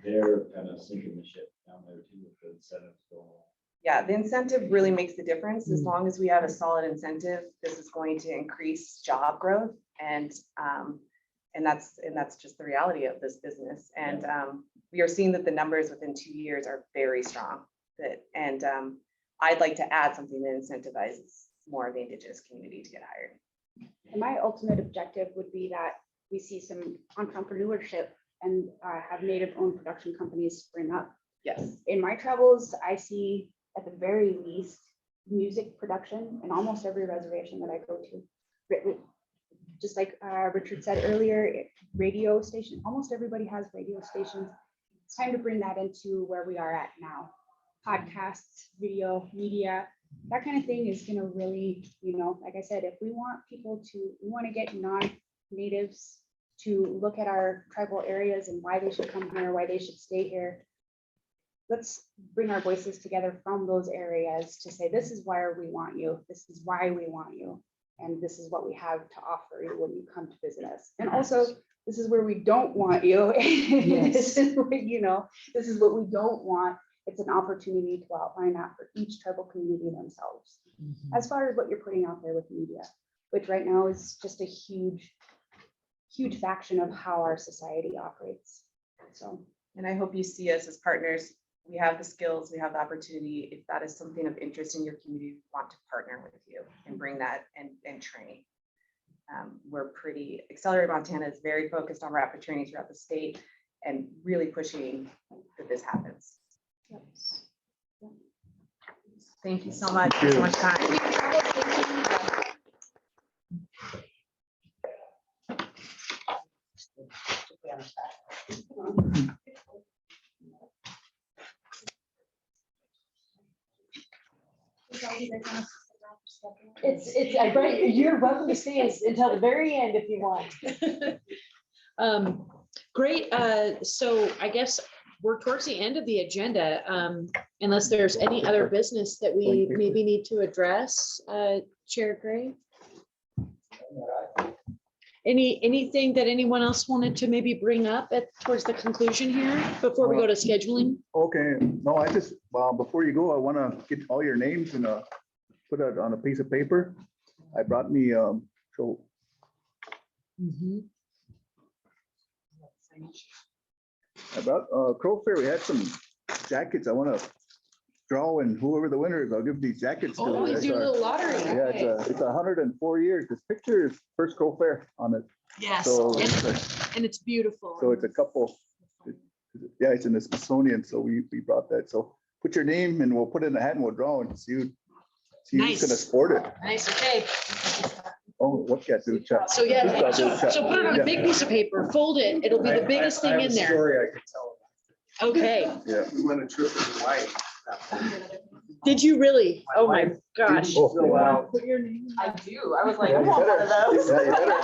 They're kind of sinking the ship down there too with the incentives going on. Yeah, the incentive really makes the difference. As long as we have a solid incentive, this is going to increase job growth and that's just the reality of this business. And we are seeing that the numbers within 2 years are very strong. I'd like to add something that incentivizes more of the Indigenous community to get hired. And my ultimate objective would be that we see some entrepreneurship and have native-owned production companies spring up. Yes. In my travels, I see at the very least music production in almost every reservation that I go to. Just like Richard said earlier, radio station, almost everybody has radio stations. It's time to bring that into where we are at now. Podcasts, video, media, that kind of thing is going to really, like I said, if we want people to, we want to get non-natives to look at our tribal areas and why they should come here, why they should stay here. Let's bring our voices together from those areas to say, this is why we want you. This is why we want you. And this is what we have to offer you when you come to visit us. And also, this is where we don't want you. This is what, this is what we don't want. It's an opportunity to outline that for each tribal community themselves. As far as what you're putting out there with media, which right now is just a huge faction of how our society operates. So, and I hope you see us as partners. We have the skills, we have the opportunity. If that is something of interest in your community, we want to partner with you and bring that and train. We're Accelerate Montana is very focused on rapid training throughout the state and really pushing that this happens. yep. Thank you so much for so much time. You're welcome to stay until the very end if you want. Great. So I guess we're towards the end of the agenda. Unless there's any other business that we maybe need to address, Chair Gray. Anything that anyone else wanted to maybe bring up towards the conclusion here before we go to scheduling? Okay, no, I just, before you go, I want to get all your names and put it on a piece of paper. I brought me, so. I brought Crow Fair, we had some jackets. I want to draw, and whoever the winner is, I'll give these jackets to. Oh, we do a little lottery. Yeah, it's 104 years. This picture is first Crow Fair on it. Yes, So and it's beautiful. So it's a couple, yeah, it's in the Smithsonian, so we brought that. So put your name and we'll put it in the hat and we'll draw and see who's Nice. gonna sport it. Nice, okay. Oh, what got to do? So yeah, so put it on a big piece of paper, fold it. It'll be the biggest thing in there. Story I could tell. Okay. Yeah. We went a trip in Hawaii. Did you really? Oh my gosh. Oh, wow. I do. I was like, Yeah, I you want one of better. those. Yeah, you better.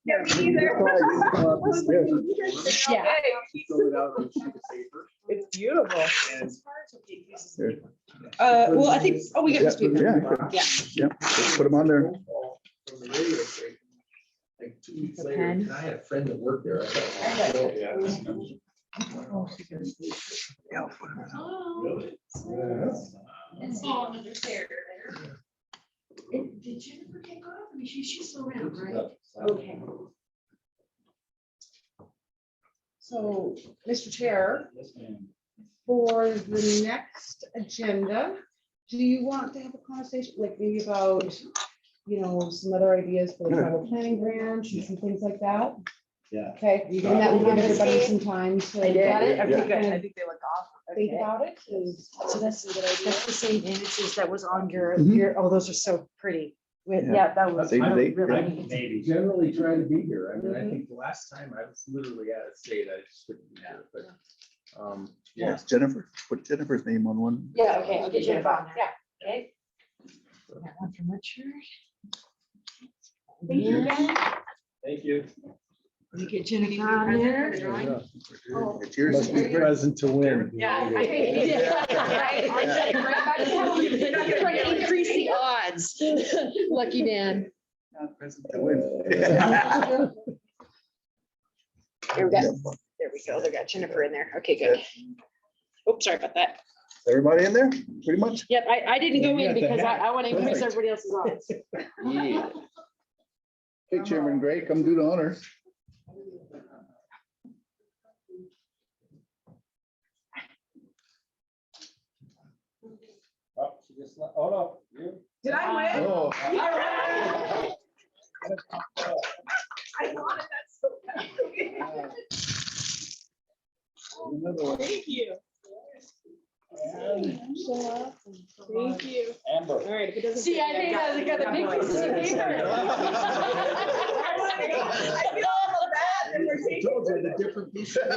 Yeah, me either. Yeah. Fill it out on a sheet of paper. It's beautiful. Well, I think, oh, we got this paper. Yeah. Yeah. Yeah, put them on there. From the radio station. Like 2 weeks The later, pen. and I had a friend that worked there. I thought, oh, yeah. Yeah, put 'em in. Really? Did Jennifer take off? I mean, she's still around, right? Okay. So, Mr. Chair, Yes, ma'am. for the next agenda, do you want to have a conversation, like maybe about, some other ideas for the travel planning branch and some things like that? Yeah. Okay, and that will give everybody some time to. I did. Got it? I think Okay. I think they look awesome. Think about it. So that's the same images that was on your, Mhm. oh, those are so pretty. Yeah, that was Save the really, date. really neat. Maybe generally try to be here. I mean, I think the last time I was literally at a state, I just couldn't be here, but, yeah. Yes, Jennifer, put Jennifer's name on one. Yeah, okay, I'll get you involved. Yeah, okay. That one from Richard. Thank you again. Thank you. You get Jennifer on there. It's yours. Must be present to win. Yeah. Trying to increase the odds. Lucky man. Not present to win. There we go. There we go. They got Jennifer in there. Okay, good. Oops, sorry about that. Everybody in there, pretty much? Yep, I didn't go You in got the because hat. I want to increase Perfect. everybody else's odds. Yeah. Hey, Chairman Gray, come do the honors. Hold up. Did I win? Oh. All right. I wanted that so bad. Another one. Thank you. Thank you. Amber. All right, if it doesn't. See, I think I got a big piece of paper. I feel all bad that we're taking. Told you the different pieces. I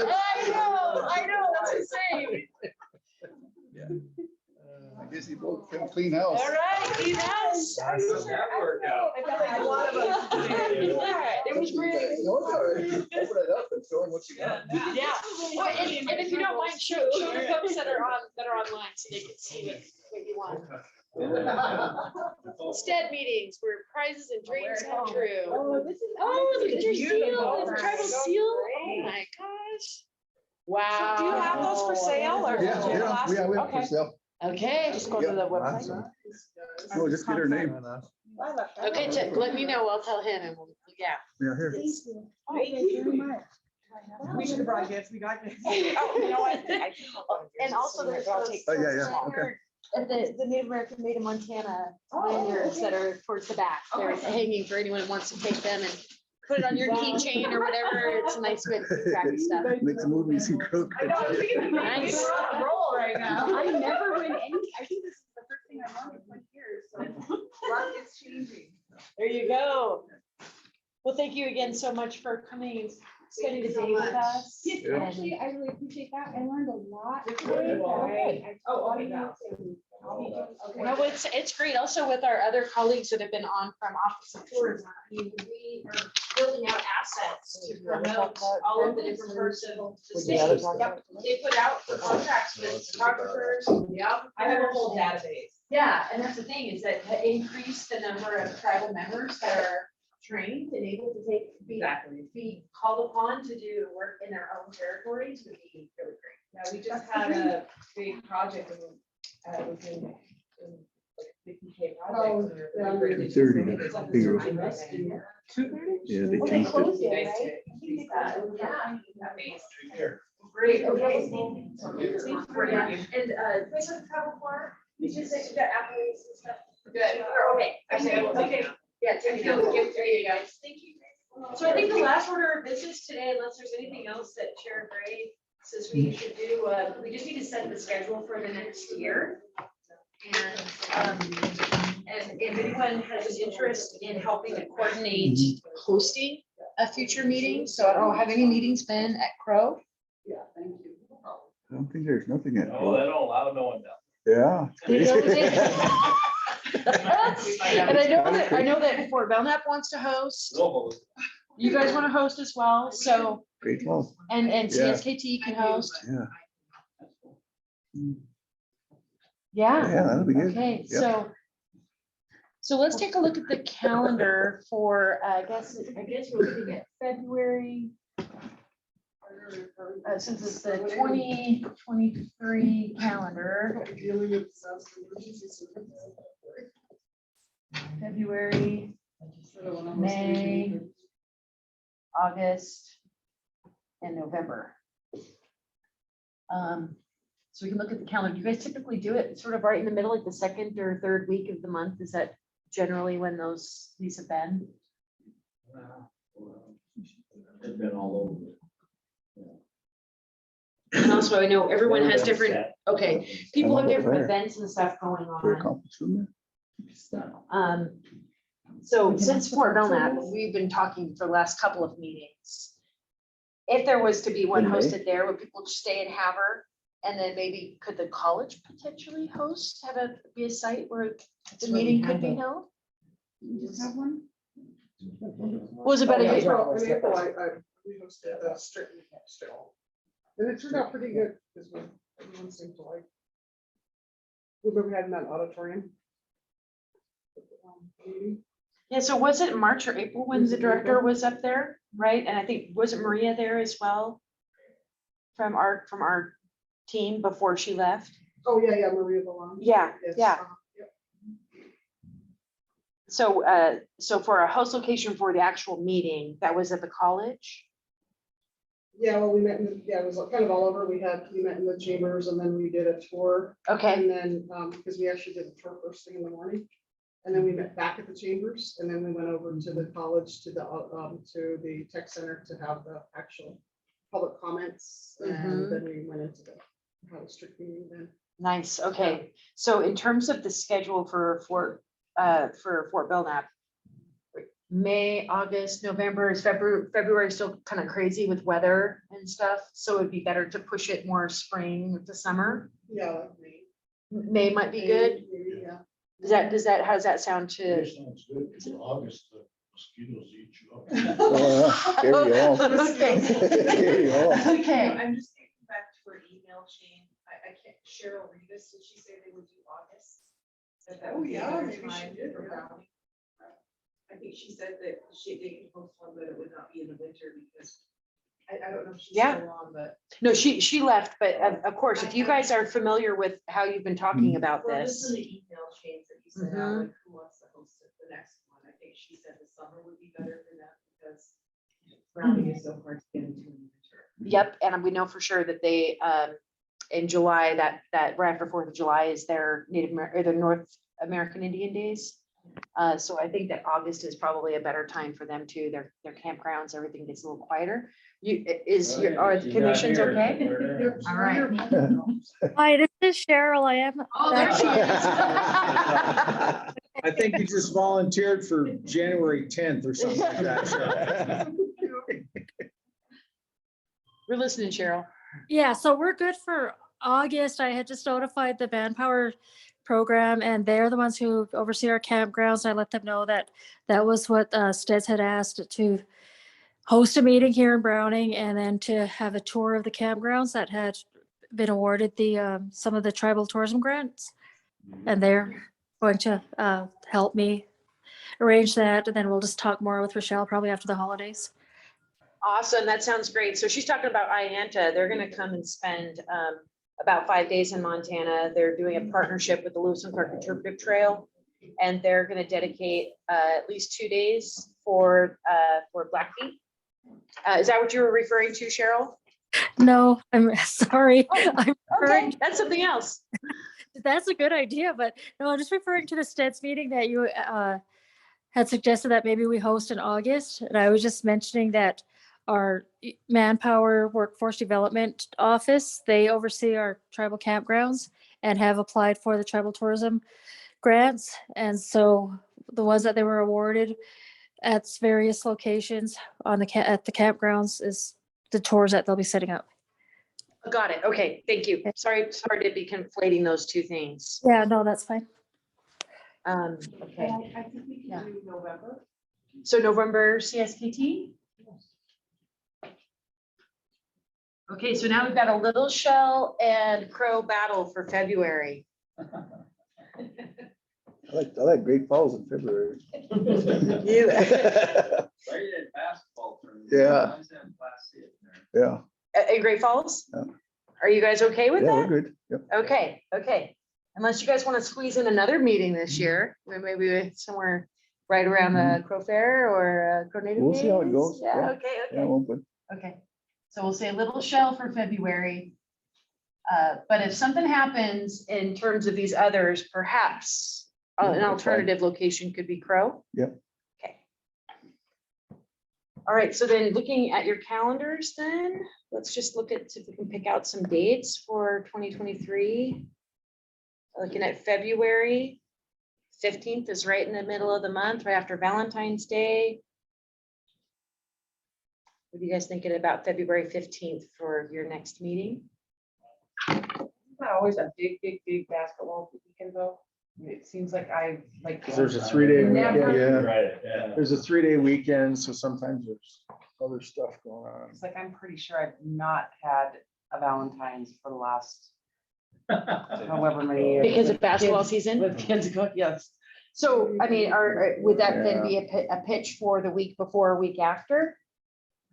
know, that's the same. I guess you both can clean house. All right, clean house. That worked out. I felt like a lot of us. It was great. No, it's all right. Open it up and show them what you got. Yeah, well, and if you don't mind, show the folks that are online so they can see what you want. Sted meetings where prizes and dreams come true. Oh, this is. Oh, look at your seal, Beautiful. the tribal seal. Oh my gosh. Wow. Do you have those for sale or? Yeah, we have for Okay. sale. Okay, just go to the website. Awesome. No, just get her name. Okay, Chip, let me know. I'll tell him and we'll, yeah. Yeah, here. Thank you very much. We should have brought gifts, we got gifts. Oh, you know what? And also there's Oh, yeah, okay. at the Native American Made in Montana lanyards that are towards the back. They're hanging for anyone who wants to take them and put it on your keychain or whatever. It's a nice way to keep track of stuff. Make some movies and cook. I know, I was thinking, Nice. we're on a roll right now. I never win any, I think this is the first thing I won in 20 years, so. Luck is changing. There you go. Well, thank you again so much for coming and spending the day with us. Yeah. Actually, I really appreciate that. I learned a lot. Good. Oh, okay. No, it's great. Also with our other colleagues that have been on from Office of Tourism. I mean, we are building out assets to promote all of the different parts of the state. Yep, they put out contracts with photographers. Yeah, I have a whole database. Yeah, and that's the thing is that to increase the number of tribal members that are trained and able to be called upon to do work in their own territories would be really great. Yeah, we just had a big project and it was in like 50K project. and we were really 30, great. It's like bigger. invest in- Yeah, they Well, they changed it. closed it, Nice right? to use that. Yeah, that makes- Great, okay. And what's the travel for? You just said you got apples and stuff. Good. Okay, okay. Yeah, there you go. There you go. Thank you. So I think the last order of business today, unless there's anything else that Chair Gray says we should do, we just need to set the schedule for the next year. And if anyone has an interest in helping to coordinate hosting a future meeting, so I don't know, have any meetings been at Crow? I don't think there's nothing yet. Oh, they don't allow no one down. Yeah. They don't And I know that Fort Belknap wants to host. You guys want to host as well, so, Great, well, and Yeah. CSKT can host. yeah. Yeah. Yeah, that'll be good. Okay, Yep. so let's take a look at the calendar for, I guess we're looking at February. Since it's the 2023 calendar. February, May, August, and November. So we can look at the calendar. You guys typically do it sort of right in the middle, like the second or third week of the month. Is that generally when these have been? It's been all over. And also, I know everyone has different, okay, people have different Fair. events and stuff going Fair on. conference room there. So since Fort Belknap, we've been talking for the last couple of meetings. If there was to be one In May? hosted there, would people stay in Havre? And then maybe could the college potentially host, be a site where the meeting could be held? Just have one? Was it better? In April, we hosted strictly still. And it turned out pretty good because everyone seemed to like. We had in that auditorium. Meeting. Yeah, so was it March or April when the director was up there, right? And I think, wasn't Maria there as well? From our team before she left? Oh, yeah, Maria Valon. Yeah, Yes, yeah. yep. So for a host location for the actual meeting, that was at the college? Yeah, well, we met it was kind of all over. We met in the chambers and then we did a tour. Okay. And then, because we actually did a tour first thing in the morning. And then we met back at the chambers and then we went over to the college, to the tech center to have the actual public comments. And then we went into had a strict meeting then. Nice, okay. So in terms of the schedule for Fort Belknap, May, August, November, is February still kind of crazy with weather and stuff? So it'd be better to push it more spring to summer? Yeah, like me. May might be good? Yeah. How does that sound to? It sounds good. In August, the mosquitoes eat you up. Oh, carry on. Okay. Carry on. Okay. I'm just thinking back to her email chain. I can't, Cheryl Rivas, did she say they would do August? That Oh, would be a yeah, better maybe she time did, for yeah. Browning. I think she said that they could host one, but it would not be in the winter because I don't know if she's Yeah. still on, but. No, she left, but of course, if you guys are familiar with how you've been talking about Well, just this. in the email chains that you sent out, like who wants to host it, the next one, I think she said the summer would be better for that because Browning is so hard to get into in the winter. Yep, and we know for sure that they, in July, that right after 4th of July is their the North American Indian Days. So I think that August is probably a better time for them too. Their campgrounds, everything gets a little quieter. Are the conditions okay? All right. Hi, this is Cheryl. I am. Oh, there she is. I think you just volunteered for January 10th or something like that. Cheryl. We're listening, Cheryl. Yeah, so we're good for August. I had just notified the Manpower program and they're the ones who oversee our campgrounds. I let them know that that was what Steds had asked, to host a meeting here in Browning and then to have a tour of the campgrounds that had been awarded the some of the tribal tourism grants. And they're going to help me arrange that. And then we'll just talk more with Rochelle probably after the holidays. Awesome, that sounds great. So she's talking about IANTA. They're gonna come and spend about 5 days in Montana. They're doing a partnership with the Lewis and Clark Interpretive Trail. And they're gonna dedicate at least 2 days for Blackfeet. Is that what you were referring to, Cheryl? No, I'm sorry. I'm Okay, that's something else. That's a good idea, but no, I'm just referring to the Steds meeting that you had suggested that maybe we host in August. And I was just mentioning that our Manpower Workforce Development Office, they oversee our tribal campgrounds and have applied for the tribal tourism grants. And so the ones that they were awarded at various locations on at the campgrounds is the tours that they'll be setting up. Got it. Okay, thank you. Sorry to be conflating those two things. Yeah, no, that's fine. Okay. I think we can do November. So November CSKT? Okay, so now we've got a Little Shell and Crow battle for February. I like Great Falls in February. Basketball tournament. Yeah. Yeah. In Great Falls? Yeah. Are you guys okay with Yeah, that? we're good. Yep. Okay. Unless you guys want to squeeze in another meeting this year, maybe somewhere right around the Crow Fair or Crow Native We'll see how it Days? goes. Yeah, okay. Yeah, it won't be. Okay, so we'll say Little Shell for February. But if something happens in terms of these others, perhaps an that's fine. alternative location could be Crow. Yep. Okay. All right, so then looking at your calendars then, let's just look at if we can pick out some dates for 2023. Looking at February 15th is right in the middle of the month, right after Valentine's Day. What are you guys thinking about February 15th for your next meeting? Not always a big basketball weekend though. It seems like I like. 'Cause there's a 3-day weekend, yeah. Right, yeah. There's a 3-day weekend, so sometimes there's other stuff going on. It's like, I'm pretty sure I've not had a Valentine's for the last however many years. Because of With basketball kids- season? With kids, yes. So, I mean, would that then be a pitch for the week before or week after?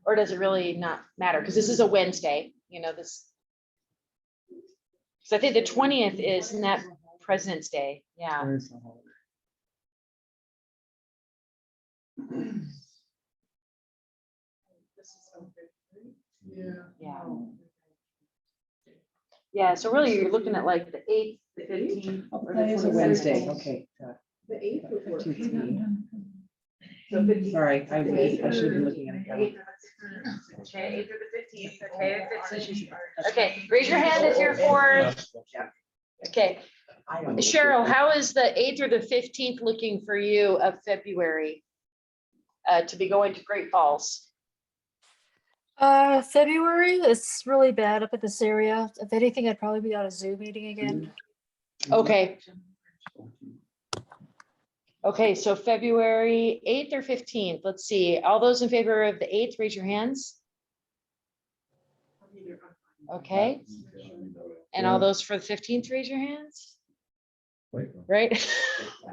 Or does it really not matter? Because this is a Wednesday, you know, this. So I think the 20th is not President's Day, yeah. Yeah. Yeah, so really you're looking at like the 8th, the 15th. or the That is a 22nd. Wednesday, okay. The 8th would work. 15th. So 15th. Sorry, I should have been looking at it. Okay, 8th or the 15th, okay, if it's. Okay, raise your hand if you're for. Okay, Cheryl, how is the 8th or the 15th looking for you of February? To be going to Great Falls? February is really bad up in this area. If anything, I'd probably be on a Zoom meeting again. Okay. Okay, so February 8th or 15th, let's see, all those in favor of the 8th, raise your hands. Okay, and all those for the 15th, raise your hands. Right?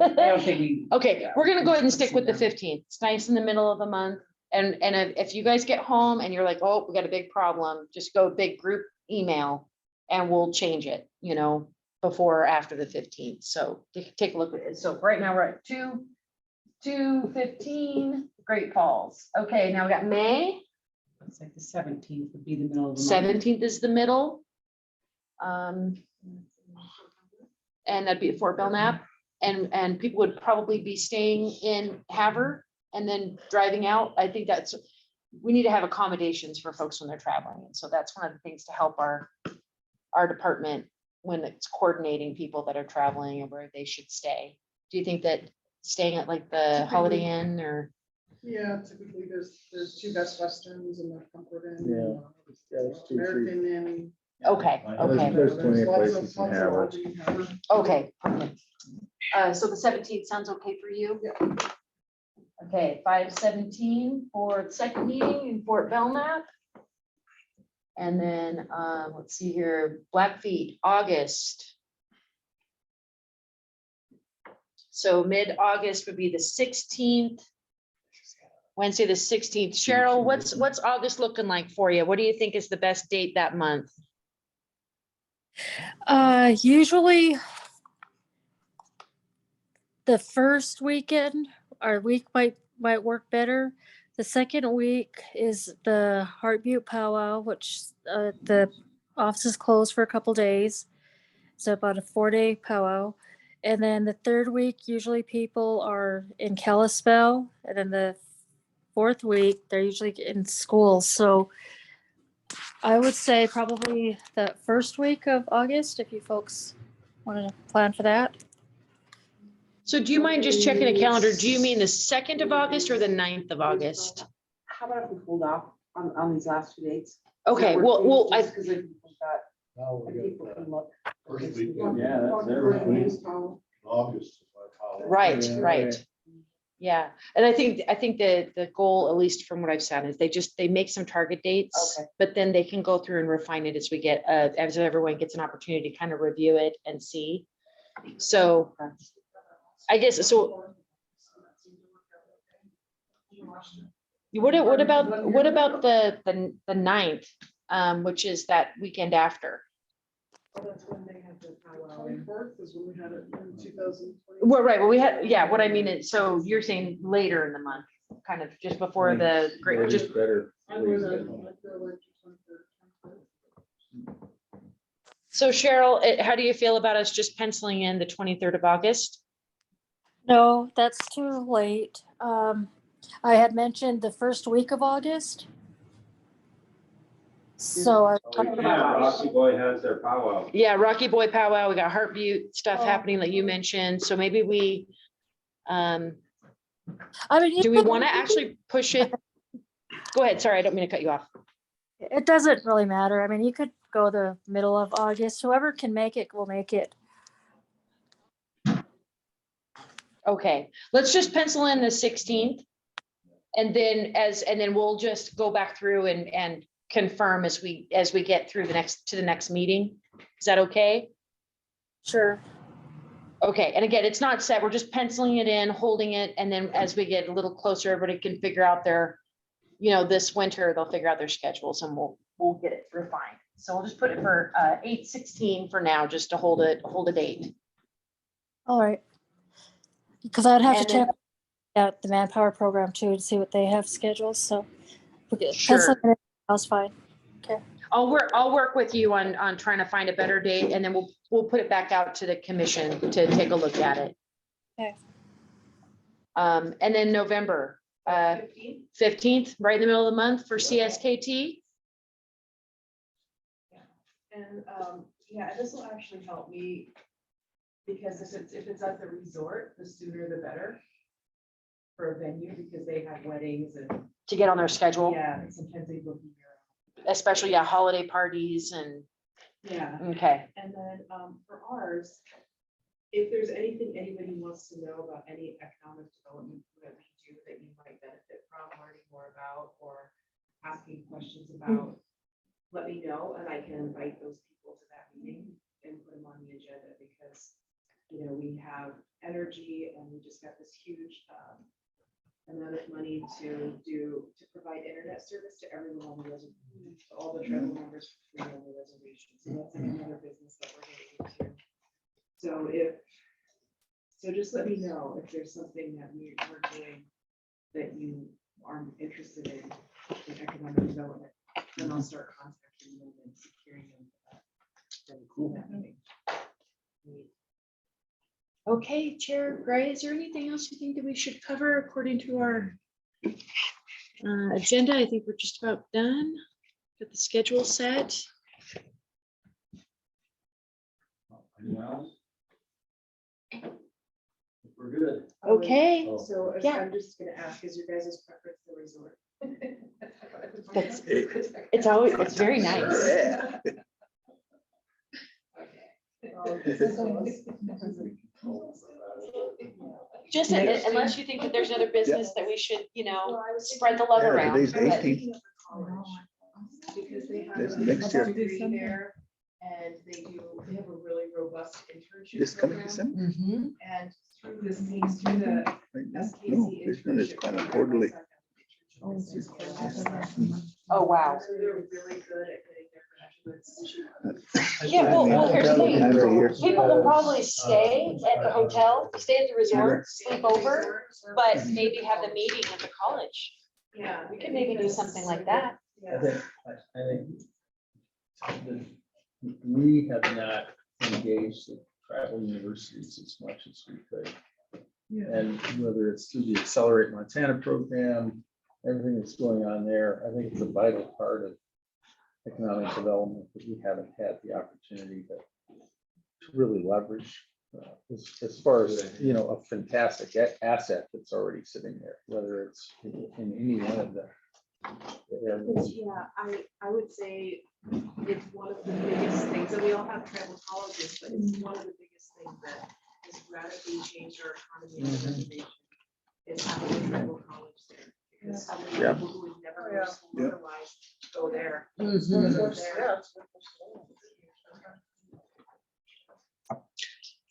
I don't think we. Okay, we're gonna go ahead and stick with the 15th. It's nice in the middle of the month. And if you guys get home and you're like, oh, we got a big problem, just go big group email and we'll change it, you know, before or after the 15th. So take a look at it. So right now we're at 2/15 Great Falls. Okay, now we got May. It's like the 17th would be the middle of the month. 17th is the middle. And that'd be at Fort Belknap. And people would probably be staying in Havre and then driving out. I think we need to have accommodations for folks when they're traveling. And so that's one of the things to help our department when it's coordinating people that are traveling and where they should stay. Do you think that staying at like the Holiday Inn or? Yeah, typically there's 2 Best Westerns and the Comfort Inn. Yeah. There's 2, 3. American Inn. Okay, okay. There's plenty of Lots places in lots of Havre. lodging in Havre. Okay, okay. So the 17th sounds okay for you? Yeah. Okay, 5/17 for the second meeting in Fort Belknap. And then, let's see here, Blackfeet, August. So mid-August would be the 16th. Wednesday, the 16th. Cheryl, what's August looking like for you? What do you think is the best date that month? Usually the first weekend, our week might work better. The second week is the Heart Butte Powwow, which the office is closed for a couple days. So about a 4-day powwow. And then the third week, usually people are in Kalispell. And then the fourth week, they're usually in school. So I would say probably the first week of August, if you folks want to plan for that. So do you mind just checking a calendar? Do you mean the 2nd of August or the 9th of August? How about if we hold off on these last 2 dates? Okay, well, I, Because we've got, Now we people got can look. first weekend. Yeah, that's First everything. week in August. is like how- right, Yeah, right. Yeah, and I think the goal, at least from what I've seen, is they make some target dates, Okay. but then they can go through and refine it as we get, as everyone gets an opportunity to kind of review it and see. So I guess, so what about the 9th, which is that weekend after? That's when they had the powwow. 24th is when we had it in 2020. Well, right, well, we had, yeah, what I mean is, so you're saying later in the month, kind of just before the great, just, Better. I would, I feel like 23rd. so Cheryl, how do you feel about us just penciling in the 23rd of August? No, that's too late. I had mentioned the first week of August. So I was Oh, talking yeah, about, Rocky Boy has their powwow. Yeah, Rocky Boy powwow, we got Heart Butte stuff Oh. happening that you mentioned, so maybe we, I mean, do we want to actually push it? Go ahead, sorry, I don't mean to cut you off. it doesn't really matter. I mean, you could go the middle of August. Whoever can make it will make it. Okay, let's just pencil in the 16th. And then we'll just go back through and confirm as we get through to the next meeting. Is that okay? Sure. Okay, and again, it's not set, we're just penciling it in, holding it, and then as we get a little closer, everybody can figure out their, this winter, they'll figure out their schedules and we'll get it refined. So we'll just put it for 8/16 for now, just to hold a date. All right. Because I'd have And to then- check out the manpower program too and see what they have scheduled. So Sure. penciling it in, that's fine. Okay. I'll work with you on trying to find a better date, and then we'll put it back out to the commission to take a look at it. Okay. And then November 15th, right in the middle of the month for CSKT. And, yeah, this will actually help me, because if it's at the resort, the sooner the better for a venue, because they have weddings and. To get on their schedule. Yeah, and sometimes they book you. Especially, holiday parties and, Yeah. okay. And then, for ours, if there's anything anybody wants to know about any economic development that we do that you might benefit from learning more about or asking questions about, let me know and I can invite those people to that meeting and put them on the agenda, because, we have energy and we just got this huge, amount of money to provide internet service to everyone on the reservation, to all the tribal members for free on the reservation. So that's another business that we're getting into. So just let me know if there's something that we're doing that you are interested in economic development, then I'll start contacting them and securing them. For that meeting. Okay, Chair Gray, is there anything else you think that we should cover according to our agenda? I think we're just about done. Got the schedule set. Anyone else? We're good. Okay. So Yeah. I'm just gonna ask, is your guys' preference the resort? It's very nice. Just unless you think that there's another business that we should, spread the love Yeah, around. today's the but- 18th. Because they have. This a next year. degree there, and they have a really robust internship This coming program. December? And through this, through the Right now? SKC No, this one is internship kind of program, quarterly. Oh, wow. So they're really good at getting their graduates. Yeah, well, here's the thing. Times a year. People will probably stay at the hotel, stay at the resort, sleep over, but maybe have the meeting at the college. Yeah. We could maybe do something like that. I think that we have not engaged the tribal universities as much as we could. And whether it's through the Accelerate Montana program, everything that's going on there, I think it's a vital part of economic development that we haven't had the opportunity to really leverage. As far as, a fantastic asset that's already sitting there, whether it's in any one of the areas. Yeah, I would say it's one of the biggest things, and we all have tribal colleges, but it's one of the biggest things that has radically changed our economy in the reservation. Is having a tribal college there, because so many Yeah. people who would never go to school Yeah. otherwise go there. Mhm. Go there.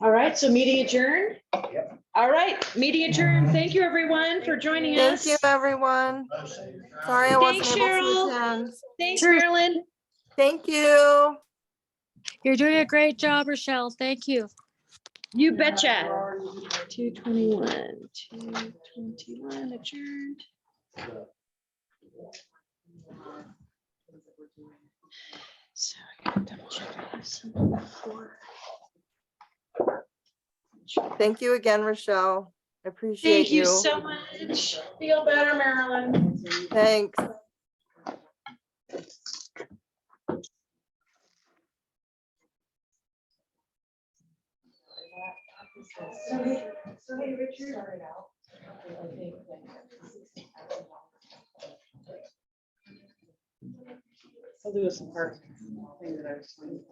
All right, so meeting adjourned. All right, meeting adjourned. Thank you, everyone, for joining us. Thank you, everyone. Sorry I wasn't Thanks, able Cheryl. to attend. Thanks, Sure. Marilyn. Thank you. You're doing a great job, Rochelle. Thank you. You betcha. 221 adjourned. So I gotta double check. I have some before. Thank you again, Rochelle. I appreciate Thank you so much. Feel better, Marilyn. Thanks. So hey, Richard. Started out. I think like $60,000. I'll do some part thing that I was doing.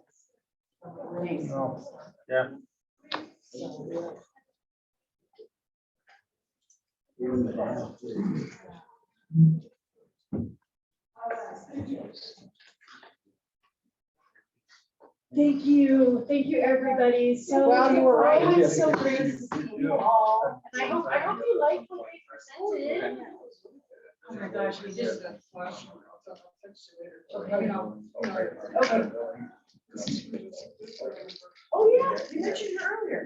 Yeah. Thank you, everybody. So Well, you were right. always so great to see you all. And I hope you like what we presented. Oh my gosh, we did. Okay. Okay. Oh, yeah, you mentioned her earlier.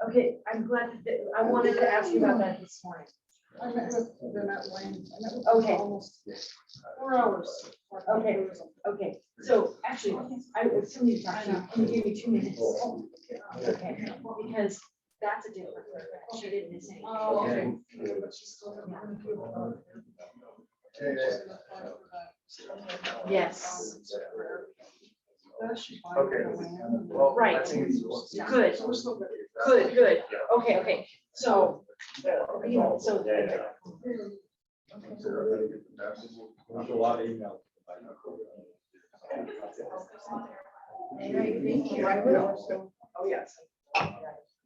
Okay, I'm glad that, I wanted to ask you about that this morning. I met with them at Wayne. I met with them Okay. almost 4 hours. Okay, okay, so actually, I was telling you, can you give me 2 minutes? Okay, because that's a different, she didn't miss anything. Oh, okay. Yes, Okay. right, good, good, okay, okay, so, so. There's a lot of emails. Thank you, I will. Oh, yes.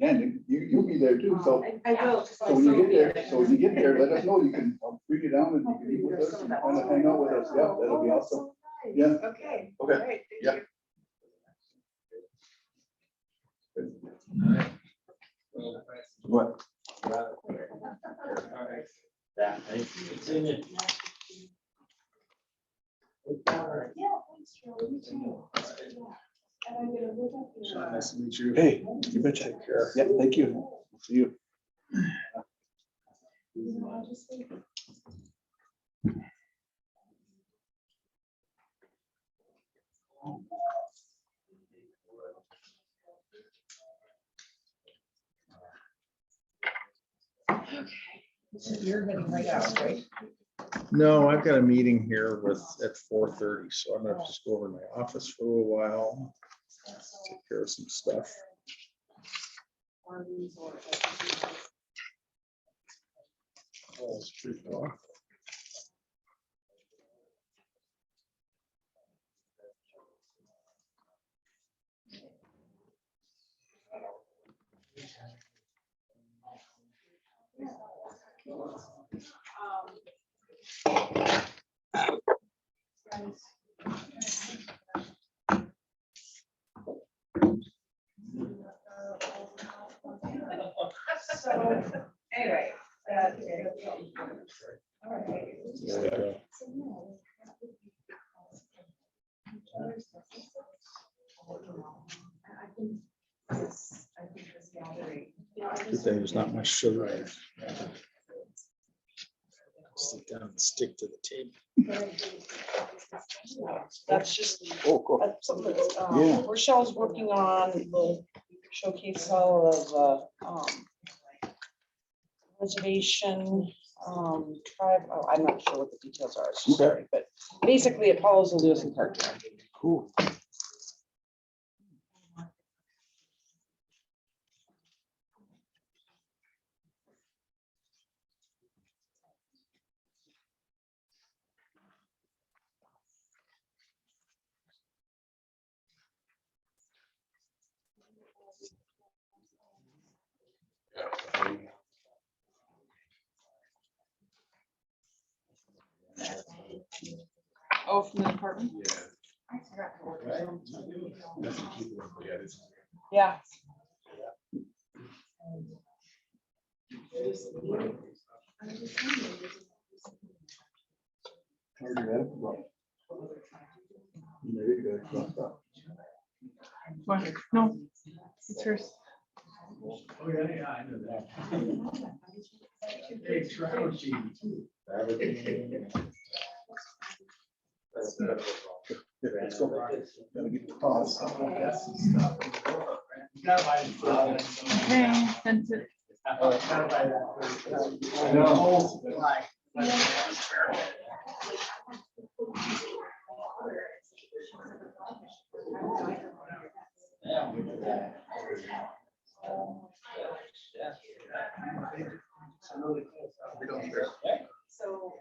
And you'll be there too, so. I will. So when you get there, let us know, you can bring it down and you can eat with us and kind of hang out with us, yeah, that'll be awesome. Yeah. Okay. Okay. Great, thank Yeah. you. What? Yeah, thank you. Nice to meet you. Hey, you betcha. Yeah, thank you. See you. You're heading right out, right? No, I've got a meeting here at 4:30, so I'm gonna just go over to my office for a little while. Take care of some stuff. Oh, it's pretty cool. So anyway. All right. There we go. I think this gathering. Good thing there's not much sugar in it. Sit down and stick to the table. That's just Oh, cool. that's something that's, Yeah. Rochelle's working on the showcase cell of reservation, tribe, oh, I'm not sure what the details are, so Okay. sorry, but basically it follows the Lewis and Clark track. Cool. Oh, from the department? Yeah. There you go. What? No, it's hers. Oh, yeah, I know that. Hey, travel sheet. Let's go. Gotta get the cost. Okay, sent it. So.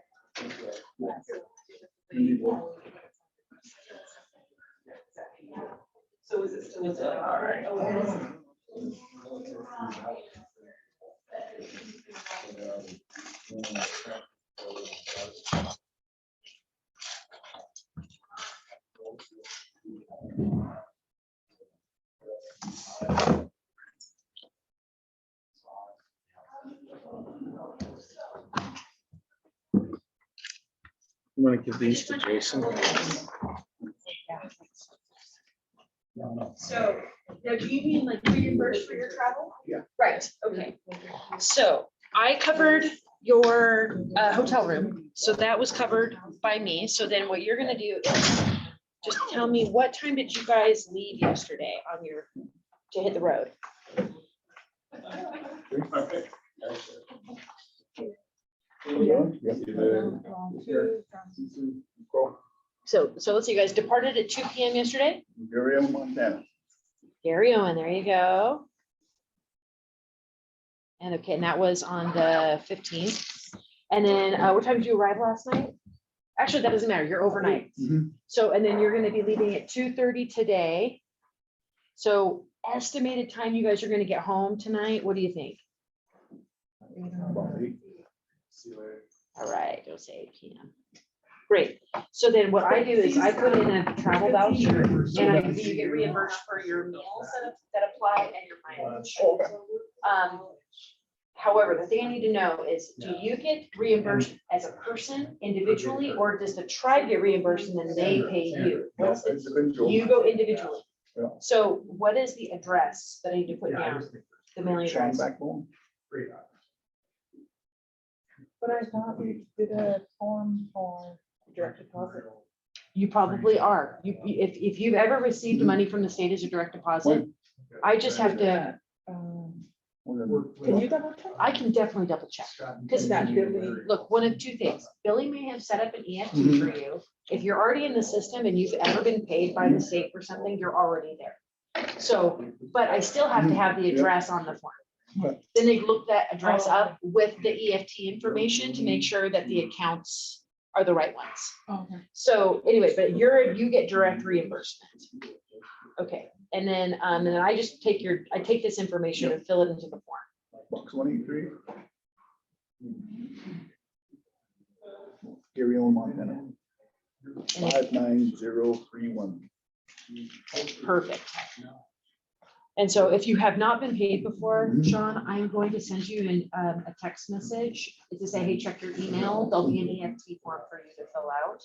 So is it still? All right. You want to give these to Jason? So, now do you mean like reimbursed for your travel? Yeah. Right, okay. So I covered your hotel room, so that was covered by me. So then what you're gonna do is just tell me, what time did you guys leave yesterday on your, to hit the road? So let's see, you guys departed at 2 p.m. yesterday? Gary, Montana. Gary Owen, there you go. And okay, and that was on the 15th. And then what time did you arrive last night? Actually, that doesn't matter, you're overnight. So, and then you're gonna be leaving at 2:30 today. So estimated time you guys are gonna get home tonight, what do you think? All right, don't say 8 p.m. Great. So then what I do is I put in a travel voucher and you get reimbursed for your meals that apply and your mileage. However, the thing I need to know is, do you get reimbursed as a person individually, or does the tribe get reimbursed and then they pay you? What's the, you go individually. Yeah. So what is the address that I need to put down? The mailing address. Back home. But I thought we did a form for direct deposit. You probably are. If you've ever received money from the state as a direct deposit, I just have to. Can you double check? I can definitely double check. Because look, one of two things, Billy may have set up an EFT for you. If you're already in the system and you've ever been paid by the state for something, you're already there. So, but I still have to have the address on the form. Then they look that address up with the EFT information to make sure that the accounts are the right ones. Okay. So anyway, but you get direct reimbursement. Okay, and then I just take this information and fill it into the form. Box 183. Gary, Montana. 59031. Perfect. And so if you have not been paid before, Sean, I'm going to send you a text message to say, hey, check your email. There'll be an EFT form for you to fill out.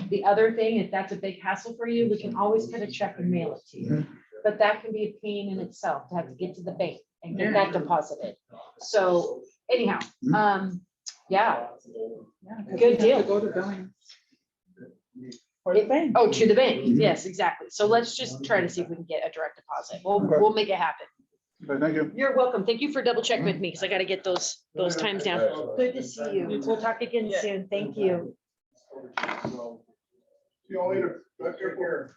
The other thing, if that's a big hassle for you, we can always cut a check and mail it to you. But that can be a pain in itself to have to get to the bank and get that deposited. So anyhow, yeah, good deal. Go to billing. Oh, to the bank. Yes, exactly. So let's just try to see if we can get a direct deposit. We'll make it happen. Okay, thank you. You're welcome. Thank you for double checking with me because I got to get those times down. Good to see you. We'll talk again soon. Thank you. See you all later. Take care.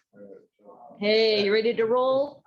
Hey, you ready to roll?